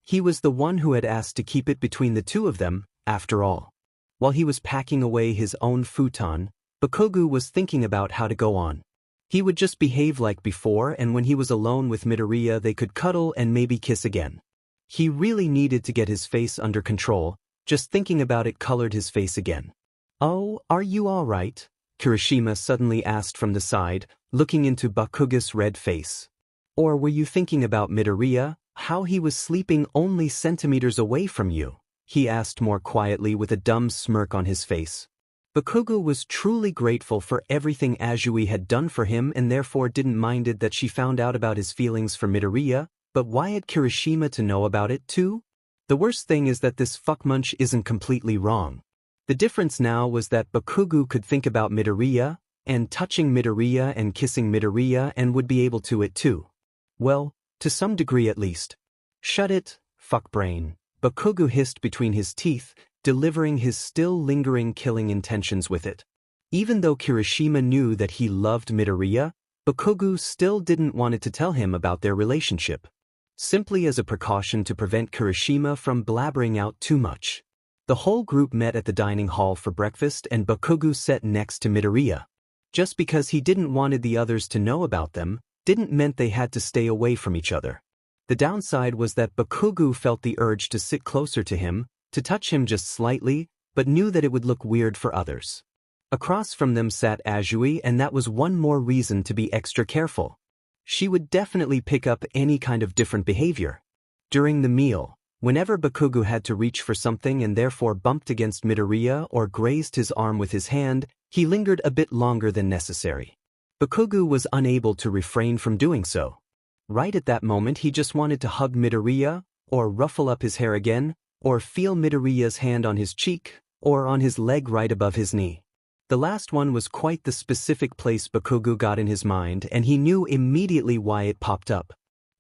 [SPEAKER 1] He was the one who had asked to keep it between the two of them, after all. While he was packing away his own futon, Bakugou was thinking about how to go on. He would just behave like before, and when he was alone with Midoriya they could cuddle and maybe kiss again. He really needed to get his face under control. Just thinking about it colored his face again. "Oh, are you all right?" Kirishima suddenly asked from the side, looking into Bakugou's red face. "Or were you thinking about Midoriya, how he was sleeping only centimeters away from you?" he asked more quietly with a dumb smirk on his face. Bakugou was truly grateful for everything Azui had done for him and therefore didn't mind it that she found out about his feelings for Midoriya, but why had Kirishima to know about it too? The worst thing is that this fuckmunch isn't completely wrong. The difference now was that Bakugou could think about Midoriya, and touching Midoriya and kissing Midoriya and would be able to it too. Well, to some degree at least. "Shut it, fuckbrain," Bakugou hissed between his teeth, delivering his still lingering killing intentions with it. Even though Kirishima knew that he loved Midoriya, Bakugou still didn't want to tell him about their relationship. Simply as a precaution to prevent Kirishima from blabbering out too much. The whole group met at the dining hall for breakfast and Bakugou sat next to Midoriya. Just because he didn't want the others to know about them, didn't mean they had to stay away from each other. The downside was that Bakugou felt the urge to sit closer to him, to touch him just slightly, but knew that it would look weird for others. Across from them sat Azui, and that was one more reason to be extra careful. She would definitely pick up any kind of different behavior. During the meal, whenever Bakugou had to reach for something and therefore bumped against Midoriya or grazed his arm with his hand, he lingered a bit longer than necessary. Bakugou was unable to refrain from doing so. Right at that moment he just wanted to hug Midoriya, or ruffle up his hair again, or feel Midoriya's hand on his cheek, or on his leg right above his knee. The last one was quite the specific place Bakugou got in his mind, and he knew immediately why it popped up.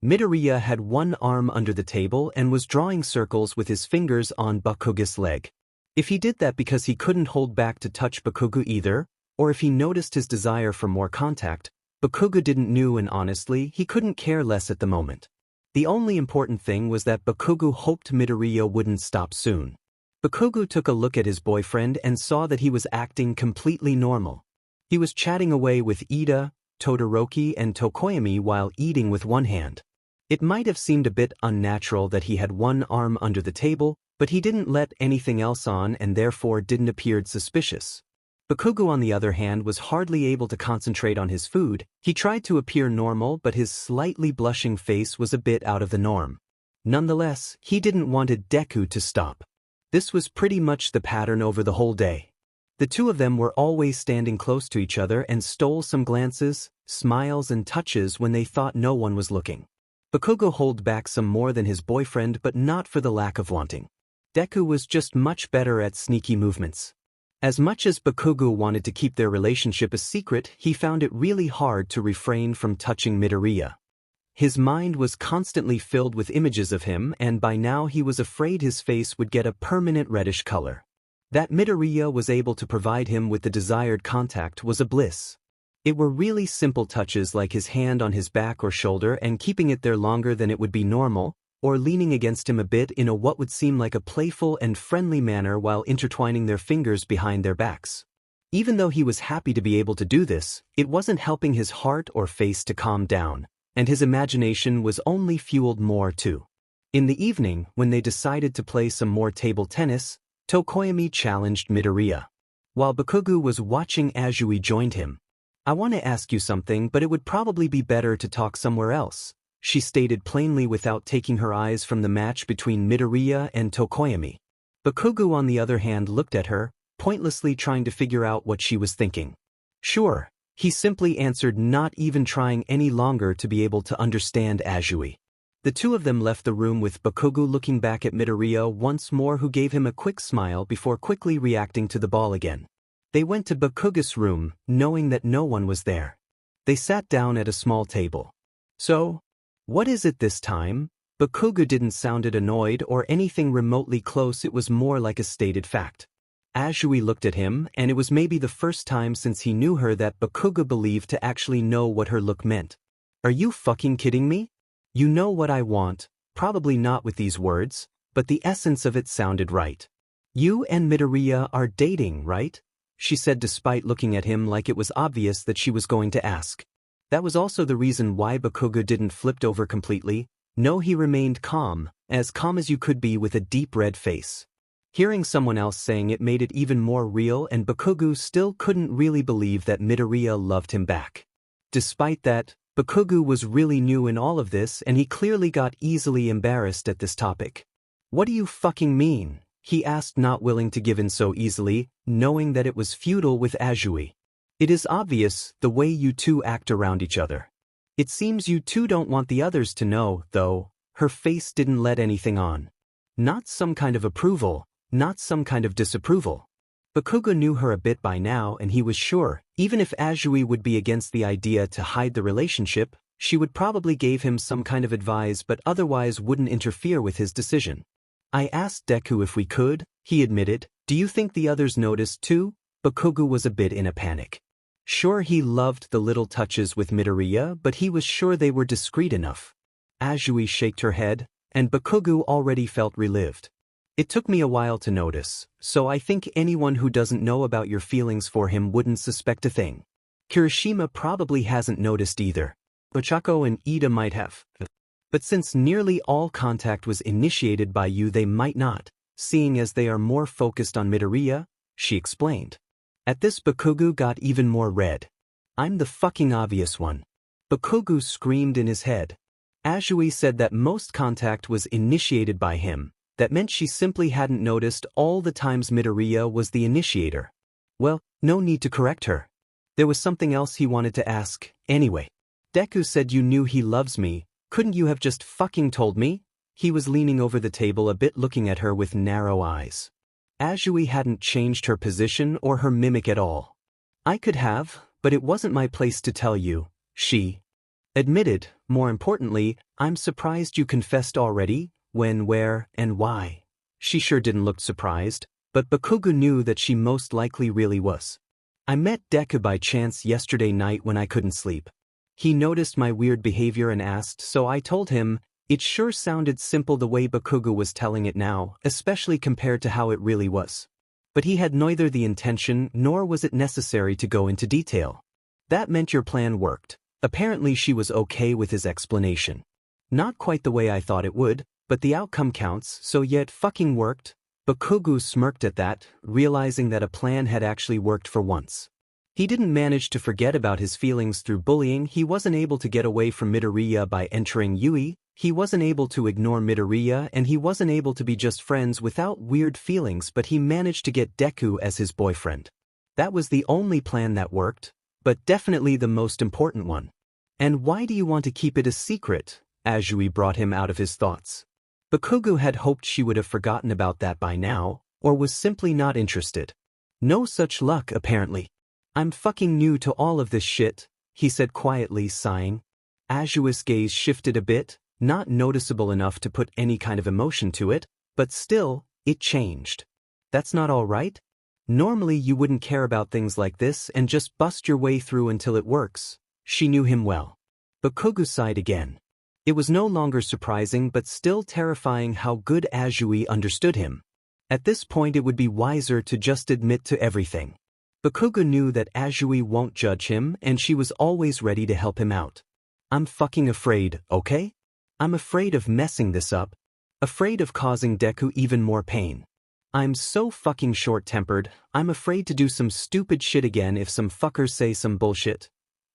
[SPEAKER 1] Midoriya had one arm under the table and was drawing circles with his fingers on Bakugou's leg. If he did that because he couldn't hold back to touch Bakugou either, or if he noticed his desire for more contact, Bakugou didn't know, and honestly, he couldn't care less at the moment. The only important thing was that Bakugou hoped Midoriya wouldn't stop soon. Bakugou took a look at his boyfriend and saw that he was acting completely normal. He was chatting away with Ida, Todoroki and Tokoyami while eating with one hand. It might have seemed a bit unnatural that he had one arm under the table, but he didn't let anything else on and therefore didn't appear suspicious. Bakugou on the other hand was hardly able to concentrate on his food. He tried to appear normal but his slightly blushing face was a bit out of the norm. Nonetheless, he didn't want Deku to stop. This was pretty much the pattern over the whole day. The two of them were always standing close to each other and stole some glances, smiles and touches when they thought no one was looking. Bakugou held back some more than his boyfriend, but not for the lack of wanting. Deku was just much better at sneaky movements. As much as Bakugou wanted to keep their relationship a secret, he found it really hard to refrain from touching Midoriya. His mind was constantly filled with images of him, and by now he was afraid his face would get a permanent reddish color. That Midoriya was able to provide him with the desired contact was a bliss. It were really simple touches like his hand on his back or shoulder and keeping it there longer than it would be normal, or leaning against him a bit in a what would seem like a playful and friendly manner while intertwining their fingers behind their backs. Even though he was happy to be able to do this, it wasn't helping his heart or face to calm down, and his imagination was only fueled more too. In the evening, when they decided to play some more table tennis, Tokoyami challenged Midoriya. While Bakugou was watching, Azui joined him. "I want to ask you something, but it would probably be better to talk somewhere else," she stated plainly without taking her eyes from the match between Midoriya and Tokoyami. Bakugou on the other hand looked at her, pointlessly trying to figure out what she was thinking. "Sure," he simply answered, not even trying any longer to be able to understand Azui. The two of them left the room with Bakugou looking back at Midoriya once more, who gave him a quick smile before quickly reacting to the ball again. They went to Bakugou's room, knowing that no one was there. They sat down at a small table. "So, what is it this time?" Bakugou didn't sound annoyed or anything remotely close, it was more like a stated fact. Azui looked at him, and it was maybe the first time since he knew her that Bakugou believed to actually know what her look meant. Are you fucking kidding me? You know what I want, probably not with these words, but the essence of it sounded right. You and Midoriya are dating, right? She said despite looking at him like it was obvious that she was going to ask. That was also the reason why Bakugou didn't flip over completely. No, he remained calm as you could be with a deep red face. Hearing someone else saying it made it even more real, and Bakugou still couldn't really believe that Midoriya loved him back. Despite that, Bakugou was really new in all of this, and he clearly got easily embarrassed at this topic. What do you fucking mean? He asked, not willing to give in so easily, knowing that it was futile with Azui. It is obvious, the way you two act around each other. It seems you two don't want the others to know, though. Her face didn't let anything on. Not some kind of approval, not some kind of disapproval. Bakugou knew her a bit by now, and he was sure, even if Azui would be against the idea to hide the relationship, she would probably give him some kind of advice but otherwise wouldn't interfere with his decision. I asked Deku if we could, he admitted. Do you think the others noticed too? Bakugou was a bit in a panic. Sure, he loved the little touches with Midoriya, but he was sure they were discreet enough. Azui shook her head, and Bakugou already felt relieved. It took me a while to notice, so I think anyone who doesn't know about your feelings for him wouldn't suspect a thing. Kirishima probably hasn't noticed either. Ochako and Ida might have. But since nearly all contact was initiated by you, they might not, seeing as they are more focused on Midoriya, she explained. At this, Bakugou got even more red. I'm the fucking obvious one. Bakugou screamed in his head. Azui said that most contact was initiated by him. That meant she simply hadn't noticed all the times Midoriya was the initiator. Well, no need to correct her. There was something else he wanted to ask, anyway. Deku said you knew he loves me, couldn't you have just fucking told me? He was leaning over the table a bit, looking at her with narrow eyes. Azui hadn't changed her position or her mimic at all. I could have, but it wasn't my place to tell you, she admitted. More importantly, I'm surprised you confessed already. When, where, and why? She sure didn't look surprised, but Bakugou knew that she most likely really was. I met Deku by chance yesterday night when I couldn't sleep. He noticed my weird behavior and asked, so I told him. It sure sounded simple the way Bakugou was telling it now, especially compared to how it really was. But he had neither the intention nor was it necessary to go into detail. That meant your plan worked. Apparently she was okay with his explanation. Not quite the way I thought it would, but the outcome counts, so yeah, it fucking worked. Bakugou smirked at that, realizing that a plan had actually worked for once. He didn't manage to forget about his feelings through bullying. He wasn't able to get away from Midoriya by entering Yui. He wasn't able to ignore Midoriya, and he wasn't able to be just friends without weird feelings, but he managed to get Deku as his boyfriend. That was the only plan that worked, but definitely the most important one. And why do you want to keep it a secret? Azui brought him out of his thoughts. Bakugou had hoped she would have forgotten about that by now, or was simply not interested. No such luck, apparently. I'm fucking new to all of this shit, he said quietly, sighing. Azui's gaze shifted a bit, not noticeable enough to put any kind of emotion to it, but still, it changed. That's not all right? Normally you wouldn't care about things like this and just bust your way through until it works. She knew him well. Bakugou sighed again. It was no longer surprising but still terrifying how good Azui understood him. At this point it would be wiser to just admit to everything. Bakugou knew that Azui won't judge him and she was always ready to help him out. I'm fucking afraid, okay? I'm afraid of messing this up. Afraid of causing Deku even more pain. I'm so fucking short-tempered, I'm afraid to do some stupid shit again if some fuckers say some bullshit.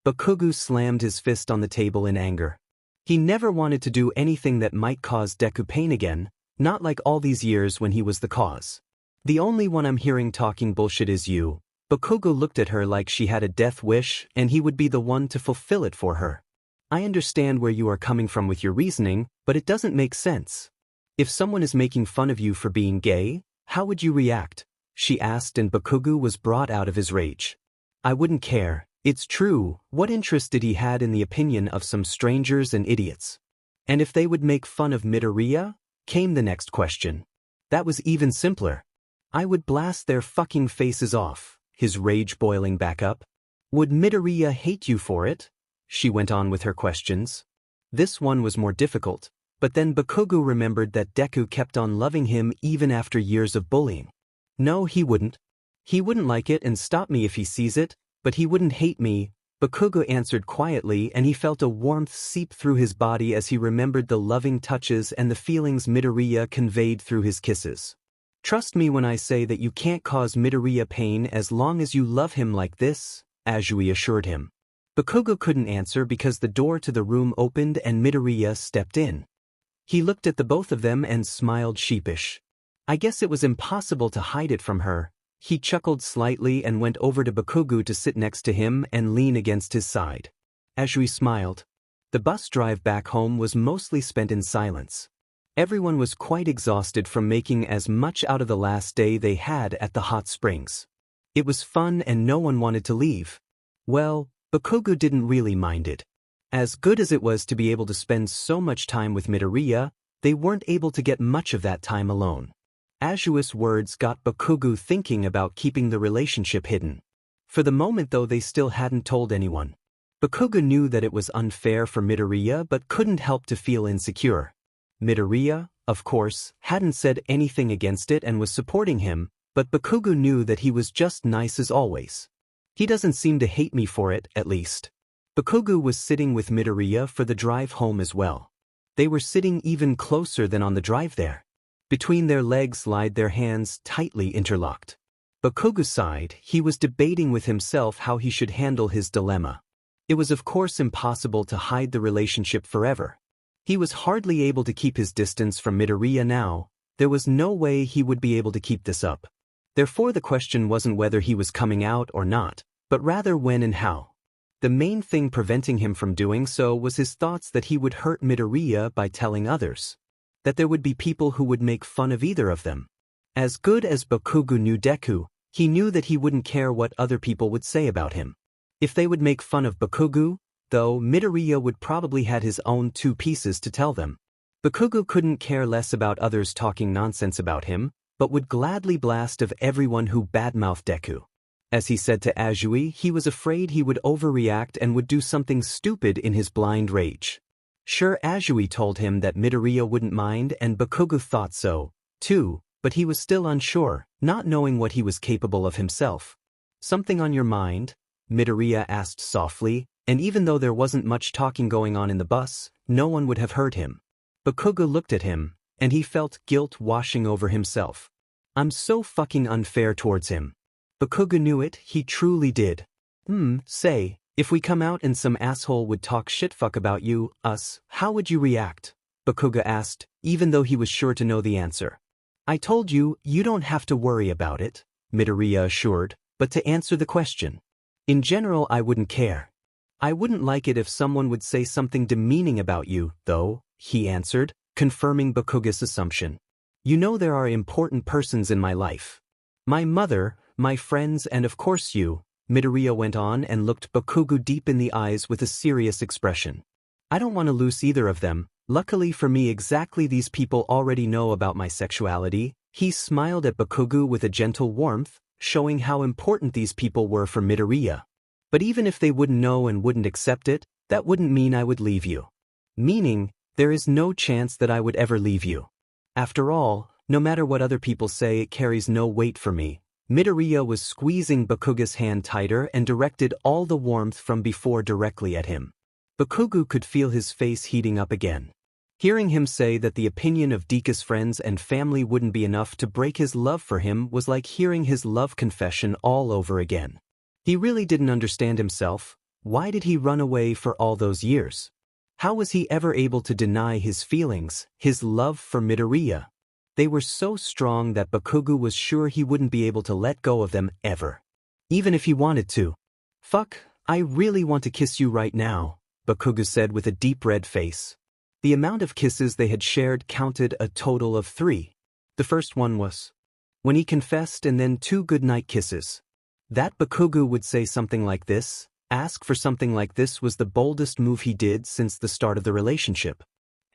[SPEAKER 1] Bakugou slammed his fist on the table in anger. He never wanted to do anything that might cause Deku pain again, not like all these years when he was the cause. The only one I'm hearing talking bullshit is you. Bakugou looked at her like she had a death wish and he would be the one to fulfill it for her. I understand where you are coming from with your reasoning, but it doesn't make sense. If someone is making fun of you for being gay, how would you react? She asked, and Bakugou was brought out of his rage. I wouldn't care. It's true. What interest did he had in the opinion of some strangers and idiots? And if they would make fun of Midoriya? Came the next question. That was even simpler. I would blast their fucking faces off, his rage boiling back up. Would Midoriya hate you for it? She went on with her questions. This one was more difficult, but then Bakugou remembered that Deku kept on loving him even after years of bullying. No, he wouldn't. He wouldn't like it and stop me if he sees it, but he wouldn't hate me, Bakugou answered quietly, and he felt a warmth seep through his body as he remembered the loving touches and the feelings Midoriya conveyed through his kisses. Trust me when I say that you can't cause Midoriya pain as long as you love him like this, Azui assured him. Bakugou couldn't answer because the door to the room opened and Midoriya stepped in. He looked at the both of them and smiled sheepish. I guess it was impossible to hide it from her. He chuckled slightly and went over to Bakugou to sit next to him and lean against his side. Azui smiled. The bus drive back home was mostly spent in silence. Everyone was quite exhausted from making as much out of the last day they had at the hot springs. It was fun and no one wanted to leave. Well, Bakugou didn't really mind it. As good as it was to be able to spend so much time with Midoriya, they weren't able to get much of that time alone. Azui's words got Bakugou thinking about keeping the relationship hidden. For the moment though, they still hadn't told anyone. Bakugou knew that it was unfair for Midoriya but couldn't help to feel insecure. Midoriya, of course, hadn't said anything against it and was supporting him, but Bakugou knew that he was just nice as always. He doesn't seem to hate me for it, at least. Bakugou was sitting with Midoriya for the drive home as well. They were sitting even closer than on the drive there. Between their legs lied their hands tightly interlocked. Bakugou sighed. He was debating with himself how he should handle his dilemma. It was of course impossible to hide the relationship forever. He was hardly able to keep his distance from Midoriya now. There was no way he would be able to keep this up. Therefore the question wasn't whether he was coming out or not, but rather when and how. The main thing preventing him from doing so was his thoughts that he would hurt Midoriya by telling others. That there would be people who would make fun of either of them. As good as Bakugou knew Deku, he knew that he wouldn't care what other people would say about him. If they would make fun of Bakugou, though, Midoriya would probably had his own two pieces to tell them. Bakugou couldn't care less about others talking nonsense about him, but would gladly blast of everyone who badmouthed Deku. As he said to Azui, he was afraid he would overreact and would do something stupid in his blind rage. Sure, Azui told him that Midoriya wouldn't mind and Bakugou thought so, too, but he was still unsure, not knowing what he was capable of himself. Something on your mind? Midoriya asked softly, and even though there wasn't much talking going on in the bus, no one would have heard him. Bakugou looked at him, and he felt guilt washing over himself. I'm so fucking unfair towards him. Bakugou knew it, he truly did. Say, if we come out and some asshole would talk shitfuck about you, us, how would you react? Bakugou asked, even though he was sure to know the answer. I told you, you don't have to worry about it, Midoriya assured, but to answer the question. In general, I wouldn't care. I wouldn't like it if someone would say something demeaning about you, though, he answered, confirming Bakugou's assumption. You know there are important persons in my life. My mother, my friends and of course you, Midoriya went on and looked Bakugou deep in the eyes with a serious expression. I don't want to lose either of them. Luckily for me exactly these people already know about my sexuality. He smiled at Bakugou with a gentle warmth, showing how important these people were for Midoriya. But even if they wouldn't know and wouldn't accept it, that wouldn't mean I would leave you. Meaning, there is no chance that I would ever leave you. After all, no matter what other people say, it carries no weight for me. Midoriya was squeezing Bakugou's hand tighter and directed all the warmth from before directly at him. Bakugou could feel his face heating up again. Hearing him say that the opinion of Deku's friends and family wouldn't be enough to break his love for him was like hearing his love confession all over again. He really didn't understand himself. Why did he run away for all those years? How was he ever able to deny his feelings, his love for Midoriya? They were so strong that Bakugou was sure he wouldn't be able to let go of them ever. Even if he wanted to. Fuck, I really want to kiss you right now, Bakugou said with a deep red face. The amount of kisses they had shared counted a total of 3. The first one was when he confessed and then 2 goodnight kisses. That Bakugou would say something like this, ask for something like this was the boldest move he did since the start of the relationship.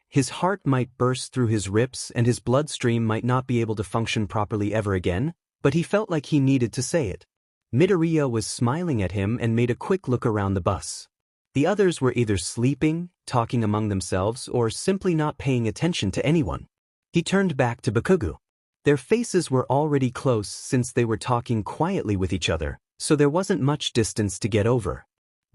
[SPEAKER 1] His heart might burst through his ribs and his bloodstream might not be able to function properly ever again, but he felt like he needed to say it. Midoriya was smiling at him and made a quick look around the bus. The others were either sleeping, talking among themselves, or simply not paying attention to anyone. He turned back to Bakugou. Their faces were already close since they were talking quietly with each other, so there wasn't much distance to get over.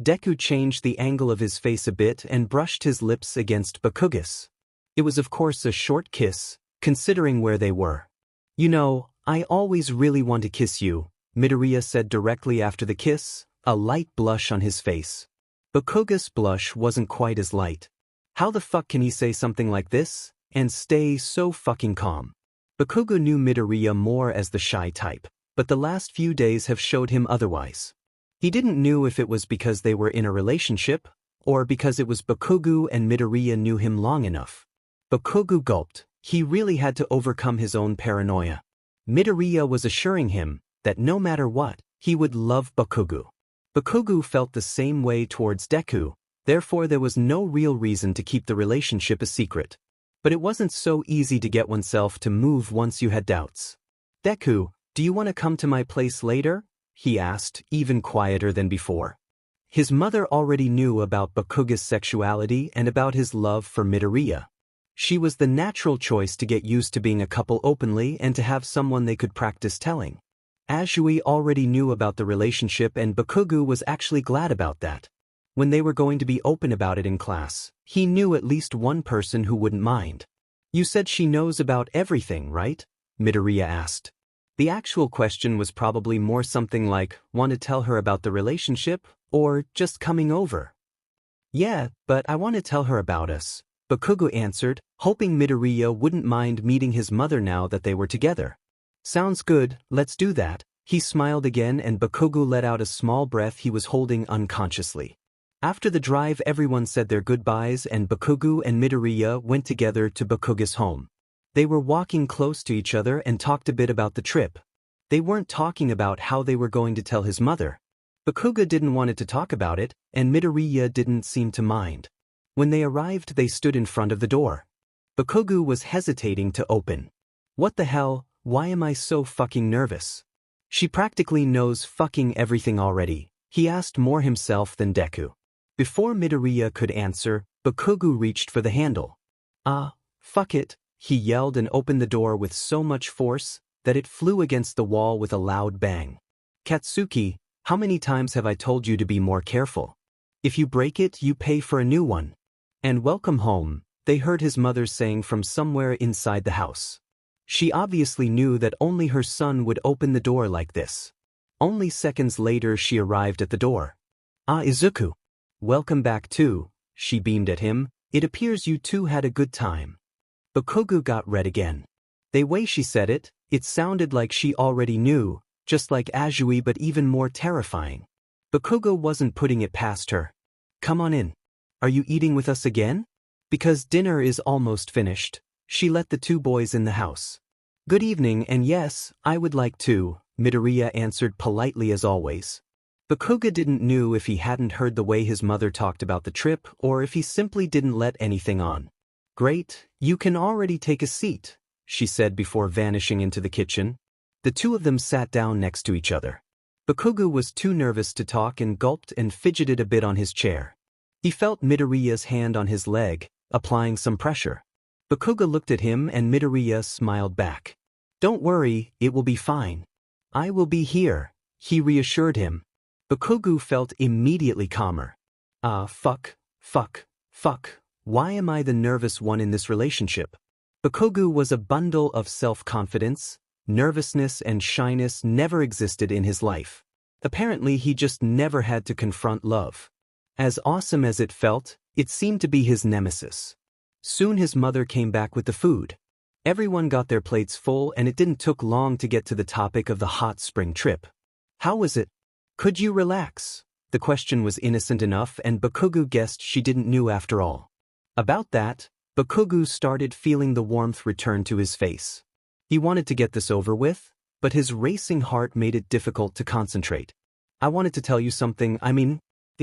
[SPEAKER 1] Deku changed the angle of his face a bit and brushed his lips against Bakugou's. It was of course a short kiss, considering where they were. "You know, I always really want to kiss you," Midoriya said directly after the kiss, a light blush on his face. Bakugou's blush wasn't quite as light. How the fuck can he say something like this and stay so fucking calm? Bakugou knew Midoriya more as the shy type, but the last few days have showed him otherwise. He didn't know if it was because they were in a relationship, or because it was Bakugou and Midoriya knew him long enough. Bakugou gulped. He really had to overcome his own paranoia. Midoriya was assuring him that no matter what, he would love Bakugou. Bakugou felt the same way towards Deku, therefore there was no real reason to keep the relationship a secret. But it wasn't so easy to get oneself to move once you had doubts. "Deku, do you want to come to my place later?" he asked, even quieter than before. His mother already knew about Bakugou's sexuality and about his love for Midoriya. She was the natural choice to get used to being a couple openly and to have someone they could practice telling. Azui already knew about the relationship and Bakugou was actually glad about that. When they were going to be open about it in class, he knew at least one person who wouldn't mind. "You said she knows about everything, right?" Midoriya asked. The actual question was probably more something like, "Want to tell her about the relationship, or just coming over?" "Yeah, but I want to tell her about us," Bakugou answered, hoping Midoriya wouldn't mind meeting his mother now that they were together. "Sounds good, let's do that." He smiled again and Bakugou let out a small breath he was holding unconsciously. After the drive everyone said their goodbyes and Bakugou and Midoriya went together to Bakugou's home. They were walking close to each other and talked a bit about the trip. They weren't talking about how they were going to tell his mother. Bakugou didn't want to talk about it, and Midoriya didn't seem to mind. When they arrived they stood in front of the door. Bakugou was hesitating to open. "What the hell, why am I so fucking nervous? She practically knows fucking everything already," he asked more himself than Deku. Before Midoriya could answer, Bakugou reached for the handle. Fuck it," he yelled and opened the door with so much force that it flew against the wall with a loud bang. "Katsuki, how many times have I told you to be more careful? If you break it, you pay for a new one." "And welcome home," they heard his mother saying from somewhere inside the house. She obviously knew that only her son would open the door like this. Only seconds later she arrived at the door. "Izuku. Welcome back too," she beamed at him. "It appears you two had a good time." Bakugou got red again. The way she said it, it sounded like she already knew, just like Azui but even more terrifying. Bakugou wasn't putting it past her. "Come on in. Are you eating with us again? Because dinner is almost finished." She let the two boys in the house. "Good evening, and yes, I would like to," Midoriya answered politely as always. Bakugou didn't know if he hadn't heard the way his mother talked about the trip or if he simply didn't let anything on. "Great, you can already take a seat," she said before vanishing into the kitchen. The two of them sat down next to each other. Bakugou was too nervous to talk and gulped and fidgeted a bit on his chair. He felt Midoriya's hand on his leg, applying some pressure. Bakugou looked at him and Midoriya smiled back. "Don't worry, it will be fine. I will be here," he reassured him. Bakugou felt immediately calmer. Fuck. Why am I the nervous one in this relationship? Bakugou was a bundle of self-confidence. Nervousness and shyness never existed in his life. Apparently he just never had to confront love. As awesome as it felt, it seemed to be his nemesis. Soon his mother came back with the food. Everyone got their plates full and it didn't take long to get to the topic of the hot spring trip. "How was it? Could you relax?" The question was innocent enough and Bakugou guessed she didn't know after all. About that, Bakugou started feeling the warmth return to his face. He wanted to get this over with, but his racing heart made it difficult to concentrate. "I wanted to tell you something,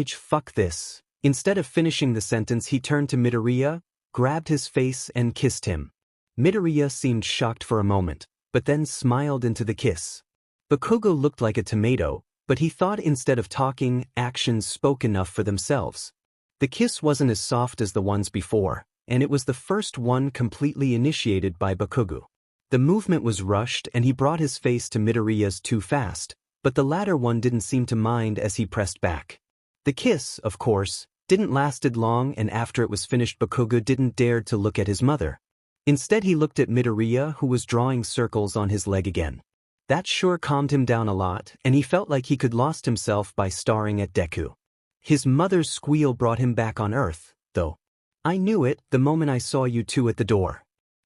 [SPEAKER 1] fuck this." Instead of finishing the sentence he turned to Midoriya. grabbed his face and kissed him. Midoriya seemed shocked for a moment, but then smiled into the kiss. Bakugou looked like a tomato, but he thought instead of talking, actions spoke enough for themselves. The kiss wasn't as soft as the ones before, and it was the first one completely initiated by Bakugou. The movement was rushed and he brought his face to Midoriya's too fast, but the latter one didn't seem to mind as he pressed back. The kiss, of course, didn't lasted long, and after it was finished Bakugou didn't dare to look at his mother. Instead he looked at Midoriya, who was drawing circles on his leg again. That sure calmed him down a lot, and he felt like he could lost himself by staring at Deku. His mother's squeal brought him back on Earth, though. I knew it the moment I saw you two at the door.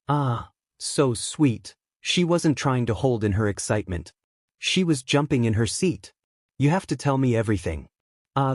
[SPEAKER 1] Ah, so sweet. She wasn't trying to hold in her excitement. She was jumping in her seat. You have to tell me everything.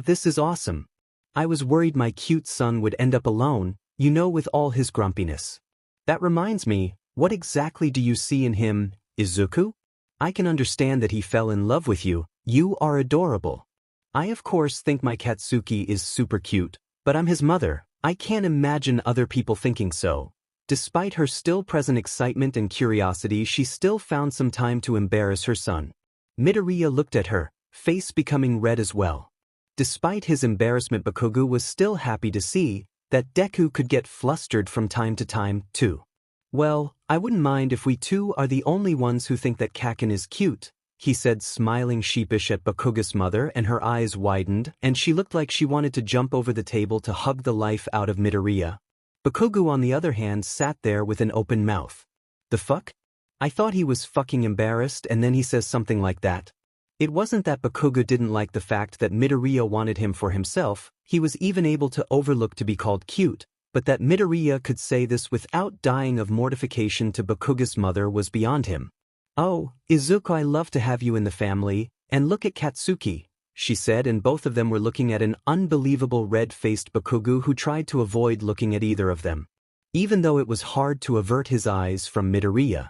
[SPEAKER 1] This is awesome. I was worried my cute son would end up alone, with all his grumpiness. That reminds me, what exactly do you see in him, Izuku? I can understand that he fell in love with you. You are adorable. I of course think my Katsuki is super cute, but I'm his mother. I can't imagine other people thinking so. Despite her still present excitement and curiosity, she still found some time to embarrass her son. Midoriya looked at her, face becoming red as well. Despite his embarrassment, Bakugou was still happy to see that Deku could get flustered from time to time, too. Well, I wouldn't mind if we two are the only ones who think that Kaken is cute, he said, smiling sheepish at Bakugou's mother, and her eyes widened, and she looked like she wanted to jump over the table to hug the life out of Midoriya. Bakugou, on the other hand, sat there with an open mouth. The fuck? I thought he was fucking embarrassed, and then he says something like that. It wasn't that Bakugou didn't like the fact that Midoriya wanted him for himself, he was even able to overlook to be called cute, but that Midoriya could say this without dying of mortification to Bakugou's mother was beyond him. Oh, Izuku, I love to have you in the family, and look at Katsuki, she said, and both of them were looking at an unbelievable red-faced Bakugou who tried to avoid looking at either of them, even though it was hard to avert his eyes from Midoriya.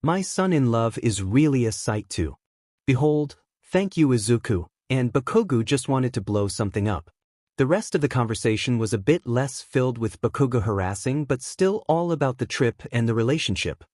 [SPEAKER 1] My son-in-law is really a sight to behold. Thank you, Izuku, and Bakugou just wanted to blow something up. The rest of the conversation was a bit less filled with Bakugou harassing, but still all about the trip and the relationship.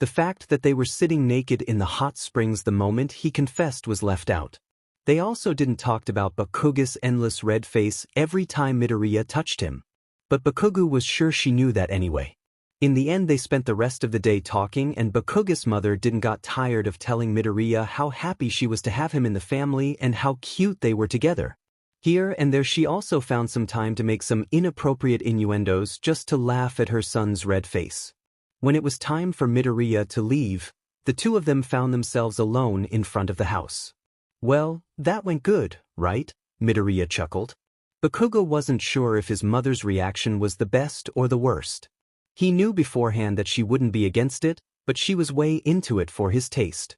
[SPEAKER 1] The fact that they were sitting naked in the hot springs the moment he confessed was left out. They also didn't talk about Bakugou's endless red face every time Midoriya touched him. But Bakugou was sure she knew that anyway. In the end they spent the rest of the day talking, and Bakugou's mother didn't got tired of telling Midoriya how happy she was to have him in the family and how cute they were together. Here and there she also found some time to make some inappropriate innuendos just to laugh at her son's red face. When it was time for Midoriya to leave, the two of them found themselves alone in front of the house. Well, that went good, right? Midoriya chuckled. Bakugou wasn't sure if his mother's reaction was the best or the worst. He knew beforehand that she wouldn't be against it, but she was way into it for his taste.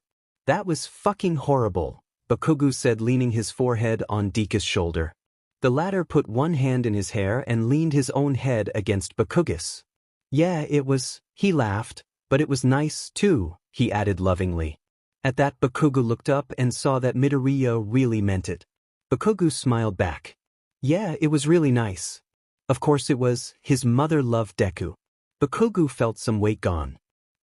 [SPEAKER 1] That was fucking horrible, Bakugou said, leaning his forehead on Deku's shoulder. The latter put one hand in his hair and leaned his own head against Bakugou's. Yeah, it was, he laughed, but it was nice too, he added lovingly. At that Bakugou looked up and saw that Midoriya really meant it. Bakugou smiled back. Yeah, it was really nice. Of course it was, his mother loved Deku. Bakugou felt some weight gone.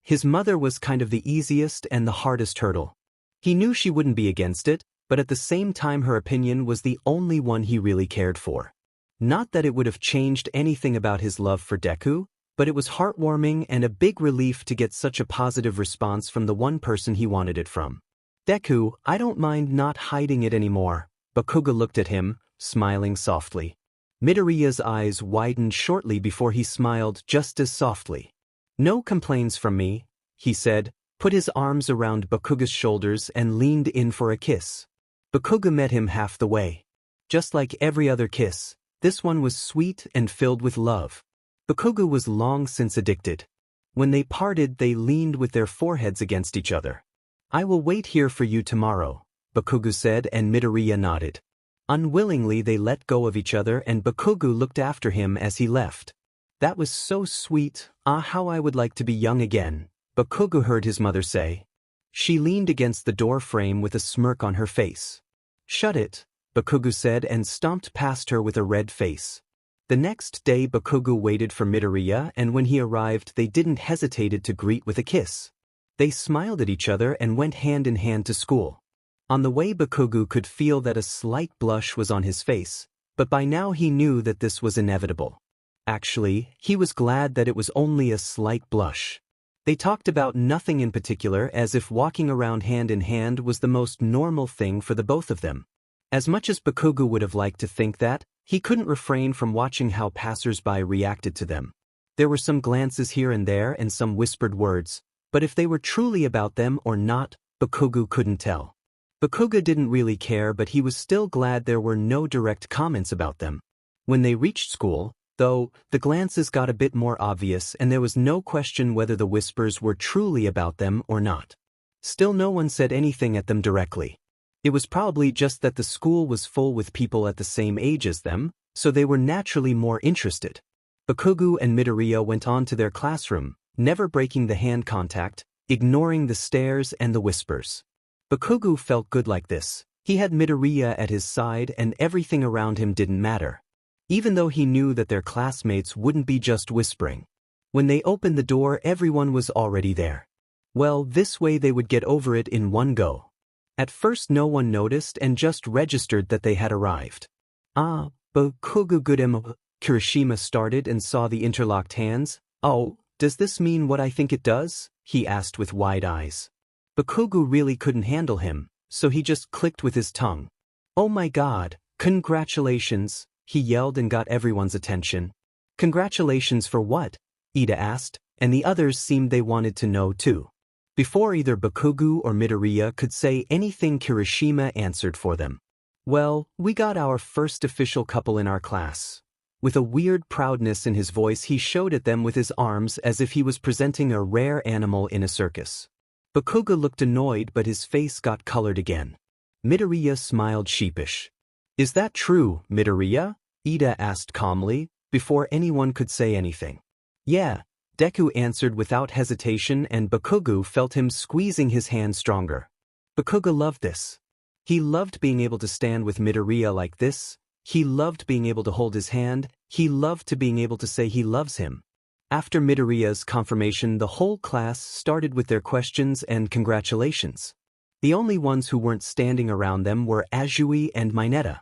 [SPEAKER 1] His mother was kind of the easiest and the hardest hurdle. He knew she wouldn't be against it, but at the same time her opinion was the only one he really cared for. Not that it would have changed anything about his love for Deku, but it was heartwarming and a big relief to get such a positive response from the one person he wanted it from. Deku, I don't mind not hiding it anymore. Bakugou looked at him, smiling softly. Midoriya's eyes widened shortly before he smiled just as softly. No complaints from me, he said, put his arms around Bakugou's shoulders and leaned in for a kiss. Bakugou met him half the way. Just like every other kiss, this one was sweet and filled with love. Bakugou was long since addicted. When they parted they leaned with their foreheads against each other. I will wait here for you tomorrow, Bakugou said, and Midoriya nodded. Unwillingly they let go of each other and Bakugou looked after him as he left. That was so sweet, how I would like to be young again, Bakugou heard his mother say. She leaned against the door frame with a smirk on her face. Shut it, Bakugou said and stomped past her with a red face. The next day Bakugou waited for Midoriya, and when he arrived they didn't hesitate to greet with a kiss. They smiled at each other and went hand in hand to school. On the way Bakugou could feel that a slight blush was on his face, but by now he knew that this was inevitable. Actually, he was glad that it was only a slight blush. They talked about nothing in particular, as if walking around hand in hand was the most normal thing for the both of them. As much as Bakugou would have liked to think that, he couldn't refrain from watching how passers-by reacted to them. There were some glances here and there and some whispered words, but if they were truly about them or not, Bakugou couldn't tell. Bakugou didn't really care, but he was still glad there were no direct comments about them. When they reached school, though, the glances got a bit more obvious and there was no question whether the whispers were truly about them or not. Still no one said anything at them directly. It was probably just that the school was full with people at the same age as them, so they were naturally more interested. Bakugou and Midoriya went on to their classroom, never breaking the hand contact, ignoring the stares and the whispers. Bakugou felt good like this. He had Midoriya at his side and everything around him didn't matter. Even though he knew that their classmates wouldn't be just whispering. When they opened the door, everyone was already there. Well, this way they would get over it in one go. At first no one noticed and just registered that they had arrived. Ah, Bakugou Gudem, Kirishima started and saw the interlocked hands. Oh, does this mean what I think it does? He asked with wide eyes. Bakugou really couldn't handle him, so he just clicked with his tongue. Oh my god, congratulations, he yelled and got everyone's attention. Congratulations for what? Ida asked, and the others seemed they wanted to know too. Before either Bakugou or Midoriya could say anything, Kirishima answered for them. Well, we got our first official couple in our class. With a weird proudness in his voice, he showed at them with his arms as if he was presenting a rare animal in a circus. Bakugou looked annoyed, but his face got colored again. Midoriya smiled sheepish. Is that true, Midoriya? Ida asked calmly, before anyone could say anything. Yeah, Deku answered without hesitation, and Bakugou felt him squeezing his hand stronger. Bakugou loved this. He loved being able to stand with Midoriya like this. He loved being able to hold his hand. He loved to being able to say he loves him. After Midoriya's confirmation, the whole class started with their questions and congratulations. The only ones who weren't standing around them were Azui and Mineta.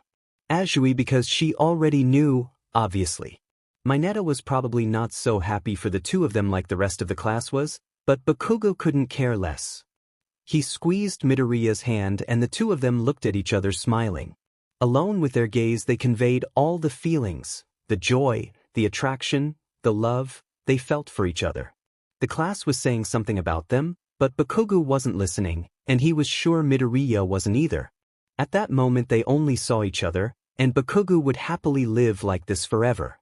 [SPEAKER 1] Azui because she already knew, obviously. Mineta was probably not so happy for the two of them like the rest of the class was, but Bakugou couldn't care less. He squeezed Midoriya's hand and the two of them looked at each other smiling. Alone with their gaze they conveyed all the feelings, the joy, the attraction, the love they felt for each other. The class was saying something about them, but Bakugou wasn't listening, and he was sure Midoriya wasn't either. At that moment they only saw each other, and Bakugou would happily live like this forever.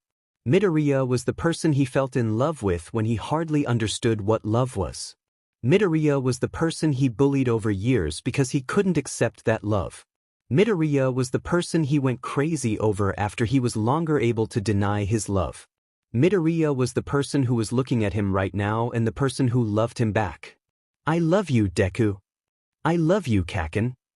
[SPEAKER 1] Midoriya was the person he felt in love with when he hardly understood what love was. Midoriya was the person he bullied over years because he couldn't accept that love. Midoriya was the person he went crazy over after he was longer able to deny his love. Midoriya was the person who was looking at him right now and the person who loved him back. I love you, Deku. I love you, Kaken.